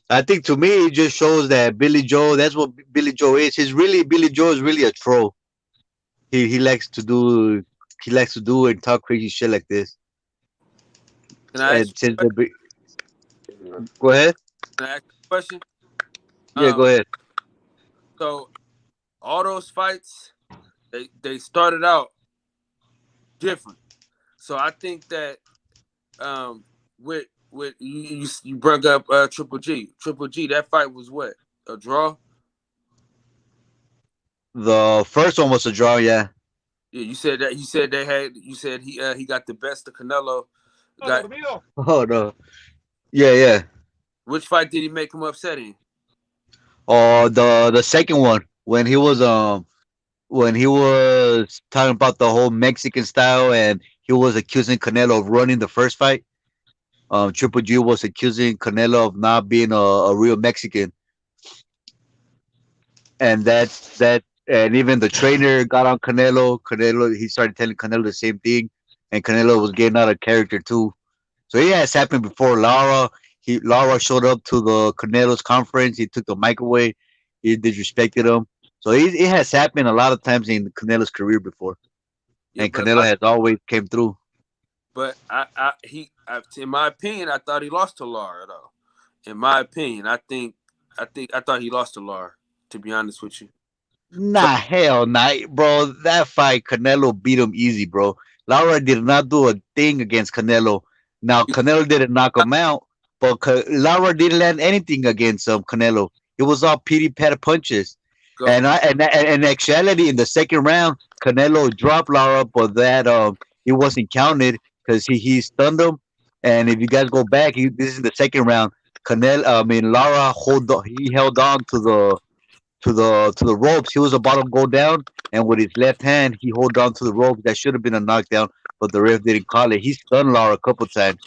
Speaker 16: I think to me it just shows that Billy Joe. That's what Billy Joe is. Billy Joe is really a troll. He likes to do and talk crazy shit like this.
Speaker 15: Can I ask
Speaker 16: And
Speaker 15: you
Speaker 16: since
Speaker 15: a question?
Speaker 16: go ahead.
Speaker 15: Can I ask you a question?
Speaker 16: Yeah, go ahead.
Speaker 15: So all those fights, they started out different. So I think that with you brought up Triple G. Triple G, that fight was what? A draw?
Speaker 16: The first one was a draw. Yeah.
Speaker 15: Yeah, you said that. You said he got the best of Canelo. Got
Speaker 16: Oh no. Yeah, yeah.
Speaker 15: which fight did he make him upset in?
Speaker 16: The second one when he was talking about the whole Mexican style and he was accusing Canelo of running the first fight. Triple G was accusing Canelo of not being a real Mexican, and and even the trainer got on Canelo. He started telling Canelo the same thing, and Canelo was getting out of character too. So it has happened before. Lara showed up to the Canelo's conference. He took the mic away. He disrespected him. So it has happened a lot of times in Canelo's career before,
Speaker 15: Yeah,
Speaker 16: and Canelo has always came through.
Speaker 15: but in my opinion, I thought he lost to Lara though. In my opinion, I thought he lost to Lara. To be honest with you.
Speaker 16: Nah, hell nah, bro. That fight, Canelo beat him easy, bro. Lara did not do a thing against Canelo. Now, Canelo didn't knock him out, but Lara didn't land anything against Canelo. It was all pity pat punches. And in actuality, in the second round, Canelo dropped Lara, but that it wasn't counted because he stunned him. And if you guys go back, this is the second round. Lara he held on to the ropes. He was about to go down, and with his left hand, he held on to the ropes. That should have been a knockdown, but the ref didn't call it. He stunned Lara a couple times.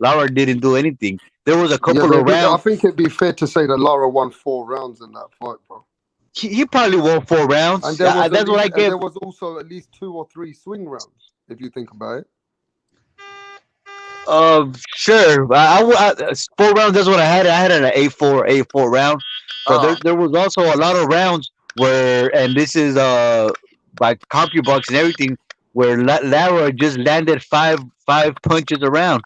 Speaker 16: Lara didn't do anything. There was a couple of
Speaker 3: I
Speaker 16: rounds.
Speaker 3: think it'd be fair to say that Lara won 4 rounds in that fight, bro.
Speaker 16: He probably won 4 rounds.
Speaker 3: And there was,
Speaker 16: That's what I give.
Speaker 3: there was also at least 2 or 3 swing rounds, if you think about it.
Speaker 16: Sure. 4 rounds. That's what I had. I had an 8-4 round. But there was also a lot of rounds where, and this is by CompuBox and everything, where Lara just landed five punches around.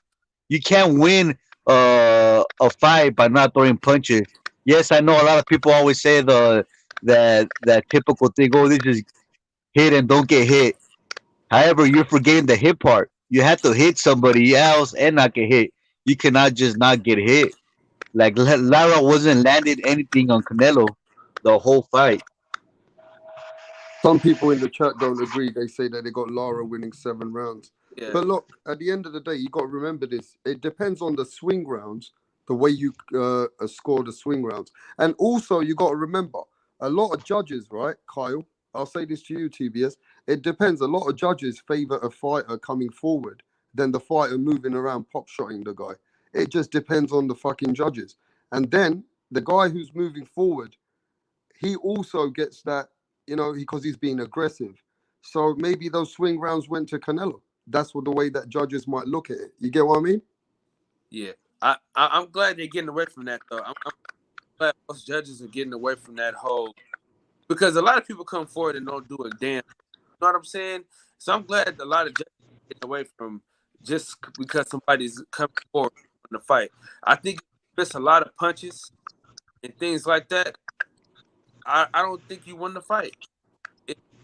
Speaker 16: You can't win a fight by not throwing punches. Yes, I know a lot of people always say that typical thing. Oh, this is hit and don't get hit. However, you're forgetting the hit part. You have to hit somebody else and not get hit. You cannot just not get hit. Like Lara wasn't landing anything on Canelo the whole fight.
Speaker 3: Some people in the chat don't agree. They say that they got Lara winning 7 rounds. Yeah. But look, at the end of the day, you got to remember this. It depends on the swing rounds, the way you score the swing rounds. And also, you got to remember, a lot of judges, right, Kyle? I'll say this to you, TBS. It depends. A lot of judges favor a fighter coming forward than the fighter moving around pop-shotting the guy. It just depends on the fucking judges. And then the guy who's moving forward, he also gets that, because he's being aggressive. So maybe those swing rounds went to Canelo. That's the way that judges might look at it. You get what I mean?
Speaker 15: Yeah. I'm glad they're getting away from that, though. I'm glad most judges are getting away from that whole, because a lot of people come forward and don't do a damn. You know what I'm saying? So I'm glad a lot of judges are getting away from just because somebody's coming forward in the fight. I think you miss a lot of punches and things like that. I don't think you won the fight.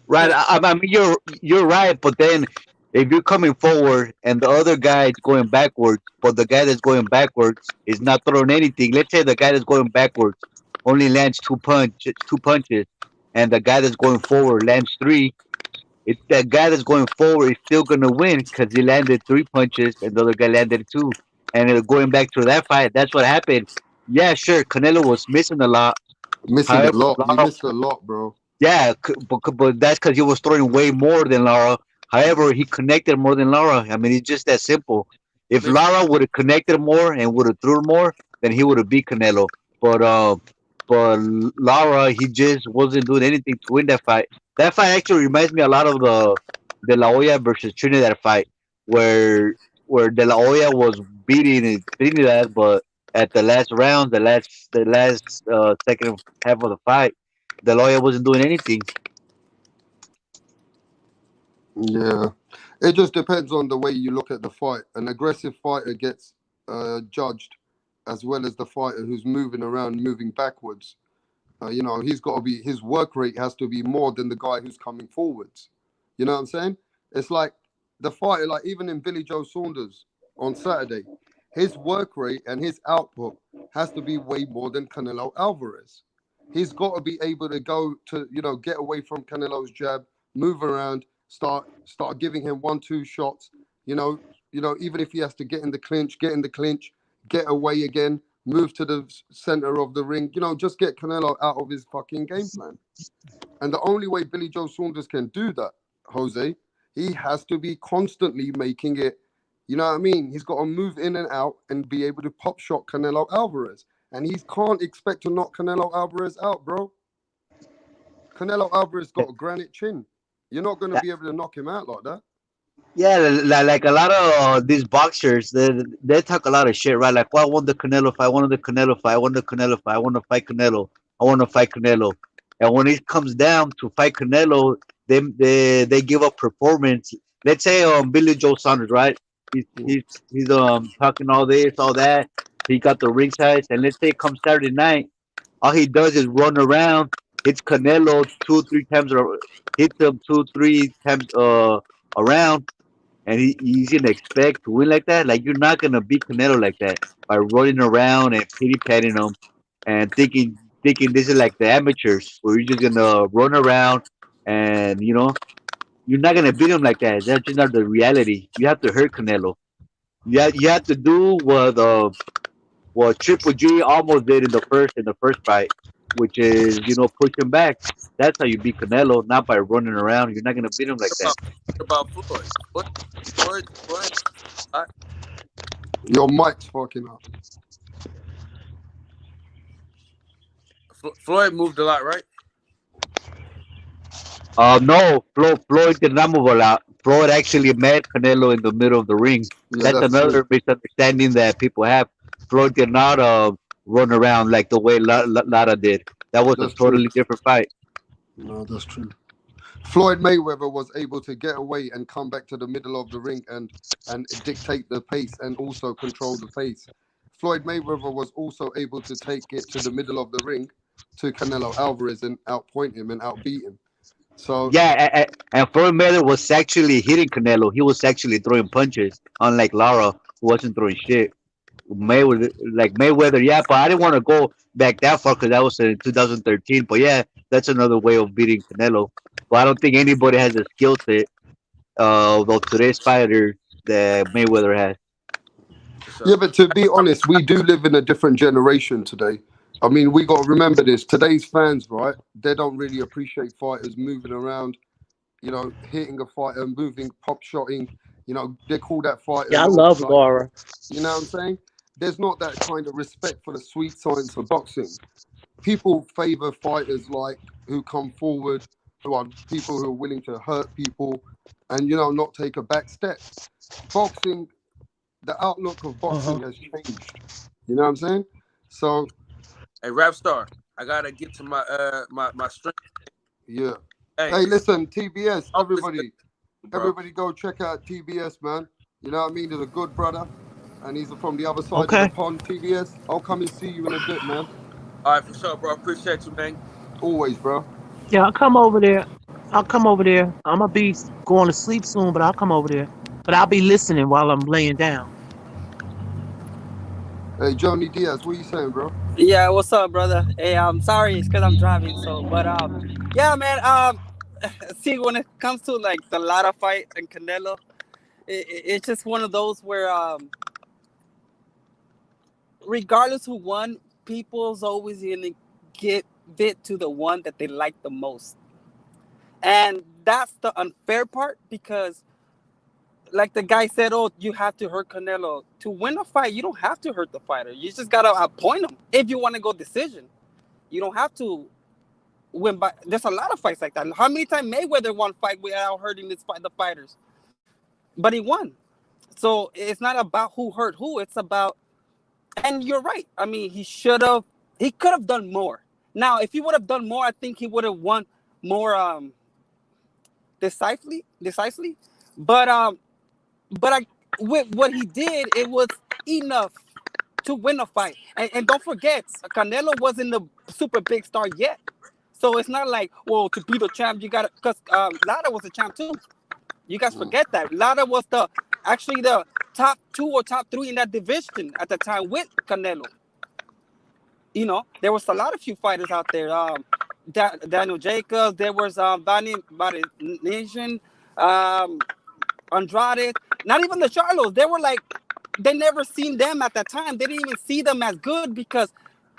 Speaker 16: Right. I mean, you're right, but then if you're coming forward and the other guy is going backwards, but the guy that's going backwards is not throwing anything. Let's say the guy that's going backwards only lands two punches, and the guy that's going forward lands three. It's that guy that's going forward is still gonna win because he landed three punches and the other guy landed two. And going back to that fight, that's what happened. Yeah, sure, Canelo was missing a lot.
Speaker 3: Missing a
Speaker 16: However,
Speaker 3: lot. He
Speaker 16: Lara,
Speaker 3: missed a lot, bro.
Speaker 16: yeah, but that's because he was throwing way more than Lara. However, he connected more than Lara. I mean, it's just that simple. If
Speaker 15: Listen,
Speaker 16: Lara would have connected more and would have threw more, then he would have beat Canelo. But Lara, he just wasn't doing anything to win that fight. That fight actually reminds me a lot of the De La Hoya versus Trinidad fight, where De La Hoya was beating Trinidad, but at the last round, the last second half of the fight, De La Hoya wasn't doing anything.
Speaker 3: Yeah. It just depends on the way you look at the fight. An aggressive fighter gets judged as well as the fighter who's moving around, moving backwards. He's got to be, his work rate has to be more than the guy who's coming forwards. You know what I'm saying? It's like the fighter, like even in BIlLY Joe Saunders on Saturday, his work rate and his output has to be way more than Canelo Alvarez. He's got to be able to go to, get away from Canelo's jab, move around, start giving him 1-2 shots. Even if he has to get in the clinch, get away again, move to the center of the ring. Just get Canelo out of his fucking game plan. And the only way BIlLY Joe Saunders can do that, Jose, he has to be constantly making it. You know what I mean? He's got to move in and out and be able to pop shot Canelo Alvarez. And he can't expect to knock Canelo Alvarez out, bro. Canelo Alvarez got a granite chin. You're not going to be able to knock him out like that.
Speaker 16: Yeah, like a lot of these boxers, they talk a lot of shit, right? Like, well, I want the Canelo fight, I want the Canelo fight, I want the Canelo fight, I want to fight Canelo, I want to fight Canelo. And when it comes down to fight Canelo, they give up performance. Let's say BIlLY Joe Saunders, right? He's talking all this, all that. He got the ring size, and let's say it comes Saturday night, all he does is run around, hits Canelo 2-3 times, or hits him 2-3 times around, and he's gonna expect to win like that. Like, you're not gonna beat Canelo like that by running around and pity patting him and thinking this is like the amateurs where you're just gonna run around and you're not gonna beat him like that. That's just not the reality. You have to hurt Canelo. You have to do what Triple G almost did in the first fight, which is push him back. That's how you beat Canelo, not by running around. You're not gonna beat him like that.
Speaker 15: about Floyd. Floyd.
Speaker 3: Your mic's fucking up.
Speaker 15: Floyd moved a lot, right?
Speaker 16: No, Floyd did not move a lot. Floyd actually met Canelo in the middle of the ring.
Speaker 3: Yeah,
Speaker 16: That's another misunderstanding that people have. Floyd did not run around like the way Lara did. That was a totally different fight.
Speaker 3: No, that's true. Floyd Mayweather was able to get away and come back to the middle of the ring and dictate the pace and also control the pace. Floyd Mayweather was also able to take it to the middle of the ring to Canelo Alvarez and outpoint him and outbeat him. So
Speaker 16: yeah, and Floyd Mayweather was actually hitting Canelo. He was actually throwing punches, unlike Lara, who wasn't throwing shit. Mayweather, yeah, but I didn't want to go back that far because that was in 2013. But yeah, that's another way of beating Canelo. But I don't think anybody has the skill set of today's fighters that Mayweather has.
Speaker 3: Yeah, but to be honest, we do live in a different generation today. I mean, we got to remember this. Today's fans, right? They don't really appreciate fighters moving around, hitting a fighter, moving, pop shotting. They call that fighter.
Speaker 7: Yeah, I love Lara.
Speaker 3: You know what I'm saying? There's not that kind of respect for the sweet science of boxing. People favor fighters who come forward, who are people who are willing to hurt people and, not take a back step. Boxing, the outlook of boxing has changed. You know what I'm saying? So,
Speaker 15: hey, Rap Star, I gotta get to my my strength.
Speaker 3: Yeah. Hey, listen, TBS, everybody go check out TBS, man. You know what I mean? He's a good brother, and he's from the other side of the pond. TBS, I'll come and see you in a bit, man.
Speaker 15: All right, for sure, bro. Appreciate you, man.
Speaker 3: Always, bro.
Speaker 7: Yeah, I'll come over there. I'll come over there. I'm gonna be going to sleep soon, but I'll come over there. But I'll be listening while I'm laying down.
Speaker 3: Hey, Johnny Diaz, what you saying, bro?
Speaker 10: Yeah, what's up, brother? Hey, I'm sorry, it's because I'm driving. So, but yeah, man. See, when it comes to like the Lara fight and Canelo, it's just one of those where regardless who won, people's always gonna give it to the one that they like the most, and that's the unfair part because, like the guy said, oh, you have to hurt Canelo to win a fight. You don't have to hurt the fighter. You just gotta appoint him if you want to go decision. You don't have to win by. There's a lot of fights like that. How many times Mayweather won fight without hurting the fighters, but he won. So it's not about who hurt who. It's about, and you're right. I mean, he could have done more. Now, if he would have done more, I think he would have won more decisively. But with what he did, it was enough to win a fight. And don't forget, Canelo wasn't a super big star yet. So it's not like, well, to be the champ, you got to, because Lara was a champ too. You guys forget that. Lara was actually the top 2 or top 3 in that division at the time with Canelo. You know, there was a lot of few fighters out there. Daniel Jacobs, there was Vanny Nation, Andrade, not even the Charlos. They were like, they never seen them at that time. They didn't even see them as good because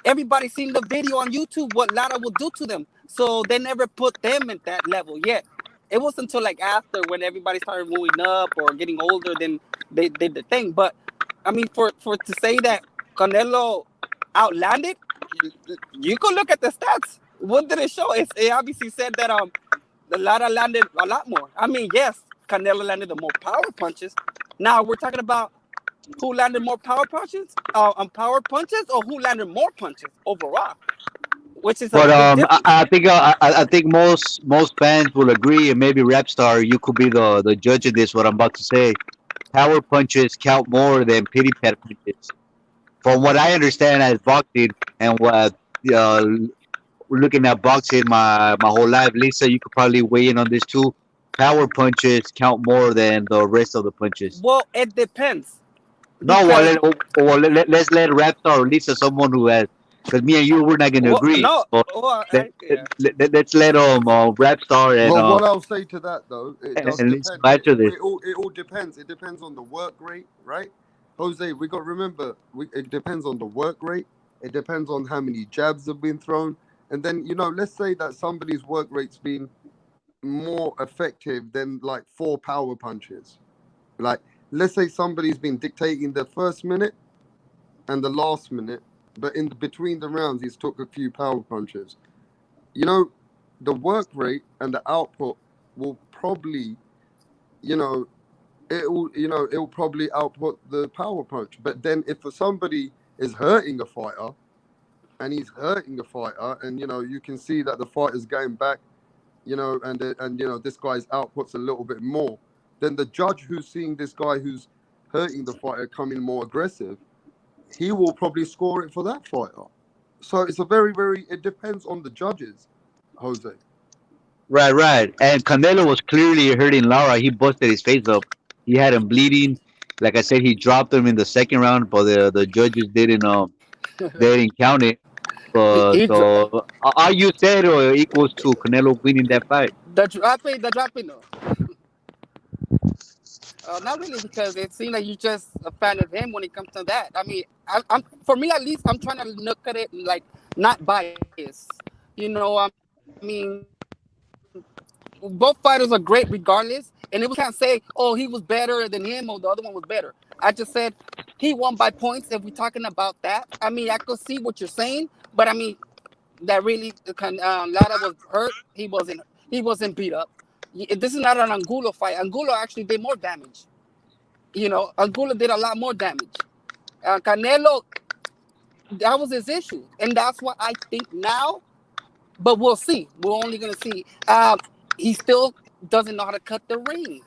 Speaker 10: everybody seen the video on YouTube what Lara would do to them. So they never put them at that level yet. It wasn't until like after when everybody started moving up or getting older, then they did the thing. But I mean, for to say that Canelo outlanded, you could look at the stats. What did it show? It obviously said that the Lara landed a lot more. I mean, yes, Canelo landed the more power punches. Now we're talking about who landed more power punches, or who landed more punches overall, which is a
Speaker 16: But
Speaker 10: big difference.
Speaker 16: I think most fans will agree, and maybe Rapstar, you could be the judge of this. What I'm about to say, power punches count more than pity pat punches. From what I understand as boxing and what uh, looking at boxing my whole life, Lisa, you could probably weigh in on this too. Power punches count more than the rest of the punches.
Speaker 10: Well, it depends
Speaker 16: No,
Speaker 10: because
Speaker 16: let's let Rapstar or Lisa, someone who has, because me and you, we're not going to agree.
Speaker 10: no,
Speaker 16: So
Speaker 10: yeah.
Speaker 16: let's let Rapstar
Speaker 3: Well, what I'll say to that though, it does
Speaker 16: and Lisa
Speaker 3: depend.
Speaker 16: answer this.
Speaker 3: It all depends. It depends on the work rate, right? Jose, we got to remember, it depends on the work rate. It depends on how many jabs have been thrown, and then let's say that somebody's work rate's been more effective than like 4 power punches. Like, let's say somebody's been dictating the first minute and the last minute, but in between the rounds, he's took a few power punches. The work rate and the output will probably, it'll probably output the power punch. But then if somebody is hurting a fighter and he's hurting the fighter, and you can see that the fighter's going back, and this guy's output's a little bit more, then the judge who's seeing this guy who's hurting the fighter coming more aggressive, he will probably score it for that fighter. So it's a it depends on the judges, Jose.
Speaker 16: Right. And Canelo was clearly hurting Lara. He busted his face up. He had him bleeding. Like I said, he dropped him in the second round, but the judges didn't count it. So all you said equals to Canelo winning that fight.
Speaker 10: The dropping, no. Not really, because it seems like you're just a fan of him when it comes to that. I mean, I'm for me at least, I'm trying to look at it like not biased. I mean, both fighters are great regardless, and we can't say, oh, he was better than him or the other one was better. I just said he won by points. If we're talking about that, I mean, I could see what you're saying, but I mean, that really Lara was hurt. He wasn't beat up. This is not an Angulo fight. Angulo actually did more damage. Angulo did a lot more damage. Canelo, that was his issue, and that's why I think now. But we'll see. We're only gonna see. He still doesn't know how to cut the ring.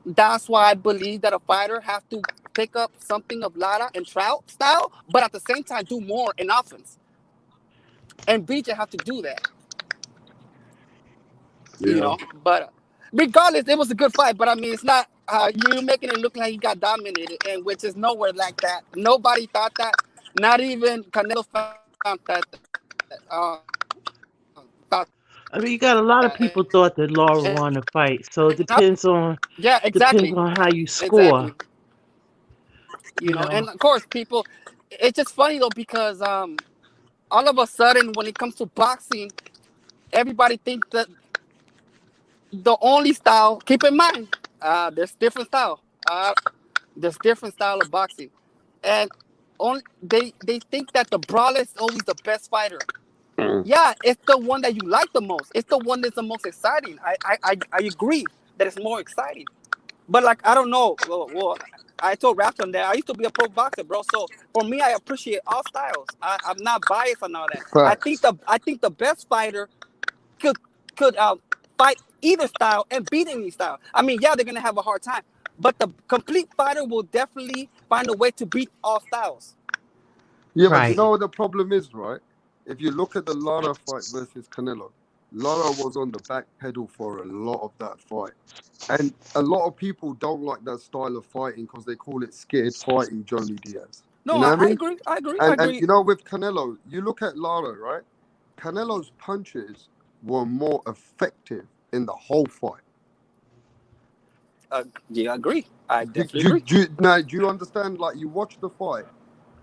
Speaker 10: That's why I believe that a fighter has to pick up something of Lara and Trout style, but at the same time do more in offense. And BJ have to do that. You know, but regardless, it was a good fight. But I mean, it's not you're making it look like he got dominated, and which is nowhere like that. Nobody thought that. Not even Canelo found thought
Speaker 7: I mean, you got a lot of
Speaker 10: that.
Speaker 7: people thought that Laura
Speaker 10: And
Speaker 7: won the fight, so it
Speaker 10: I, yeah,
Speaker 7: depends
Speaker 10: exactly,
Speaker 7: on how you score.
Speaker 10: exactly. You
Speaker 7: You
Speaker 10: know,
Speaker 7: know,
Speaker 10: and of course, people. It's just funny though because all of a sudden, when it comes to boxing, everybody thinks that the only style. Keep in mind, there's different style. There's different style of boxing, and only they think that the brawler is always the best fighter. Yeah, it's the one that you like the most. It's the one that's the most exciting. I agree that it's more exciting. But like I don't know. Well, I told Rapton that I used to be a pro boxer, bro. So for me, I appreciate all styles. I'm not biased on all that.
Speaker 3: Facts.
Speaker 10: I think the best fighter could could fight either style and beat any style. I mean, yeah, they're gonna have a hard time, but the complete fighter will definitely find a way to beat all styles.
Speaker 3: Yeah, but you
Speaker 7: right?
Speaker 3: know what the problem is, right? If you look at the Lara fight versus Canelo, Lara was on the back pedal for a lot of that fight. And a lot of people don't like that style of fighting because they call it scared fighting, Johnny Diaz.
Speaker 10: No,
Speaker 3: You know what I
Speaker 10: I
Speaker 3: mean?
Speaker 10: agree. I agree. I
Speaker 3: And
Speaker 10: agree.
Speaker 3: you know, with Canelo, you look at Lara, right? Canelo's punches were more effective in the whole fight.
Speaker 10: Yeah, I agree. I
Speaker 3: Do,
Speaker 10: definitely
Speaker 3: do,
Speaker 10: agree.
Speaker 3: now, do you understand? Like, you watch the fight,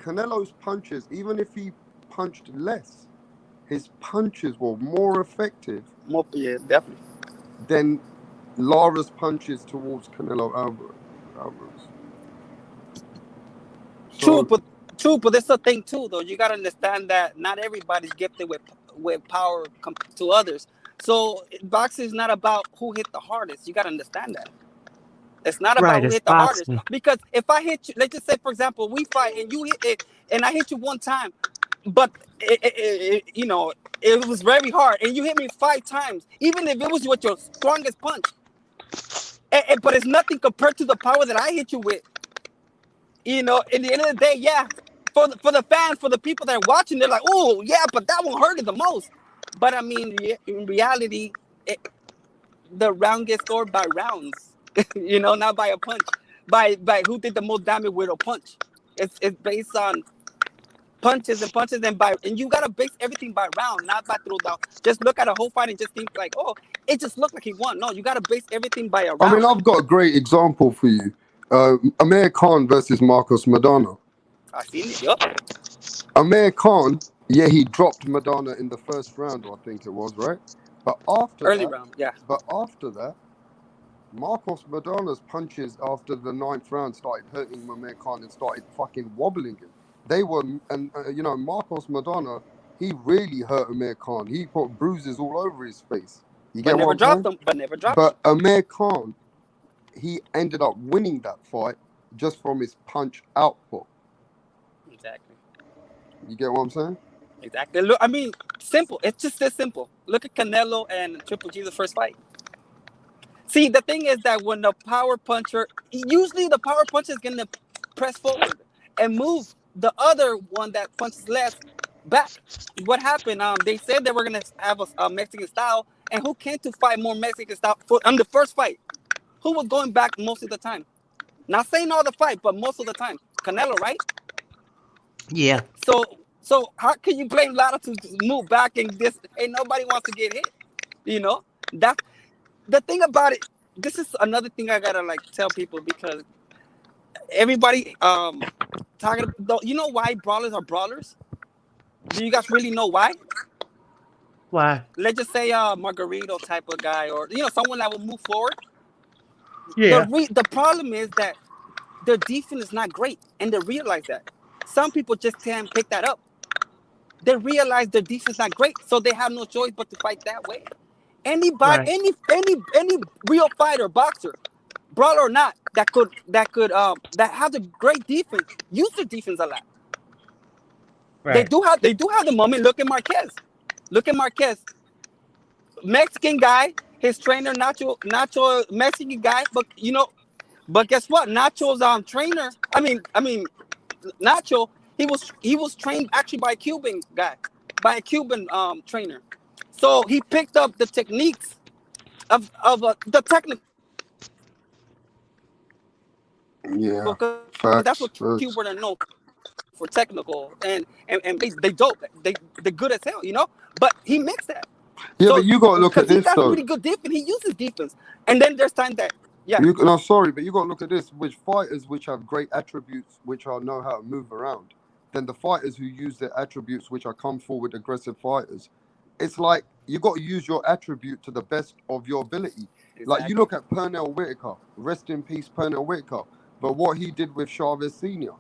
Speaker 3: Canelo's punches, even if he punched less, his punches were more effective
Speaker 10: More, yeah, definitely.
Speaker 3: than Lara's punches towards Canelo Alvarez.
Speaker 10: True,
Speaker 3: So,
Speaker 10: but there's a thing too, though. You gotta understand that not everybody's gifted with power to others. So boxing is not about who hit the hardest. You gotta understand that. It's not about
Speaker 7: Right,
Speaker 10: who
Speaker 7: it's
Speaker 10: hit the hardest.
Speaker 7: boxing.
Speaker 10: Because if I hit you, let's just say, for example, we fight and you hit it, and I hit you one time, but you know it was very hard, and you hit me 5 times, even if it was with your strongest punch. But it's nothing compared to the power that I hit you with. You know, in the end of the day, yeah, for the fans, for the people that are watching, they're like, oh yeah, but that one hurted the most. But I mean, in reality, it, the round gets scored by rounds. You know, not by a punch. By who did the most damage with a punch. It's based on punches and you gotta base everything by round, not by throwdown. Just look at a whole fight and just think like, oh, it just looked like he won. No, you gotta base everything by a
Speaker 3: I mean,
Speaker 10: round.
Speaker 3: I've got a great example for you. Amir Khan versus Marcos Madonna.
Speaker 10: I seen it. Yup.
Speaker 3: Amir Khan, yeah, he dropped Madonna in the first round, I think it was, right? But after
Speaker 10: Early
Speaker 3: that,
Speaker 10: round, yeah.
Speaker 3: Marcos Madonna's punches after the 9th round started hurting Amir Khan and started fucking wobbling him. They were, and you know, Marcos Madonna, he really hurt Amir Khan. He put bruises all over his face. You
Speaker 10: But
Speaker 3: get what
Speaker 10: never
Speaker 3: I'm
Speaker 10: dropped
Speaker 3: saying?
Speaker 10: them. But never dropped
Speaker 3: But
Speaker 10: them.
Speaker 3: Amir Khan, he ended up winning that fight just from his punch output.
Speaker 10: Exactly.
Speaker 3: You get what I'm saying?
Speaker 10: Exactly. Look, I mean, simple. It's just this simple. Look at Canelo and Triple G's first fight. See, the thing is that when the power puncher, usually the power puncher is gonna press forward and move the other one that punches less back. What happened? They said they were gonna have a Mexican style, and who came to fight more Mexican style on the first fight? Who was going back most of the time? Not saying all the fight, but most of the time, Canelo, right?
Speaker 7: Yeah.
Speaker 10: So how can you blame Lotto to move back and this? Ain't nobody wants to get hit. You know that the thing about it. This is another thing I gotta like tell people because everybody talking. You know why brawlers are brawlers? Do you guys really know why?
Speaker 7: Why?
Speaker 10: Let's just say Margarito type of guy, or someone that will move forward.
Speaker 7: Yeah.
Speaker 10: The problem is that their defense is not great, and they realize that. Some people just can't pick that up. They realize their defense is not great, so they have no choice but to fight that way. Anybody,
Speaker 7: Right.
Speaker 10: any real fighter, boxer, brawler or not, that has a great defense, use the defense a lot.
Speaker 7: Right.
Speaker 10: They do have the moment. Look at Marquez. Look at Marquez, Mexican guy. His trainer Nacho Mexican guy, but guess what? Nacho's trainer. I mean Nacho. He was trained actually by a Cuban guy, by a Cuban trainer. So he picked up the techniques of the technical.
Speaker 3: Yeah,
Speaker 10: Because that's
Speaker 3: facts,
Speaker 10: what
Speaker 3: facts.
Speaker 10: Cuban are known for, technical and they dope. They're good as hell, But he mixed that.
Speaker 3: Yeah,
Speaker 10: So
Speaker 3: but you got to look
Speaker 10: because
Speaker 3: at
Speaker 10: he
Speaker 3: this
Speaker 10: got
Speaker 3: though.
Speaker 10: really good defense, he uses defense. And then there's time that
Speaker 3: No, sorry, but you got to look at this. Which fighters which have great attributes, which are know how to move around, then the fighters who use their attributes, which are come forward aggressive fighters. It's like you got to use your attribute to the best of your ability. Like you
Speaker 10: exactly.
Speaker 3: look at Pernell Whitaker, rest in peace, Pernell Whitaker. But what he did with Chavez Senior,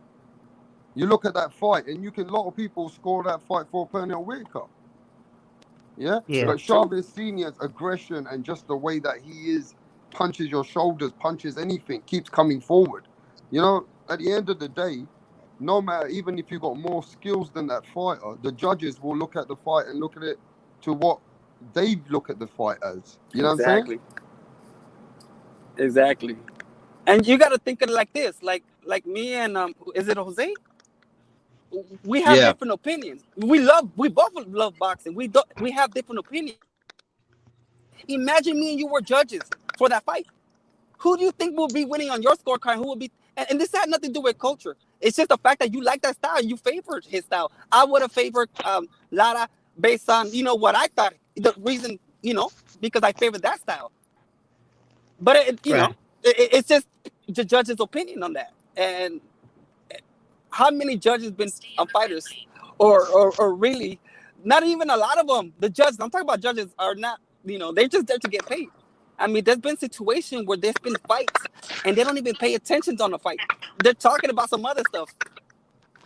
Speaker 3: you look at that fight, and a lot of people score that fight for Pernell Whitaker. Yeah,
Speaker 7: Yeah.
Speaker 3: but Chavez Senior's aggression and just the way that he is, punches your shoulders, punches anything, keeps coming forward. At the end of the day, no matter, even if you got more skills than that fighter, the judges will look at the fight and look at it to what they look at the fight as. You know what I'm saying?
Speaker 10: Exactly. And you got to think of it like this, like me and is it Jose? We have
Speaker 16: Yeah.
Speaker 10: different opinions. We both love boxing. We have different opinions. Imagine me and you were judges for that fight. Who do you think will be winning on your scorecard? Who will be? And this had nothing to do with culture. It's just the fact that you like that style. You favored his style. I would have favored Lara based on what I thought. The reason because I favored that style. But it's just the judge's opinion on that. And how many judges been fighters, or really, not even a lot of them. The judges I'm talking about, judges are not. They're just there to get paid. I mean, there's been situations where there's been fights and they don't even pay attention on the fight. They're talking about some other stuff.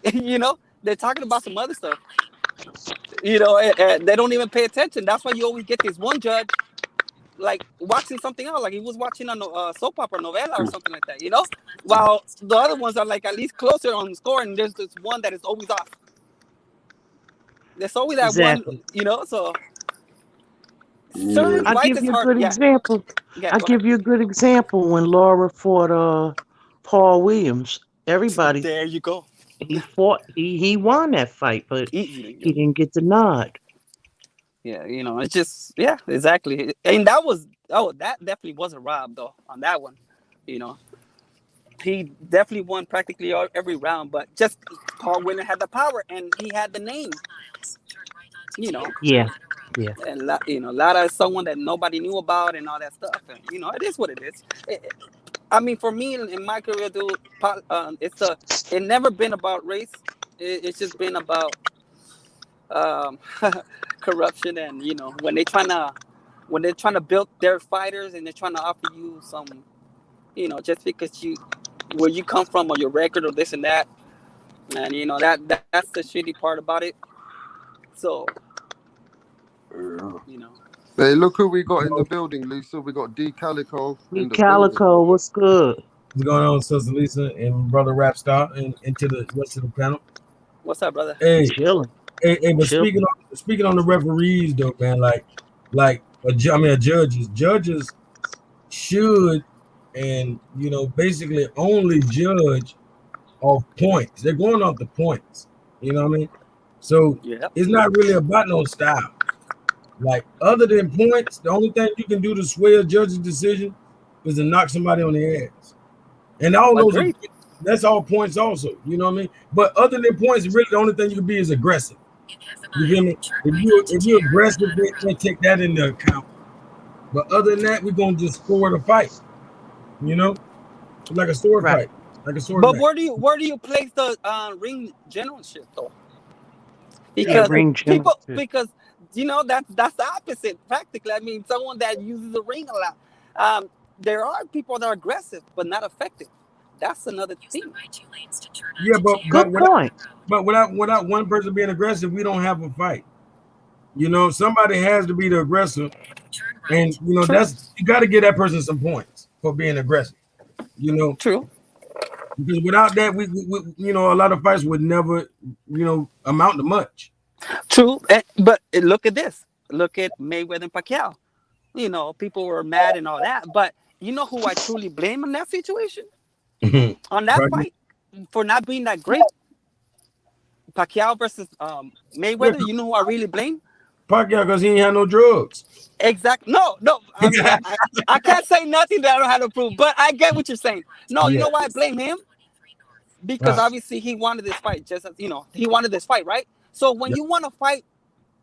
Speaker 10: They're talking about some other stuff. And they don't even pay attention. That's why you always get this one judge like watching something else, like he was watching a soap opera novela or something like that. While the other ones are like at least closer on the score, and there's this one that is always off. There's always that
Speaker 7: Exactly.
Speaker 10: one. So
Speaker 3: Yeah.
Speaker 10: certain
Speaker 7: I'll
Speaker 10: fights
Speaker 7: give
Speaker 10: is
Speaker 7: you a
Speaker 10: hard.
Speaker 7: good
Speaker 10: Yeah.
Speaker 7: example.
Speaker 10: Yeah.
Speaker 7: I'll
Speaker 10: Go ahead.
Speaker 7: give you a good example when Laura fought Paul Williams. Everybody
Speaker 10: There you go.
Speaker 7: he fought he won that fight, but
Speaker 10: Easily.
Speaker 7: he didn't get the nod.
Speaker 10: Yeah, it's just exactly. And that definitely wasn't robbed though on that one. He definitely won practically every round, but just Paul Winner had the power and he had the name.
Speaker 7: Yeah. Yeah.
Speaker 10: And Lara is someone that nobody knew about and all that stuff. And it is what it is. I mean, for me in my career, dude, it never been about race. It's just been about corruption, and when they're trying to build their fighters and they're trying to offer you some, just because where you come from or your record or this and that, and that's the shitty part about it. So
Speaker 3: Hey, look who we got in the building, Lisa. We got D Calico in the building.
Speaker 7: Calico, what's good?
Speaker 17: What's going on, Sister Lisa and Brother Rapstar and to the rest of the panel?
Speaker 10: What's up, brother?
Speaker 17: Hey,
Speaker 7: Chilling.
Speaker 17: but speaking on the referees though, man, judges should and basically only judge off points. They're going off the points. You know what I mean? So it's not really about no style. Like other than points, the only thing you can do to sway a judge's decision is to knock somebody on the ass. And all those that's all points also. You know what I mean? But other than points, really the only thing you can be is aggressive. You feel me? If you're aggressive, they take that into account. But other than that, we're gonna just score the fight. Like a sword fight. Like a sword
Speaker 10: But
Speaker 17: match.
Speaker 10: where do you place the ring generalship though? Because because that's the opposite practically. I mean, someone that uses the ring a lot. There are people that are aggressive but not effective. That's another thing.
Speaker 17: Yeah,
Speaker 7: good point.
Speaker 17: But without one person being aggressive, we don't have a fight. Somebody has to be the aggressor, and that's you got to give that person some points for being aggressive.
Speaker 10: True.
Speaker 17: Because without that, we a lot of fights would never amount to much.
Speaker 10: True, but look at this. Look at Mayweather and Pacquiao. People were mad and all that, but you know who I truly blame in that situation? On that fight for not being that great. Pacquiao versus Mayweather. You know who I really blame?
Speaker 17: Pacquiao because he ain't had no drugs.
Speaker 10: Exactly. No. I mean, I can't say nothing that I don't have to prove, but I get what you're saying. No, you know why I blame him? Because obviously he wanted this fight, just as he wanted this fight, right? So when you want to fight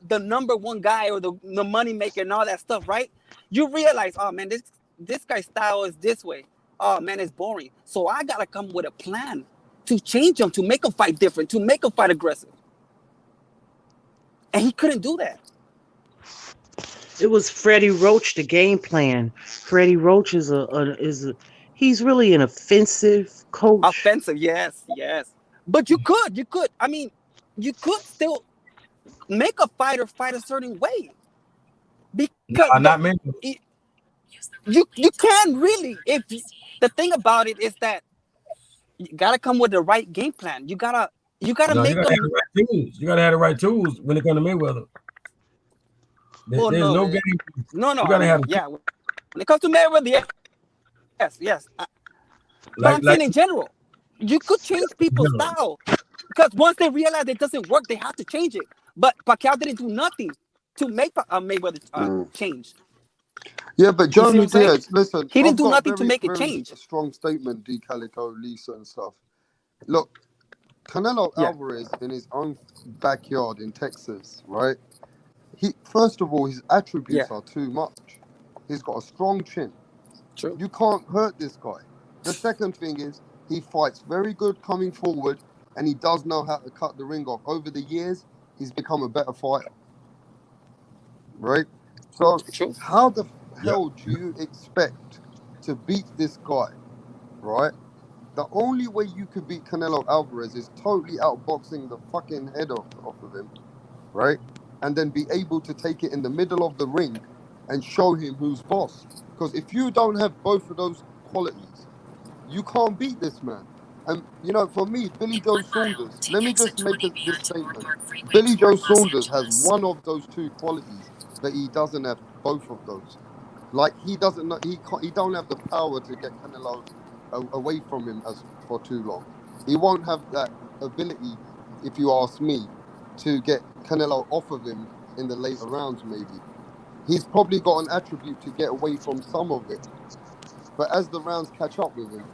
Speaker 10: the number one guy or the money maker and all that stuff, right? You realize, oh man, this guy's style is this way. Oh man, it's boring. So I gotta come with a plan to change him, to make him fight different, to make him fight aggressive. And he couldn't do that.
Speaker 7: It was Freddie Roach, the game plan. Freddie Roach is he's really an offensive coach.
Speaker 10: Offensive, yes. But you could. I mean, you could still make a fighter fight a certain way. Because
Speaker 17: not me.
Speaker 10: You can really. The thing about it is that you gotta come with the right game plan. You gotta make them.
Speaker 17: Have the right tools. You gotta have the right tools when it comes to Mayweather. There's no game.
Speaker 10: No.
Speaker 17: You gotta have.
Speaker 10: Yeah. When it comes to Mayweather, yes. But I'm saying in general, you could change people's style because once they realize it doesn't work, they have to change it. But Pacquiao didn't do nothing to make Mayweather change.
Speaker 3: Yeah, but Johnny Diaz, listen,
Speaker 10: he didn't do nothing to make it change.
Speaker 3: A strong statement, D. Calico, Lisa, and stuff. Look, Canelo Alvarez in his own backyard in Texas, right? First of all, his attributes are too much. He's got a strong chin.
Speaker 10: True.
Speaker 3: You can't hurt this guy. The second thing is he fights very good coming forward, and he does know how to cut the ring off. Over the years, he's become a better fighter. Right? So how the hell do you expect to beat this guy? Right? The only way you could beat Canelo Alvarez is totally outboxing the fucking head off of him. Right? And then be able to take it in the middle of the ring and show him who's boss. Because if you don't have both of those qualities, you can't beat this man. And, for me, BIlLY JOE Saunders, let me just make this statement. BIlLY JOE Saunders has one of those two qualities, but he doesn't have both of those. Like, he don't have the power to get Canelo away from him for too long. He won't have that ability, if you ask me, to get Canelo off of him in the later rounds, maybe. He's probably got an attribute to get away from some of it. But as the rounds catch up with him,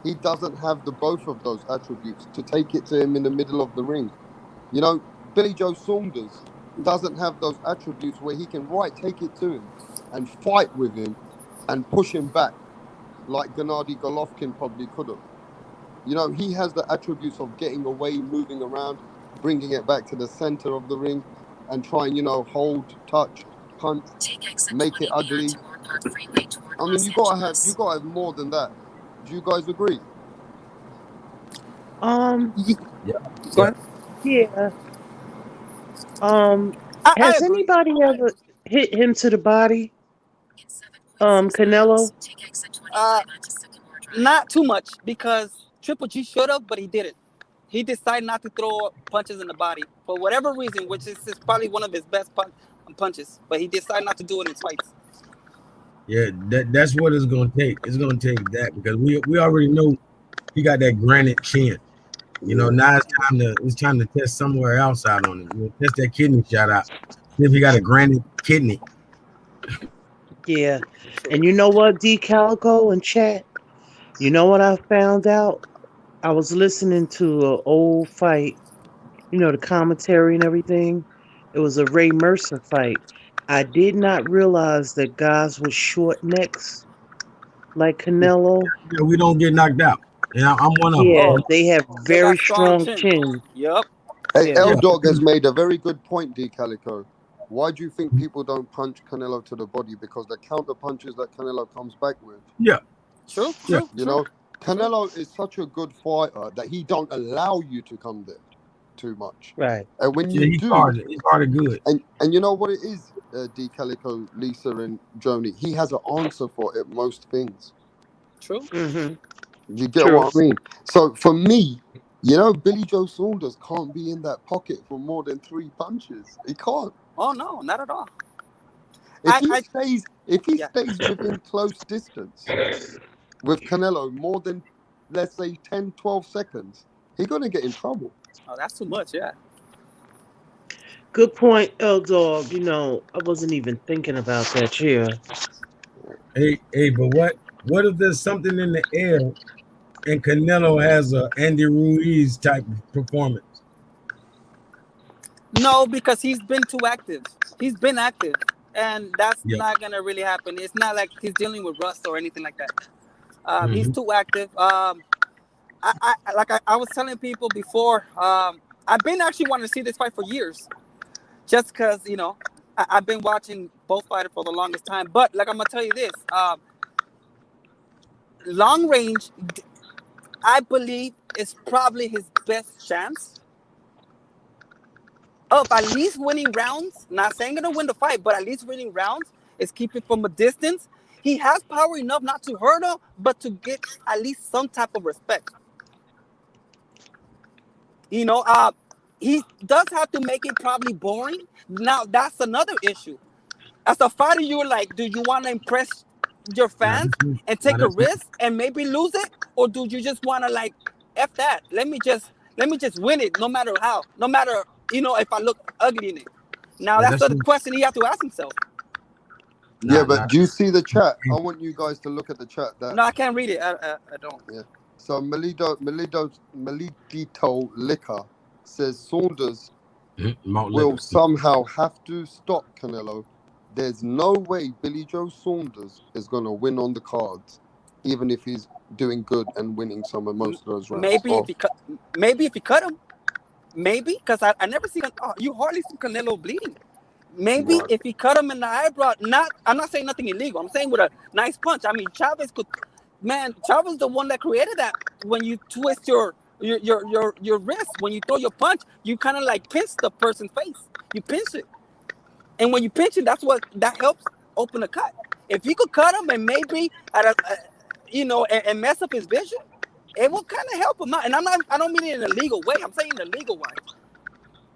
Speaker 3: he doesn't have both of those attributes to take it to him in the middle of the ring. BIlLY JOE Saunders doesn't have those attributes where he can take it to him and fight with him and push him back like Gennady Golovkin probably could have. He has the attributes of getting away, moving around, bringing it back to the center of the ring and trying, hold, touch, punch, make it ugly. I mean, you gotta have more than that. Do you guys agree?
Speaker 10: Go ahead.
Speaker 7: Yeah. Has anybody ever hit him to the body? Canelo?
Speaker 10: Not too much because Triple G should have, but he didn't. He decided not to throw punches in the body for whatever reason, which is probably one of his best punches. But he decided not to do it in his fights.
Speaker 17: Yeah, that's what it's gonna take. It's gonna take that because we already know he got that granite chin. Now it's time to test somewhere else out on him. Test that kidney shot out. See if he got a granite kidney.
Speaker 7: Yeah. And you know what, D. Calico and chat? You know what I found out? I was listening to an old fight, the commentary and everything. It was a Ray Mercer fight. I did not realize that guys with short necks, like Canelo.
Speaker 17: Yeah, we don't get knocked out. And I'm one of them.
Speaker 7: Yeah, they have very strong chin.
Speaker 10: Yep.
Speaker 3: Hey, L-Dog has made a very good point, D. Calico. Why do you think people don't punch Canelo to the body? Because the counter punches that Canelo comes back with.
Speaker 17: Yeah.
Speaker 10: True.
Speaker 3: Canelo is such a good fighter that he don't allow you to come there too much.
Speaker 7: Right.
Speaker 3: And when you
Speaker 17: he's
Speaker 3: do,
Speaker 17: he's hard good.
Speaker 3: And you know what it is, D. Calico, Lisa, and Joni? He has an answer for it, most things.
Speaker 10: True.
Speaker 7: Mm-hmm.
Speaker 3: You get what I mean? So for me, BIlLY JOE Saunders can't be in that pocket for more than 3 punches. He can't.
Speaker 10: Oh no, not at all.
Speaker 3: If he stays within close distance with Canelo more than, let's say, 10, 12 seconds, he's going to get in trouble.
Speaker 10: Oh, that's too much, yeah.
Speaker 7: Good point, L Dog. You know, I wasn't even thinking about that. Yeah.
Speaker 17: Hey, but what if there's something in the air and Canelo has a Andy Ruiz type of performance?
Speaker 10: No, because he's been too active. He's been active, and that's
Speaker 17: Yeah.
Speaker 10: not gonna really happen. It's not like he's dealing with rust or anything like that. He's
Speaker 17: Mm-hmm.
Speaker 10: too active. I was telling people before. I've been actually wanting to see this fight for years, just because I've been watching both fighters for the longest time. But like I'm gonna tell you this, long range, I believe is probably his best chance of at least winning rounds. Not saying gonna win the fight, but at least winning rounds is keeping from a distance. He has power enough not to hurt him, but to get at least some type of respect. You know, he does have to make it probably boring. Now that's another issue. As a fighter, you're like, do you want to impress your
Speaker 17: Now,
Speaker 10: fans and
Speaker 17: now
Speaker 10: take a
Speaker 17: that's
Speaker 10: risk and maybe lose it, or do you just want to like, f that? Let me just win it, no matter how, no matter if I look ugly in it. Now
Speaker 17: now
Speaker 10: that's
Speaker 17: that's
Speaker 10: the question he has to ask himself.
Speaker 3: Yeah,
Speaker 17: nah.
Speaker 3: but do you see the chat? I want you guys to look at the chat. That
Speaker 10: No, I can't read it. I don't.
Speaker 3: yeah. So Melito Liquor says Saunders
Speaker 17: Malt
Speaker 3: will
Speaker 17: liquor.
Speaker 3: somehow have to stop Canelo. There's no way Billy Joe Saunders is gonna win on the cards, even if he's doing good and winning some of most of those rounds.
Speaker 10: Maybe if he cut him, maybe because I never see you hardly see Canelo bleeding. Maybe
Speaker 3: Right.
Speaker 10: if he cut him in the eyebrow, I'm not saying nothing illegal. I'm saying with a nice punch. I mean, Chavez the one that created that. When you twist your wrist, when you throw your punch, you kind of like pinch the person's face. You pinch it, and when you pinch it, that helps open a cut. If you could cut him and maybe and mess up his vision, it will kind of help him out. And I don't mean it in a legal way. I'm saying in a legal way.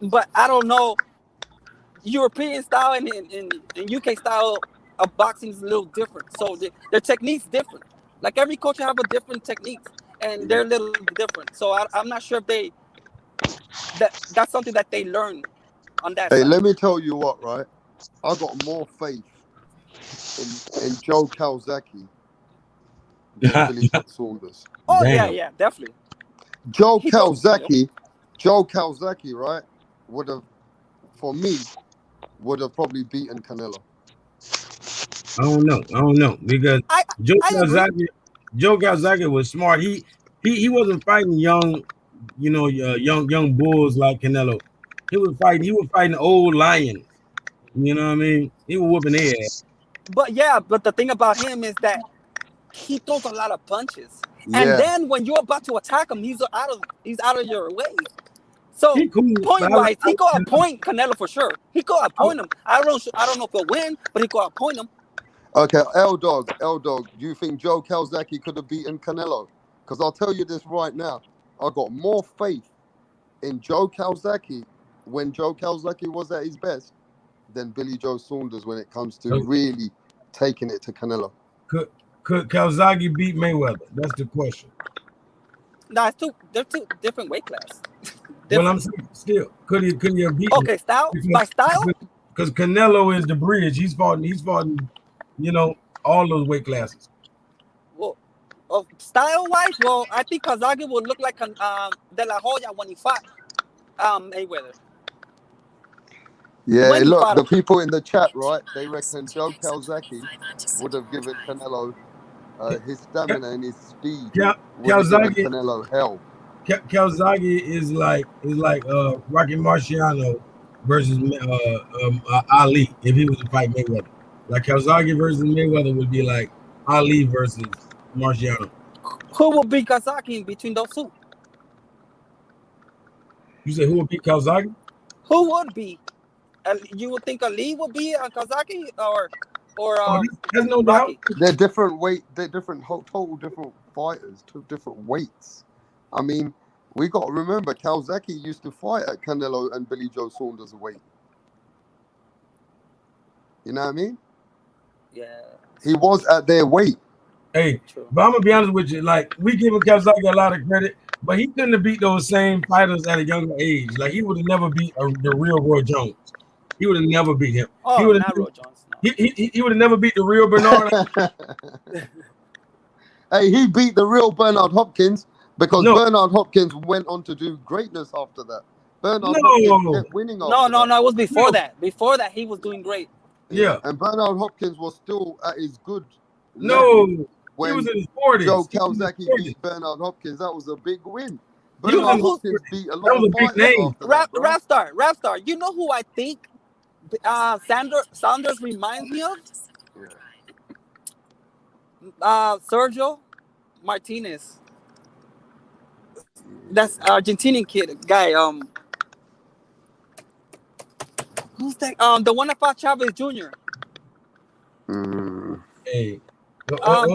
Speaker 10: But I don't know. European style and UK style of boxing is a little different. So their technique's different. Like every culture have a different techniques, and they're a little different. So I'm not sure if that's something that they learn on that
Speaker 3: Hey,
Speaker 10: side.
Speaker 3: let me tell you what, right? I got more faith in Joe Calzaghe than Billy Joe Saunders.
Speaker 10: Oh
Speaker 17: Damn.
Speaker 10: yeah, definitely.
Speaker 3: Joe
Speaker 10: He goes,
Speaker 3: Calzaghe, right, would have probably beaten Canelo.
Speaker 17: I don't know because
Speaker 10: I agree.
Speaker 17: Joe Calzaghe was smart. He wasn't fighting young, young bulls like Canelo. He was fighting old lions. You know what I mean? He was whooping their ass.
Speaker 10: But the thing about him is that he throws a lot of punches, and
Speaker 3: Yeah.
Speaker 10: then when you're about to attack him, he's out of your way. So
Speaker 17: He cool,
Speaker 10: point wise, he go outpoint Canelo for sure. He go outpoint him. I don't know if he'll win, but he go outpoint him.
Speaker 3: Okay, L Dog, do you think Joe Calzaghe could have beaten Canelo? Because I'll tell you this right now, I got more faith in Joe Calzaghe when Joe Calzaghe was at his best than Billy Joe Saunders when it comes to really taking it to Canelo.
Speaker 17: Could Calzaghe beat Mayweather? That's the question.
Speaker 10: No, they're two different weight class.
Speaker 17: Well, I'm saying still, could he have beaten?
Speaker 10: Okay, by style.
Speaker 17: Because Canelo is the bridge. He's fought, all those weight classes.
Speaker 10: Well, style wise, I think Calzaghe would look like De La Hoya when he fought Mayweather.
Speaker 3: Yeah, look, the people in the chat, right? They reckon Joe Calzaghe would have given Canelo his stamina and his speed. Would have given Canelo hell.
Speaker 17: Calzaghe is like Rocky Marciano versus Ali if he was to fight Mayweather. Like Calzaghe versus Mayweather would be like Ali versus Marciano.
Speaker 10: Who will beat Calzaghe between those two?
Speaker 17: You say who would beat Calzaghe?
Speaker 10: Who would be? You would think Ali would be Calzaghe or
Speaker 17: there's no
Speaker 10: Rocky?
Speaker 3: Doubt. They're different weight. They're different, total different fighters. Two different weights. I mean, we got to remember Calzaghe used to fight at Canelo and Billy Joe Saunders' weight. You know what I mean?
Speaker 10: Yeah.
Speaker 3: He was at their weight.
Speaker 17: Hey, but I'm gonna be honest with you. Like we giving Calzaghe a lot of credit, But he couldn't have beat those same fighters at a younger age. Like he would have never beat the real Roy Jones. He would have never beat him. He
Speaker 10: Oh,
Speaker 17: would have.
Speaker 10: not Roy Jones. No.
Speaker 17: He would have never beat the real Bernard.
Speaker 3: Hey, he beat the real Bernard Hopkins because
Speaker 17: No,
Speaker 3: Bernard Hopkins went on to do greatness after that. Bernard
Speaker 17: no,
Speaker 3: Hopkins kept winning
Speaker 10: No,
Speaker 3: after
Speaker 10: no,
Speaker 3: that.
Speaker 10: no. It was before
Speaker 17: no.
Speaker 10: that. Before that, he was doing great.
Speaker 3: Yeah,
Speaker 17: Yeah,
Speaker 3: and Bernard Hopkins was still at his good
Speaker 17: no.
Speaker 3: level
Speaker 17: He was
Speaker 3: when
Speaker 17: in his 40s.
Speaker 3: Joe
Speaker 17: He was in his
Speaker 3: Calzaghe
Speaker 17: 40s.
Speaker 3: beat Bernard Hopkins. That was a big win.
Speaker 17: He was
Speaker 10: You know
Speaker 17: in
Speaker 3: Bernard
Speaker 17: his
Speaker 10: who?
Speaker 17: 40s.
Speaker 3: Hopkins beat a
Speaker 17: That
Speaker 3: lot
Speaker 17: was
Speaker 3: of
Speaker 17: a big
Speaker 3: fighters
Speaker 17: name.
Speaker 3: after that, bro.
Speaker 10: Rap star. You know who I think Saunders reminds me of? Sergio Martinez. That's Argentinian kid guy. Who's that? The one that fought Chavez Jr.
Speaker 17: Hey,
Speaker 10: Oh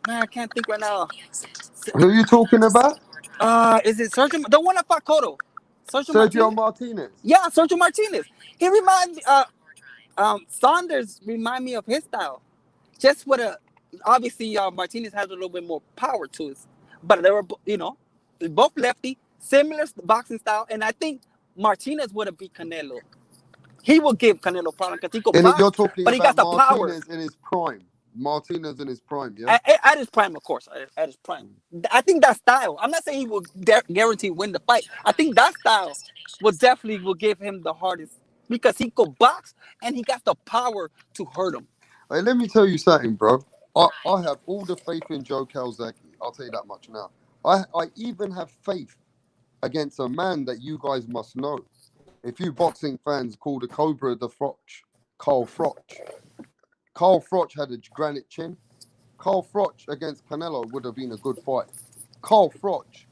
Speaker 10: man, I can't think right now.
Speaker 3: Who are you talking about?
Speaker 10: Is it Sergio? The one that fought Cotto?
Speaker 3: Sergio Martinez.
Speaker 10: Yeah, Sergio Martinez. He reminds me. Saunders remind me of his style. Just with obviously Martinez has a little bit more power to it, but they were both lefty, similar boxing style, and I think Martinez would have beat Canelo. He will give Canelo problem because he could box,
Speaker 3: You're talking
Speaker 10: but he got
Speaker 3: about
Speaker 10: the power.
Speaker 3: Martinez in his prime. Martinez in his prime, yeah.
Speaker 10: At his prime, of course. At his prime, I think that style. I'm not saying he will guarantee win the fight. I think that style will give him the hardest because he could box and he got the power to hurt him.
Speaker 3: Hey, let me tell you something, bro. I have all the faith in Joe Calzaghe. I'll tell you that much now. I even have faith against a man that you guys must know. If you boxing fans call the Cobra the Froch, Carl Froch. Carl Froch had a granite chin. Carl Froch against Canelo would have been a good fight. Carl Froch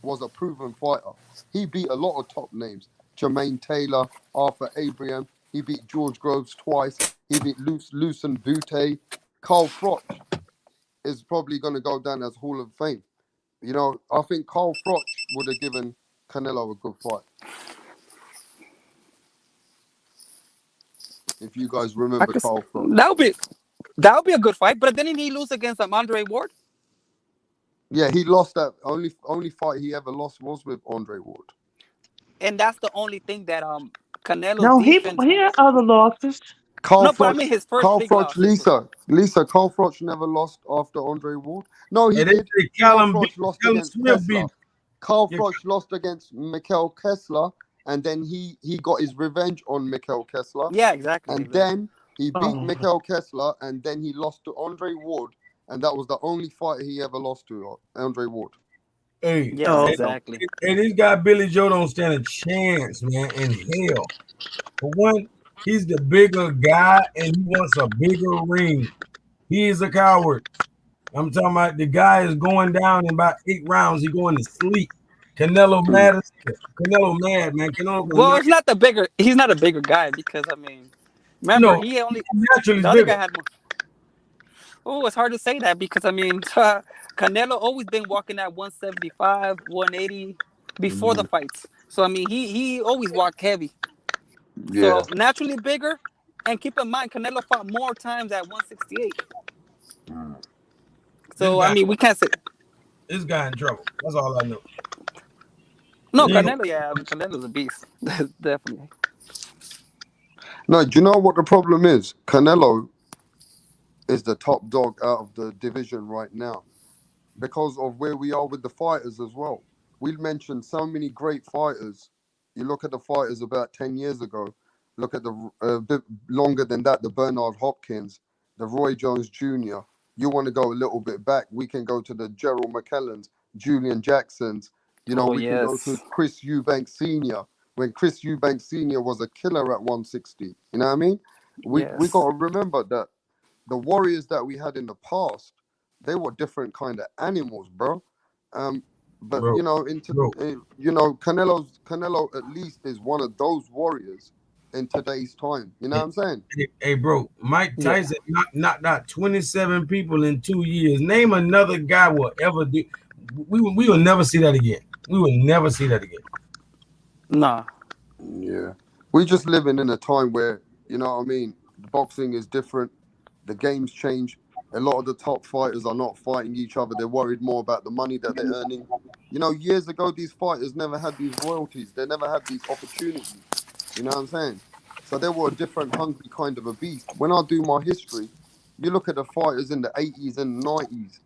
Speaker 3: was a proven fighter. He beat a lot of top names. Jermaine Taylor, Arthur Abraham. He beat George Groves twice. He beat Lucien Boutte. Carl Froch is probably going to go down as Hall of Fame. You know, I think Carl Froch would have given Canelo a good fight. If you guys remember Carl Froch.
Speaker 10: That would be a good fight. But didn't he lose against Andre Ward?
Speaker 3: Yeah, he lost that. Only fight he ever lost was with Andre Ward.
Speaker 10: And that's the only thing that Canelo's
Speaker 7: No,
Speaker 10: defense.
Speaker 7: he had other losses.
Speaker 3: Carl Froch,
Speaker 10: but I mean his first
Speaker 3: Carl
Speaker 10: big
Speaker 3: Froch,
Speaker 10: loss.
Speaker 3: Lisa, Carl Froch never lost after Andre Ward. No, he
Speaker 17: And
Speaker 3: did. Carl Froch lost
Speaker 17: Callum
Speaker 3: against
Speaker 17: Smith
Speaker 3: Kessler. Carl Froch lost against Mikel Kessler, and then he got his revenge on Mikel Kessler.
Speaker 10: Yeah, exactly.
Speaker 3: And then he beat Mikel Kessler, and then he lost to Andre Ward, and that was the only fight he ever lost to Andre Ward.
Speaker 17: Hey,
Speaker 10: yeah, exactly.
Speaker 17: And this guy Billy Joe don't stand a chance, man, in hell. For one, he's the bigger guy and he wants a bigger ring. He is a coward. I'm talking about the guy is going down in about 8 rounds. He's going to sleep. Canelo mad. Canelo mad, man.
Speaker 10: Well, he's not a bigger guy because I mean, remember he only
Speaker 17: naturally
Speaker 10: the other
Speaker 17: bigger.
Speaker 10: guy had more. Oh, it's hard to say that because I mean, Canelo always been walking at 175, 180 before the fights. So I mean, he always walked heavy.
Speaker 3: Yeah.
Speaker 10: So naturally bigger, and keep in mind Canelo fought more times at 168. So I mean, we can't say
Speaker 17: this guy in trouble. That's all I know.
Speaker 10: No, Canelo, Canelo's a beast. Definitely.
Speaker 3: No, do you know what the problem is? Canelo is the top dog out of the division right now because of where we are with the fighters as well. We mentioned so many great fighters. You look at the fighters about 10 years ago. Look at the bit longer than that, the Bernard Hopkins, the Roy Jones Jr. You want to go a little bit back, we can go to the Gerald McKellans, Julian Jacksons. You know, we can go to Chris Eubank Sr. when Chris Eubank Sr. was a killer at 160. You know what I mean? We got to remember that the warriors that we had in the past, they were different kind of animals, bro. But
Speaker 17: bro,
Speaker 3: you know, Canelo at least is one of those warriors in today's time. You know what I'm saying?
Speaker 17: Hey, bro, Mike Tyson knocked out 27 people in 2 years. Name another guy will ever do. We will never see that again. We will never see that again.
Speaker 10: Nah.
Speaker 3: Yeah. We're just living in a time where, you know what I mean, boxing is different, the games change, A lot of the top fighters are not fighting each other. They're worried more about the money that they're earning. You know, years ago, these fighters never had these royalties. They never had these opportunities. You know what I'm saying? So they were a different, hungry kind of a beast. When I do my history, you look at the fighters in the 80s and 90s.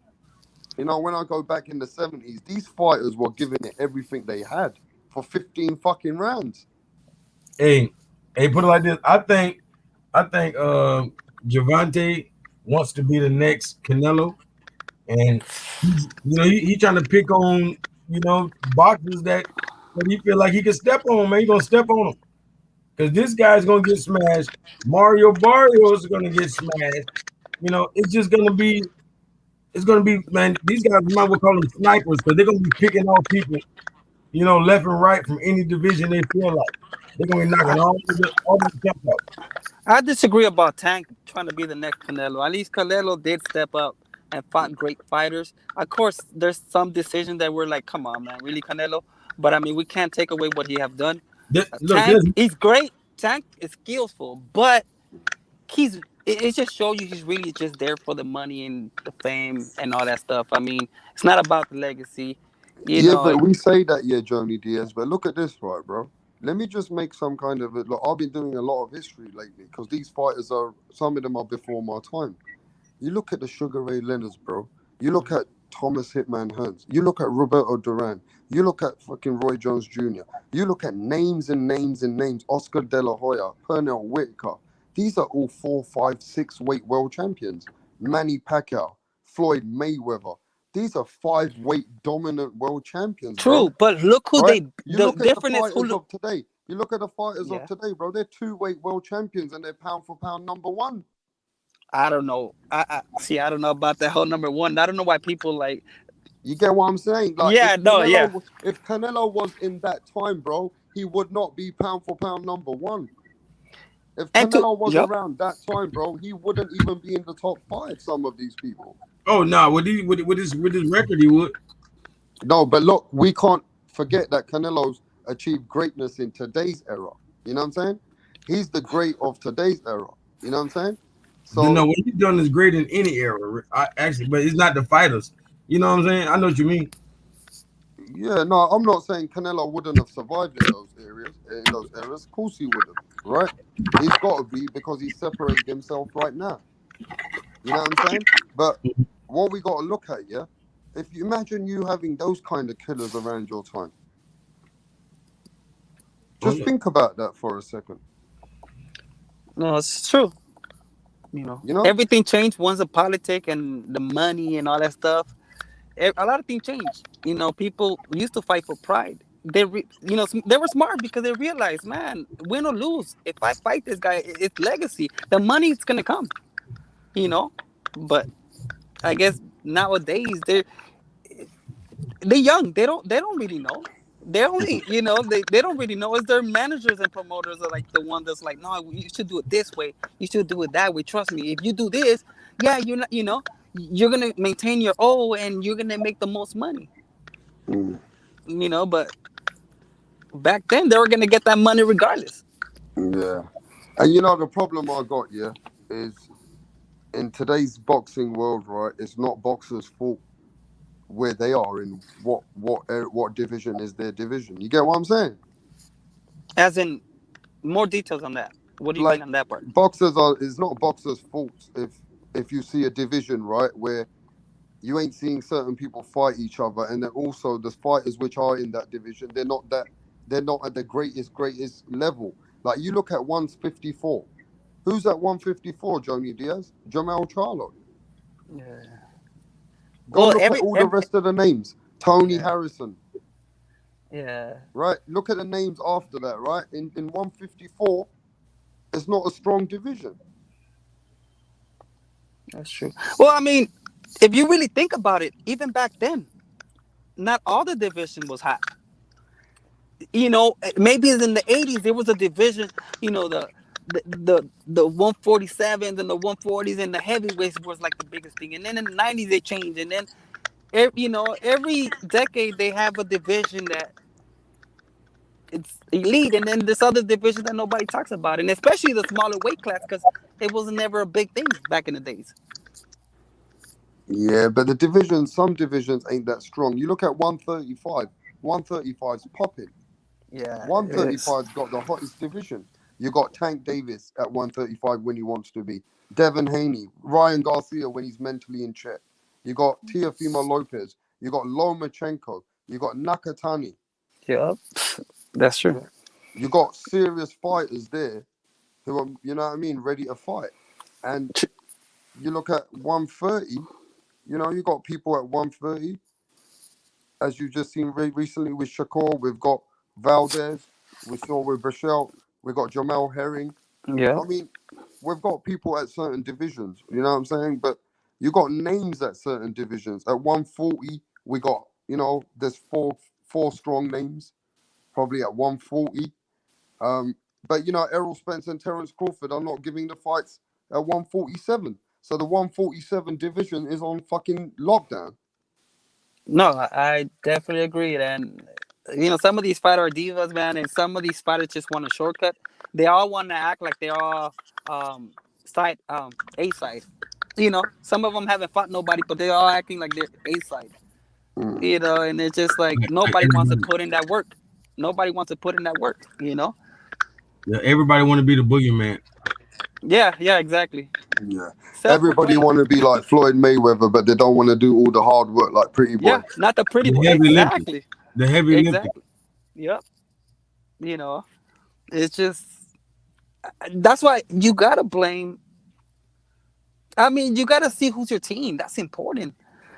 Speaker 3: You know, when I go back in the 70s, these fighters were giving it everything they had for 15 fucking rounds.
Speaker 17: Hey, put it like this. I think Javante wants to be the next Canelo, and he trying to pick on boxers that he feel like he can step on. Man, he gonna step on them because this guy's gonna get smashed. Mario Barrio is gonna get smashed. It's just gonna be. It's gonna be, man. These guys might well call them snipers because they're gonna be picking off people, left and right from any division they feel like. They're gonna be knocking all the jump out.
Speaker 10: I disagree about Tank trying to be the next Canelo. At least Canelo did step up and fought great fighters. Of course, there's some decisions that were like, come on, man, really, Canelo? But I mean, we can't take away what he have done. Tank, he's great. Tank is skillful, but it just shows you he's really just there for the money and the fame and all that stuff. I mean, it's not about the legacy.
Speaker 3: But we say that, Joni Diaz. But look at this, right, bro? Let me just make some kind of look. I've been doing a lot of history lately because these fighters some of them are before my time. You look at the Sugar Ray Leonards, bro. You look at Thomas Hitman Hearns. You look at Roberto Duran. You look at fucking Roy Jones Jr. You look at names and names and names. Oscar De La Hoya, Pernell Whitaker. These are all 4, 5, 6 weight world champions. Manny Pacquiao, Floyd Mayweather. These are 5 weight dominant world champions.
Speaker 10: True,
Speaker 3: bro.
Speaker 10: but look who
Speaker 3: right?
Speaker 10: You look at the fighters
Speaker 3: of today. You look at the fighters of today, bro. They're 2 weight world champions and they're pound for pound number 1.
Speaker 10: I don't know. I see. I don't know about that whole number 1. I don't know why people like.
Speaker 3: You get what I'm saying? Like, if Canelo was in that time, bro, he would not be pound for pound number 1. If Canelo was around that time, bro, he wouldn't even be in the top 5. Some of these people.
Speaker 17: Oh no, with his record, he would.
Speaker 3: No, but look, we can't forget that Canelo's achieved greatness in today's era. You know what I'm saying? He's the great of today's era. You know what I'm saying?
Speaker 17: So what he's done is great in any era, actually, but it's not the fighters. You know what I'm saying? I know what you mean.
Speaker 3: Yeah, no, I'm not saying Canelo wouldn't have survived in those eras. Of course he would have, right? He's got to be because he's separated himself right now. You know what I'm saying? But what we got to look at, if you imagine you having those kind of killers around your time, just think about that for a second.
Speaker 10: No, it's true. You know, everything changed once the politics and the money and all that stuff. A lot of things changed. You know, people used to fight for pride. They were smart because they realized, man, win or lose, if I fight this guy, it's legacy. The money's gonna come. You know, but I guess nowadays they're young. They don't really know. They only, they don't really know. It's their managers and promoters are like the one that's like, no, you should do it this way. You should do it that way. Trust me. If you do this, you're not, you're gonna maintain your O and you're gonna make the most money. But back then they were gonna get that money regardless.
Speaker 3: Yeah, and the problem I got, is in today's boxing world, right? It's not boxers' fault where they are in what division is their division. You get what I'm saying?
Speaker 10: As in, more details on that. What do you mean on that part?
Speaker 3: It's not boxers' fault if you see a division, right, where you ain't seeing certain people fight each other, and then also the fighters which are in that division, they're not at the greatest level. Like you look at 154. Who's at 154, Joni Diaz? Jamel Charlo.
Speaker 10: Yeah.
Speaker 3: Go look at all the rest of the names. Tony Harrison.
Speaker 10: Yeah.
Speaker 3: Right? Look at the names after that, right? In 154, it's not a strong division.
Speaker 10: That's true. Well, I mean, if you really think about it, even back then, not all the division was hot. Maybe in the 80s there was a division, the 147s and the 140s and the heavyweights was like the biggest thing. And then in the 90s they changed. And then every decade they have a division that it's elite, and then this other division that nobody talks about, and especially the smaller weight class because it was never a big thing back in the days.
Speaker 3: Yeah, but the divisions, some divisions ain't that strong. You look at 135. 135's popping.
Speaker 10: Yeah, it is.
Speaker 3: 135's got the hottest division. You got Tank Davis at 135 when he wants to be. Devin Haney, Ryan Garcia when he's mentally in check. You got Teofimo Lopez. You got Lomachenko. You got Nakatani.
Speaker 10: Yep, that's true.
Speaker 3: Yeah. You got serious fighters there who are, you know what I mean, ready to fight. And you look at 130, you know, you got people at 130. As you just seen recently with Shakur, we've got Valdez. We saw with Rochelle. We've got Jamel Herring.
Speaker 10: Yeah.
Speaker 3: I mean, we've got people at certain divisions. You know what I'm saying? But you got names at certain divisions. At 140, we got, you know, there's four strong names. Probably at 140. But you know, Errol Spence and Terence Crawford are not giving the fights at 147. So the 147 division is on fucking lockdown.
Speaker 10: No, I definitely agree. And you know, some of these fighters are divas, man, and some of these fighters just want a shortcut. They all want to act like they're all side A side. You know, some of them haven't fought nobody, but they're all acting like they're A side. You know, and it's just like nobody wants to put in that work. Nobody wants to put in that work. You know.
Speaker 17: Yeah, everybody want to be the boogeyman.
Speaker 10: Yeah, exactly.
Speaker 3: Yeah. Everybody want to be like Floyd Mayweather, but they don't want to do all the hard work like Pretty Boy.
Speaker 10: Yeah, not the Pretty Boy.
Speaker 17: Heavy
Speaker 10: Exactly.
Speaker 17: lifting. The heavy lifting.
Speaker 10: Exactly. Yep. You know, it's just that's why you gotta blame. I mean, you gotta see who's your team. That's important.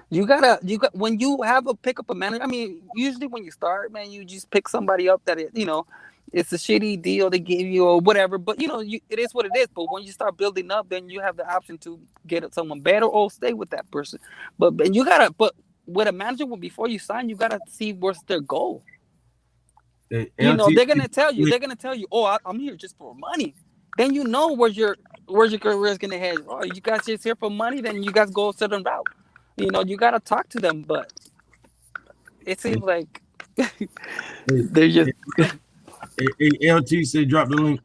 Speaker 10: You got when you have a pick up a manager. I mean, usually when you start, man, you just pick somebody up that you know, it's a shitty deal they give you or whatever. But you know, it is what it is. But when you start building up, then you have the option to get someone better or stay with that person. But you gotta. But with a manager, before you sign, you gotta see what's their goal. You know, they're gonna tell you. They're gonna tell you, "Oh, I'm here just for money." Then you know where's your career is gonna head. Oh, you guys just here for money? Then you guys go a certain route. You know, you gotta talk to them, but it seems like they're just.
Speaker 17: LT said, "Drop the link."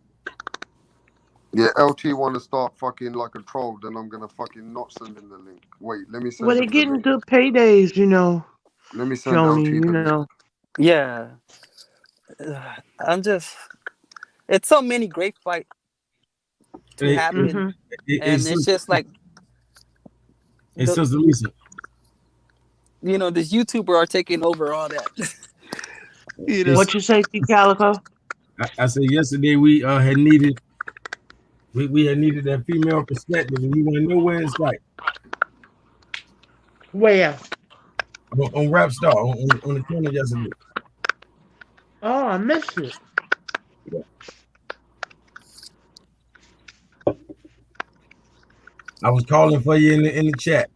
Speaker 3: Yeah, LT want to start fucking like a troll, then I'm gonna fucking not send him the link. Wait, let me send
Speaker 7: Well,
Speaker 3: him
Speaker 7: they're
Speaker 3: the
Speaker 7: getting
Speaker 3: link.
Speaker 7: good paydays, you know.
Speaker 3: Let me send
Speaker 7: Joni,
Speaker 3: LT
Speaker 7: you
Speaker 3: the link.
Speaker 7: know.
Speaker 10: Yeah, I'm just. It's so many great fights to happen, and it's just like.
Speaker 17: It's just Lisa.
Speaker 10: You know, this YouTuber are taking over all that.
Speaker 7: You know? What you say, T. Calico?
Speaker 17: I said yesterday we had needed we had needed that female perspective, and you went nowhere in sight.
Speaker 7: Where?
Speaker 17: On Rapstar on the channel yesterday.
Speaker 7: Oh, I missed it.
Speaker 17: Yeah. I was calling for you in the chat.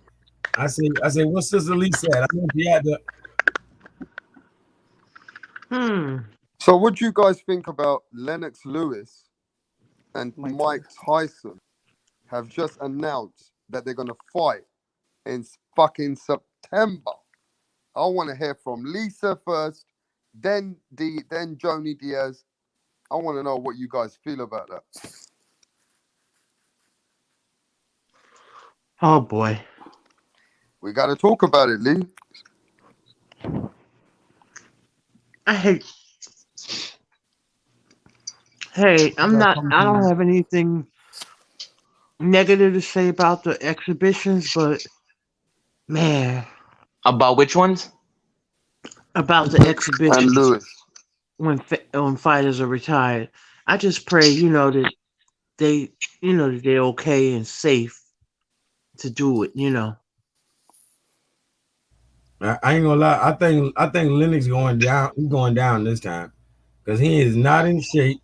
Speaker 17: I said, what's Sister Lisa at? I know she had the.
Speaker 3: So, what do you guys think about Lennox Lewis and Mike Tyson have just announced that they're gonna fight in fucking September? I want to hear from Lisa first, then Joni Diaz. I want to know what you guys feel about that.
Speaker 7: Oh boy,
Speaker 3: we got to talk about it, Lee.
Speaker 7: Hey, I don't have anything negative to say about the exhibitions, but man.
Speaker 18: About which ones?
Speaker 7: About the exhibitions when fighters are retired. I just pray, you know, that they're okay and safe to do it, you know.
Speaker 17: I ain't gonna lie. I think Lennox going down. He's going down this time because he is not in shape,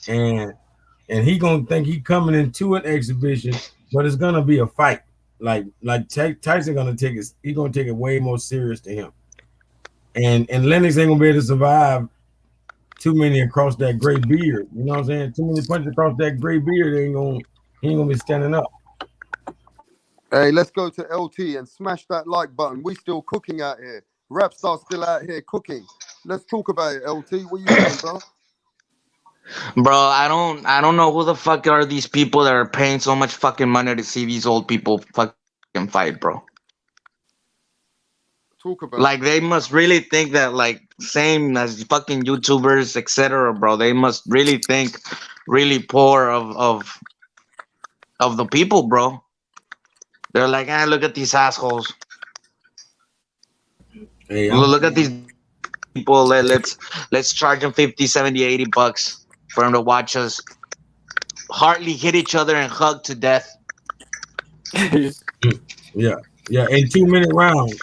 Speaker 17: and he gonna think he coming into an exhibition, but it's gonna be a fight. Like Tyson gonna take it. He's gonna take it way more serious to him, and Lennox ain't gonna be able to survive too many across that gray beard. You know what I'm saying? Too many punches across that gray beard. He ain't gonna be standing up.
Speaker 3: Hey, let's go to LT and smash that like button. We still cooking out here. Rapstar still out here cooking. Let's talk about it, LT. What you saying, bro?
Speaker 18: Bro, I don't know who the fuck are these people that are paying so much fucking money to see these old people fucking fight, bro.
Speaker 3: Talk about
Speaker 18: Like they must really think that like same as fucking YouTubers, etc., bro. They must really think really poor of the people, bro. They're like, ah, look at these assholes.
Speaker 17: Hey,
Speaker 18: Look at these people. Let's charge them 50, 70, 80 bucks for them to watch us hardly hit each other and hug to death.
Speaker 17: Yeah, in 2-minute rounds.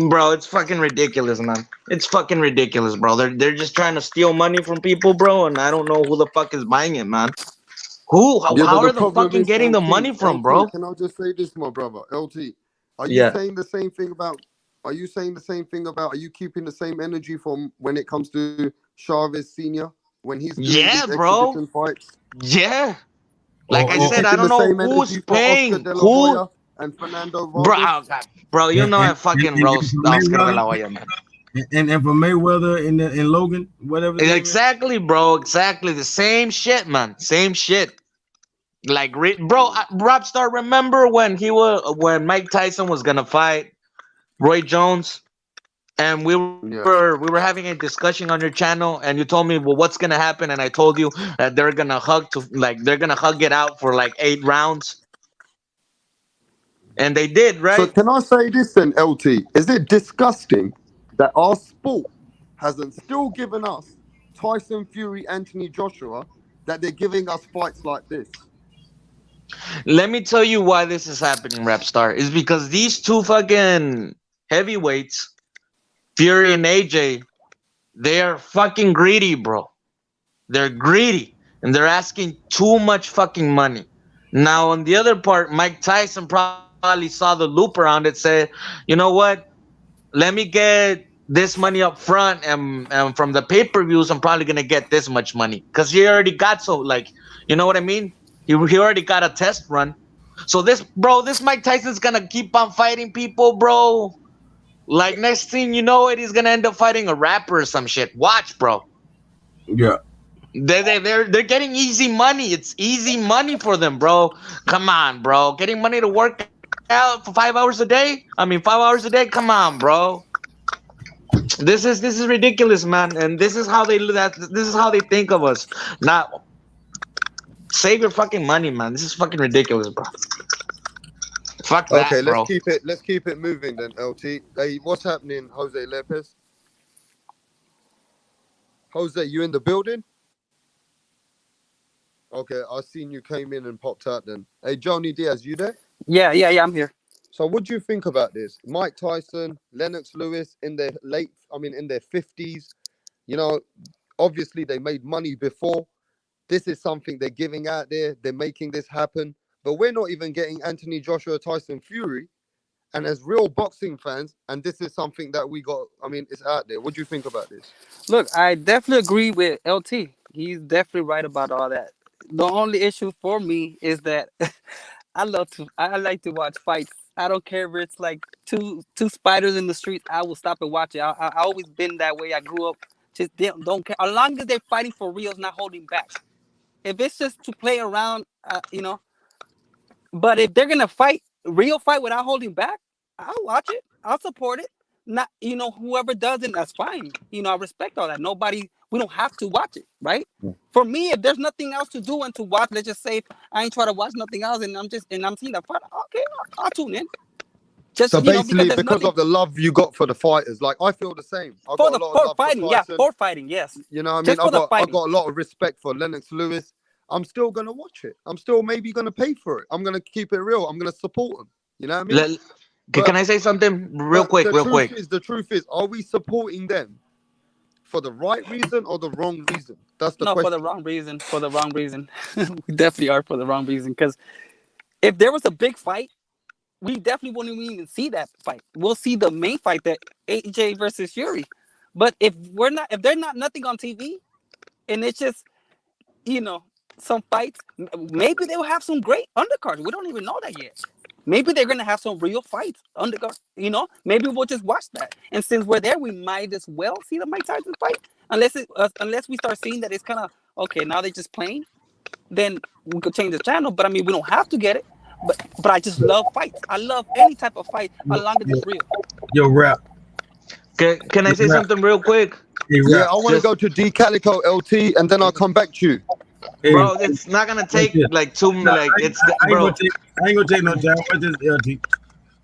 Speaker 18: Bro, it's fucking ridiculous, man. It's fucking ridiculous, bro. They're just trying to steal money from people, bro, and I don't know who the fuck is buying it, man.
Speaker 3: Yeah,
Speaker 18: How
Speaker 3: but the
Speaker 18: are the
Speaker 3: problem
Speaker 18: fucking
Speaker 3: is,
Speaker 18: getting the
Speaker 3: LT,
Speaker 18: money from,
Speaker 3: LT,
Speaker 18: bro?
Speaker 3: can I just say this, my brother? LT, are you
Speaker 18: Yeah.
Speaker 3: saying the same thing about, are you saying the same thing about, are you keeping the same energy from when it comes to Chavez Sr. when he's doing
Speaker 18: Yeah,
Speaker 3: these
Speaker 18: bro.
Speaker 3: exhibition fights?
Speaker 18: Yeah. Like I
Speaker 3: Are you
Speaker 18: said, I
Speaker 3: keeping
Speaker 18: don't
Speaker 3: the
Speaker 18: know
Speaker 3: same
Speaker 18: who's
Speaker 3: energy for Oscar
Speaker 18: paying
Speaker 3: De La
Speaker 18: who.
Speaker 3: Hoya and Fernando
Speaker 18: Bro,
Speaker 3: Vargas?
Speaker 18: oh God. Bro, you know I fucking roast
Speaker 17: for
Speaker 18: Oscar De La
Speaker 17: Mayweather,
Speaker 18: Hoya, man.
Speaker 17: and for Mayweather and Logan, whatever his name is.
Speaker 18: Exactly, bro. Exactly the same shit, man. Same shit. Like, bro, Robstar, remember when when Mike Tyson was gonna fight Roy Jones, and we were having a discussion on your channel, and you told me, well, what's gonna happen? And I told you that they're gonna hug it out for like 8 rounds, and they did,
Speaker 3: So
Speaker 18: right?
Speaker 3: can I say this then, LT? Is it disgusting that our sport hasn't still given us Tyson Fury, Anthony Joshua, that they're giving us fights like this?
Speaker 18: Let me tell you why this is happening, Rapstar. Is because these two fucking heavyweights, Fury and AJ, they are fucking greedy, bro. They're greedy and they're asking too much fucking money. Now, on the other part, Mike Tyson probably saw the loop around it, said, you know what? Let me get this money up front, and from the pay-per-views, I'm probably gonna get this much money. Because he already got you know what I mean? He already got a test run. So this Mike Tyson's gonna keep on fighting people, bro. Like next thing you know he's gonna end up fighting a rapper or some shit. Watch, bro.
Speaker 17: Yeah.
Speaker 18: They're getting easy money. It's easy money for them, bro. Come on, bro. Getting money to work out for 5 hours a day. 5 hours a day. Come on, bro. This is ridiculous, man. And this is how they think of us. Not save your fucking money, man. This is fucking ridiculous, bro. Fuck that,
Speaker 3: Okay,
Speaker 18: bro.
Speaker 3: let's keep it moving then, LT. Hey, what's happening, Jose Lopez? Jose, you in the building? Okay, I seen you came in and popped out then. Hey, Johnny Diaz, you there?
Speaker 10: Yeah, I'm here.
Speaker 3: So what do you think about this? Mike Tyson, Lennox Lewis in their in their 50s. You know, obviously they made money before. This is something they're giving out there. They're making this happen. But we're not even getting Anthony Joshua, Tyson Fury. And as real boxing fans, and this is something that we got, it's out there. What do you think about this?
Speaker 10: Look, I definitely agree with LT. He's definitely right about all that. The only issue for me is that I like to watch fights. I don't care if it's like two spiders in the street. I will stop and watch it. I always been that way. I grew up just don't care. As long as they're fighting for real, not holding back. If it's just to play around, But if they're gonna real fight without holding back, I'll watch it. I'll support it. Not whoever does it, that's fine. I respect all that. We don't have to watch it, right? For me, if there's nothing else to do and to watch, let's just say if I ain't try to watch nothing else and I'm seeing the fight, okay, I'll tune in. Just
Speaker 3: so basically,
Speaker 10: because
Speaker 3: of the love you got for the fighters, like I feel the same. I got a lot of love
Speaker 10: fighting,
Speaker 3: for Tyson.
Speaker 10: For fighting, yes.
Speaker 3: You know what I mean? I got a lot of respect for Lennox Lewis. I'm still gonna watch it. I'm still maybe gonna pay for it. I'm gonna keep it real. I'm gonna support them. You know what I mean?
Speaker 18: Can I say something real quick?
Speaker 3: The truth is, are we supporting them for the right reason or the wrong reason? That's the question.
Speaker 10: For the wrong reason. For the wrong reason. We definitely are for the wrong reason. Because if there was a big fight, we definitely wouldn't even see that fight. We'll see the main fight, that AJ versus Fury. But if they're not nothing on TV, and it's just some fights, maybe they'll have some great undercards. We don't even know that yet. Maybe they're gonna have some real fights undercard. Maybe we'll just watch that. And since we're there, we might as well see the Mike Tyson fight. Unless we start seeing that it's kind of okay. Now they're just playing. Then we could change the channel. But we don't have to get it. But I just love fights. I love any type of fight as long as it's real.
Speaker 17: Yo, Rap.
Speaker 18: Can I say something real quick?
Speaker 3: Yeah, I want to go to D Calico LT, and then I'll come back to you.
Speaker 18: Bro, it's not gonna take like 2 minutes. Like it's bro.
Speaker 17: I ain't gonna take no time. Watch this, LT.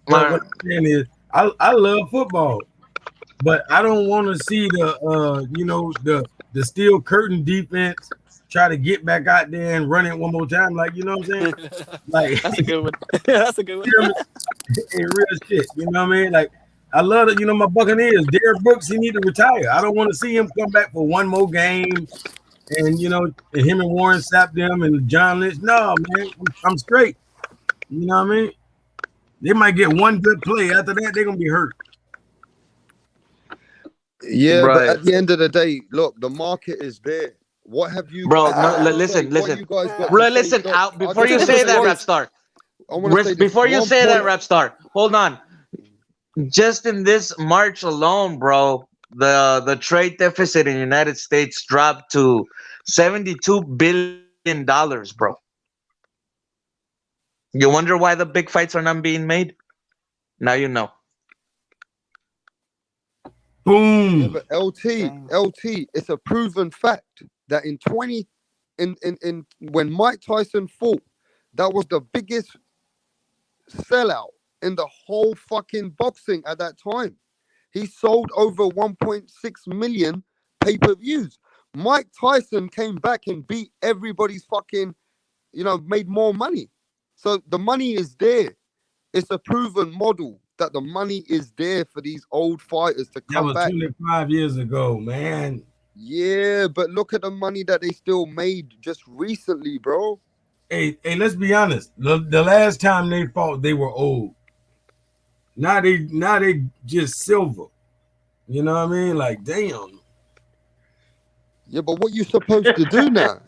Speaker 17: But what I'm saying is, I love football, but I don't want to see the steel curtain defense try to get back out there and run it one more time. Like, you know what I'm saying? Like
Speaker 10: that's a good one. That's a good one.
Speaker 17: In real shit, you know what I mean? Like, I love it. You know, my Buccaneers, Derrick Brooks, he need to retire. I don't want to see him come back for one more game. And you know, him and Warren Sapp them and John Lynch. No, man, I'm straight. You know what I mean? They might get one good play. After that, they're gonna be hurt.
Speaker 3: Yeah, right. But at the end of the day, look, the market is there. What have you,
Speaker 18: bro? Listen. Bro, listen. Out before you say that, Rap Star. Before you say that, Rap Star. Hold on. Just in this March alone, bro, the trade deficit in the United States dropped to $72 billion, bro. You wonder why the big fights are not being made? Now you know.
Speaker 17: Boom.
Speaker 3: Yeah, but LT, it's a proven fact that in when Mike Tyson fought, that was the biggest sellout in the whole fucking boxing at that time. He sold over 1.6 million pay-per-views. Mike Tyson came back and beat everybody's fucking, made more money. So the money is there. It's a proven model that the money is there for these old fighters to come back.
Speaker 17: That was 25 years ago, man.
Speaker 3: Yeah, but look at the money that they still made just recently, bro.
Speaker 17: Hey, let's be honest. The last time they fought, they were old. Now they just silver. You know what I mean? Like, damn.
Speaker 3: Yeah, but what you supposed to do now?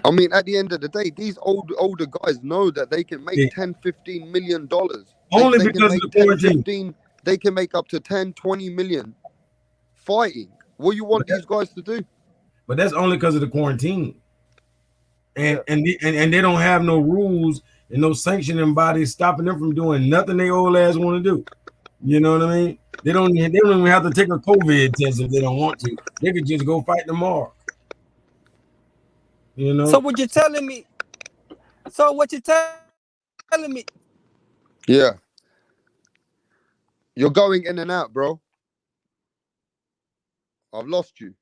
Speaker 3: I mean, at the end of the day, these older guys know that they can make $10, $15 million.
Speaker 17: Only because of the quarantine.
Speaker 3: They can make up to 10, 20 million fighting. What you want these guys to do?
Speaker 17: But that's only because of the quarantine. And they don't have no rules and no sanctioning bodies stopping them from doing nothing they old ass want to do. You know what I mean? They don't even have to take a COVID test if they don't want to. They could just go fight tomorrow. You know.
Speaker 10: So what you're telling me?
Speaker 3: Yeah. You're going in and out, bro. I've lost you.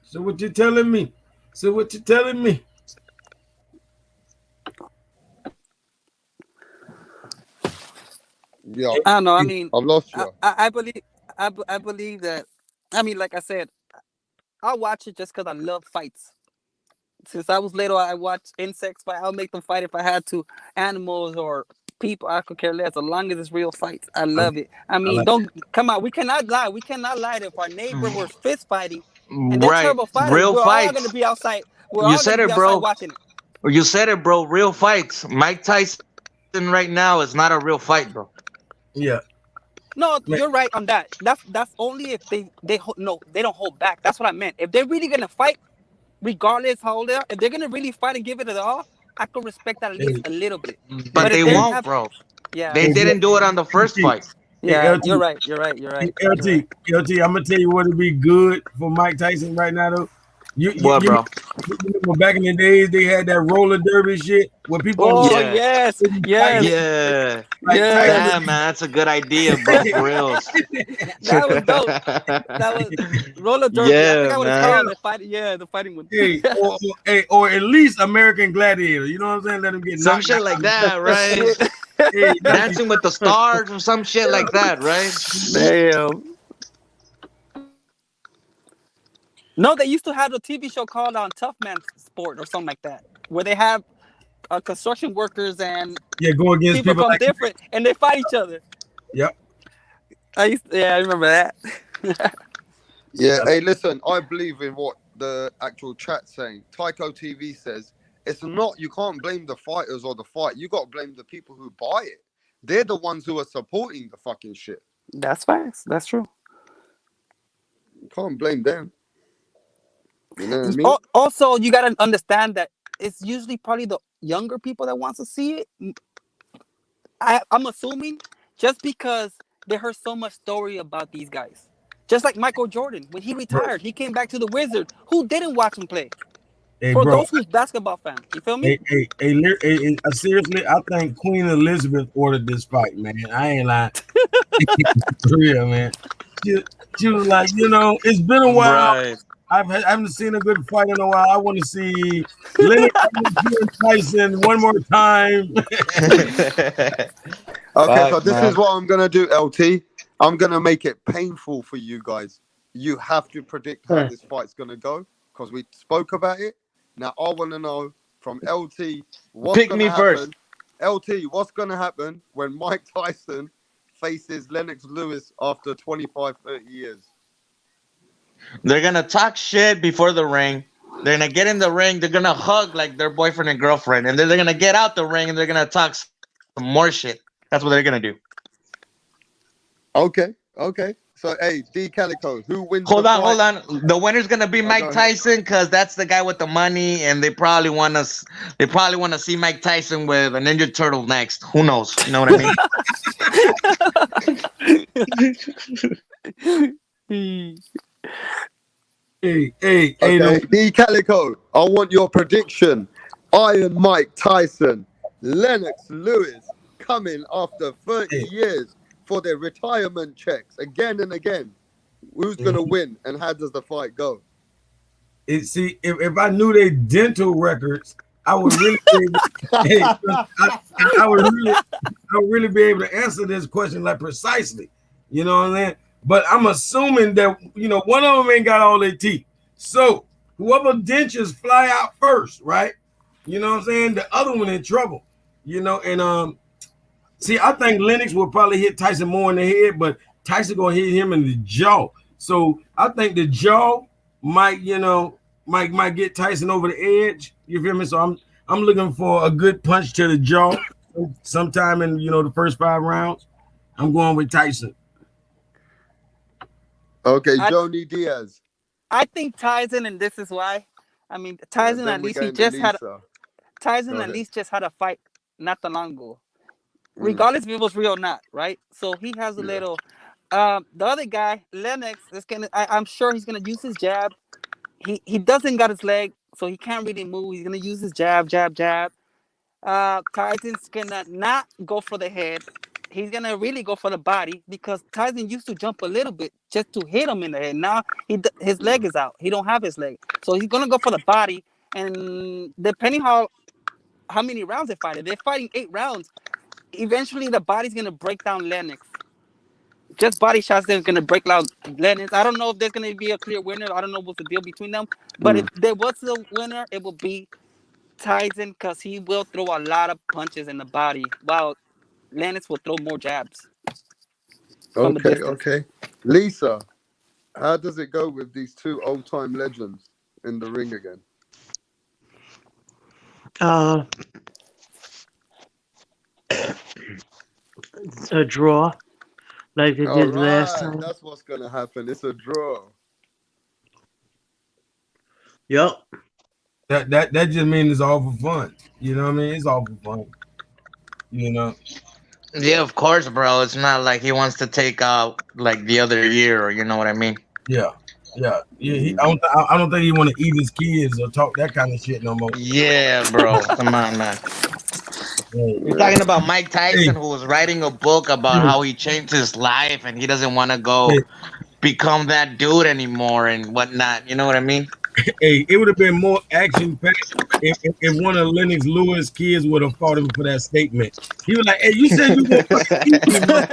Speaker 17: So what you telling me?
Speaker 3: Yeah.
Speaker 10: I don't know. I mean,
Speaker 3: I've lost you.
Speaker 10: I believe that. I mean, like I said, I'll watch it just because I love fights. Since I was little, I watched insects fight. I'll make them fight if I had to. Animals or people, I could care less. As long as it's real fights, I love it. I mean, come on. We cannot lie. We cannot lie that if our neighbor were fist fighting and they're terrible fighters,
Speaker 18: real
Speaker 10: we're
Speaker 18: fights.
Speaker 10: all going to be outside.
Speaker 18: You said it, bro.
Speaker 10: Watching it.
Speaker 18: You said it, bro. Real fights. Mike Tyson right now is not a real fight, bro.
Speaker 17: Yeah.
Speaker 10: No, you're right on that. That's only if they don't hold back. That's what I meant. If they're really gonna fight, regardless how old they are, if they're gonna really fight and give it all, I could respect that at least a little bit.
Speaker 18: But they won't, bro.
Speaker 10: Yeah.
Speaker 18: They didn't do it on the first fight.
Speaker 10: Yeah, you're right.
Speaker 17: LT, I'm gonna tell you what would be good for Mike Tyson right now, though.
Speaker 18: What, bro?
Speaker 17: You remember back in the days they had that roller derby shit where people.
Speaker 10: Oh yes.
Speaker 18: Yeah. Damn, man, that's a good idea, bro. For real.
Speaker 10: That was dope. That was roller derby.
Speaker 18: Yeah,
Speaker 10: I forgot what it's called. The fighting with.
Speaker 17: Or at least American Gladiator. You know what I'm saying? Let them get
Speaker 18: some shit like that, right? Dancing with the Stars or some shit like that, right?
Speaker 10: Damn. No, they used to have a TV show called Tough Man Sport or something like that, where they have construction workers and
Speaker 17: go against people
Speaker 10: from
Speaker 17: like
Speaker 10: different, and they fight each other.
Speaker 17: Yep.
Speaker 10: I remember that.
Speaker 3: Yeah. Hey, listen, I believe in what the actual chat's saying. Tycho TV says it's not. You can't blame the fighters or the fight. You got to blame the people who buy it. They're the ones who are supporting the fucking shit.
Speaker 10: That's facts. That's true.
Speaker 3: You can't blame them. You know what I mean?
Speaker 10: Also, you gotta understand that it's usually probably the younger people that wants to see it. I'm assuming just because they heard so much story about these guys. Just like Michael Jordan, when he retired, he came back to the Wizards. Who didn't watch him play?
Speaker 17: Hey,
Speaker 10: For
Speaker 17: bro.
Speaker 10: those who's basketball fan, you feel me?
Speaker 17: Seriously, I think Queen Elizabeth ordered this fight, man. I ain't lying. For real, man. She was like, it's been a while.
Speaker 18: Right.
Speaker 17: I haven't seen a good fight in a while. I want to see Lennox and Tyson one more time.
Speaker 3: Okay, so this
Speaker 18: man.
Speaker 3: is what I'm gonna do, LT. I'm gonna make it painful for you guys. You have to predict how this fight's gonna go because we spoke about it. Now I want to know from LT what's
Speaker 18: Pick
Speaker 3: gonna
Speaker 18: me
Speaker 3: happen.
Speaker 18: first.
Speaker 3: LT, what's gonna happen when Mike Tyson faces Lennox Lewis after 25, 30 years?
Speaker 18: They're gonna talk shit before the ring. They're gonna get in the ring. They're gonna hug like their boyfriend and girlfriend, and then they're gonna get out the ring and they're gonna talk some more shit. That's what they're gonna do.
Speaker 3: Okay. So hey, D Calico, who wins?
Speaker 18: Hold
Speaker 3: the
Speaker 18: on,
Speaker 3: fight?
Speaker 18: hold on. The winner's gonna be
Speaker 3: Go
Speaker 18: Mike
Speaker 3: ahead.
Speaker 18: Tyson because that's the guy with the money, and they probably want us. They probably want to see Mike Tyson with a Ninja Turtle next. Who knows? You know what I mean?
Speaker 17: Hey,
Speaker 3: Okay, D Calico, I want your prediction. Iron Mike Tyson, Lennox Lewis coming after 30 years for their retirement checks again and again. Who's gonna win and how does the fight go?
Speaker 17: If I knew their dental records, I would really be able, I would really be able to answer this question like precisely. You know what I'm saying? But I'm assuming that one of them ain't got all their teeth. So whoever dentures fly out first, right? You know what I'm saying? The other one in trouble. And see, I think Lennox will probably hit Tyson more in the head, but Tyson gonna hit him in the jaw. So I think the jaw might get Tyson over the edge. You feel me? So I'm looking for a good punch to the jaw sometime in the first 5 rounds. I'm going with Tyson.
Speaker 3: Okay, Joni Diaz.
Speaker 10: I think Tyson, and this is why. I mean, Tyson at least just had a fight not that long ago. Regardless if it was real or not, right? So he has a little. The other guy, Lennox, is gonna. I'm sure he's gonna use his jab. He doesn't got his leg, so he can't really move. He's gonna use his jab. Tyson's gonna not go for the head. He's gonna really go for the body because Tyson used to jump a little bit just to hit him in the head. Now his leg is out. He don't have his leg, so he's gonna go for the body. And depending how many rounds they fight, if they're fighting 8 rounds, eventually the body's gonna break down Lennox. Just body shots that's gonna break down Lennox. I don't know if there's gonna be a clear winner. I don't know what's the deal between them. But if there was a winner, it would be Tyson because he will throw a lot of punches in the body, while Lennox will throw more jabs from a distance.
Speaker 3: Okay. Lisa, how does it go with these two old-time legends in the ring again?
Speaker 7: A draw, like it did last time.
Speaker 3: That's what's gonna happen. It's a draw.
Speaker 7: Yep.
Speaker 17: That just means it's all for fun. You know what I mean? It's all for fun.
Speaker 18: Yeah, of course, bro. It's not like he wants to take out like the other year, or you know what I mean?
Speaker 17: Yeah. I don't think he want to eat his kids or talk that kind of shit no more.
Speaker 18: Yeah, bro. Come on, man. You're talking about Mike Tyson, who was writing a book about how he changed his life and he doesn't want to go become that dude anymore and whatnot. You know what I mean?
Speaker 17: Hey, it would have been more action packed if one of Lennox Lewis' kids would have fought him for that statement. He was like, "Hey, you said you were going to eat me, man."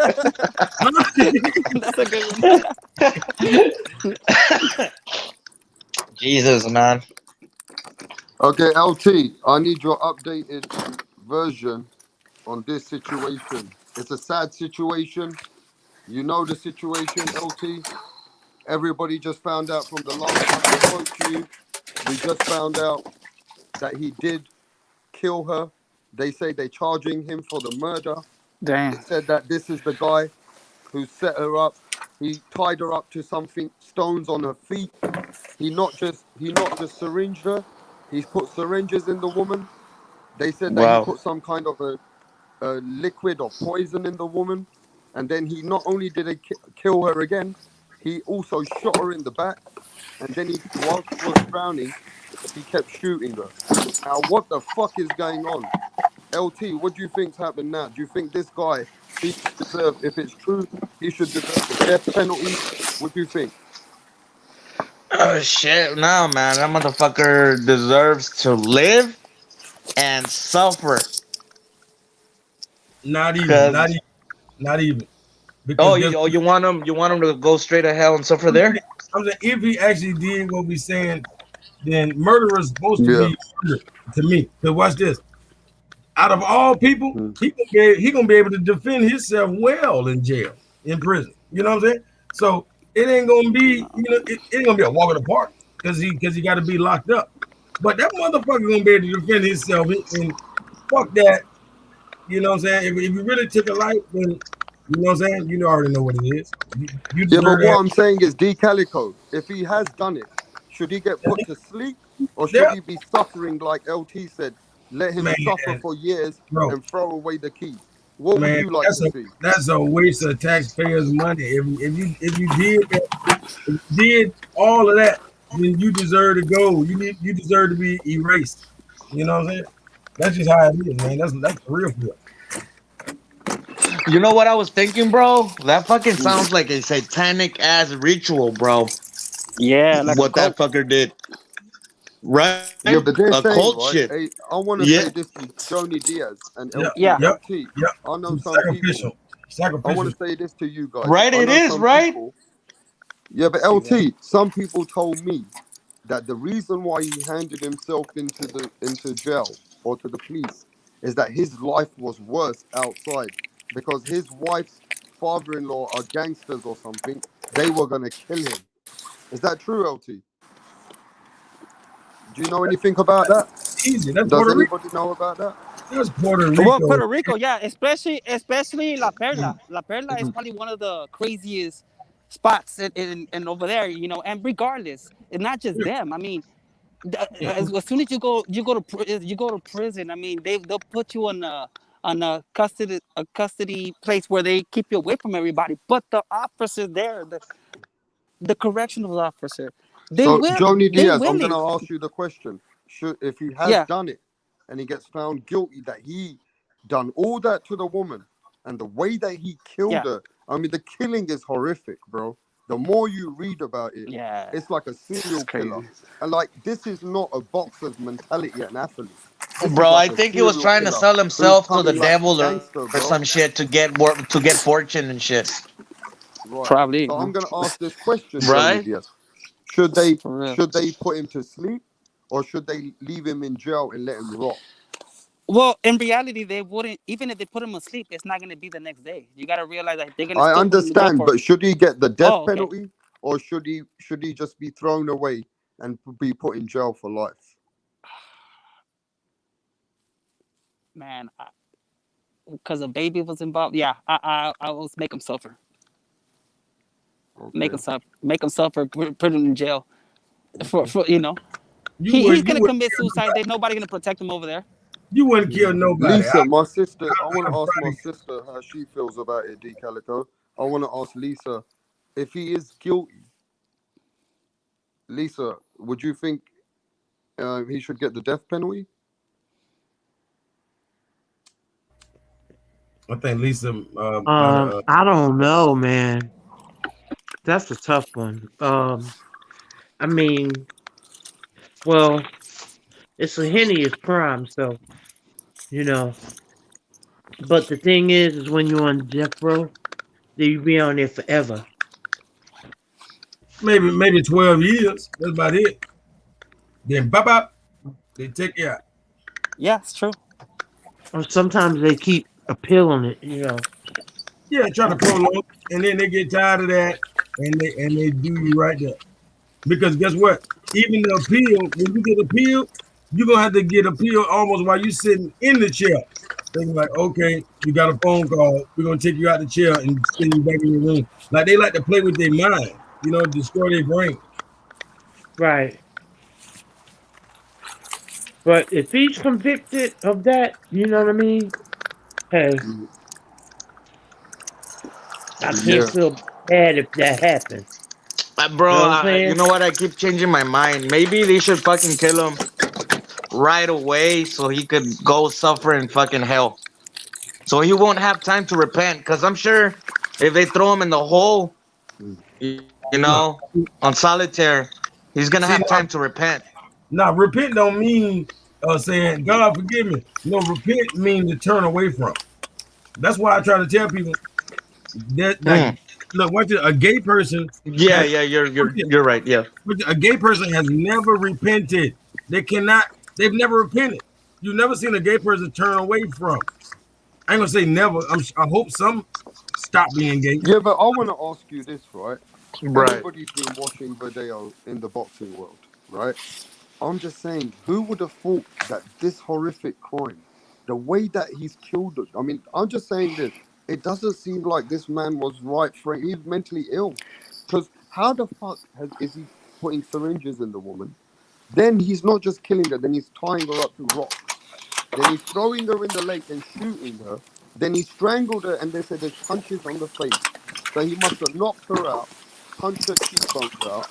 Speaker 10: That's a good one.
Speaker 18: Jesus, man.
Speaker 3: Okay, LT, I need your updated version on this situation. It's a sad situation. You know the situation, LT. Everybody just found out from the last time I spoke to you. We just found out that he did kill her. They say they're charging him for the murder.
Speaker 10: Damn.
Speaker 3: They said that this is the guy who set her up. He tied her up to something, stones on her feet. He not just syringed her. He's put syringes in the woman. They said that he put some kind of a liquid or poison in the woman. And then he not only did he kill her again, he also shot her in the back. And then while she was drowning, he kept shooting her. Now, what the fuck is going on? LT, what do you think's happened now? Do you think this guy, he should deserve, if it's true, he should deserve the death penalty? What do you think?
Speaker 18: Oh shit! No, man, that motherfucker deserves to live and suffer.
Speaker 17: Not even. Not
Speaker 18: Cause
Speaker 17: even. Not even. Because guess
Speaker 18: you want him to go straight to hell and suffer there?
Speaker 17: I'm saying if he actually did what we saying, then murderer is supposed to
Speaker 3: Yeah.
Speaker 17: be murdered to me. Because watch this. Out of all people,
Speaker 3: Mm.
Speaker 17: he gonna be able to defend himself well in jail, in prison. You know what I'm saying? So it ain't gonna be, it ain't gonna be a walk in the park because he got to be locked up. But that motherfucker gonna be able to defend himself and fuck that. You know what I'm saying? If you really took a life, then you know what I'm saying? You already know what it is. You
Speaker 3: Yeah, but
Speaker 17: deserve
Speaker 3: what
Speaker 17: that.
Speaker 3: I'm saying is, D Calico, if he has done it, should he get put to sleep or should
Speaker 17: Yeah,
Speaker 3: he be suffering like LT said? Let him
Speaker 17: man,
Speaker 3: suffer for years
Speaker 17: bro,
Speaker 3: and throw away the key. What would
Speaker 17: man,
Speaker 3: you like to see?
Speaker 17: that's a waste of taxpayers' money. If you did that, if you did all of that, then you deserve to go. You deserve to be erased. You know what I'm saying? That's just how it is, man. That's the real deal.
Speaker 18: You know what I was thinking, bro? That fucking
Speaker 3: Mm.
Speaker 18: sounds like a satanic ass ritual, bro.
Speaker 10: Yeah, like a
Speaker 18: What that
Speaker 10: cult.
Speaker 18: fucker did, right?
Speaker 3: Yeah,
Speaker 18: A
Speaker 3: but they're
Speaker 18: cult
Speaker 3: saying,
Speaker 18: shit.
Speaker 3: right? Hey, I want to
Speaker 18: Yeah.
Speaker 3: say this to Joni Diaz and
Speaker 17: Yep,
Speaker 3: LT.
Speaker 10: Yeah.
Speaker 17: yep,
Speaker 3: LT,
Speaker 17: yep.
Speaker 3: I know some people.
Speaker 17: Sacrificial,
Speaker 3: I want
Speaker 17: sacrificial.
Speaker 3: to say this to you guys.
Speaker 18: Right.
Speaker 3: I
Speaker 18: It
Speaker 3: know
Speaker 18: is
Speaker 3: some
Speaker 18: right.
Speaker 3: people. Yeah, but LT, some people told me that the reason why he handed himself into jail or to the police is that his life was worse outside because his wife's father-in-law are gangsters or something. They were gonna kill him. Is that true, LT? Do you know anything about that?
Speaker 17: Easy. That's
Speaker 3: Does
Speaker 17: Puerto Rico.
Speaker 3: anybody know about that?
Speaker 17: That's Puerto
Speaker 10: Well,
Speaker 17: Rico.
Speaker 10: Puerto Rico, yeah, especially La Perla. La Perla is probably one of the craziest spots in over there, And regardless, it's not just them. I mean, as soon as you go to prison. I mean, they'll put you on a custody place where they keep you away from everybody. But the officer there, the correctional officer,
Speaker 3: So, Joni
Speaker 10: they
Speaker 3: Diaz, I'm
Speaker 10: willing.
Speaker 3: gonna ask you the question: should, if he has
Speaker 10: Yeah,
Speaker 3: done it and he gets found guilty that he done all that to the woman and the way that he killed
Speaker 10: yeah,
Speaker 3: her, I mean, the killing is horrific, bro. The more you read about it,
Speaker 10: yeah.
Speaker 3: it's like a
Speaker 10: It's
Speaker 3: serial killer,
Speaker 10: crazy.
Speaker 3: and like this is not a boxer's mentality, an athlete. This is
Speaker 18: Bro, I
Speaker 3: like a
Speaker 18: think he was
Speaker 3: serial
Speaker 18: trying to
Speaker 3: killer
Speaker 18: sell
Speaker 3: who's
Speaker 18: himself to the
Speaker 3: coming like a
Speaker 18: devil
Speaker 3: gangster,
Speaker 18: or
Speaker 3: bro.
Speaker 18: some shit to get more to get fortune and shit.
Speaker 3: Right.
Speaker 10: Probably,
Speaker 3: So
Speaker 10: huh?
Speaker 3: I'm gonna ask this question, Joni
Speaker 18: Right?
Speaker 3: Diaz. Should they
Speaker 10: For real.
Speaker 3: should they put him to sleep or should they leave him in jail and let him rot?
Speaker 10: Well, in reality, they wouldn't. Even if they put him asleep, it's not going to be the next day. You got to realize that they're going to
Speaker 3: I
Speaker 10: still put him in jail
Speaker 3: understand,
Speaker 10: for.
Speaker 3: but should he get the death
Speaker 10: Oh, okay,
Speaker 3: penalty or should he just be thrown away and be put in jail for life?
Speaker 10: man. Because a baby was involved. Yeah, I will make him suffer. Make
Speaker 3: Okay.
Speaker 10: him suffer. Make him suffer. Put him in jail. For
Speaker 3: Okay.
Speaker 17: You
Speaker 10: he's
Speaker 17: wouldn't.
Speaker 10: going to commit suicide. There's nobody going to protect him over there.
Speaker 17: You wouldn't
Speaker 3: Yeah.
Speaker 17: kill nobody.
Speaker 3: Lisa, my sister, I want
Speaker 17: I'd
Speaker 3: to ask my
Speaker 17: probably
Speaker 3: sister how she feels about it, D Calico. I want to ask Lisa if he is guilty. Lisa, would you think he should get the death penalty?
Speaker 17: I think Lisa might have.
Speaker 7: I don't know, man. That's a tough one. I mean, well, it's a heinous crime, so you know. But the thing is when you're on death row, then you be on there forever.
Speaker 17: Maybe 12 years. That's about it. Then bop bop, they take you out.
Speaker 10: Yeah, it's true.
Speaker 7: Or sometimes they keep appealing it.
Speaker 17: Yeah, try to prolong, and then they get tired of that, and they do you right there. Because guess what? Even the appeal, when you get appealed, you're gonna have to get appealed almost while you sitting in the chair. They be like, okay, you got a phone call. We're gonna take you out the chair and send you back in your room. Like they like to play with their mind, destroy their brain.
Speaker 7: Right. But if he's convicted of that, you know what I mean? Hey,
Speaker 3: Mhm.
Speaker 19: I can't feel bad if that happens.
Speaker 18: Bro,
Speaker 19: You know what I'm
Speaker 18: you
Speaker 19: saying?
Speaker 18: know what? I keep changing my mind. Maybe they should fucking kill him right away so he could go suffer in fucking hell. So he won't have time to repent. Because I'm sure if they throw him in the hole, you know, on solitaire, he's gonna
Speaker 17: See,
Speaker 18: have time to repent.
Speaker 17: now repent don't mean saying God forgive me. No, repent means to turn away from. That's why I try to tell people that like look, watch it, a gay person
Speaker 18: Yeah,
Speaker 17: has,
Speaker 18: yeah, you're right. Yeah.
Speaker 17: a gay person has never repented. They cannot, they've never repented. You've never seen a gay person turn away from. I ain't gonna say never. I hope some stop being gay.
Speaker 3: Yeah, but I want to ask you this, right?
Speaker 18: Right.
Speaker 3: Everybody's been watching video in the boxing world, right? I'm just saying, who would have thought that this horrific crime, the way that he's killed it? I mean, I'm just saying this. It doesn't seem like this man was right for it. He's mentally ill. Because how the fuck is he putting syringes in the woman? Then he's not just killing her, then he's tying her up to rocks. Then he's throwing her in the lake and shooting her. Then he strangled her, and they said there's punches on the face. So he must have knocked her out, punched her cheekbones out.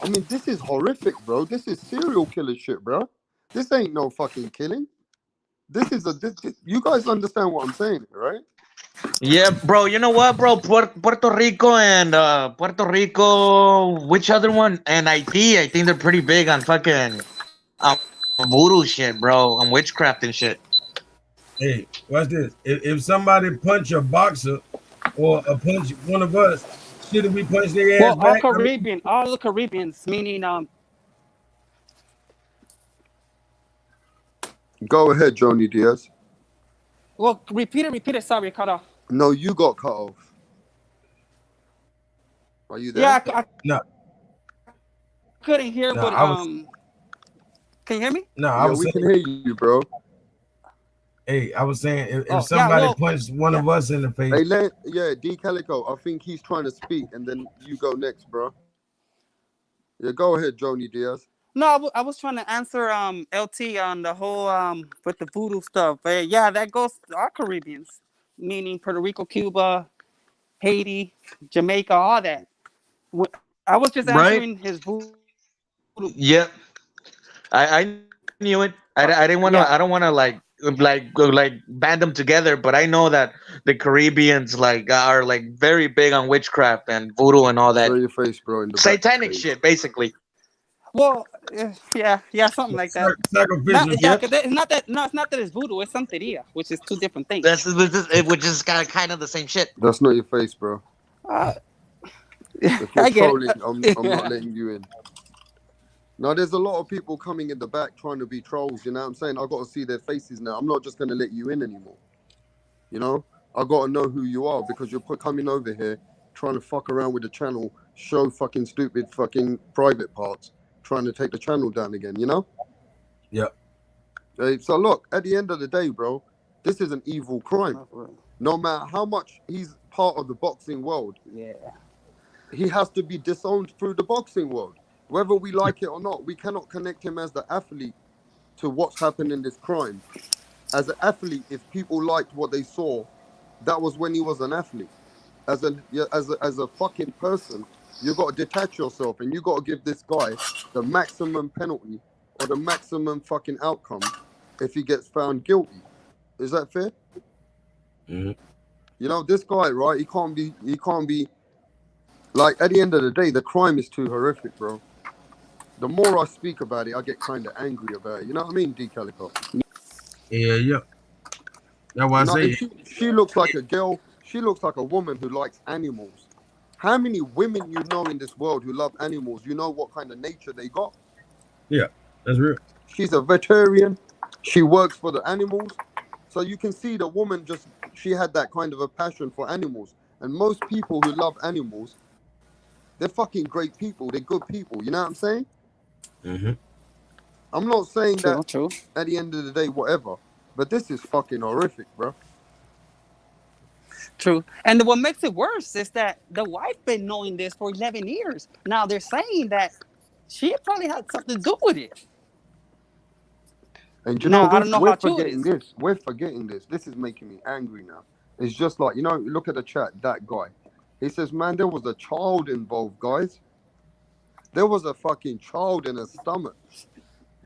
Speaker 3: I mean, this is horrific, bro. This is serial killer shit, bro. This ain't no fucking killing. This is you guys understand what I'm saying, right?
Speaker 18: Yeah, bro. You know what, bro? Puerto Rico and Puerto Rico. Which other one? And Haiti. I think they're pretty big on fucking voodoo shit, bro. On witchcraft and shit.
Speaker 17: Hey, watch this. If somebody punch a boxer or a punch one of us, shouldn't we punch their ass
Speaker 10: Well, all
Speaker 17: back?
Speaker 10: Caribbean, all the Caribbeans, meaning
Speaker 3: Go ahead, Johnny Diaz.
Speaker 10: well, repeat it. Sorry, cut off.
Speaker 3: No, you got cut off. Are you there?
Speaker 10: Yeah, I
Speaker 17: No.
Speaker 10: couldn't hear,
Speaker 17: No,
Speaker 10: but can you hear me?
Speaker 17: No, I
Speaker 3: Yeah,
Speaker 17: was
Speaker 3: we
Speaker 17: saying,
Speaker 3: can hear you, bro.
Speaker 17: hey, I was saying if
Speaker 10: Oh,
Speaker 17: somebody punched one of us in the face.
Speaker 3: Hey, D Calico, I think he's trying to speak, and then you go next, bro. Yeah, go ahead, Johnny Diaz.
Speaker 10: No, I was trying to answer LT on the whole with the voodoo stuff. But yeah, that goes to our Caribbeans, meaning Puerto Rico, Cuba, Haiti, Jamaica, all that. I was just
Speaker 18: Right?
Speaker 10: answering his voodoo.
Speaker 18: Yeah, I knew it. I didn't want to. I don't want to like band them together. But I know that the Caribbeans are like very big on witchcraft and voodoo and all that
Speaker 3: Show your face, bro, in the back.
Speaker 18: satanic shit, basically.
Speaker 10: Well, yeah, something like that.
Speaker 17: Sacrificial.
Speaker 10: It's not that it's voodoo. It's santeria, which is two different things.
Speaker 18: Which is kind of the same shit.
Speaker 3: That's not your face, bro. If you're
Speaker 10: I get
Speaker 3: trolling,
Speaker 10: it.
Speaker 3: I'm not letting you in. Now, there's a lot of people coming in the back trying to be trolls, you know what I'm saying? I got to see their faces now. I'm not just going to let you in anymore. You know? I got to know who you are because you're coming over here trying to fuck around with the channel, show fucking stupid fucking private parts, trying to take the channel down again, you know?
Speaker 17: Yeah.
Speaker 3: So look, at the end of the day, bro, this is an evil crime. No matter how much he's part of the boxing world, he has to be disowned through the boxing world. Whether we like it or not, we cannot connect him as the athlete to what's happened in this crime. As an athlete, if people liked what they saw, that was when he was an athlete. As a fucking person, you got to detach yourself and you got to give this guy the maximum penalty or the maximum fucking outcome if he gets found guilty. Is that fair?
Speaker 17: Mm-hmm.
Speaker 3: You know, this guy, right? He can't be like, at the end of the day, the crime is too horrific, bro. The more I speak about it, I get kind of angry about it. You know what I mean, D Calico?
Speaker 17: Yeah. That's what I say.
Speaker 3: She looks like a girl. She looks like a woman who likes animals. How many women you know in this world who love animals? You know what kind of nature they got?
Speaker 17: Yeah, that's real.
Speaker 3: She's a veterinarian. She works for the animals. So you can see the woman she had that kind of a passion for animals. And most people who love animals, they're fucking great people. They're good people. You know what I'm saying?
Speaker 17: Mm-hmm.
Speaker 3: I'm not saying that
Speaker 10: True.
Speaker 3: at the end of the day, whatever. But this is fucking horrific, bro.
Speaker 10: True. And what makes it worse is that the wife been knowing this for 11 years. Now they're saying that she probably had something to do with it.
Speaker 3: And you know,
Speaker 10: I don't know
Speaker 3: we're
Speaker 10: how true it
Speaker 3: forgetting
Speaker 10: is.
Speaker 3: this. We're forgetting this. This is making me angry now. It's just like, you know, look at the chat, that guy. He says, man, there was a child involved, guys. There was a fucking child in her stomach.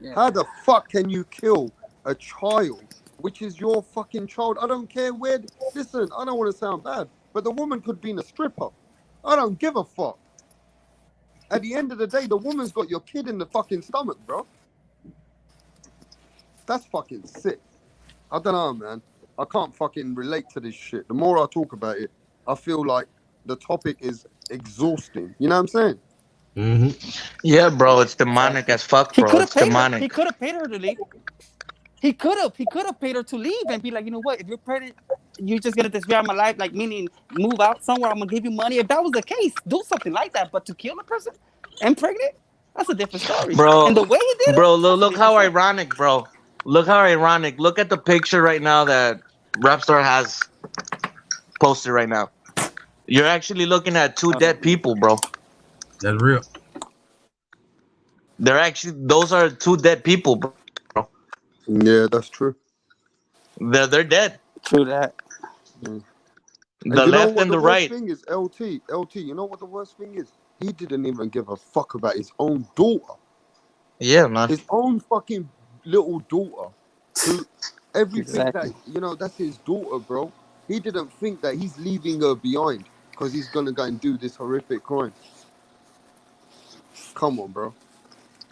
Speaker 10: Yeah.
Speaker 3: How the fuck can you kill a child, which is your fucking child? I don't care where. Listen, I don't want to sound bad, but the woman could be a stripper. I don't give a fuck. At the end of the day, the woman's got your kid in the fucking stomach, bro. That's fucking sick. I don't know, man. I can't fucking relate to this shit. The more I talk about it, I feel like the topic is exhausting. You know what I'm saying?
Speaker 18: Yeah, bro, it's demonic as fuck,
Speaker 10: He
Speaker 18: bro.
Speaker 10: could have
Speaker 18: It's
Speaker 10: paid her. He
Speaker 18: demonic.
Speaker 10: could have paid her to leave. He could have paid her to leave and be like, you know what? If you're pregnant, you're just gonna destroy my life. Like meaning, move out somewhere. I'm gonna give you money. If that was the case, do something like that. But to kill a person and pregnant, that's a different story. And the
Speaker 18: Bro,
Speaker 10: way he did it,
Speaker 18: bro,
Speaker 10: that's a
Speaker 18: look
Speaker 10: different
Speaker 18: how
Speaker 10: story.
Speaker 18: ironic, bro. Look how ironic. Look at the picture right now that Rapstar has posted right now. You're actually looking at two dead people, bro.
Speaker 17: That's real.
Speaker 18: Those are two dead people, bro.
Speaker 3: Yeah, that's true.
Speaker 18: They're dead.
Speaker 10: True that.
Speaker 3: Mm. And
Speaker 18: The
Speaker 3: you know
Speaker 18: left
Speaker 3: what
Speaker 18: and
Speaker 3: the
Speaker 18: the
Speaker 3: worst
Speaker 18: right.
Speaker 3: thing is? LT, you know what the worst thing is? He didn't even give a fuck about his own daughter.
Speaker 18: Yeah, man.
Speaker 3: His own fucking little daughter. Who everything
Speaker 10: Exactly.
Speaker 3: that, that's his daughter, bro. He didn't think that he's leaving her behind because he's gonna go and do this horrific crime. Come on, bro.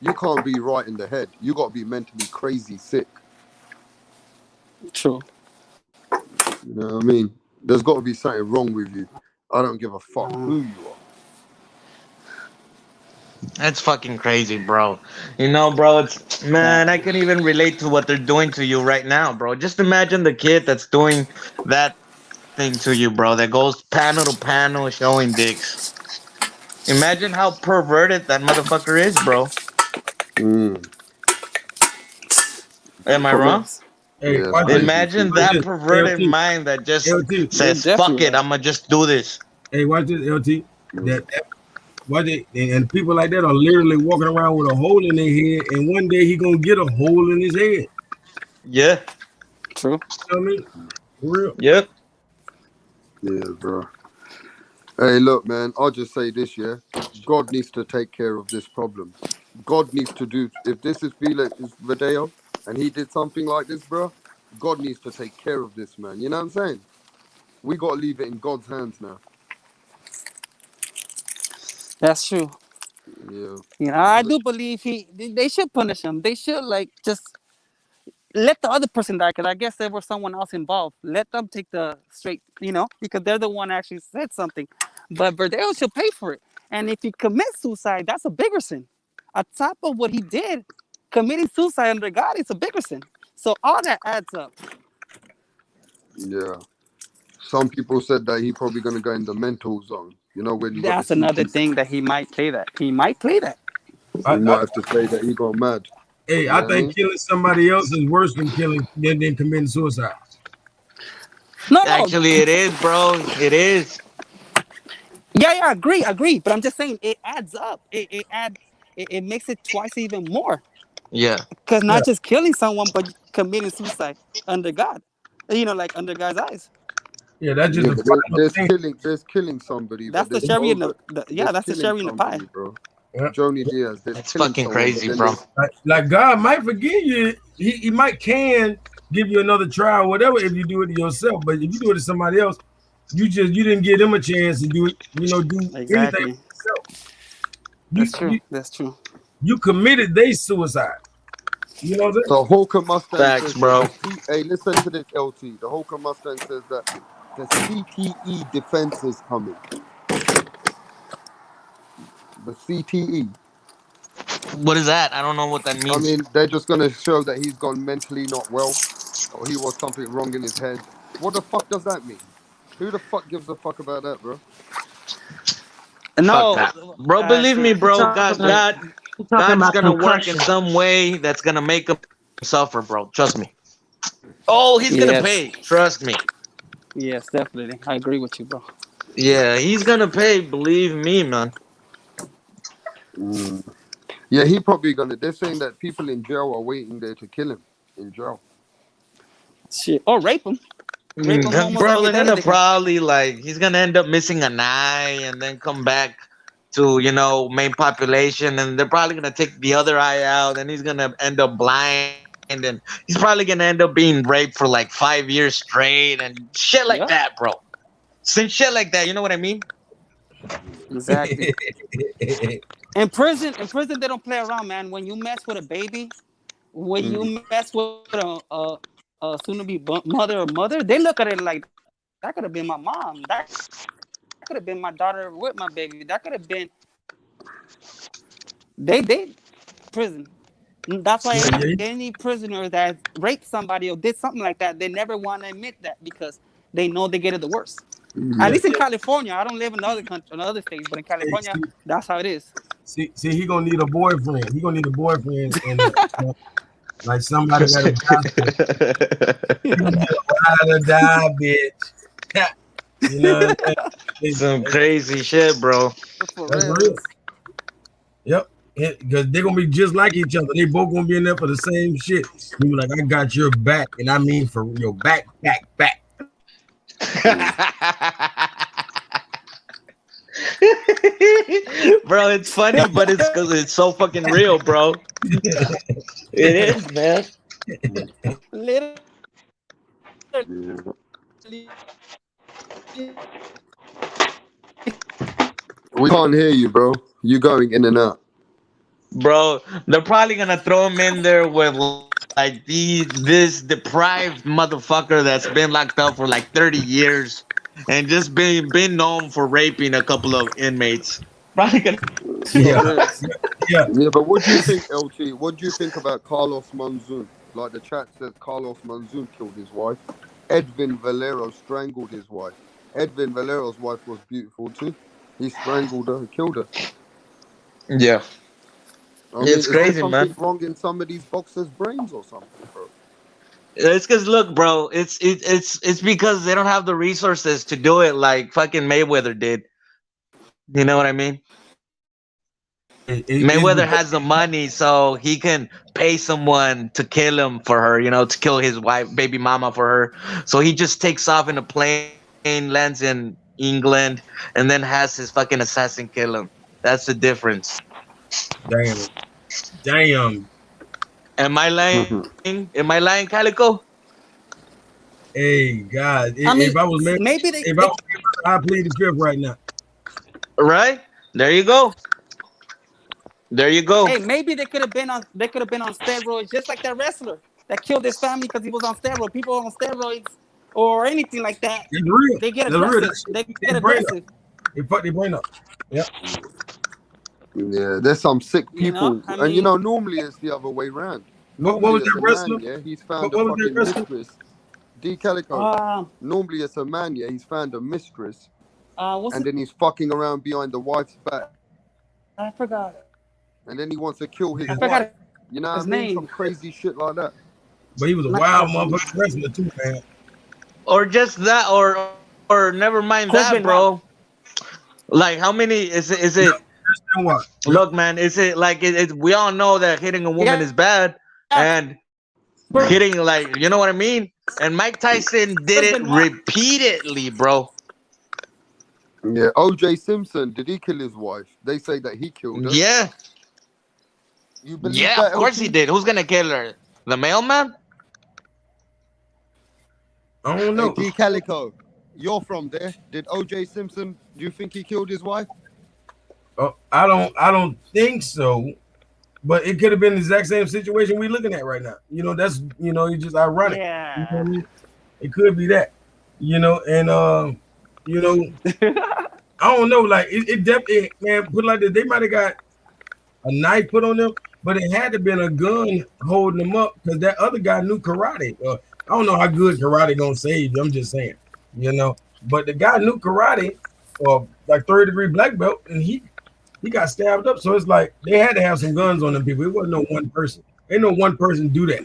Speaker 3: You can't be right in the head. You gotta be mentally crazy sick.
Speaker 10: True.
Speaker 3: You know what I mean? There's got to be something wrong with you. I don't give a fuck who you are.
Speaker 18: That's fucking crazy, bro. Bro, man, I can even relate to what they're doing to you right now, bro. Just imagine the kid that's doing that thing to you, bro, that goes panel to panel showing dicks. Imagine how perverted that motherfucker is, bro. Am I
Speaker 10: For real.
Speaker 18: wrong?
Speaker 17: Hey,
Speaker 3: Yes,
Speaker 17: watch
Speaker 3: I
Speaker 17: this.
Speaker 3: agree
Speaker 18: Imagine
Speaker 17: Watch
Speaker 18: that
Speaker 17: this.
Speaker 18: perverted
Speaker 17: LT.
Speaker 18: mind that just
Speaker 17: LT.
Speaker 10: You're
Speaker 18: says, fuck
Speaker 10: definitely
Speaker 18: it,
Speaker 10: right.
Speaker 18: I'm gonna just do this.
Speaker 17: Hey, watch this, LT. Watch it. And people like that are literally walking around with a hole in their head, and one day he gonna get a hole in his head.
Speaker 18: Yeah.
Speaker 10: True.
Speaker 17: You know what I mean? For real.
Speaker 18: Yep.
Speaker 3: Yeah, bro. Hey, look, man. I'll just say this, yeah. God needs to take care of this problem. God needs to do. If this is Felix Video and he did something like this, bro, God needs to take care of this, man. You know what I'm saying? We got to leave it in God's hands now.
Speaker 10: That's true.
Speaker 3: Yeah.
Speaker 10: I do believe they should punish him. They should just let the other person die, because I guess there was someone else involved. Let them take the straight, because they're the one that actually said something. But Verdeo should pay for it. And if he commits suicide, that's a bigger sin. On top of what he did, committing suicide under God is a bigger sin. So all that adds up.
Speaker 3: Yeah. Some people said that he probably going to go in the mental zone. You know, when you got the
Speaker 10: That's another
Speaker 3: CT,
Speaker 10: thing that he might play that. He might play that.
Speaker 3: he might have to say that he got mad.
Speaker 17: Hey,
Speaker 3: You
Speaker 17: I
Speaker 3: know what I
Speaker 17: think
Speaker 3: mean?
Speaker 17: killing somebody else is worse than committing suicide.
Speaker 10: No.
Speaker 18: Actually, it is, bro. It is.
Speaker 10: Yeah, I agree. But I'm just saying it adds up. It makes it twice even more.
Speaker 18: Yeah.
Speaker 10: Because
Speaker 17: Yeah.
Speaker 10: not just killing someone, but committing suicide under God. Like under God's eyes.
Speaker 17: Yeah, that's just
Speaker 3: Yeah,
Speaker 17: the
Speaker 3: but
Speaker 17: final thing.
Speaker 3: there's killing somebody, but
Speaker 10: That's the
Speaker 3: there's
Speaker 10: cherry in
Speaker 3: over, there's
Speaker 10: that's the
Speaker 3: killing
Speaker 10: cherry in the pie.
Speaker 3: somebody, bro.
Speaker 17: Yeah.
Speaker 3: Joni Diaz, there's
Speaker 18: That's
Speaker 3: killing
Speaker 18: fucking
Speaker 3: someone, but
Speaker 18: crazy,
Speaker 3: then
Speaker 18: bro.
Speaker 3: there's
Speaker 17: Like God might forgive you. He might can give you another trial, whatever, if you do it to yourself. But if you do it to somebody else, you didn't give them a chance to do it. Do anything
Speaker 10: Exactly.
Speaker 17: for yourself.
Speaker 10: That's true. That's true.
Speaker 17: You committed they suicide. You know what I'm saying?
Speaker 3: the Hawker Mustang
Speaker 18: Facts,
Speaker 3: says that
Speaker 18: bro.
Speaker 3: hey, listen to this, LT. The Hawker Mustang says that the CTE defense is coming. The CTE.
Speaker 18: What is that? I don't know what that
Speaker 3: I
Speaker 18: means.
Speaker 3: mean, they're just gonna show that he's gone mentally not well, or he was something wrong in his head. What the fuck does that mean? Who the fuck gives a fuck about that, bro?
Speaker 18: Fuck
Speaker 10: No.
Speaker 18: that. Bro, believe me, bro. God's gonna work in some way that's gonna make him suffer, bro. Trust me. Oh, he's gonna
Speaker 10: Yes.
Speaker 18: pay. Trust me.
Speaker 10: Yes, definitely. I agree with you, bro.
Speaker 18: Yeah, he's gonna pay. Believe me, man.
Speaker 3: Yeah, he probably gonna. They're saying that people in jail are waiting there to kill him in jail.
Speaker 10: Shit. Or rape him. raping homos
Speaker 18: Bro,
Speaker 10: every
Speaker 18: they're
Speaker 10: day.
Speaker 18: gonna
Speaker 10: They can.
Speaker 18: probably like he's gonna end up missing an eye and then come back to main population, and they're probably gonna take the other eye out, and he's gonna end up blind, and he's probably gonna end up being raped for like 5 years straight and shit like
Speaker 10: Yeah.
Speaker 18: that, bro. Some shit like that. You know what I mean?
Speaker 10: Exactly. In prison, they don't play around, man. When you mess with a baby, when you mess with a soon-to-be mother, they look at it like that could have been my mom. That could have been my daughter with my baby. That could have been they prison. That's why any prisoner that raped somebody or did something like that, they never want to admit that because they know they get it the worst. At least in California, I don't live in other countries, in other states, but in California, that's how it is.
Speaker 17: See, he gonna need a boyfriend. He gonna need a boyfriend, and like somebody that'll die. He gonna need a ride or die, bitch. You know what I'm saying?
Speaker 18: Some crazy shit, bro.
Speaker 17: That's real. Yep. Because they're gonna be just like each other. They both gonna be in there for the same shit. You be like, I got your back, and I mean for your back.
Speaker 18: Bro, it's funny, but it's because it's so fucking real, bro. It is, man.
Speaker 10: Literally.
Speaker 3: We can't hear you, bro. You going in and out.
Speaker 18: Bro, they're probably gonna throw him in there with like this deprived motherfucker that's been locked up for like 30 years and just been known for raping a couple of inmates. Probably gonna
Speaker 3: Yeah, but what do you think, LG? What do you think about Carlos Monzon? Like the chat says, Carlos Monzon killed his wife. Edwin Valero strangled his wife. Edwin Valero's wife was beautiful too. He strangled her, killed her.
Speaker 18: Yeah.
Speaker 3: I mean,
Speaker 18: It's crazy,
Speaker 3: is there something
Speaker 18: man.
Speaker 3: wrong in some of these boxers' brains or something, bro?
Speaker 18: It's because look, bro. It's because they don't have the resources to do it like fucking Mayweather did. You know what I mean? Mayweather has the money, so he can pay someone to kill him for her. To kill his wife, baby mama for her. So he just takes off in a plane, lands in England, and then has his fucking assassin kill him. That's the difference.
Speaker 17: Damn.
Speaker 18: Am I lying? Am I lying, Calico?
Speaker 17: Hey, God.
Speaker 10: I mean,
Speaker 17: if I was married,
Speaker 10: maybe
Speaker 17: I plead the fifth right now.
Speaker 18: Right? There you go. There you go.
Speaker 10: Hey, maybe they could have been on steroids, just like that wrestler that killed his family because he was on steroids. People on steroids or anything like that,
Speaker 17: it's real.
Speaker 10: they get
Speaker 17: That's real.
Speaker 10: aggressive. They get aggressive.
Speaker 17: They fuck their brain up. Yep.
Speaker 3: Yeah, there's some sick people,
Speaker 10: I mean,
Speaker 3: normally it's the other way around.
Speaker 17: What was that wrestler?
Speaker 3: Man, yeah, he's found a fucking mistress. D. Calico. Normally it's a man, yeah, he's found a mistress, and then he's fucking around behind the wife's back.
Speaker 10: I forgot.
Speaker 3: And then he wants to kill his wife. You know what I mean? Some crazy shit like that.
Speaker 17: But he was a wild motherfucking wrestler too, man.
Speaker 18: Or just that, or never mind that, bro. Like, how many is it?
Speaker 17: What?
Speaker 18: Look, man, is it like we all know that hitting a woman is bad, and hitting, like, you know what I mean? And Mike Tyson did it repeatedly, bro.
Speaker 3: Yeah, O.J. Simpson, did he kill his wife? They say that he killed her.
Speaker 18: Yeah.
Speaker 3: You believe
Speaker 18: Yeah,
Speaker 3: that,
Speaker 18: of course he did. Who's gonna kill her? The mailman?
Speaker 17: I don't know.
Speaker 3: Hey, D. Calico, you're from there. Did O.J. Simpson, do you think he killed his wife?
Speaker 17: I don't think so. But it could have been the exact same situation we're looking at right now. That's it's just ironic.
Speaker 10: Yeah.
Speaker 17: You know what I mean? It could be that. And I don't know, like it definitely, man, put it like this, they might have got a knife put on them, but it had to been a gun holding them up because that other guy knew karate. I don't know how good karate gonna save you. I'm just saying, But the guy knew karate, like 3rd-degree black belt, and he got stabbed up. So it's like they had to have some guns on them people. It wasn't no one person. Ain't no one person do that.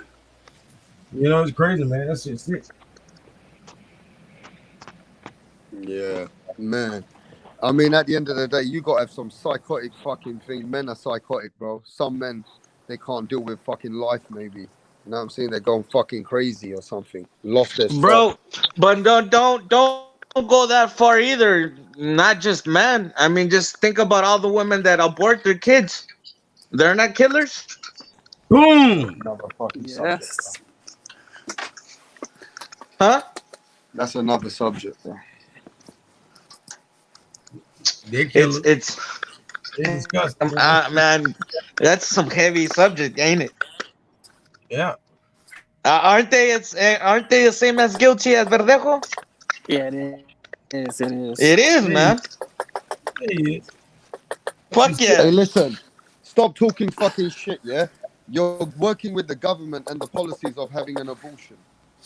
Speaker 17: It's crazy, man. That's just sick.
Speaker 3: Yeah, man. I mean, at the end of the day, you gotta have some psychotic fucking thing. Men are psychotic, bro. Some men, they can't deal with fucking life, maybe. You know what I'm saying? They're going fucking crazy or something. Lost their
Speaker 18: Bro,
Speaker 3: strap.
Speaker 18: but don't go that far either. Not just men. I mean, just think about all the women that abort their kids. They're not killers.
Speaker 17: Boom.
Speaker 3: Another fucking subject, bro.
Speaker 10: Yes.
Speaker 18: Huh?
Speaker 3: That's another subject, bro.
Speaker 17: They killers.
Speaker 18: It's
Speaker 17: It's disgusting, man.
Speaker 18: man, that's some heavy subject, ain't it?
Speaker 17: Yeah.
Speaker 18: Aren't they? Aren't they the same as guilty as Verdejo?
Speaker 10: Yeah, it is. It is.
Speaker 18: It is,
Speaker 17: Hey,
Speaker 18: man.
Speaker 17: hey,
Speaker 18: Fuck
Speaker 3: Hey,
Speaker 18: yeah.
Speaker 3: listen. Stop talking fucking shit, yeah? You're working with the government and the policies of having an abortion.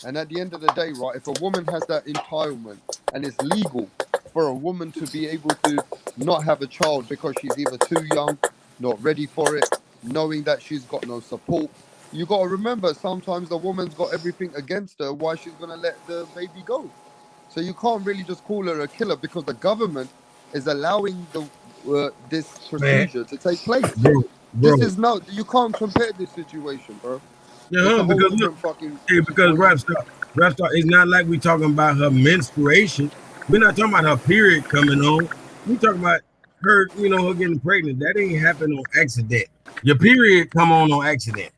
Speaker 3: And at the end of the day, right, if a woman has that entitlement and it's legal for a woman to be able to not have a child because she's either too young, not ready for it, knowing that she's got no support, you got to remember sometimes the woman's got everything against her why she's going to let the baby go. So you can't really just call her a killer because the government is allowing this
Speaker 17: man,
Speaker 3: procedure to take place.
Speaker 17: bro.
Speaker 3: This is no, you can't compare this situation, bro. It's
Speaker 17: Yeah,
Speaker 3: a whole
Speaker 17: because look,
Speaker 3: different fucking
Speaker 17: because
Speaker 3: situation.
Speaker 17: Rapstar, it's not like we talking about her menstruation. We're not talking about her period coming on. We talking about her, her getting pregnant. That ain't happen on accident. Your period come on accident.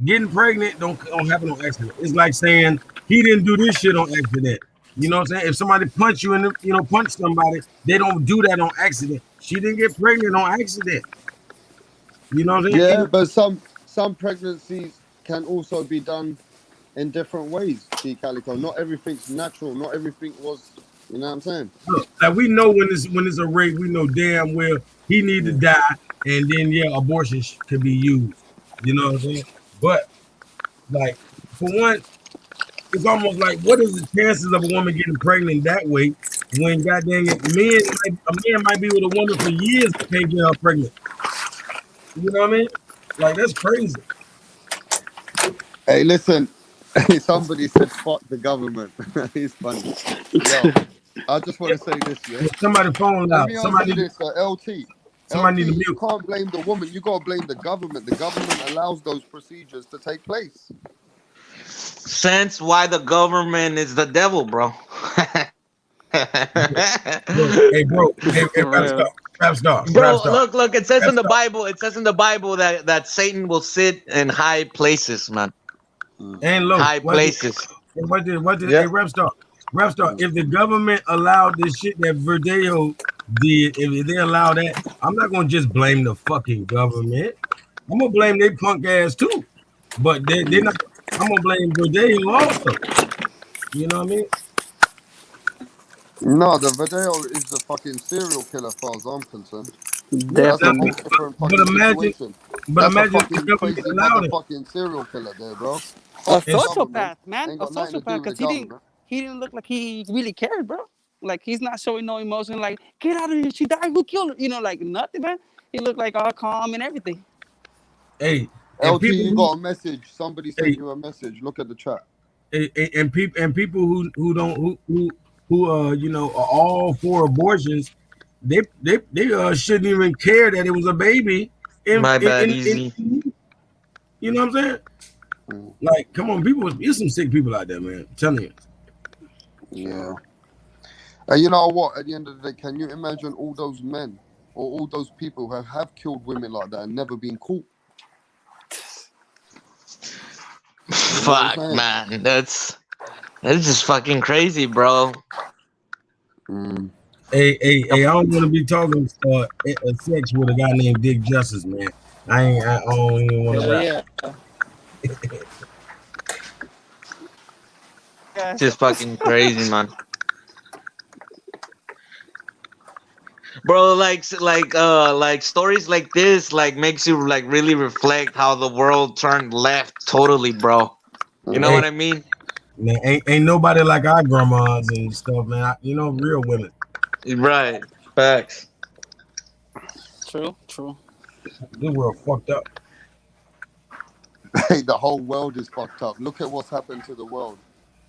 Speaker 17: Getting pregnant don't happen on accident. It's like saying he didn't do this shit on accident. You know what I'm saying? If somebody punch you and punch somebody, they don't do that on accident. She didn't get pregnant on accident. You know what I'm saying?
Speaker 3: Yeah, but some pregnancies can also be done in different ways, D Calico. Not everything's natural. Not everything was, you know what I'm saying?
Speaker 17: Look, like we know when it's a rape, we know damn well he need to die, and then abortion could be used. You know what I'm saying? But like for one, it's almost like what is the chances of a woman getting pregnant that way when goddamn it, a man might be with a woman for years and can't get her pregnant. You know what I mean? Like that's crazy.
Speaker 3: Hey, listen. Somebody said fuck the government. He's funny. Yo, I just want to say this, yeah.
Speaker 17: Somebody phone
Speaker 3: Let
Speaker 17: loud.
Speaker 3: me ask you this, LT.
Speaker 17: Somebody need to
Speaker 3: You
Speaker 17: mute.
Speaker 3: can't blame the woman. You got to blame the government. The government allows those procedures to take place.
Speaker 18: Sense why the government is the devil, bro.
Speaker 17: Hey, bro. Hey, rap star.
Speaker 18: Bro, look. It says in the Bible. It says in the Bible that Satan will sit in high places, man.
Speaker 17: And look,
Speaker 18: High places.
Speaker 17: Hey, rap star. If the government allowed this shit that Verdejo did, if they allow that, I'm not gonna just blame the fucking government. I'm gonna blame their punk ass too. But they're not. I'm gonna blame Verdejo also. You know what I mean?
Speaker 3: No, the Video is the fucking serial killer, as far as I'm concerned. That's a
Speaker 10: Definitely.
Speaker 3: whole different
Speaker 17: But
Speaker 3: fucking
Speaker 17: imagine,
Speaker 3: situation.
Speaker 17: but
Speaker 3: That's a
Speaker 17: imagine if the
Speaker 3: fucking
Speaker 17: government
Speaker 3: crazy
Speaker 17: allowed it.
Speaker 3: motherfucking serial killer there, bro.
Speaker 10: A
Speaker 3: Fuck the government.
Speaker 10: sociopath, man.
Speaker 3: Ain't
Speaker 10: A
Speaker 3: got nothing to do
Speaker 10: sociopath,
Speaker 3: with the
Speaker 10: because
Speaker 3: government.
Speaker 10: he didn't look like he really cared, bro. Like he's not showing no emotion. Like get out of here, she died. Who killed her? Like nothing, man. He looked like all calm and everything.
Speaker 17: Hey, and
Speaker 3: LT,
Speaker 17: people
Speaker 3: you
Speaker 17: who,
Speaker 3: got a message. Somebody sent you a message. Look at the chat.
Speaker 17: and people who don't who are all for abortions, they shouldn't even care that it was a baby.
Speaker 18: My bad, easy.
Speaker 17: You know what I'm saying? Like, come on, people. There's some sick people out there, man. I'm telling you.
Speaker 3: Yeah. And you know what? At the end of the day, can you imagine all those men or all those people who have killed women like that and never been caught?
Speaker 18: Fuck, man. That's just fucking crazy, bro.
Speaker 17: Hey, I don't want to be talking sex with a guy named Dick Justice, man. I don't even want to rap.
Speaker 18: Just fucking crazy, man. Bro, like stories like this makes you really reflect how the world turned left totally, bro. You know what I mean?
Speaker 17: Man, ain't nobody like our grandmas and stuff, man. Real women.
Speaker 18: Right. Facts.
Speaker 10: True.
Speaker 17: This world fucked up.
Speaker 3: Hey, the whole world is fucked up. Look at what's happened to the world.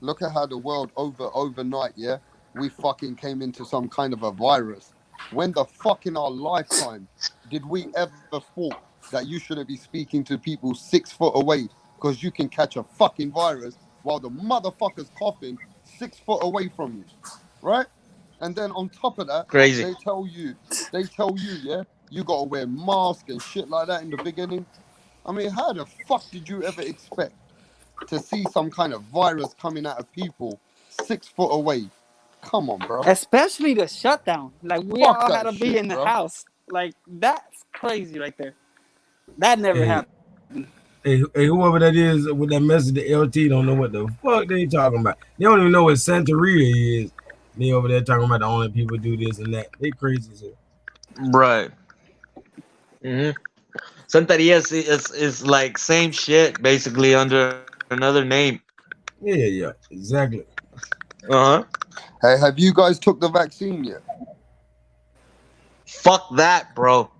Speaker 3: Look at how the world overnight, yeah, we fucking came into some kind of a virus. When the fuck in our lifetime did we ever thought that you shouldn't be speaking to people 6 foot away because you can catch a fucking virus while the motherfucker's coughing 6 foot away from you, right? And then on top of that,
Speaker 18: Crazy.
Speaker 3: they tell you, yeah, you gotta wear mask and shit like that in the beginning. I mean, how the fuck did you ever expect to see some kind of virus coming out of people 6 foot away? Come on, bro.
Speaker 10: Especially the shutdown. Like we
Speaker 3: Fuck
Speaker 10: all had
Speaker 3: that
Speaker 10: to be
Speaker 3: shit,
Speaker 10: in the
Speaker 3: bro.
Speaker 10: house. Like that's crazy right there. That never
Speaker 17: Hey,
Speaker 10: happened.
Speaker 17: hey, whoever that is with that message to LT don't know what the fuck they talking about. They don't even know what Santeria is. They over there talking about the only people do this and that. They crazy as hell.
Speaker 18: Right. Mm-hmm. Santeria is like same shit basically under another name.
Speaker 17: Yeah, exactly.
Speaker 18: Uh huh.
Speaker 3: Hey, have you guys took the vaccine yet?
Speaker 18: Fuck that, bro.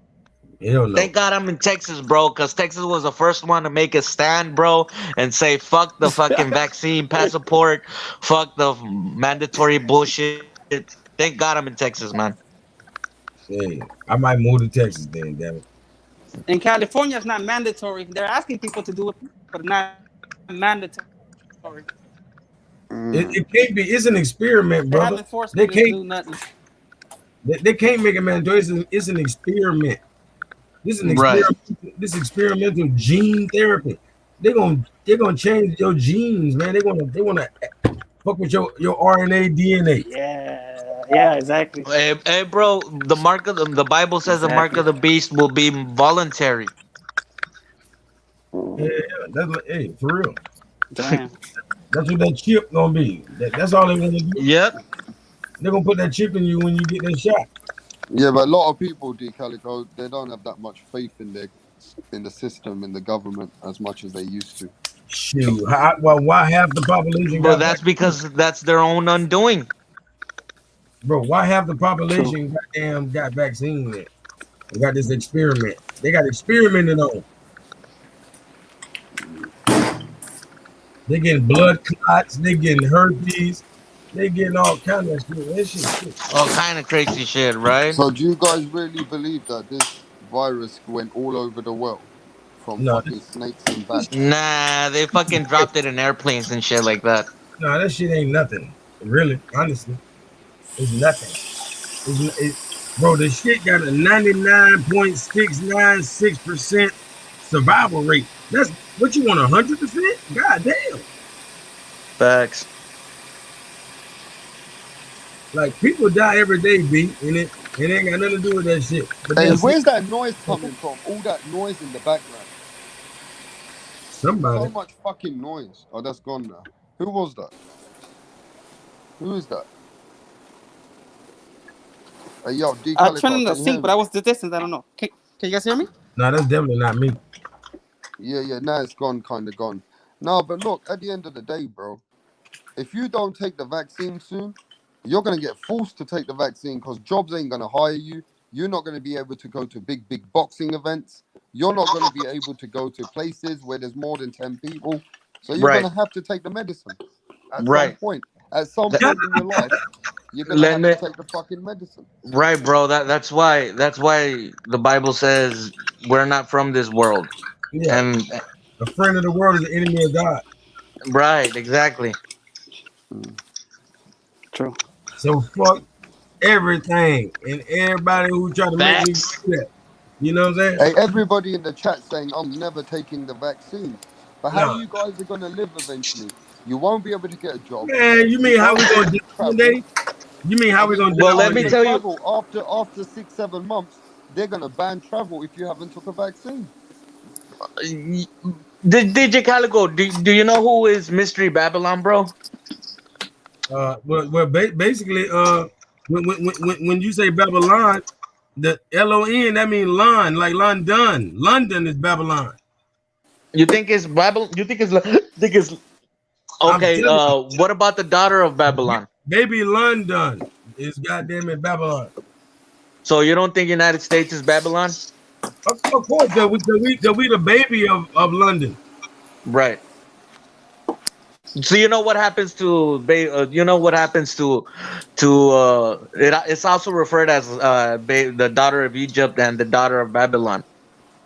Speaker 17: Hell no.
Speaker 18: Thank God I'm in Texas, bro, because Texas was the first one to make a stand, bro, and say fuck the fucking vaccine passport, fuck the mandatory bullshit. Thank God I'm in Texas, man.
Speaker 17: Hey, I might move to Texas then, damn it.
Speaker 10: In California, it's not mandatory. They're asking people to do it, but not mandatory.
Speaker 3: Mm.
Speaker 17: It can't be. It's an experiment,
Speaker 10: They
Speaker 17: brother.
Speaker 10: haven't forced
Speaker 17: They
Speaker 10: me to
Speaker 17: can't.
Speaker 10: do nothing.
Speaker 17: They can't make it mandatory. It's an experiment. This is an
Speaker 18: Right.
Speaker 17: experiment. This experimental gene therapy. They're gonna change your genes, man. They wanna fuck with your RNA, DNA.
Speaker 10: Yeah, exactly.
Speaker 18: Hey, bro, the Bible says the mark
Speaker 10: Exactly.
Speaker 18: of the beast will be voluntary.
Speaker 17: Yeah, that's like, hey, for real.
Speaker 10: Damn.
Speaker 17: That's what that chip gonna be. That's all they wanna do.
Speaker 18: Yep.
Speaker 17: They're gonna put that chip in you when you get that shot.
Speaker 3: Yeah, but a lot of people, D Calico, they don't have that much faith in the system, in the government, as much as they used to.
Speaker 17: Shoot, well, why half the population
Speaker 18: But
Speaker 17: got
Speaker 18: that's
Speaker 17: vaccinated?
Speaker 18: because that's their own undoing.
Speaker 17: Bro, why half the
Speaker 10: True.
Speaker 17: population goddamn got vaccine yet? They got this experiment. They got experimented on. They getting blood clots. They getting herpes. They getting all kind of shit. That shit sick.
Speaker 18: All kind of crazy shit, right?
Speaker 3: So, do you guys really believe that this virus went all over the world from
Speaker 17: No,
Speaker 3: fucking snakes and bats?
Speaker 18: Nah, they fucking dropped it in airplanes and shit like that.
Speaker 17: no, that shit ain't nothing. Really, honestly, it's nothing. Bro, the shit got a 99.696% survival rate. That's what you want, 100%? God damn.
Speaker 18: Facts.
Speaker 17: Like people die every day, B, and it ain't got nothing to do with that shit. But
Speaker 3: Hey,
Speaker 17: that's
Speaker 3: where's that noise coming from? All that noise in the background. So
Speaker 17: somebody.
Speaker 3: much fucking noise. Oh, that's gone now. Who was that? Who is that? Hey, yo, D
Speaker 10: I turned
Speaker 3: Calico,
Speaker 10: on the
Speaker 3: can you hear
Speaker 10: sync, but
Speaker 3: me?
Speaker 10: I was the distance. I don't know. Can you guys hear me?
Speaker 17: No, that's definitely not me.
Speaker 3: Yeah, now it's gone, kind of gone. No, but look, at the end of the day, bro, if you don't take the vaccine soon, you're going to get forced to take the vaccine because jobs ain't going to hire you. You're not going to be able to go to big boxing events. You're not going to be able to go to places where there's more than 10 people. So you're going
Speaker 18: Right.
Speaker 3: to have to take the medicine at some
Speaker 18: Right.
Speaker 3: point. At some
Speaker 18: That,
Speaker 3: point in your life, you're going to
Speaker 18: let
Speaker 3: have to
Speaker 18: me,
Speaker 3: take the fucking medicine.
Speaker 18: right, bro. That's why the Bible says we're not from this world.
Speaker 17: Yeah,
Speaker 18: And
Speaker 17: a friend of the world is the enemy of God.
Speaker 18: right, exactly.
Speaker 3: Mm.
Speaker 10: True.
Speaker 17: So fuck everything and everybody who try to make me do
Speaker 18: Facts.
Speaker 17: that. You know what I'm saying?
Speaker 3: Hey, everybody in the chat saying, I'm never taking the vaccine. But how
Speaker 17: No,
Speaker 3: you guys are going to live eventually? You won't be able to get a job.
Speaker 17: man. You
Speaker 3: You
Speaker 17: mean how we
Speaker 3: won't be
Speaker 17: gonna
Speaker 3: able
Speaker 17: die
Speaker 3: to
Speaker 17: one
Speaker 3: travel.
Speaker 17: day? You mean
Speaker 3: I
Speaker 17: how we
Speaker 3: mean,
Speaker 17: gonna
Speaker 3: you
Speaker 17: die
Speaker 18: Well, let
Speaker 3: can't
Speaker 17: one
Speaker 18: me
Speaker 3: even
Speaker 17: day?
Speaker 18: tell you.
Speaker 3: travel after 6 7 months. They're gonna ban travel if you haven't took a vaccine.
Speaker 18: DJ Calico, do you know who is Mystery Babylon, bro?
Speaker 17: Basically, when you say Babylon, the LON that means Lon, like London. London is Babylon.
Speaker 18: You think it's Babylon? You think it's
Speaker 17: I'm
Speaker 18: okay?
Speaker 17: telling
Speaker 18: What about the daughter of
Speaker 17: you,
Speaker 18: Babylon?
Speaker 17: baby London is goddamn it Babylon.
Speaker 18: So you don't think United States is Babylon?
Speaker 17: Of course, we the baby of London.
Speaker 18: Right. So you know what happens to you know what happens it's also referred as the daughter of Egypt and the daughter of Babylon.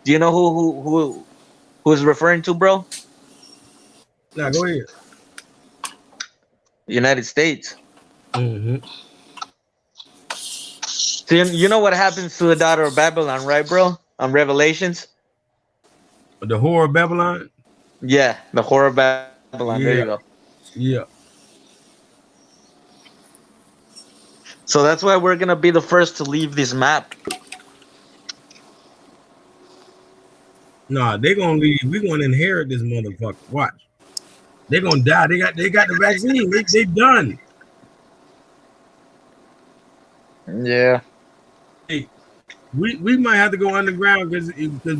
Speaker 18: Do you know who's referring to, bro?
Speaker 17: Now go ahead.
Speaker 18: United States.
Speaker 17: Mm-hmm.
Speaker 18: So you know what happens to the daughter of Babylon, right, bro? On Revelations.
Speaker 17: The whore of Babylon.
Speaker 18: Yeah, the whore of Babylon. There you
Speaker 17: Yeah,
Speaker 18: go.
Speaker 17: yeah.
Speaker 18: So that's why we're gonna be the first to leave this map.
Speaker 17: Nah, they gonna leave. We gonna inherit this motherfucker. Watch. They gonna die. They got the vaccine. They done.
Speaker 18: Yeah.
Speaker 17: Hey, we might have to go underground because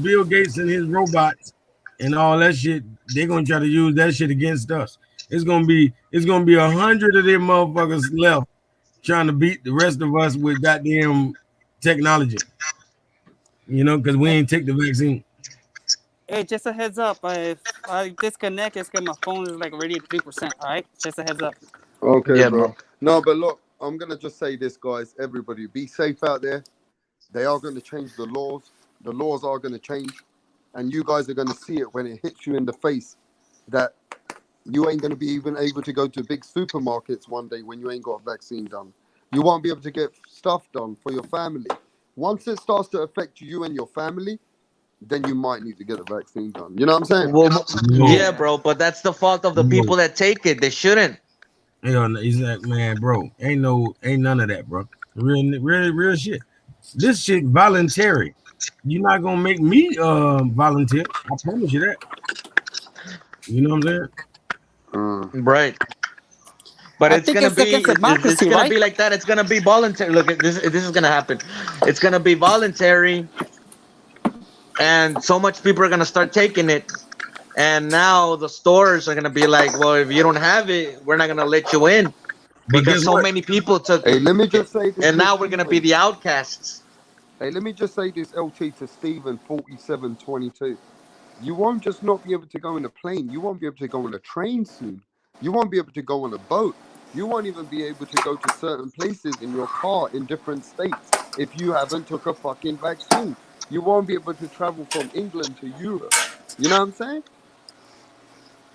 Speaker 17: Bill Gates and his robots and all that shit, they're gonna try to use that shit against us. It's gonna be 100 of them motherfuckers left trying to beat the rest of us with goddamn technology. You know, because we ain't take the vaccine.
Speaker 10: Hey, just a heads up. If I disconnect, it's because my phone is like already at 3%. All right, just a heads up.
Speaker 3: Okay,
Speaker 18: Yeah,
Speaker 3: bro.
Speaker 18: bro.
Speaker 3: No, but look, I'm gonna just say this, guys. Everybody, be safe out there. They are going to change the laws. The laws are going to change, and you guys are going to see it when it hits you in the face that you ain't going to be even able to go to big supermarkets one day when you ain't got a vaccine done. You won't be able to get stuff done for your family. Once it starts to affect you and your family, then you might need to get a vaccine done. You know what I'm saying?
Speaker 18: Well,
Speaker 17: No,
Speaker 18: yeah, bro, but that's the fault of the
Speaker 17: no.
Speaker 18: people that take it. They shouldn't.
Speaker 17: You know, he's like, man, bro, ain't none of that, bro. Real shit. This shit voluntary. You're not gonna make me volunteer. I promise you that. You know what I'm saying?
Speaker 18: Right. But
Speaker 10: I
Speaker 18: it's
Speaker 10: think
Speaker 18: gonna
Speaker 10: it's against
Speaker 18: be it's
Speaker 10: democracy,
Speaker 18: gonna
Speaker 10: right?
Speaker 18: be like that. It's gonna be voluntary. Look, this is gonna happen. It's gonna be voluntary, and so much people are gonna start taking it. And now the stores are gonna be like, well, if you don't have it, we're not gonna let you in
Speaker 17: But
Speaker 18: because
Speaker 17: guess
Speaker 18: so
Speaker 17: what?
Speaker 18: many people took
Speaker 3: Hey,
Speaker 18: it,
Speaker 3: let me just say this
Speaker 18: and
Speaker 3: to
Speaker 18: now we're gonna be
Speaker 3: Stephen.
Speaker 18: the outcasts.
Speaker 3: Hey, let me just say this, LT, to Stephen 4722. You won't just not be able to go in a plane. You won't be able to go on a train soon. You won't be able to go on a boat. You won't even be able to go to certain places in your car in different states if you haven't took a fucking vaccine. You won't be able to travel from England to Europe. You know what I'm saying?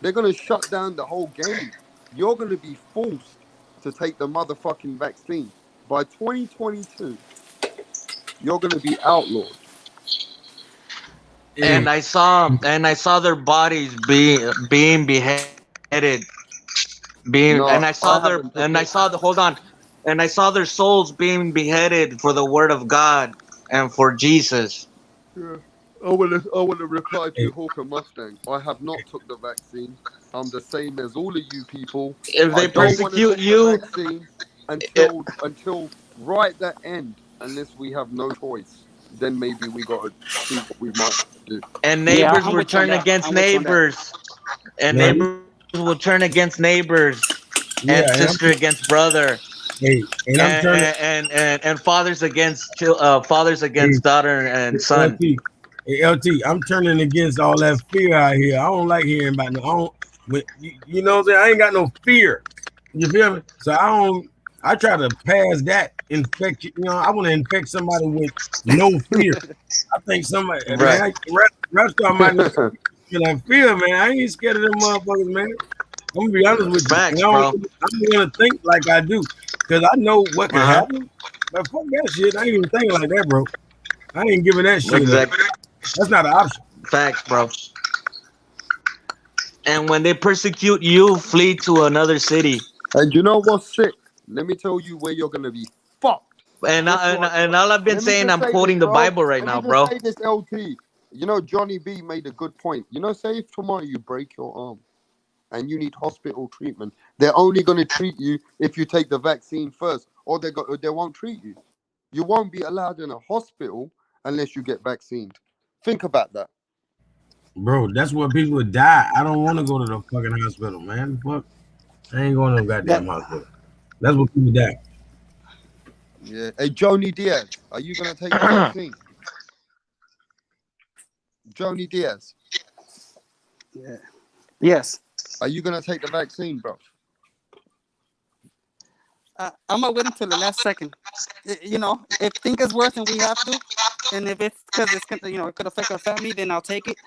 Speaker 3: They're gonna shut down the whole game. You're gonna be forced to take the motherfucking vaccine. By 2022, you're gonna be outlawed.
Speaker 18: And
Speaker 17: Hey,
Speaker 18: I saw their bodies being beheaded,
Speaker 3: No, I haven't took
Speaker 18: and I
Speaker 3: it.
Speaker 18: saw the hold on, and I saw their souls being beheaded for the word of God and for Jesus.
Speaker 3: Yeah. I wanna reply
Speaker 17: hey,
Speaker 3: to Hawker Mustang. I have not took the vaccine. I'm the same as all of you people.
Speaker 18: If
Speaker 3: I
Speaker 18: they
Speaker 3: don't
Speaker 17: hey,
Speaker 3: want to
Speaker 18: persecute
Speaker 3: take the
Speaker 18: you,
Speaker 3: vaccine
Speaker 18: it,
Speaker 3: until right the end, unless we have no choice. Then maybe we gotta see what we might have to do.
Speaker 18: and
Speaker 10: Yeah,
Speaker 18: neighbors
Speaker 10: I'm
Speaker 18: will
Speaker 10: with you on
Speaker 18: turn
Speaker 10: that.
Speaker 18: against
Speaker 10: I'm with you on that.
Speaker 18: neighbors, and
Speaker 17: man,
Speaker 18: neighbors will turn against neighbors, and
Speaker 17: yeah,
Speaker 18: sister against brother,
Speaker 17: and I'm turning.
Speaker 18: and fathers
Speaker 17: Hey,
Speaker 18: against daughter and son.
Speaker 17: LT, LT, I'm turning against all that fear out here. I don't like hearing about no. I don't. You know what I'm saying? I ain't got no fear. You feel me? So I don't. I try to pass that infection. You know, I want to infect somebody with no fear. I think somebody,
Speaker 18: Right.
Speaker 17: man, restaurant might need to feel that fear, man. I ain't scared of them motherfuckers, man. I'm gonna be honest
Speaker 3: Yeah.
Speaker 17: with you. And
Speaker 18: Facts, bro.
Speaker 17: I'm gonna think like I do, because I know what could
Speaker 18: Uh huh.
Speaker 17: happen. But fuck that shit. I ain't even thinking like that, bro. I ain't giving that shit up.
Speaker 18: Exactly.
Speaker 17: That's not an option.
Speaker 18: Facts, bro. And when they persecute you, flee to another city.
Speaker 3: And you know what's sick? Let me tell you where you're gonna be fucked.
Speaker 18: And
Speaker 3: Just like,
Speaker 18: all I've been
Speaker 3: let me
Speaker 18: saying,
Speaker 3: just
Speaker 18: I'm
Speaker 3: say this,
Speaker 18: quoting the
Speaker 3: bro.
Speaker 18: Bible right
Speaker 3: Let me
Speaker 18: now,
Speaker 3: just
Speaker 18: bro.
Speaker 3: say this, LT. You know, Johnny B made a good point. You know, say if tomorrow you break your arm and you need hospital treatment, they're only going to treat you if you take the vaccine first, or they won't treat you. You won't be allowed in a hospital unless you get vaccinated. Think about that.
Speaker 17: Bro, that's where people die. I don't want to go to the fucking hospital, man. Fuck. I ain't going to no
Speaker 10: That
Speaker 17: goddamn hospital. That's where people die.
Speaker 3: Yeah. Hey, Joni Diaz, are you going to take the vaccine? Joni Diaz,
Speaker 10: yeah. Yes.
Speaker 3: are you going to take the vaccine, bro?
Speaker 10: I'm gonna wait until the last second. You know, if things is worse and we have to, and if it's because it could affect our family, then I'll take it.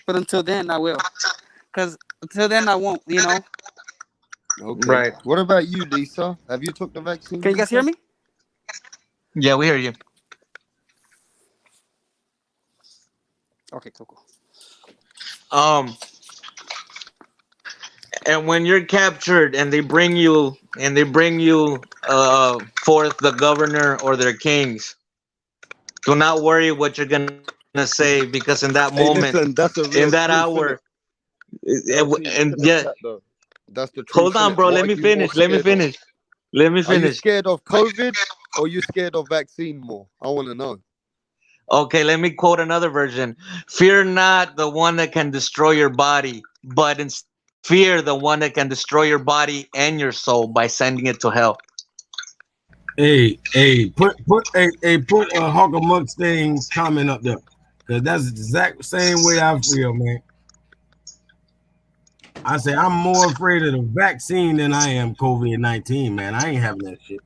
Speaker 10: But until then, I will, because until then, I won't. You know.
Speaker 3: Okay.
Speaker 18: Right.
Speaker 3: What about you, Lisa? Have you took the vaccine,
Speaker 10: Can you guys hear
Speaker 3: Lisa?
Speaker 10: me?
Speaker 18: Yeah, we hear you.
Speaker 10: Okay, cool.
Speaker 18: Um, and when you're captured and they bring you forth the governor or their kings, do not worry what you're gonna say, because in that moment,
Speaker 3: Hey, listen, that's a
Speaker 18: in that
Speaker 3: real truth,
Speaker 18: hour,
Speaker 3: innit? LT, look
Speaker 18: and
Speaker 3: at the
Speaker 18: yeah,
Speaker 3: chat though. That's the
Speaker 18: hold
Speaker 3: truth,
Speaker 18: on,
Speaker 3: innit?
Speaker 18: bro.
Speaker 3: What
Speaker 18: Let
Speaker 3: are
Speaker 18: me
Speaker 3: you more
Speaker 18: finish. Let me
Speaker 3: scared of?
Speaker 18: finish. Let me
Speaker 3: Are you
Speaker 18: finish.
Speaker 3: scared of COVID or you scared of vaccine more? I want to know.
Speaker 18: Okay, let me quote another version. Fear not the one that can destroy your body, but fear the one that can destroy your body and your soul by sending it to hell.
Speaker 17: Hey, put a Hawk Mustang comment up there, cause that's the exact same way I feel, man. I say I'm more afraid of the vaccine than I am COVID-19, man. I ain't having that shit.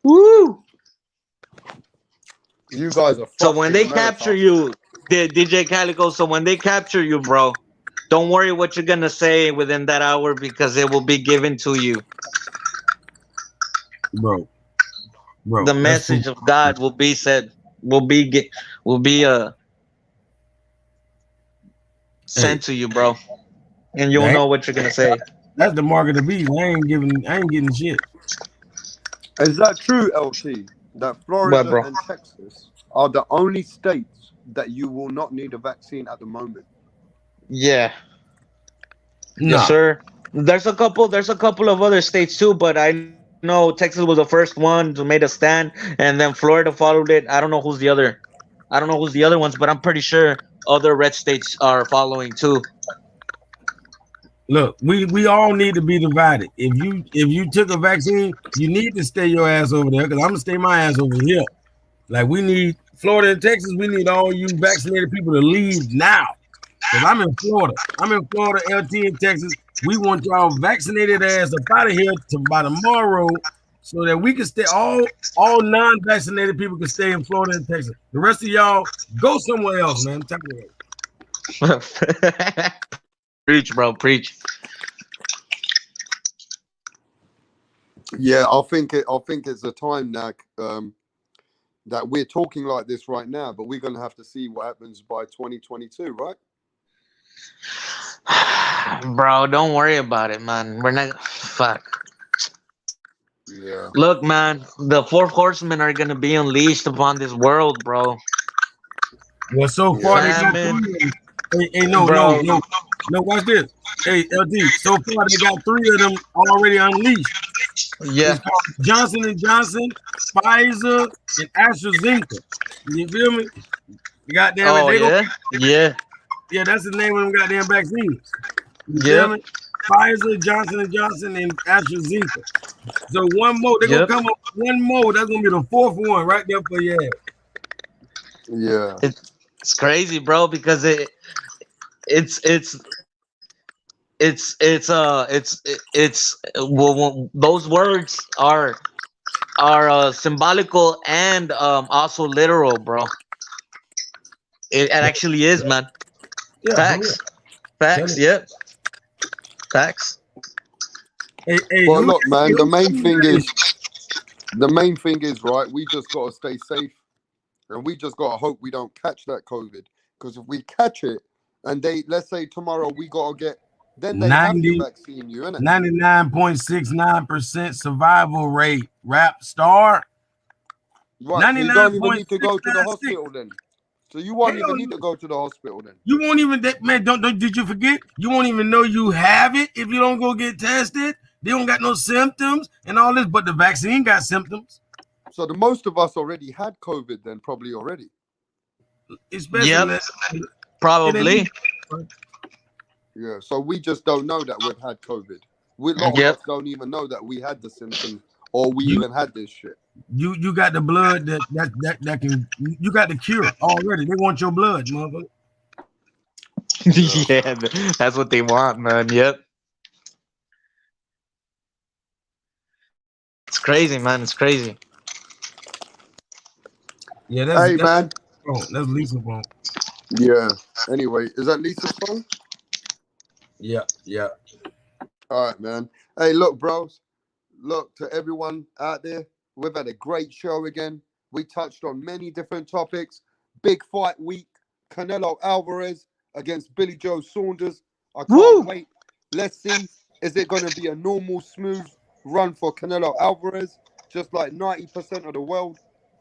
Speaker 18: Woo!
Speaker 3: You guys are
Speaker 18: So
Speaker 3: fucked
Speaker 18: when
Speaker 3: in
Speaker 18: they capture
Speaker 3: America.
Speaker 18: you, DJ Calico, so when they capture you, bro, don't worry what you're gonna say within that hour, because it will be given to you.
Speaker 17: Bro,
Speaker 18: The
Speaker 17: that's cool.
Speaker 18: message of God will be said, will be
Speaker 17: Hey,
Speaker 18: sent to you, bro, and you'll
Speaker 17: that
Speaker 18: know what you're gonna say.
Speaker 17: that's the mark of the beast. I ain't getting shit.
Speaker 3: Is that true, LT? That
Speaker 18: What,
Speaker 3: Florida
Speaker 18: bro?
Speaker 3: and Texas are the only states that you will not need a vaccine at the moment?
Speaker 18: Yeah. Yes,
Speaker 17: Nah,
Speaker 18: sir. There's a couple of other states too, but I know Texas was the first one to make a stand, and then Florida followed it. I don't know who's the other. I don't know who's the other ones, but I'm pretty sure other red states are following too.
Speaker 17: look, we all need to be divided. If you took a vaccine, you need to stay your ass over there, because I'm gonna stay my ass over here. Like, we need Florida and Texas. We need all you vaccinated people to leave now. Because I'm in Florida. I'm in Florida, LT in Texas. We want y'all vaccinated ass up out of here by tomorrow, so that we can stay. All non-vaccinated people can stay in Florida and Texas. The rest of y'all go somewhere else, man. I'm telling you.
Speaker 18: Preach, bro, preach.
Speaker 3: Yeah, I think it's a time now that we're talking like this right now, but we're gonna have to see what happens by 2022, right?
Speaker 18: Bro, don't worry about it, man. We're not. Fuck.
Speaker 3: Yeah.
Speaker 18: Look, man, the four horsemen are gonna be unleashed upon this world, bro.
Speaker 17: Well, so far they got
Speaker 18: Famine,
Speaker 17: 3 of them. Hey, no, no,
Speaker 18: bro.
Speaker 17: no, no. Watch this. Hey, LD. So far they got 3 of them already unleashed.
Speaker 18: Yeah.
Speaker 17: It's called Johnson and Johnson, Pfizer, and AstraZeneca. You feel me? Goddamn it,
Speaker 18: Oh
Speaker 17: they go.
Speaker 18: yeah, yeah,
Speaker 17: Yeah, that's the name of them goddamn vaccines. You feel
Speaker 18: yep,
Speaker 17: me? Pfizer, Johnson and Johnson, and AstraZeneca. So one more, they're gonna
Speaker 18: yep.
Speaker 17: come up with one more. That's gonna be the 4th one right there for your ass.
Speaker 3: Yeah.
Speaker 18: It's crazy, bro, because it's it's well, those words are symbolical and also literal, bro. It actually is, man.
Speaker 17: Yeah, for real.
Speaker 18: Facts, facts.
Speaker 17: Tell it.
Speaker 18: Yep, facts.
Speaker 17: Hey,
Speaker 3: Well,
Speaker 17: who
Speaker 3: look, man,
Speaker 17: who
Speaker 3: the main thing is, right, we just gotta stay safe and we just gotta hope we don't catch that COVID. Because if we catch it and let's say tomorrow we gotta get, then they have to
Speaker 17: 90
Speaker 3: vaccine you, innit?
Speaker 17: 99.69% survival rate. Rap star.
Speaker 3: Right, so you don't even need to go to the
Speaker 17: 99.696.
Speaker 3: hospital then. So you won't
Speaker 17: Hell
Speaker 3: even need
Speaker 17: no.
Speaker 3: to go to the hospital then.
Speaker 17: You won't even, man, don't did you forget? You won't even know you have it if you don't go get tested. They don't got no symptoms and all this, but the vaccine got symptoms.
Speaker 3: So the most of us already had COVID then, probably already.
Speaker 17: Especially,
Speaker 18: Yep,
Speaker 17: it ain't.
Speaker 18: probably.
Speaker 3: Yeah, so we just don't know that we've had COVID. A lot of
Speaker 18: Yep.
Speaker 3: us don't even know that we had the symptoms or we
Speaker 17: You
Speaker 3: even had this shit.
Speaker 17: you got the blood that can, you got the cure already. They want your blood, motherfucker.
Speaker 3: Yeah.
Speaker 18: Yeah, that's what they want, man. Yep. It's crazy, man. It's crazy.
Speaker 17: Yeah,
Speaker 3: Hey,
Speaker 17: that's
Speaker 3: man.
Speaker 17: phone. That's Lisa's phone.
Speaker 3: Yeah. Anyway, is that Lisa's phone?
Speaker 17: Yeah, yeah.
Speaker 3: All right, man. Hey, look, bros. Look, to everyone out there, we've had a great show again. We touched on many different topics. Big fight week. Canelo Alvarez against Billy Joe Saunders. I can't wait. Let's see. Is it going to be a normal, smooth run for Canelo Alvarez? Just like 90% of the world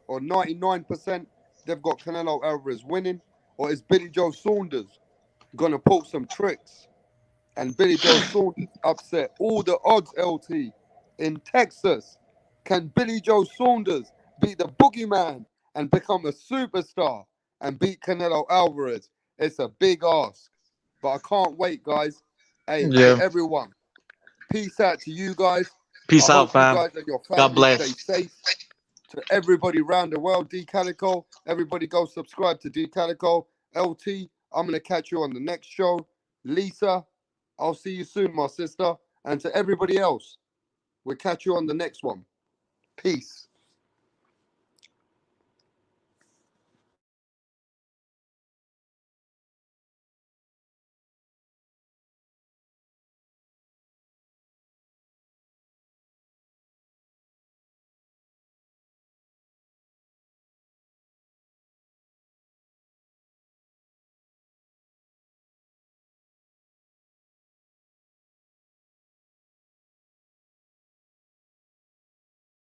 Speaker 3: or 99%, they've got Canelo Alvarez winning? Or is Billy Joe Saunders going to pull some tricks and Billy Joe Saunders upset all the odds, LT, in Texas? Can Billy Joe Saunders beat the boogeyman and become a superstar and beat Canelo Alvarez? It's a big ask, but I can't wait, guys. Hey, to
Speaker 18: Yeah.
Speaker 3: everyone, peace out to you guys.
Speaker 18: Peace
Speaker 3: I
Speaker 18: out,
Speaker 3: hope you
Speaker 18: fam.
Speaker 3: guys and your
Speaker 18: God
Speaker 3: families stay
Speaker 18: bless.
Speaker 3: safe. To everybody around the world, D Calico, everybody go subscribe to D Calico. LT, I'm going to catch you on the next show. Lisa, I'll see you soon, my sister. And to everybody else, we'll catch you on the next one. Peace.